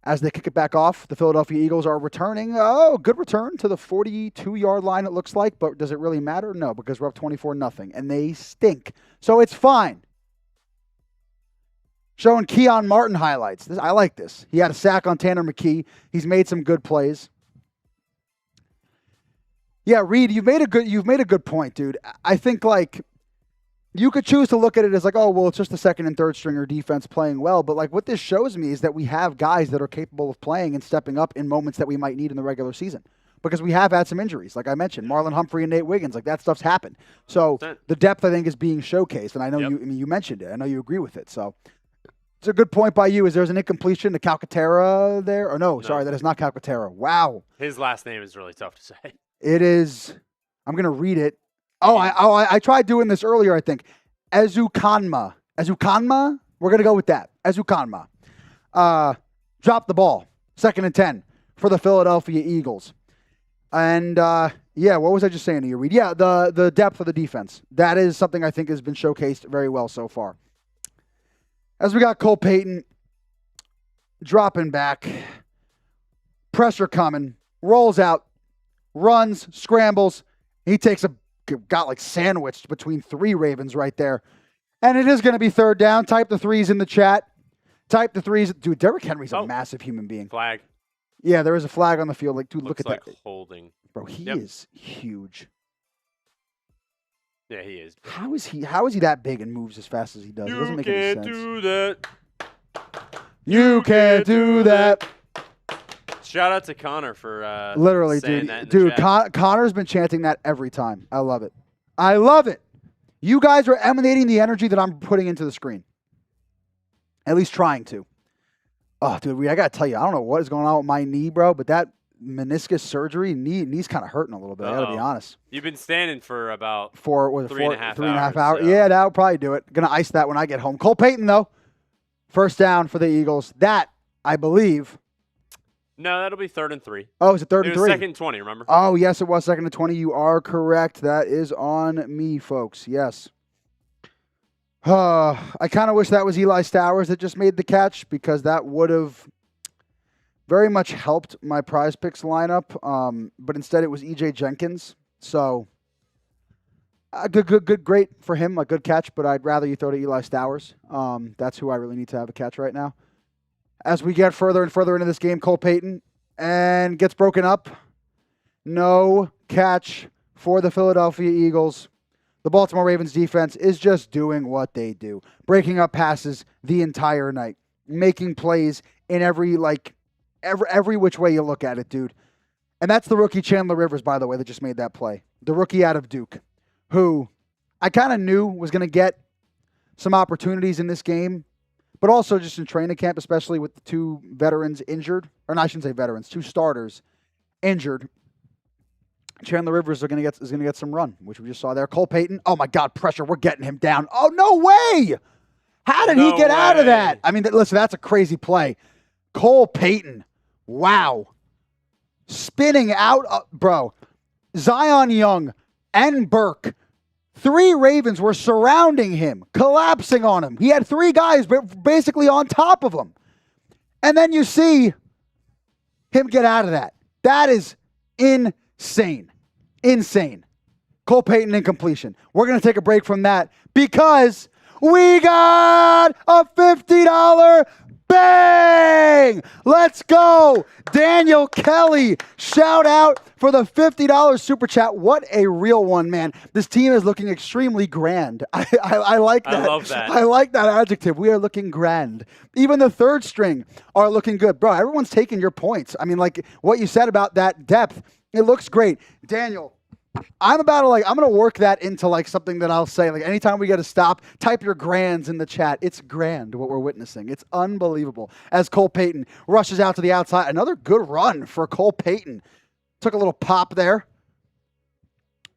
As they kick it back off, the Philadelphia Eagles are returning. Oh, good return to the 42-yard line, it looks like. But does it really matter? No, because we're up 24-0, and they stink. So it's fine. Showing Keon Martin highlights. I like this. He had a sack on Tanner McKee. He's made some good plays. Yeah, Reed, you've made a good point, dude. I think, you could choose to look at it as oh, well, it's just the second and third stringer defense playing well. But what this shows me is that we have guys that are capable of playing and stepping up in moments that we might need in the regular season. because we have had some injuries. Like I mentioned, Marlon Humphrey and Nate Wiggins, like that stuff's happened. So 100%. the depth, I think, is being showcased. And I know you mentioned it. I know you agree with it. So it's a good point by you. Is there's an incompletion to Calcaterra there? Or no, sorry, that is not Calcaterra. Wow. His last name is really tough to say. It is. I'm going to read it. I tried doing this earlier, I think. Ezukanma. We're going to go with that. Ezukanma. Dropped the ball. 2nd and 10 for the Philadelphia Eagles. And, what was I just saying to you, Reed? Yeah, the depth of the defense. That is something I think has been showcased very well so far. As we got Cole Payton dropping back, pressure coming, rolls out, runs, scrambles. He got like sandwiched between 3 Ravens right there. And it is going to be 3rd down. Type the 3s in the chat. Type the 3s. Dude, Derrick Henry's a massive human being. Flag. Yeah, there is a flag on the field. Like, dude, Looks look at like that. Holding. Bro, he is huge. Yeah, he is. How is he that big and moves as fast as he does? It doesn't make any sense. You can't do that. You can't do that. Shout out to Connor for literally, saying that in the chat. Connor's been chanting that every time. I love it. I love it. You guys are emanating the energy that I'm putting into the screen. At least trying to. Oh, dude, I got to tell you, I don't know what is going on with my knee, bro, but that meniscus surgery, knee's kind of hurting a little bit. I got to be honest. You've been standing for about 3.5 hours. So. Yeah, that'll probably do it. Going to ice that when I get home. Cole Payton, though, 1st down for the Eagles. That, I believe. No, that'll be 3rd and 3. Oh, is it 3rd and 3? 2nd and 20, remember? Oh, yes, it was 2nd and 20. You are correct. That is on me, folks. Yes. I kind of wish that was Eli Stowers that just made the catch because that would have very much helped my prize picks lineup. But instead it was EJ Jenkins. So great for him, a good catch, but I'd rather you throw to Eli Stowers. That's who I really need to have a catch right now. As we get further and further into this game, Cole Payton and gets broken up. No catch for the Philadelphia Eagles. The Baltimore Ravens defense is just doing what they do, breaking up passes the entire night, making plays in every which way you look at it, dude. And that's the rookie Chandler Rivers, by the way, that just made that play. The rookie out of Duke, who I kind of knew was going to get some opportunities in this game, but also just in training camp, especially with the 2 veterans injured. Or no, I shouldn't say veterans, 2 starters injured. Chandler Rivers is going to get some run, which we just saw there. Cole Payton, oh my God, pressure, we're getting him down. Oh, no way! How did he get out of that? I mean, listen, that's a crazy play. Cole Payton, wow. Spinning out, bro. Zion Young and Burke, 3 Ravens were surrounding him, collapsing on him. He had 3 guys basically on top of him. And then you see him get out of that. That is insane. Cole Payton incompletion. We're going to take a break from that because we got a $50 bang! Let's go! Daniel Kelly, shout out for the $50 super chat. What a real one, man. This team is looking extremely grand. I like that. I love that. I like that adjective. We are looking grand. Even the 3rd string are looking good. Bro, everyone's taking your points. I mean, like what you said about that depth, it looks great. Daniel, I'm going to work that into like something that I'll say. Like anytime we get a stop, type your grands in the chat. It's grand what we're witnessing. It's unbelievable. As Cole Payton rushes out to the outside. Another good run for Cole Payton. Took a little pop there.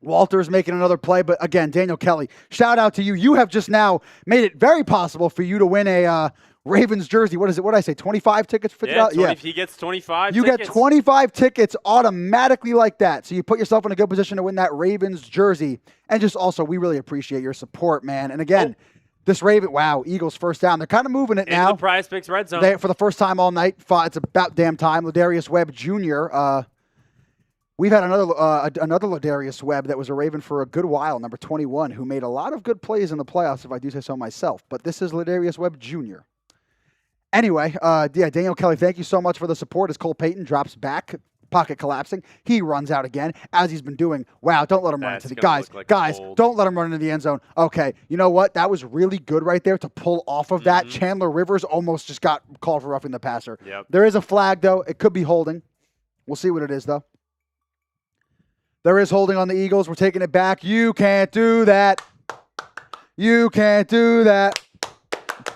Walter's making another play. But again, Daniel Kelly, shout out to you. You have just now made it very possible for you to win a Ravens jersey. What is it? What did I say? 25 tickets? $50? Yeah, he gets 25 You tickets. get 25 tickets automatically like that. So you put yourself in a good position to win that Ravens jersey. And just also, we really appreciate your support, man. And again, this Eagles 1st down. They're kind of moving it now. In the Prize Picks red zone. For the first time all night, it's about damn time. Ladarius Webb Jr., we've had another Ladarius Webb that was a Raven for a good while, number 21, who made a lot of good plays in the playoffs, if I do say so myself. But this is Ladarius Webb Jr. Anyway, Daniel Kelly, thank you so much for the support as Cole Payton drops back, pocket collapsing. He runs out again, as he's been doing. Wow, don't let him run into the guys. Don't let him run into the end zone. Okay, you know what? That was really good right there to pull off of that. Chandler Rivers almost just got called for roughing the passer. Yep. There is a flag, though. It could be holding. We'll see what it is, though. There is holding on the Eagles. We're taking it back. You can't do that. You can't do that.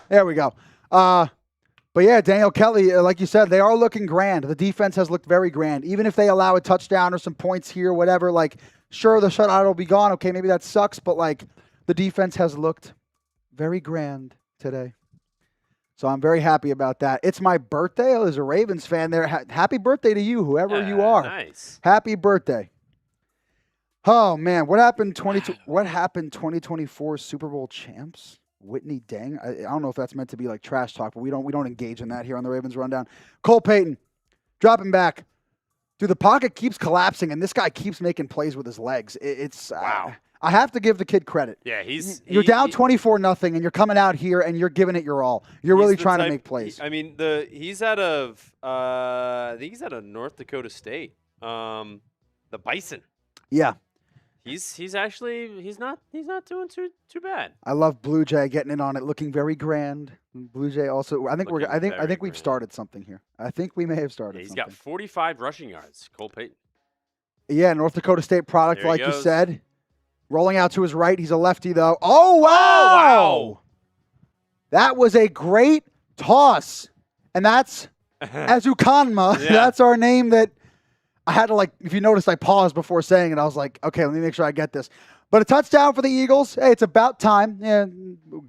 There we go. But yeah, Daniel Kelly, like you said, they are looking grand. The defense has looked very grand. Even if they allow a touchdown or some points here, whatever, like, sure, the shutout will be gone. Okay, maybe that sucks, but, like, the defense has looked very grand today. So I'm very happy about that. It's my birthday. Oh, there's a Ravens fan there. Happy birthday to you, whoever you are. Nice. Happy birthday. Oh, man. What happened 2024 Super Bowl champs? Whitney Dang. I don't know if that's meant to be like trash talk, but we don't engage in that here on the Ravens Rundown. Cole Payton, dropping back. Dude, the pocket keeps collapsing, and this guy keeps making plays with his legs. It's wow. I have to give the kid credit. Yeah, you're down 24-0, and you're coming out here and you're giving it your all. You're really trying to make plays. I mean, he's out of I think he's out of North Dakota State. The Bison. Yeah. He's not doing too bad. I love Blue Jay getting in on it, looking very grand. Blue Jay also. I think we've started something here. I think we may have started. He's something. got 45 rushing yards. Cole Payton. Yeah, North Dakota State product, There he like you goes. said. Rolling out to his right. He's a lefty, though. Oh, wow. Wow. That was a great toss. And that's Azukanma. Yeah. That's our name that I had to, like, if you noticed, I paused before saying it. I was like, okay, let me make sure I get this. But a touchdown for the Eagles. Hey, it's about time. Yeah,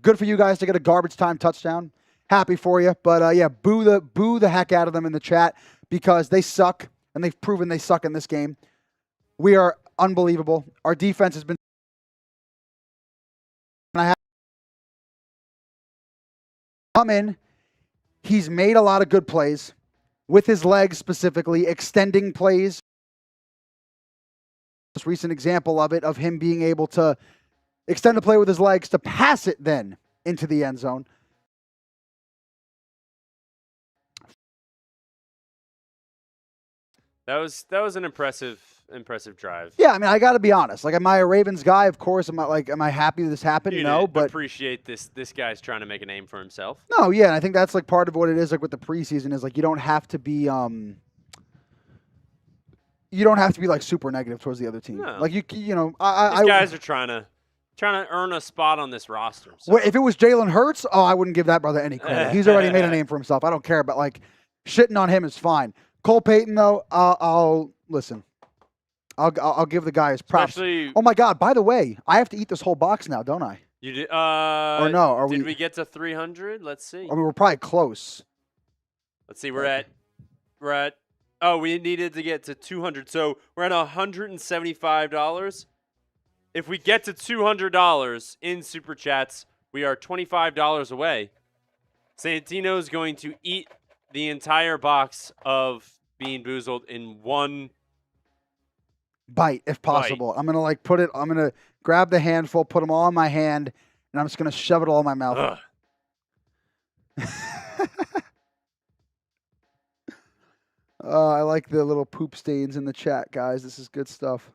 good for you guys to get a garbage time touchdown. Happy for you. But, yeah, boo the heck out of them in the chat because they suck, and they've proven they suck in this game. We are unbelievable. Our defense has been come in. He's made a lot of good plays with his legs specifically, extending plays. Most recent example of it, of him being able to extend the play with his legs to pass it then into the end zone. That was an impressive drive. Yeah, I mean, I got to be honest. Like, am I a Ravens guy? Of course. Am I happy this happened? You No, but appreciate this guy's trying to make a name for himself. no, yeah, and I think that's like part of what it is. Like with the preseason, is like you don't have to be like super negative towards the other team. No. Like these guys are trying to earn a spot on this roster. So. Well, if it was Jalen Hurts, I wouldn't give that brother any credit. He's already made a name for himself. I don't care, but like shitting on him is fine. Cole Payton, though, I'll listen. I'll give the guy his props. Especially, oh my God! By the way, I have to eat this whole box now, don't I? You did? Or no? Did we get to 300? Let's see. I mean, we're probably close. Let's see. We're at. Oh, we needed to get to 200, so we're at $175. If we get to $200 in super chats, we are $25 away. Santino is going to eat the entire box of Bean Boozled in one bite, if possible. I'm gonna I'm gonna grab the handful, put them all in my hand, and I'm just gonna shove it all in my mouth. I like the little poop stains in the chat, guys. This is good stuff.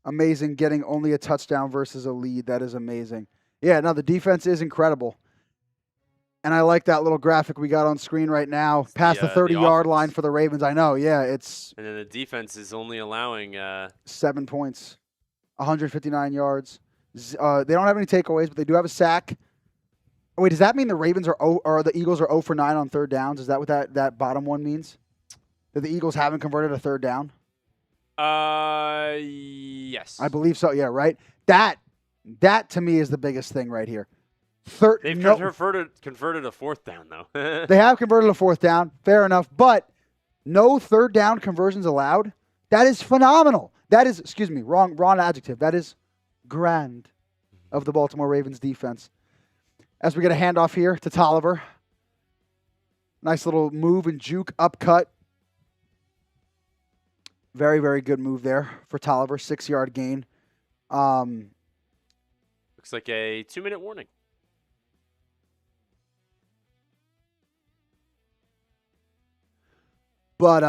Amazing getting only a touchdown versus a lead. That is amazing. Yeah, no, the defense is incredible. And I like that little graphic we got on screen right now. Past the 30-yard line for the Ravens. I know, yeah. It's and then the defense is only allowing 7 points, 159 yards. They don't have any takeaways, but they do have a sack. Wait, does that mean the Ravens or the Eagles are 0 for 9 on third downs? Is that what that bottom one means? That the Eagles haven't converted a third down? Yes. I believe so, yeah, right? That to me is the biggest thing right here. They've converted a fourth down, though. They have converted a fourth down. Fair enough. But no third down conversions allowed. That is phenomenal. That is, wrong adjective. That is grand of the Baltimore Ravens defense. As we get a handoff here to Tolliver. Nice little move and juke, upcut. Very, very good move there for Tolliver. 6-yard gain. Looks like a 2-minute warning. But,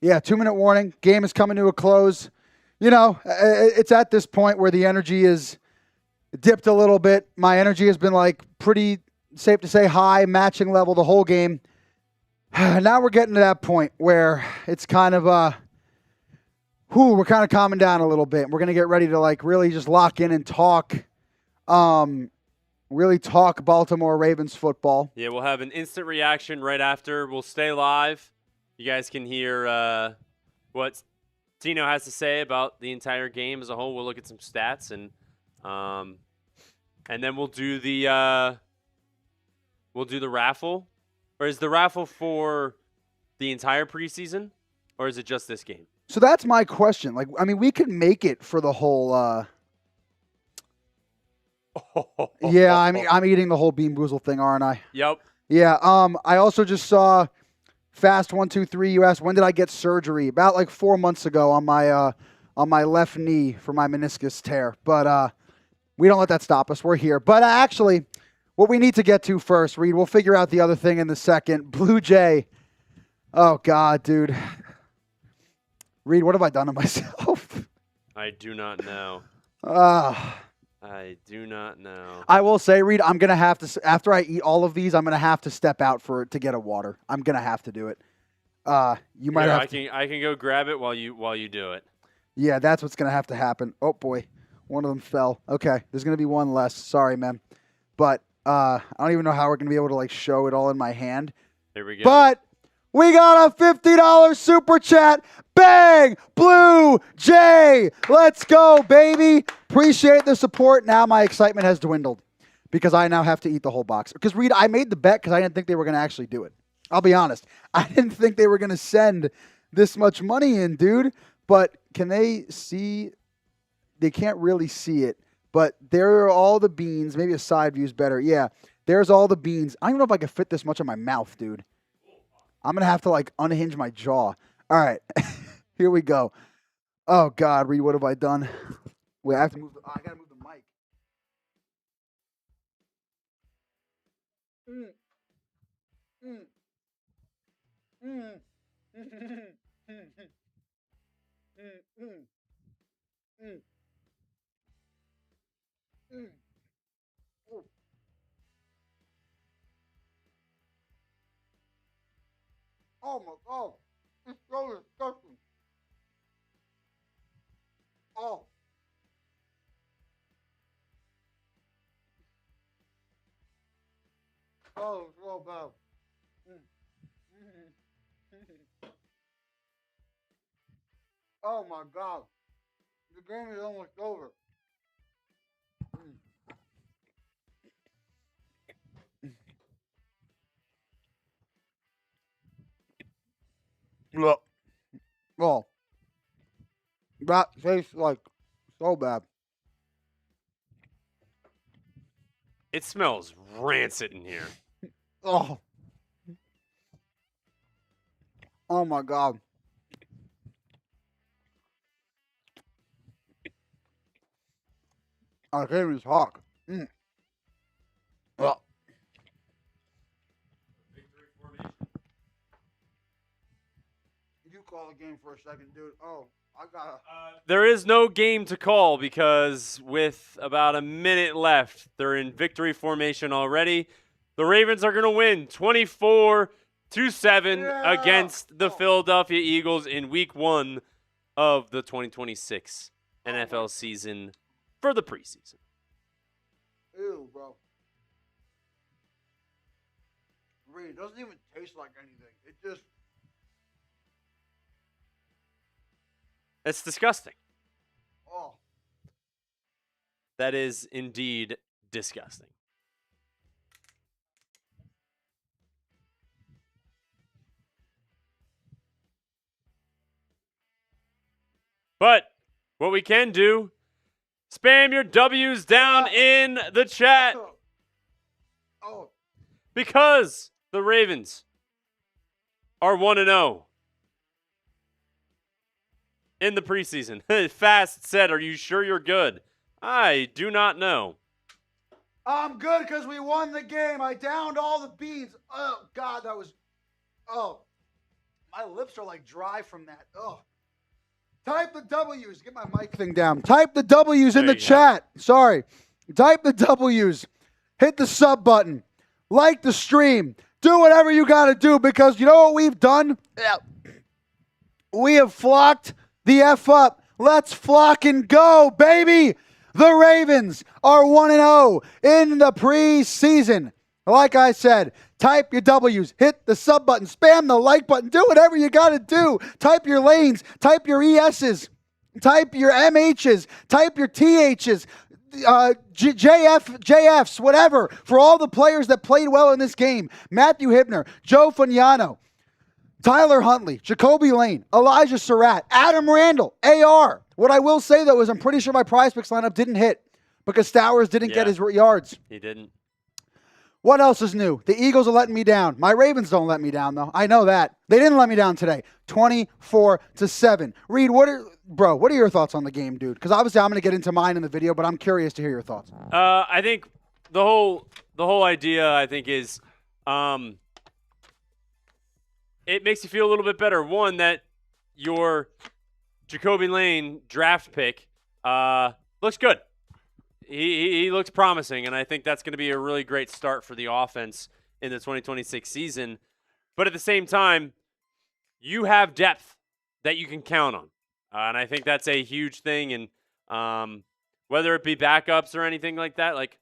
yeah, 2-minute warning. Game is coming to a close. You know, it's at this point where the energy is dipped a little bit. My energy has been, like, pretty safe to say high, matching level the whole game. Now we're getting to that point where it's kind of we're kind of calming down a little bit. We're going to get ready to like really just lock in and talk, really talk Baltimore Ravens football. Yeah, we'll have an instant reaction right after. We'll stay live. You guys can hear what Tino has to say about the entire game as a whole. We'll look at some stats and then we'll do the raffle. Or is the raffle for the entire preseason, or is it just this game? So that's my question. Like, I mean, we could make it for the whole. Yeah, I'm eating the whole Bean Boozle thing, aren't I? Yep. Yeah. I also just saw Fast 123. You asked when did I get surgery? About like 4 months ago on my left knee for my meniscus tear. But we don't let that stop us. We're here. But actually, what we need to get to first, Reed. We'll figure out the other thing in the second. Blue Jay. Oh God, dude. Reed, what have I done to myself? I do not know. I do not know. I will say, Reed, I'm going to have to, after I eat all of these, I'm going to have to step out to get a water. I'm going to have to do it. You might have I can go grab it while you do it. Yeah, that's what's going to have to happen. Oh, boy. One of them fell. Okay. There's going to be one less. Sorry, man. But I don't even know how we're going to be able to, like, show it all in my hand. There we go. But we got a $50 super chat. Bang! Blue Jay! Let's go, baby! Appreciate the support. Now my excitement has dwindled because I now have to eat the whole box. Because, Reed, I made the bet because I didn't think they were going to actually do it. I'll be honest. I didn't think they were going to send this much money in, dude. But can they see? They can't really see it. But there are all the beans. Maybe a side view is better. Yeah, there's all the beans. I don't even know if I can fit this much in my mouth, dude. I'm going to have to, like, unhinge my jaw. All right. Here we go. Oh, God, Reed, what have I done? Wait, I have to move I got to move the mic. Oh my God, it's so disgusting. Oh. Oh, it's so bad. Oh my God, the game is almost over. Look. Oh. That tastes like so bad. It smells rancid in here. Oh. Oh my God. I can't even talk. Oh. You call the game for a second, dude. Oh, I gotta. There is no game to call because with about a minute left, they're in victory formation already. The Ravens are going to win 24-7 against the Philadelphia Eagles in Week 1 of the 2026 NFL season for the preseason. Ew, bro. Reed, it doesn't even taste like anything. It just. That's disgusting. Oh. That is indeed disgusting. But what we can do, spam your W's down in the chat Oh. because the Ravens are 1-0 in the preseason. Fast said, are you sure you're good? I do not know. I'm good because we won the game. I downed all the beans. Oh, God, that was. Oh. My lips are like dry from that. Oh. Type the W's. Get my mic thing down. Type the W's in the chat. Sorry. Type the W's. Hit the sub button. Like the stream. Do whatever you got to do because you know what we've done? Yeah. We have flocked the F up. Let's flock and go, baby. The Ravens are 1-0 in the preseason. Like I said, type your W's, hit the sub button, spam the like button, do whatever you got to do. Type your lanes, type your ES's, type your MH's, type your TH's, JFs, whatever, for all the players that played well in this game. Matthew Hibner, Joe Fagnano, Tyler Huntley, Jacoby Lane, Elijah Surratt, Adam Randall, AR. What I will say, though, is I'm pretty sure my prize picks lineup didn't hit because Stowers didn't get his yards. He didn't. What else is new? The Eagles are letting me down. My Ravens don't let me down, though. I know that. They didn't let me down today. 24-7. Reed, what are your thoughts on the game, dude? Because obviously I'm going to get into mine in the video, but I'm curious to hear your thoughts. I think the whole idea, I think, is it makes you feel a little bit better. One, that your Jacoby Lane draft pick looks good. He looks promising, and I think that's going to be a really great start for the offense in the 2026 season. But at the same time, you have depth that you can count on, and I think that's a huge thing. And whether it be backups or anything like that, like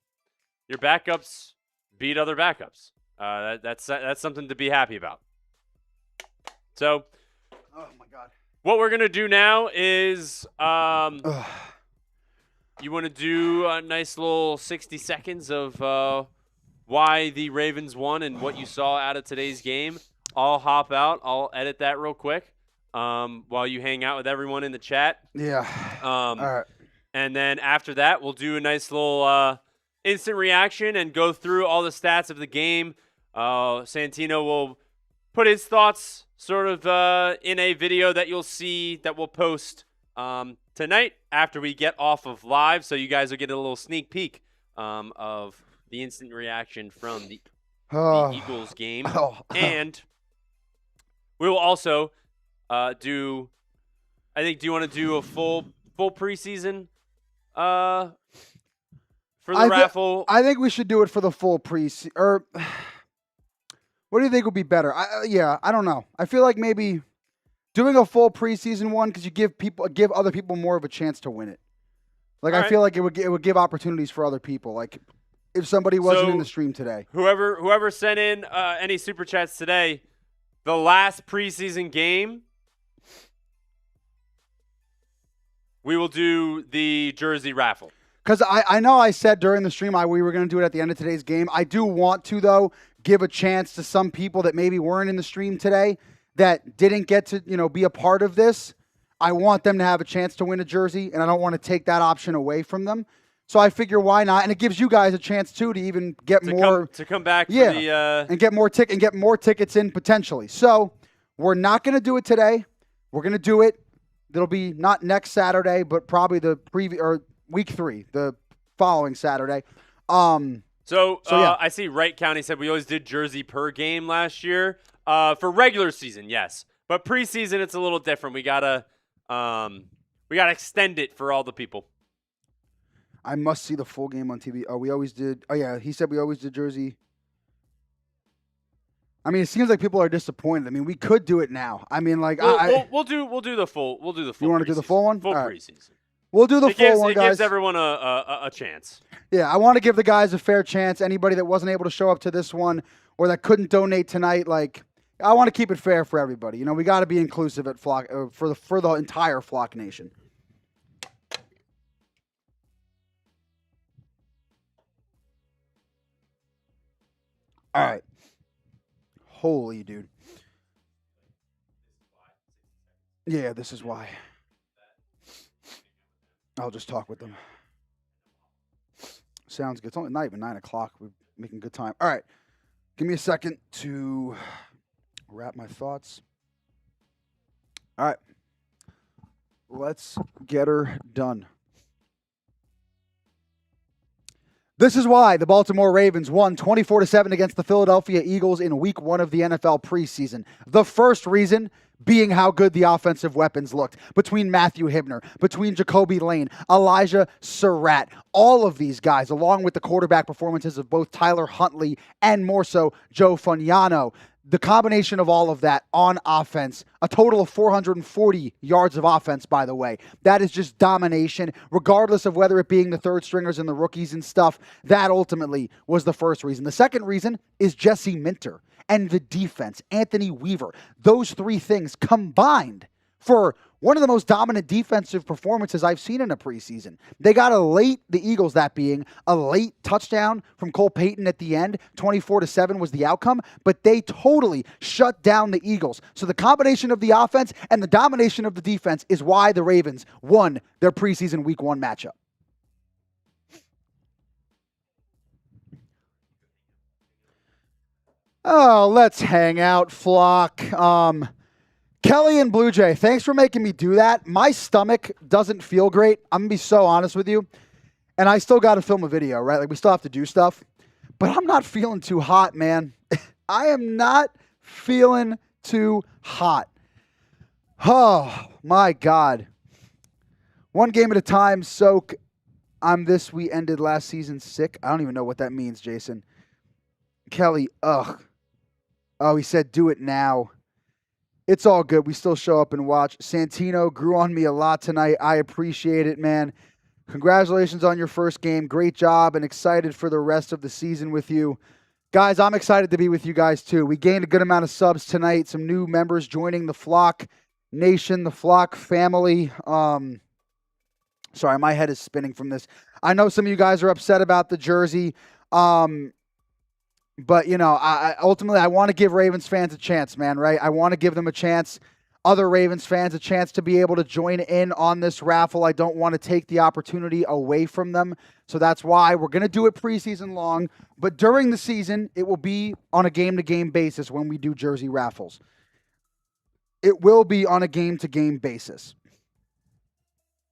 your backups beat other backups. That's something to be happy about. So, oh my God, what we're gonna do now is you want to do a nice little 60 seconds of why the Ravens won and what you saw out of today's game. I'll hop out. I'll edit that real quick while you hang out with everyone in the chat. Yeah. All right. And then after that, we'll do a nice little instant reaction and go through all the stats of the game. Santino will put his thoughts sort of in a video that you'll see that we'll post tonight after we get off of live, so you guys will get a little sneak peek of the instant reaction from the Eagles game. And we will also do you want to do a full preseason for the raffle? I think we should do it for the full preseason. Or what do you think would be better? I don't know. I feel like maybe doing a full preseason one, because you give other people more of a chance to win it. Like, I feel like it would give opportunities for other people. Like, if somebody wasn't in the stream today. Whoever sent in any super chats today, the last preseason game, we will do the jersey raffle. Because I know I said during the stream we were going to do it at the end of today's game. I do want to, though, give a chance to some people that maybe weren't in the stream today that didn't get to, be a part of this. I want them to have a chance to win a jersey, and I don't want to take that option away from them. So I figure why not? And it gives you guys a chance too to even get more to come back. Yeah, for the, and get more tickets in potentially. So we're not going to do it today. We're going to do it. It'll be not next Saturday, but probably the week 3, the following Saturday. So yeah. I see Wright County said we always did jersey per game last year. For regular season, yes, but preseason it's a little different. We gotta extend it for all the people. I must see the full game on TV. Oh, we always did. Oh yeah, he said we always did jersey. I mean, it seems like people are disappointed. I mean, we could do it now. I mean, like we'll do the full. We'll do the full. You want to do the full one? Full right. preseason. We'll do the full one, guys. It gives everyone a chance. Yeah, I want to give the guys a fair chance. Anybody that wasn't able to show up to this one or that couldn't donate tonight, like, I want to keep it fair for everybody. We got to be inclusive at Flock for the entire Flock Nation. All right. Holy dude. Yeah, this is why. I'll just talk with them. Sounds good. It's only not even 9 o'clock. We're making good time. All right. Give me a second to wrap my thoughts. All right. Let's get her done. This is why the Baltimore Ravens won 24-7 against the Philadelphia Eagles in week 1 of the NFL preseason. The first reason being how good the offensive weapons looked between Matthew Hibner, between Jacoby Lane, Elijah Surratt. All of these guys, along with the quarterback performances of both Tyler Huntley and more so Joe Fagnano. the combination of all of that on offense, a total of 440 yards of offense, by the way, that is just domination, regardless of whether it being the third stringers and the rookies and stuff. That ultimately was the first reason. The second reason is Jesse Minter and the defense, Anthony Weaver. Those three things combined for one of the most dominant defensive performances I've seen in a preseason. They got the Eagles, that being a late touchdown from Cole Payton at the end. 24-7 was the outcome, but they totally shut down the Eagles. So the combination of the offense and the domination of the defense is why the Ravens won their preseason week 1 matchup. Oh, let's hang out, flock. Kelly and Blue Jay, thanks for making me do that. My stomach doesn't feel great. I'm going to be so honest with you. And I still got to film a video, right? Like, we still have to do stuff. But I'm not feeling too hot, man. I am not feeling too hot. Oh, my God. One game at a time, soak. We ended last season sick. I don't even know what that means, Jason. Kelly, ugh. Oh, he said do it now. It's all good. We still show up and watch. Santino grew on me a lot tonight. I appreciate it, man. Congratulations on your first game. Great job and excited for the rest of the season with you. Guys, I'm excited to be with you guys too. We gained a good amount of subs tonight. Some new members joining the Flock Nation, the Flock family. Sorry, my head is spinning from this. I know some of you guys are upset about the jersey. But, you know, ultimately, I want to give Ravens fans a chance, man, right? I want to give them a chance, other Ravens fans a chance to be able to join in on this raffle. I don't want to take the opportunity away from them. So that's why we're going to do it preseason long. But during the season, it will be on a game-to-game basis when we do jersey raffles. It will be on a game-to-game basis.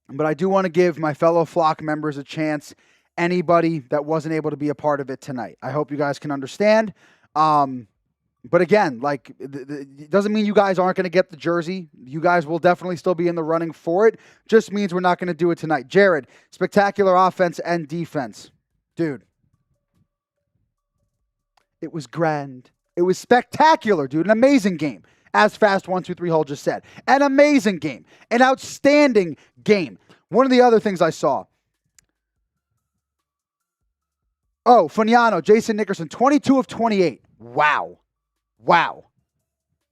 But I do want to give my fellow Flock members a chance. Anybody that wasn't able to be a part of it tonight. I hope you guys can understand. But again, like, it doesn't mean you guys aren't going to get the jersey. You guys will definitely still be in the running for it. Just means we're not going to do it tonight. Jared, spectacular offense and defense. Dude. It was grand. It was spectacular, dude. An amazing game. As Fast123 Hole just said. An amazing game. An outstanding game. One of the other things I saw. Oh, Funiano, Jason Nickerson, 22 of 28. Wow.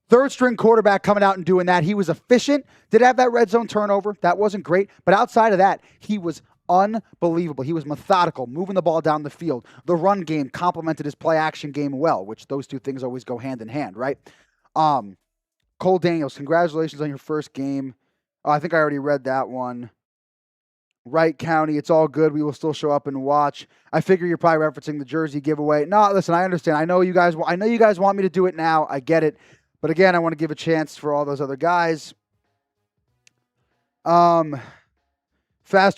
Third string quarterback coming out and doing that. He was efficient. Did have that red zone turnover. That wasn't great. But outside of that, he was unbelievable. He was methodical, moving the ball down the field. The run game complemented his play action game well, which those two things always go hand in hand, right? Cole Daniels, congratulations on your first game. Oh, I think I already read that one. Wright County, it's all good. We will still show up and watch. I figure you're probably referencing the jersey giveaway. No, listen, I understand. I know you guys want me to do it now. I get it. But again, I want to give a chance for all those other guys. Fast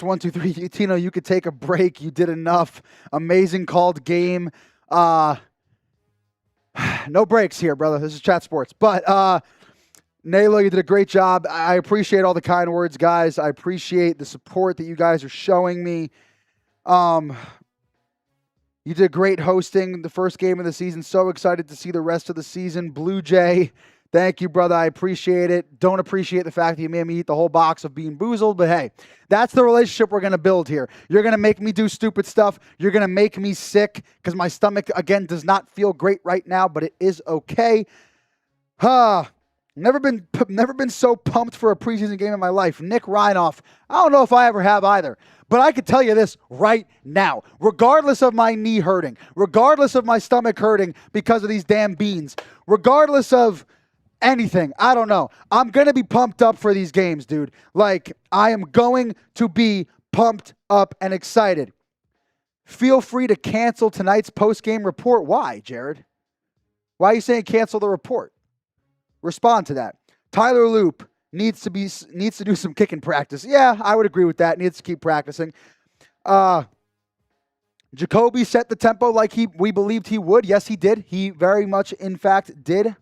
1, 2, 3. Tino, you could take a break. You did enough. Amazing called game. No breaks here, brother. This is Chat Sports. But Naylo, you did a great job. I appreciate all the kind words, guys. I appreciate the support that you guys are showing me. You did great hosting the first game of the season. So excited to see the rest of the season. Blue Jay, thank you, brother. I appreciate it. Don't appreciate the fact that you made me eat the whole box of Bean Boozled, but hey, that's the relationship we're going to build here. You're going to make me do stupid stuff. You're going to make me sick because my stomach, again, does not feel great right now, but it is okay. Never been so pumped for a preseason game in my life. Nick Reinoff, I don't know if I ever have either. But I could tell you this right now. Regardless of my knee hurting, regardless of my stomach hurting because of these damn beans, regardless of anything, I don't know. I'm going to be pumped up for these games, dude. Like, I am going to be pumped up and excited. Feel free to cancel tonight's post-game report. Why, Jared? Why are you saying cancel the report? Respond to that. Tyler Loop needs to do some kicking practice. Yeah, I would agree with that. Needs to keep practicing. Jacoby set the tempo like we believed he would. Yes, he did. He very much, in fact, did.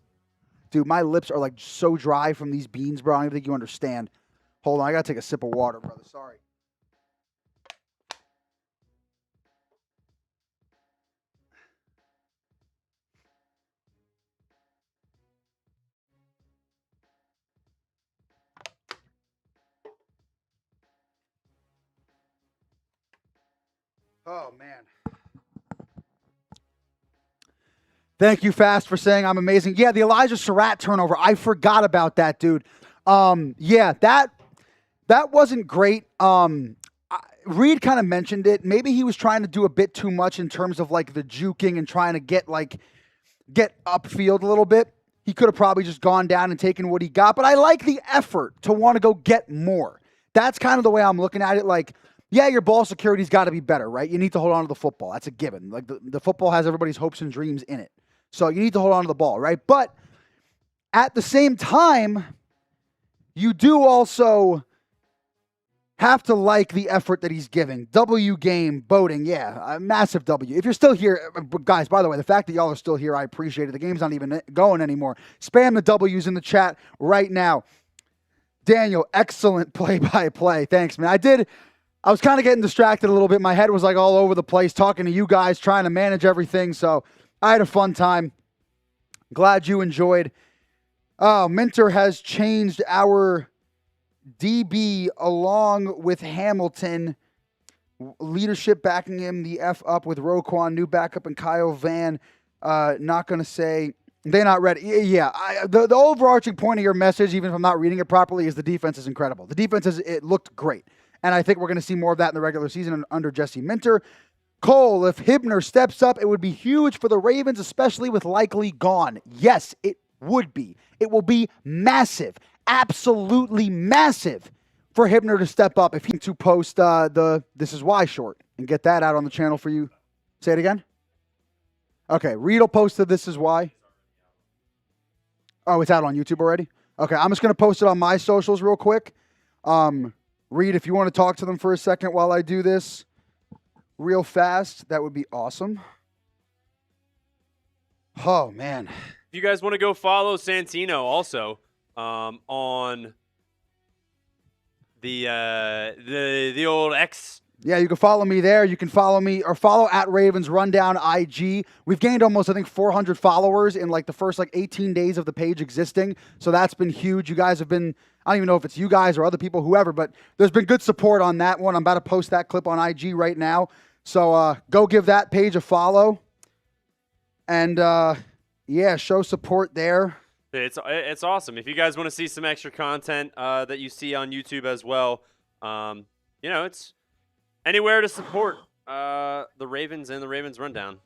Dude, my lips are like so dry from these beans, bro. I don't even think you understand. Hold on, I gotta take a sip of water, brother. Sorry. Oh, man. Thank you, Fast, for saying I'm amazing. Yeah, the Elijah Surratt turnover. I forgot about that, dude. Yeah, that wasn't great. Reed kind of mentioned it. Maybe he was trying to do a bit too much in terms of like the juking and trying to get upfield a little bit. He could have probably just gone down and taken what he got. But I like the effort to want to go get more. That's kind of the way I'm looking at it. Like, yeah, your ball security's got to be better, right? You need to hold on to the football. That's a given. Like the football has everybody's hopes and dreams in it. So you need to hold on to the ball, right? But at the same time, you do also have to like the effort that he's giving. W game, boating, yeah, a massive W. If you're still here, guys, by the way, the fact that y'all are still here, I appreciate it. The game's not even going anymore. Spam the W's in the chat right now. Daniel, excellent play-by-play. Thanks, man. I was kind of getting distracted a little bit. My head was like all over the place talking to you guys, trying to manage everything. So I had a fun time. Glad you enjoyed. Minter has changed our DB along with Hamilton. Leadership backing him the F up with Roquan, new backup, and Kyle Van. Not going to say they're not ready. Yeah, the overarching point of your message, even if I'm not reading it properly, is the defense is incredible. The defense it looked great. And I think we're going to see more of that in the regular season under Jesse Minter. Cole, if Hibner steps up, it would be huge for the Ravens, especially with likely gone. Yes, it would be. It will be massive, absolutely massive for Hibner to step up if he to post the This Is Why short and get that out on the channel for you. Say it again. Okay, Reed will post the This Is Why. Oh, it's out on YouTube already? Okay, I'm just going to post it on my socials real quick. Reed, if you want to talk to them for a second while I do this real fast, that would be awesome. Oh, man. If you guys want to go follow Santino also on the old X. Yeah, you can follow me there. You can follow me or follow at Ravens Rundown IG. We've gained almost, I think, 400 followers in like the first 18 days of the page existing. So that's been huge. You guys have been, I don't even know if it's you guys or other people, whoever, but there's been good support on that one. I'm about to post that clip on IG right now. So go give that page a follow. And yeah, show support there. It's awesome. If you guys want to see some extra content that you see on YouTube as well, it's anywhere to support the Ravens and the Ravens Rundown.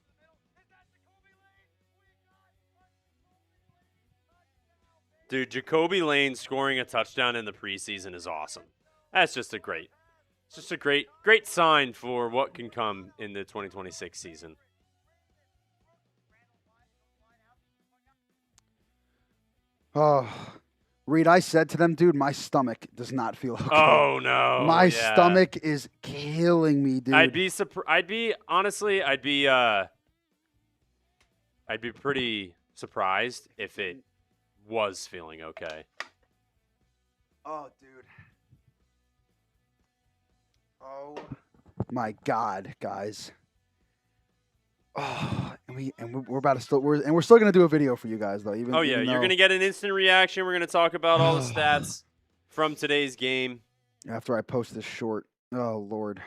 Dude, Jacoby Lane scoring a touchdown in the preseason is awesome. That's just a great sign for what can come in the 2026 season. Oh, Reed, I said to them, dude, my stomach does not feel okay. Oh no, my stomach is killing me, dude. I'd be pretty surprised if it was feeling okay. Oh, dude. Oh my God, guys. Oh, and we're about to still we're still gonna do a video for you guys though. Even you're gonna get an instant reaction. We're gonna talk about all the stats from today's game after I post this short. Oh Lord.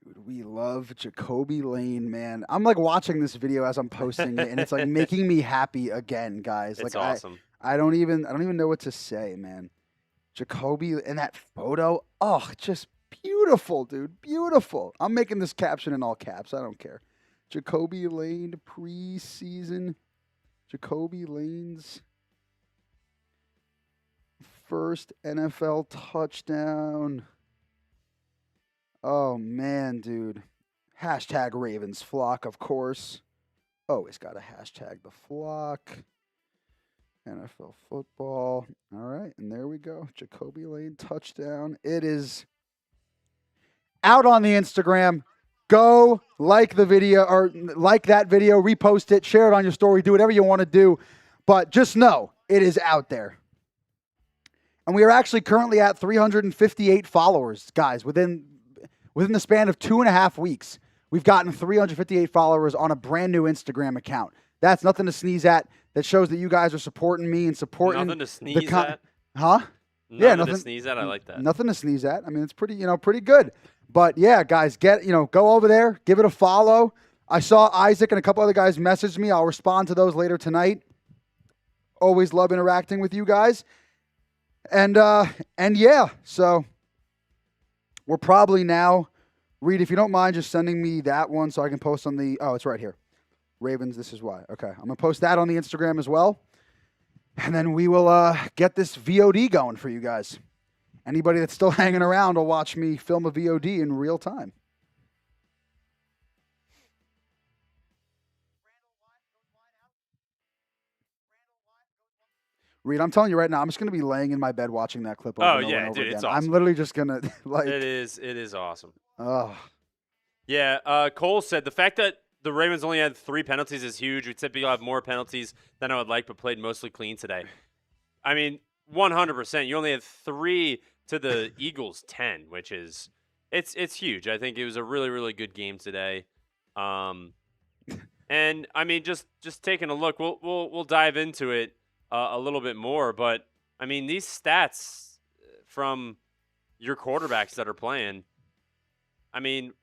Dude, we love Jacoby Lane, man. I'm like watching this video as I'm posting it, and it's like making me happy again, guys. It's like awesome. I don't even know what to say, man. Jacoby and that photo, oh, just beautiful, dude, beautiful. I'm making this caption in all caps. I don't care. Jacoby Lane preseason. Jacoby Lane's first NFL touchdown. Oh, man, dude. Hashtag Ravens flock, of course. Always got to hashtag the flock. NFL football. All right, and there we go. Jacoby Lane touchdown. It is out on the Instagram. Go like the video or like that video, repost it, share it on your story, do whatever you want to do. But just know it is out there. And we are actually currently at 358 followers, guys, within the span of 2.5 weeks. We've gotten 358 followers on a brand new Instagram account. That's nothing to sneeze at. That shows that you guys are supporting me and supporting Nothing to sneeze at. Huh? Nothing to sneeze at. I like that. Nothing to sneeze at. I mean, it's pretty, pretty good. But yeah, guys, go over there, give it a follow. I saw Isaac and a couple other guys message me. I'll respond to those later tonight. Always love interacting with you guys. And yeah, so we're probably now, Reed, if you don't mind just sending me that one so I can post on it's right here. Ravens, this is why. Okay, I'm going to post that on the Instagram as well. And then we will get this VOD going for you guys. Anybody that's still hanging around will watch me film a VOD in real time. Reed, I'm telling you right now, I'm just going to be laying in my bed watching that clip over and over and over again. It's awesome. I'm literally just going to, like... It is awesome. Oh. Yeah, Cole said the fact that the Ravens only had 3 penalties is huge. We typically have more penalties than I would like, but played mostly clean today. I mean, 100%. You only had 3 to the Eagles' 10, which is it's huge. I think it was a really, really good game today. And I mean, just taking a look, we'll dive into it a little bit more. But I mean, these stats from your quarterbacks that are playing, I mean,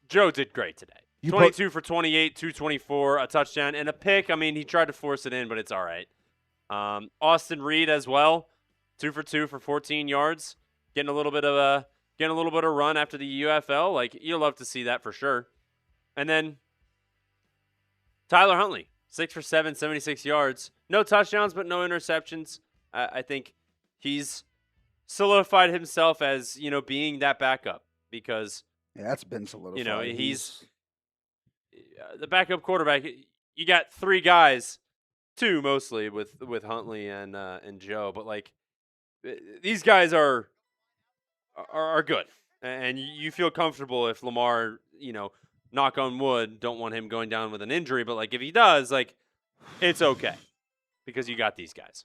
Joe did great today. 22 for 28, 224, a touchdown, and a pick. I mean, he tried to force it in, but it's all right. Austin Reed as well, 2 for 2 for 14 yards, getting a little bit of run after the UFL. Like, you'll love to see that for sure. And then Tyler Huntley, 6 for 7, 76 yards. No touchdowns, but no interceptions. I think he's solidified himself as, being that backup because yeah, that's been solidified. He's the backup quarterback. You got 3 guys, 2 mostly with Huntley and Joe, but like these guys are good, and you feel comfortable if Lamar, knock on wood, don't want him going down with an injury, but like if he does, like it's okay because you got these guys.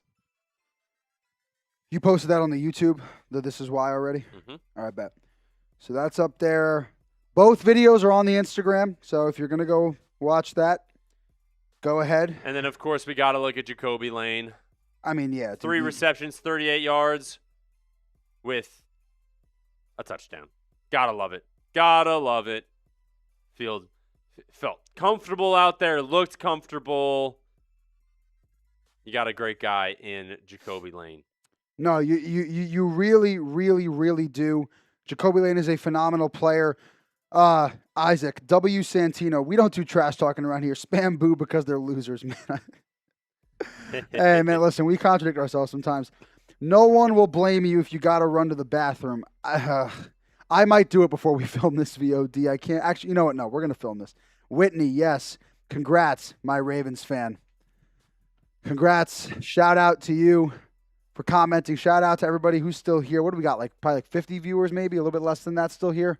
You posted that on the YouTube, the This Is Why already? Mm-hmm. All right, bet. So that's up there. Both videos are on the Instagram, so if you're going to go watch that, go ahead. And then, of course, we got to look at Jacoby Lane. I mean, yeah. 3 receptions, 38 yards with a touchdown. Gotta love it. Gotta love it. Felt comfortable out there, looked comfortable. You got a great guy in Jacoby Lane. No, you really, really, really do. Jacoby Lane is a phenomenal player. Isaac, W. Santino, we don't do trash talking around here. Spam boo because they're losers, man. Hey, man, listen, we contradict ourselves sometimes. No one will blame you if you got to run to the bathroom. I might do it before we film this VOD. I can't. Actually, you know what? No, we're going to film this. Whitney, yes. Congrats, my Ravens fan. Congrats. Shout out to you for commenting. Shout out to everybody who's still here. What do we got? Probably 50 viewers, maybe? A little bit less than that still here?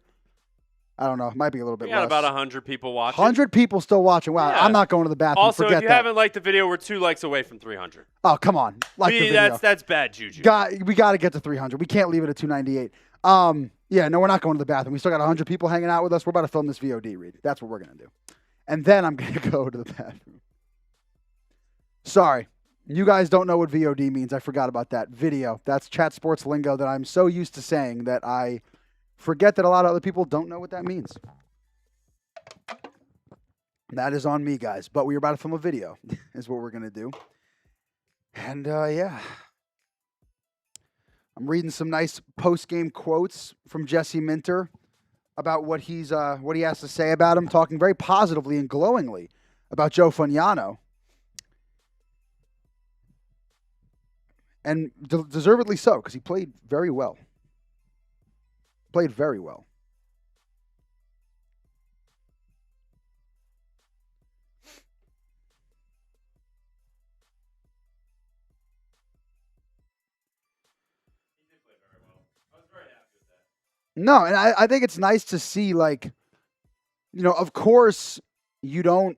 I don't know. It might be a little bit less. We got about 100 people watching. 100 people still watching. Wow, yeah. I'm not going to the bathroom. Also, Forget if you that. haven't liked the video, we're 2 likes away from 300. Oh, come on. Like the video. That's bad juju. We got to get to 300. We can't leave it at 298. Yeah, no, we're not going to the bathroom. We still got 100 people hanging out with us. We're about to film this VOD, Reed. That's what we're going to do. And then I'm going to go to the bathroom. Sorry. You guys don't know what VOD means. I forgot about that. Video. That's chat sports lingo that I'm so used to saying that I forget that a lot of other people don't know what that means. That is on me, guys. But we were about to film a video is what we're going to do. And, yeah. I'm reading some nice post-game quotes from Jesse Minter about what he has to say about him, talking very positively and glowingly about Joe Fagnano. And deservedly so, because he played very well. Played very well. No, and I think it's nice to see, of course, you don't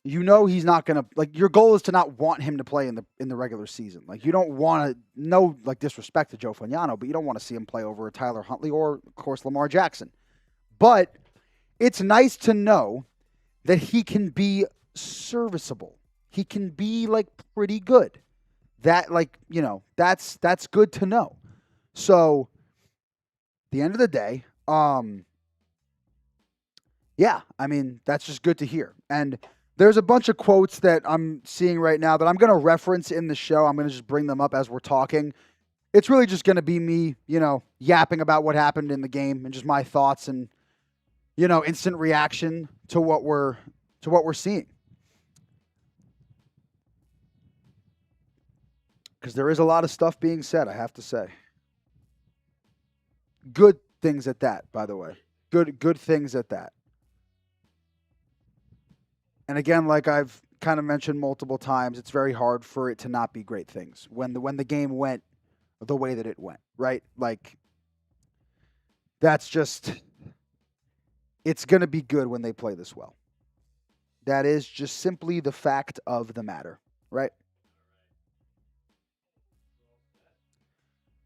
you know he's not going to, like, your goal is to not want him to play in the regular season. Like, you don't want to, no, like, disrespect to Joe Fagnano, but you don't want to see him play over Tyler Huntley or, of course, Lamar Jackson. But it's nice to know that he can be serviceable. He can be, like, pretty good. That, like, you know, that's good to know. So, at the end of the day, yeah, I mean, that's just good to hear. And there's a bunch of quotes that I'm seeing right now that I'm going to reference in the show. I'm going to just bring them up as we're talking. It's really just going to be me, you know, yapping about what happened in the game and just my thoughts and, you know, instant reaction to what we're seeing. Because there is a lot of stuff being said, I have to say. Good things at that, by the way. Good things at that. And again, like I've kind of mentioned multiple times, it's very hard for it to not be great things when the game went the way that it went, right? Like, that's just, it's going to be good when they play this well. That is just simply the fact of the matter, right?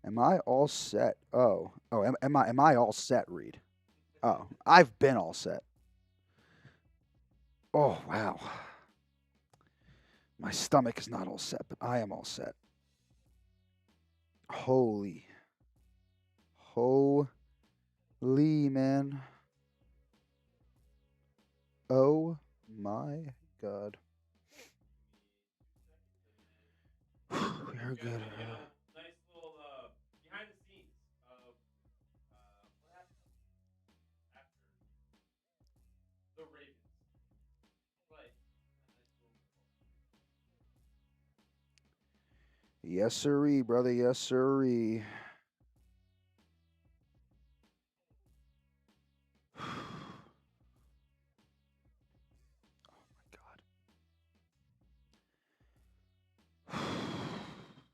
Am I all set? Am I all set, Reed? Oh, I've been all set. Oh, wow. My stomach is not all set, but I am all set. Holy, man. Oh, my God. You're good. Nice little behind the scenes of what happened after the Ravens play. Yes, sirree, brother. Yes, sirree.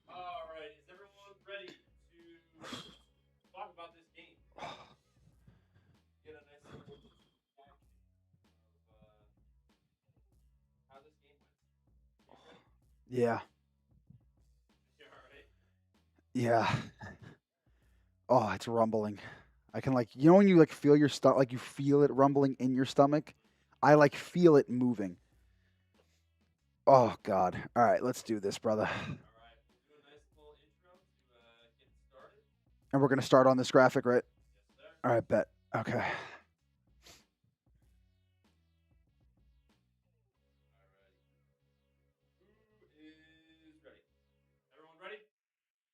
All right, is everyone ready to talk about this game? Get a nice little reaction of how this game went. You ready? Yeah. You all right? Yeah. Oh, it's rumbling. I can, like, you know when you, like, feel your stomach, like you feel it rumbling in your stomach? I, like, feel it moving. Oh, God. All right, let's do this, brother. All right, we'll do a nice little intro to get started. And we're going to start on this graphic, right? Yes, sir. All right, bet. Okay. All right. Who is ready? Everyone ready?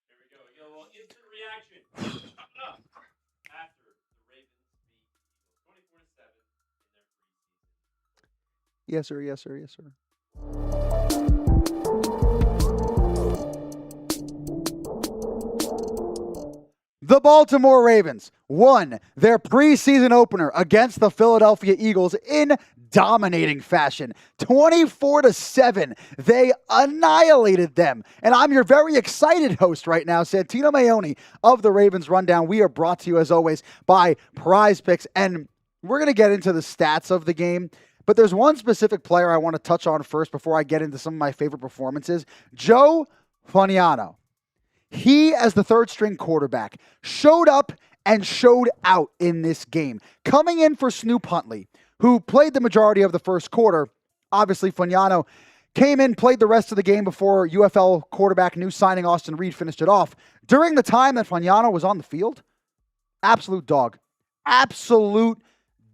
Here we go. You get a little instant reaction. After the Ravens beat Eagles 24-7 in their preseason. Yes, sir. Yes, sir. Yes, sir. The Baltimore Ravens won their preseason opener against the Philadelphia Eagles in dominating fashion. 24-7. They annihilated them. And I'm your very excited host right now, Santino Maoni of the Ravens Rundown. We are brought to you, as always, by Prize Picks. And we're going to get into the stats of the game. But there's one specific player I want to touch on first before I get into some of my favorite performances. Joe Fagnano. He, as the third-string quarterback, showed up and showed out in this game. Coming in for Snoop Huntley, who played the majority of the first quarter. Obviously, Fagnano came in, played the rest of the game before UFL quarterback, new signing Austin Reed, finished it off. During the time that Fagnano was on the field, absolute dog. Absolute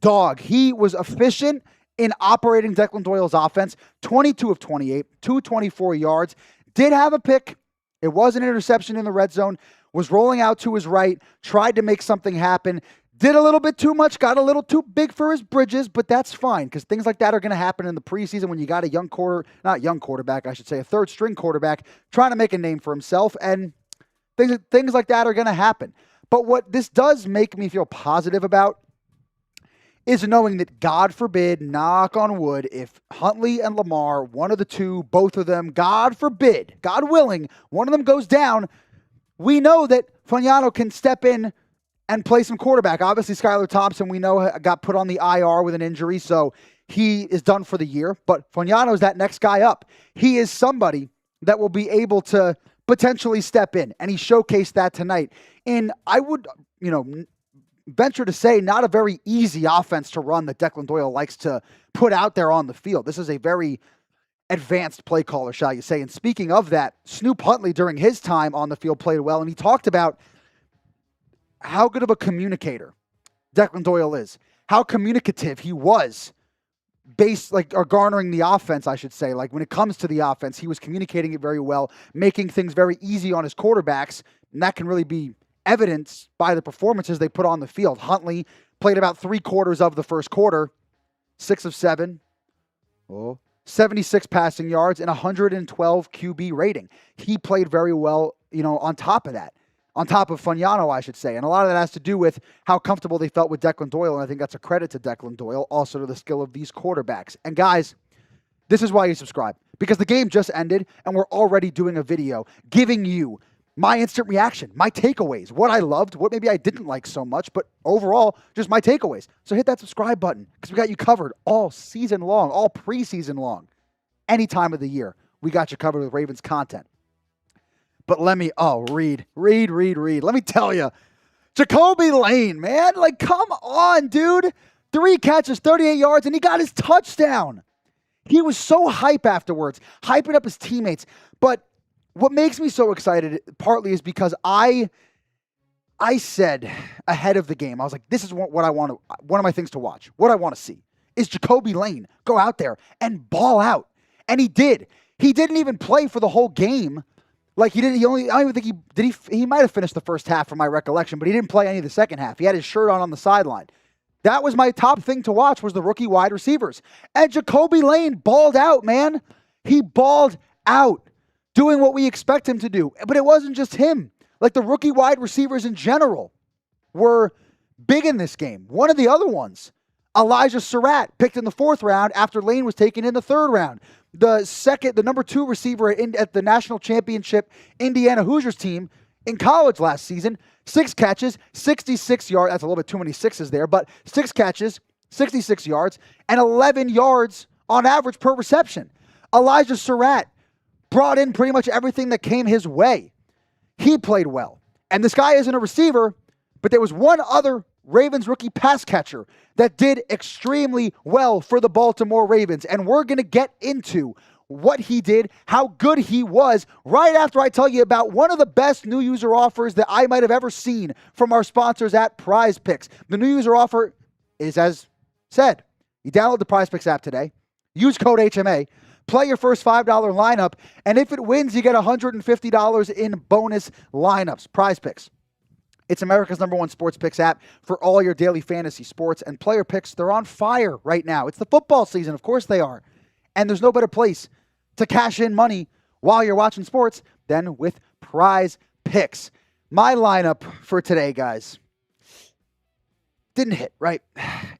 dog. He was efficient in operating Declan Doyle's offense. 22 of 28, 224 yards. Did have a pick. It was an interception in the red zone, was rolling out to his right, tried to make something happen, did a little bit too much, got a little too big for his bridges, but that's fine because things like that are going to happen in the preseason when you got a a third-string quarterback trying to make a name for himself, and things like that are going to happen. But what this does make me feel positive about is knowing that, God forbid, knock on wood, if Huntley and Lamar, one of the two, both of them, God forbid, God willing, one of them goes down, we know that Fagnano can step in and play some quarterback. Obviously, Skylar Thompson, we know, got put on the IR with an injury, so he is done for the year, but Fonano is that next guy up. He is somebody that will be able to potentially step in, and he showcased that tonight. And I would, venture to say not a very easy offense to run that Declan Doyle likes to put out there on the field. This is a very advanced play caller, shall you say. And speaking of that, Snoop Huntley during his time on the field played well, and he talked about how good of a communicator Declan Doyle is, how communicative he was or garnering the offense, I should say. Like when it comes to the offense, he was communicating it very well, making things very easy on his quarterbacks, and that can really be evidenced by the performances they put on the field. Huntley played about 3/4 of the first quarter, 6 of 7, 76 passing yards, and 112 QB rating. He played very well, on top of that. On top of Fonano, I should say. And a lot of that has to do with how comfortable they felt with Declan Doyle, and I think that's a credit to Declan Doyle, also to the skill of these quarterbacks. And guys, this is why you subscribe, because the game just ended, and we're already doing a video giving you my instant reaction, my takeaways, what I loved, what maybe I didn't like so much, but overall, just my takeaways. So hit that subscribe button, because we got you covered all season long, all preseason long. Any time of the year, we got you covered with Ravens content. But let me tell you, Jacoby Lane, man, come on, dude. 3 catches, 38 yards, and he got his touchdown. He was so hype afterwards, hyping up his teammates. But what makes me so excited partly is because I said ahead of the game, I was like, this is what I want to, one of my things to watch. What I want to see is Jacoby Lane go out there and ball out. And he did. He didn't even play for the whole game. Like I don't even think he might have finished the first half from my recollection, but he didn't play any of the second half. He had his shirt on the sideline. That was my top thing to watch, was the rookie wide receivers. And Jacoby Lane balled out, man. He balled out, doing what we expect him to do. But it wasn't just him. Like the rookie wide receivers in general were big in this game. One of the other ones, Elijah Surratt, picked in the 4th round after Lane was taken in the 3rd round. The number 2 receiver at the national championship Indiana Hoosiers team in college last season, 6 catches, 66 yards. That's a little bit too many sixes there, but 6 catches, 66 yards, and 11 yards on average per reception. Elijah Surratt brought in pretty much everything that came his way. He played well. And this guy isn't a receiver, but there was one other Ravens rookie pass catcher that did extremely well for the Baltimore Ravens. And we're going to get into what he did, how good he was, right after I tell you about one of the best new user offers that I might have ever seen from our sponsors at Prize Picks. The new user offer is, as said, you download the Prize Picks app today, use code HMA, play your first $5 lineup, and if it wins, you get $150 in bonus lineups. Prize Picks. It's America's #1 sports picks app for all your daily fantasy sports and player picks. They're on fire right now. It's the football season. Of course they are. And there's no better place to cash in money while you're watching sports than with Prize Picks. My lineup for today, guys, didn't hit, right?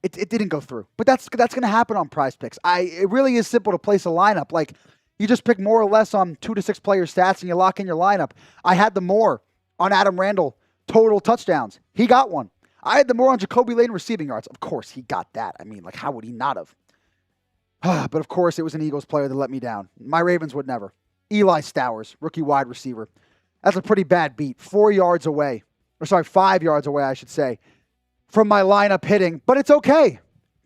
It didn't go through. But that's going to happen on Prize Picks. It really is simple to place a lineup. Like, you just pick more or less on 2 to 6 player stats and you lock in your lineup. I had the more on Adam Randall total touchdowns. He got one. I had the more on Jacoby Lane receiving yards. Of course, he got that. I mean, how would he not have? But of course, it was an Eagles player that let me down. My Ravens would never. Eli Stowers, rookie wide receiver. That's a pretty bad beat. 5 yards away, I should say, from my lineup hitting. But it's okay,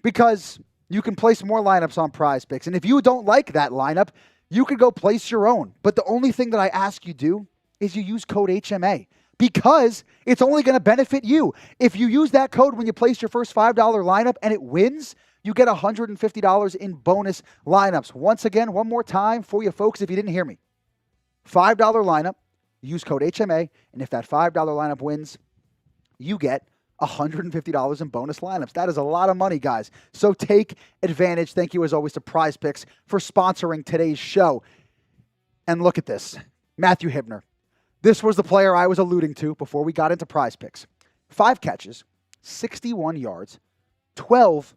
because you can place more lineups on Prize Picks. And if you don't like that lineup, you could go place your own. But the only thing that I ask you do is you use code HMA. Because it's only going to benefit you. If you use that code when you place your first $5 lineup and it wins, you get $150 in bonus lineups. Once again, one more time for you folks, if you didn't hear me. $5 lineup, use code HMA, and if that $5 lineup wins, you get $150 in bonus lineups. That is a lot of money, guys. So take advantage. Thank you, as always, to Prize Picks for sponsoring today's show. And look at this. Matthew Hibner. This was the player I was alluding to before we got into Prize Picks. 5 catches, 61 yards, 12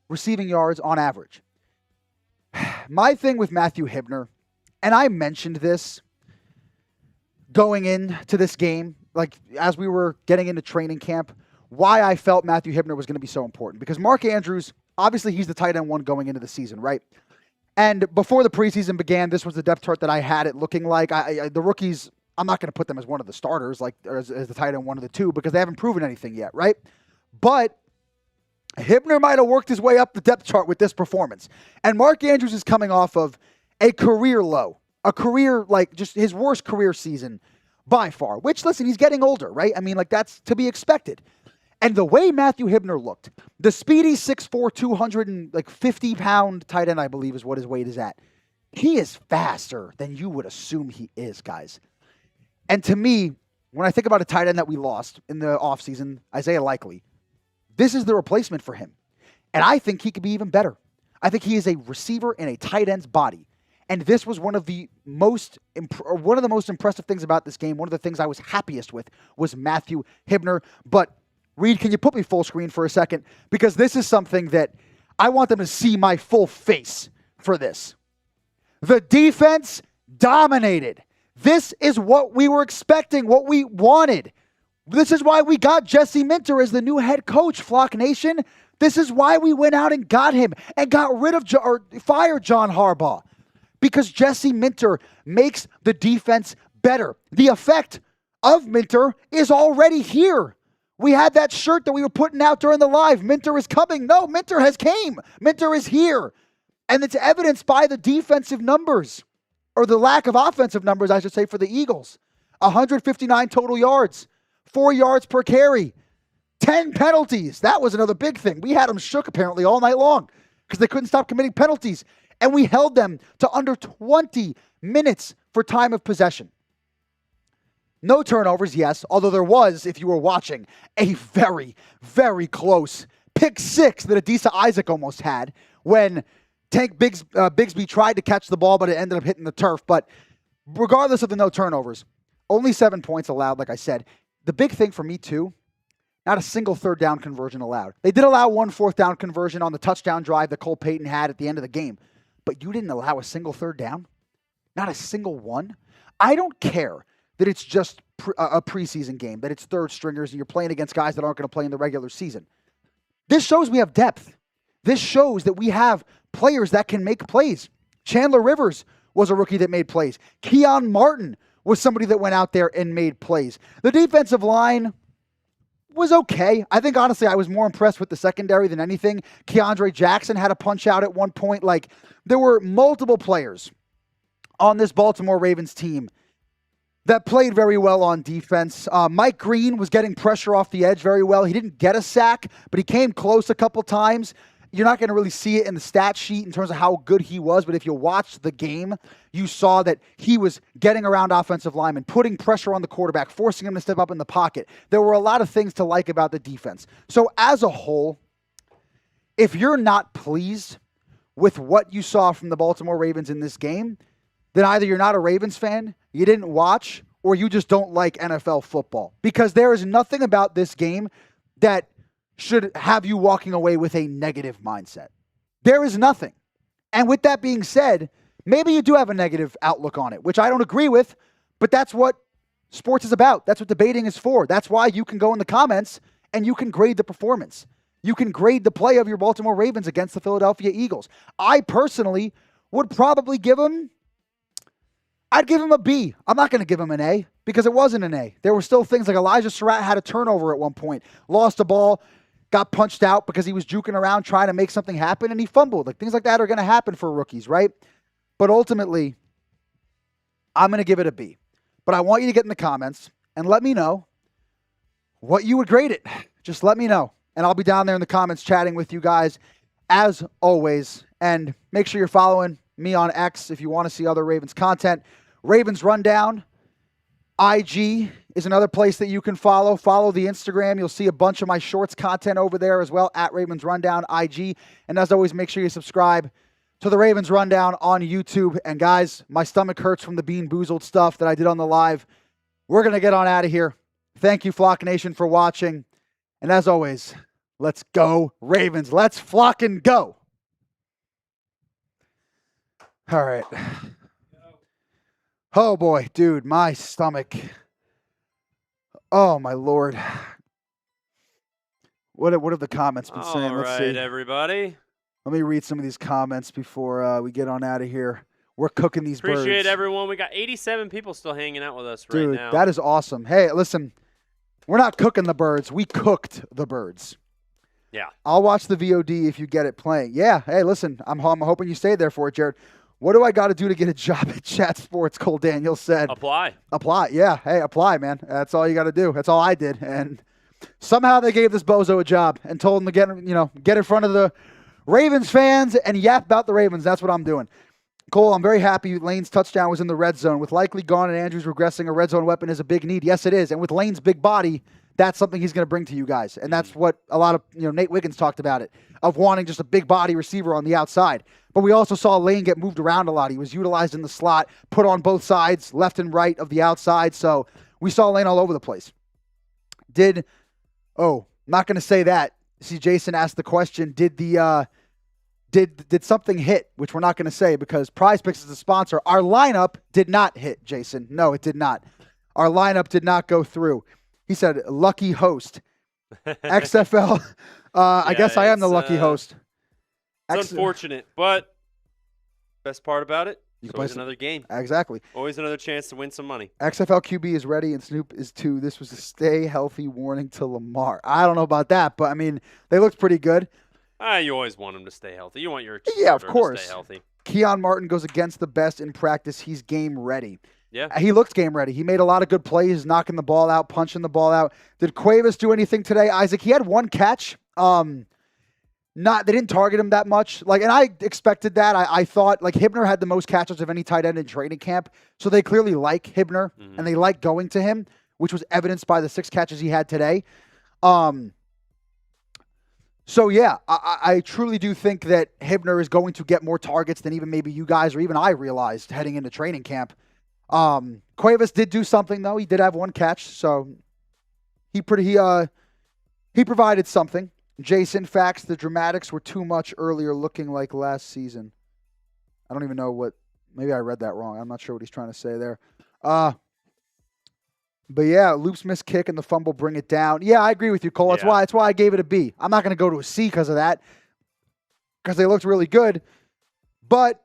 receiving yards on average. My thing with Matthew Hibner, and I mentioned this going into this game, as we were getting into training camp, why I felt Matthew Hibner was going to be so important. Because Mark Andrews Obviously, he's the tight end 1 going into the season, right? And before the preseason began, this was the depth chart that I had it looking like. The rookies, I'm not going to put them as one of the starters, like as the tight end 1 of the 2, because they haven't proven anything yet, right? But Hibner might have worked his way up the depth chart with this performance. And Mark Andrews is coming off of a career low, just his worst career season by far, which, listen, he's getting older, right? I mean, like, that's to be expected. And the way Matthew Hibner looked, the speedy 6'4", 250-pound tight end, I believe is what his weight is at. He is faster than you would assume he is, guys. And to me, when I think about a tight end that we lost in the offseason, Isaiah Likely, this is the replacement for him. And I think he could be even better. I think he is a receiver in a tight end's body. And this was one of the most impressive things about this game. One of the things I was happiest with was Matthew Hibner. But Reed, can you put me full screen for a second? Because this is something that I want them to see my full face for this. The defense dominated. This is what we were expecting, what we wanted. This is why we got Jesse Minter as the new head coach, Flock Nation. This is why we went out and got him and got rid of or fired John Harbaugh. Because Jesse Minter makes the defense better. The effect of Minter is already here. We had that shirt that we were putting out during the live. Minter is coming. No, Minter has came. Minter is here. And it's evidenced by the defensive numbers, or the lack of offensive numbers, I should say, for the Eagles. 159 total yards, 4 yards per carry, 10 penalties. That was another big thing. We had them shook apparently all night long because they couldn't stop committing penalties. And we held them to under 20 minutes for time of possession. No turnovers, yes, although there was, if you were watching, a very, very close pick 6 that Adisa Isaac almost had when Tank Bigsby tried to catch the ball, but it ended up hitting the turf. But regardless of the no turnovers, only 7 points allowed, like I said. The big thing for me, too, not a single third down conversion allowed. They did allow 1 fourth down conversion on the touchdown drive that Cole Payton had at the end of the game. But you didn't allow a single third down? Not a single one? I don't care that it's just a preseason game, that it's third stringers and you're playing against guys that aren't going to play in the regular season. This shows we have depth. This shows that we have players that can make plays. Chandler Rivers was a rookie that made plays. Keon Martin was somebody that went out there and made plays. The defensive line was okay. I think, honestly, I was more impressed with the secondary than anything. Keandre Jackson had a punch out at one point. Like, there were multiple players on this Baltimore Ravens team that played very well on defense. Mike Green was getting pressure off the edge very well. He didn't get a sack, but he came close a couple times. You're not going to really see it in the stat sheet in terms of how good he was, but if you watched the game, you saw that he was getting around offensive linemen, putting pressure on the quarterback, forcing him to step up in the pocket. There were a lot of things to like about the defense. So as a whole, if you're not pleased with what you saw from the Baltimore Ravens in this game, then either you're not a Ravens fan, you didn't watch, or you just don't like NFL football. Because there is nothing about this game that should have you walking away with a negative mindset. There is nothing. And with that being said, maybe you do have a negative outlook on it, which I don't agree with, but that's what sports is about. That's what debating is for. That's why you can go in the comments and you can grade the performance. You can grade the play of your Baltimore Ravens against the Philadelphia Eagles. I personally would probably I'd give him a B. I'm not going to give him an A because it wasn't an A. There were still things like Elijah Surratt had a turnover at one point, lost a ball, got punched out because he was juking around trying to make something happen, and he fumbled. Like, things like that are going to happen for rookies, right? But ultimately, I'm going to give it a B. But I want you to get in the comments and let me know what you would grade it. Just let me know. And I'll be down there in the comments chatting with you guys as always. And make sure you're following me on X if you want to see other Ravens content. Ravens Rundown. IG is another place that you can follow. Follow the Instagram. You'll see a bunch of my shorts content over there as well, at Ravens Rundown IG. And as always, make sure you subscribe to the Ravens Rundown on YouTube. And guys, my stomach hurts from the Bean Boozled stuff that I did on the live. We're going to get on out of here. Thank you, Flock Nation, for watching. And as always, let's go Ravens. Let's flock and go. All right. Oh, boy, dude, my stomach. Oh, my Lord. What have the comments been saying? All Let's right, see. everybody. Let me read some of these comments before we get on out of here. We're cooking these birds. Appreciate everyone. We got 87 people still hanging out with us Dude, right now. that is awesome. Hey, listen, we're not cooking the birds. We cooked the birds. Yeah. I'll watch the VOD if you get it playing. Yeah. Hey, listen, I'm hoping you stay there for it, Jared. What do I got to do to get a job at Chat Sports? Cole Daniel said. Apply. Apply. Yeah. Hey, apply, man. That's all you got to do. That's all I did. And somehow they gave this bozo a job and told him to get in front of the Ravens fans and yap about the Ravens. That's what I'm doing. Cole, I'm very happy Lane's touchdown was in the red zone. With likely gone and Andrews regressing, a red zone weapon is a big need. Yes, it is. And with Lane's big body, that's something he's going to bring to you guys. And that's what a lot of, Nate Wiggins talked about it, of wanting just a big body receiver on the outside. But we also saw Lane get moved around a lot. He was utilized in the slot, put on both sides, left and right of the outside. So we saw Lane all over the place. Not going to say that. See, Jason asked the question, did something hit, which we're not going to say because Prize Picks is the sponsor. Our lineup did not hit, Jason. No, it did not. Our lineup did not go through. He said, lucky host. XFL. I guess I am the lucky host. It's unfortunate, but best part about it, you it's can always play another game. Exactly. Always another chance to win some money. XFL QB is ready and Snoop is too. This was a stay healthy warning to Lamar. I don't know about that, but, they looked pretty good. You always want him to stay healthy. You want your of course. to stay healthy. Keon Martin goes against the best in practice. He's game ready. Yeah. He looked game ready. He made a lot of good plays, knocking the ball out, punching the ball out. Did Cuevas do anything today, Isaac? He had one catch. They didn't target him that much. And I expected that. I thought Hibner had the most catches of any tight end in training camp. So they clearly like Hibner and they like going to him, which was evidenced by the 6 catches he had today. So, yeah, I truly do think that Hibner is going to get more targets than even maybe you guys or even I realized heading into training camp. Cuevas did do something, though. He did have one catch, so he provided something. Jason, facts, the dramatics were too much earlier looking like last season. I don't even know what – maybe I read that wrong. I'm not sure what he's trying to say there. But, yeah, Loop's missed kick and the fumble bring it down. Yeah, I agree with you, Cole. That's why I gave it a B. I'm not going to go to a C because of that because they looked really good. But,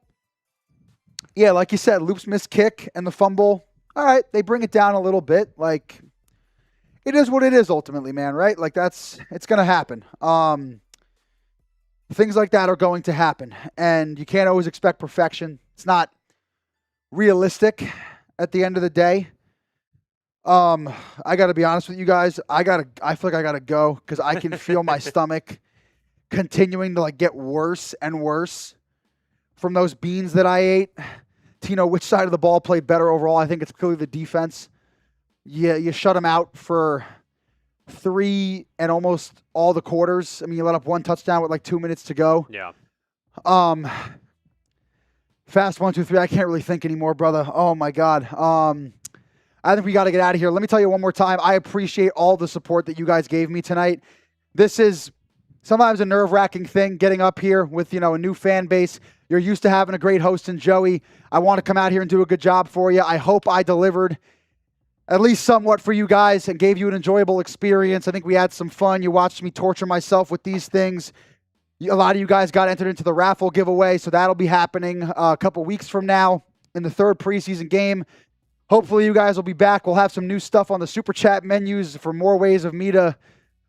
yeah, like you said, Loop's missed kick and the fumble. All right, they bring it down a little bit. It is what it is ultimately, man, right? It's going to happen. Things like that are going to happen. And you can't always expect perfection. It's not realistic at the end of the day. I got to be honest with you guys. I feel like I got to go because I can feel my stomach continuing to get worse and worse from those beans that I ate. Tino, which side of the ball played better overall? I think it's clearly the defense. Yeah, you shut them out for 3 and almost all the quarters. You let up 1 touchdown with 2 minutes to go. Yeah. Fast 1, 2, 3. I can't really think anymore, brother. Oh my God. I think we got to get out of here. Let me tell you one more time. I appreciate all the support that you guys gave me tonight. This is sometimes a nerve-wracking thing, getting up here with, a new fan base. You're used to having a great host in Joey. I want to come out here and do a good job for you. I hope I delivered at least somewhat for you guys and gave you an enjoyable experience. I think we had some fun. You watched me torture myself with these things. A lot of you guys got entered into the raffle giveaway, so that'll be happening a couple weeks from now in the 3rd preseason game. Hopefully you guys will be back. We'll have some new stuff on the Super Chat menus for more ways of me to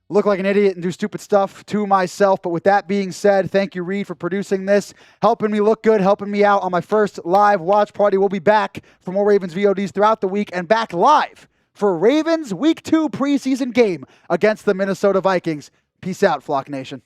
look like an idiot and do stupid stuff to myself. But with that being said, thank you, Reed, for producing this, helping me look good, helping me out on my first live watch party. We'll be back for more Ravens VODs throughout the week and back live for Ravens Week 2 preseason game against the Minnesota Vikings. Peace out, Flock Nation.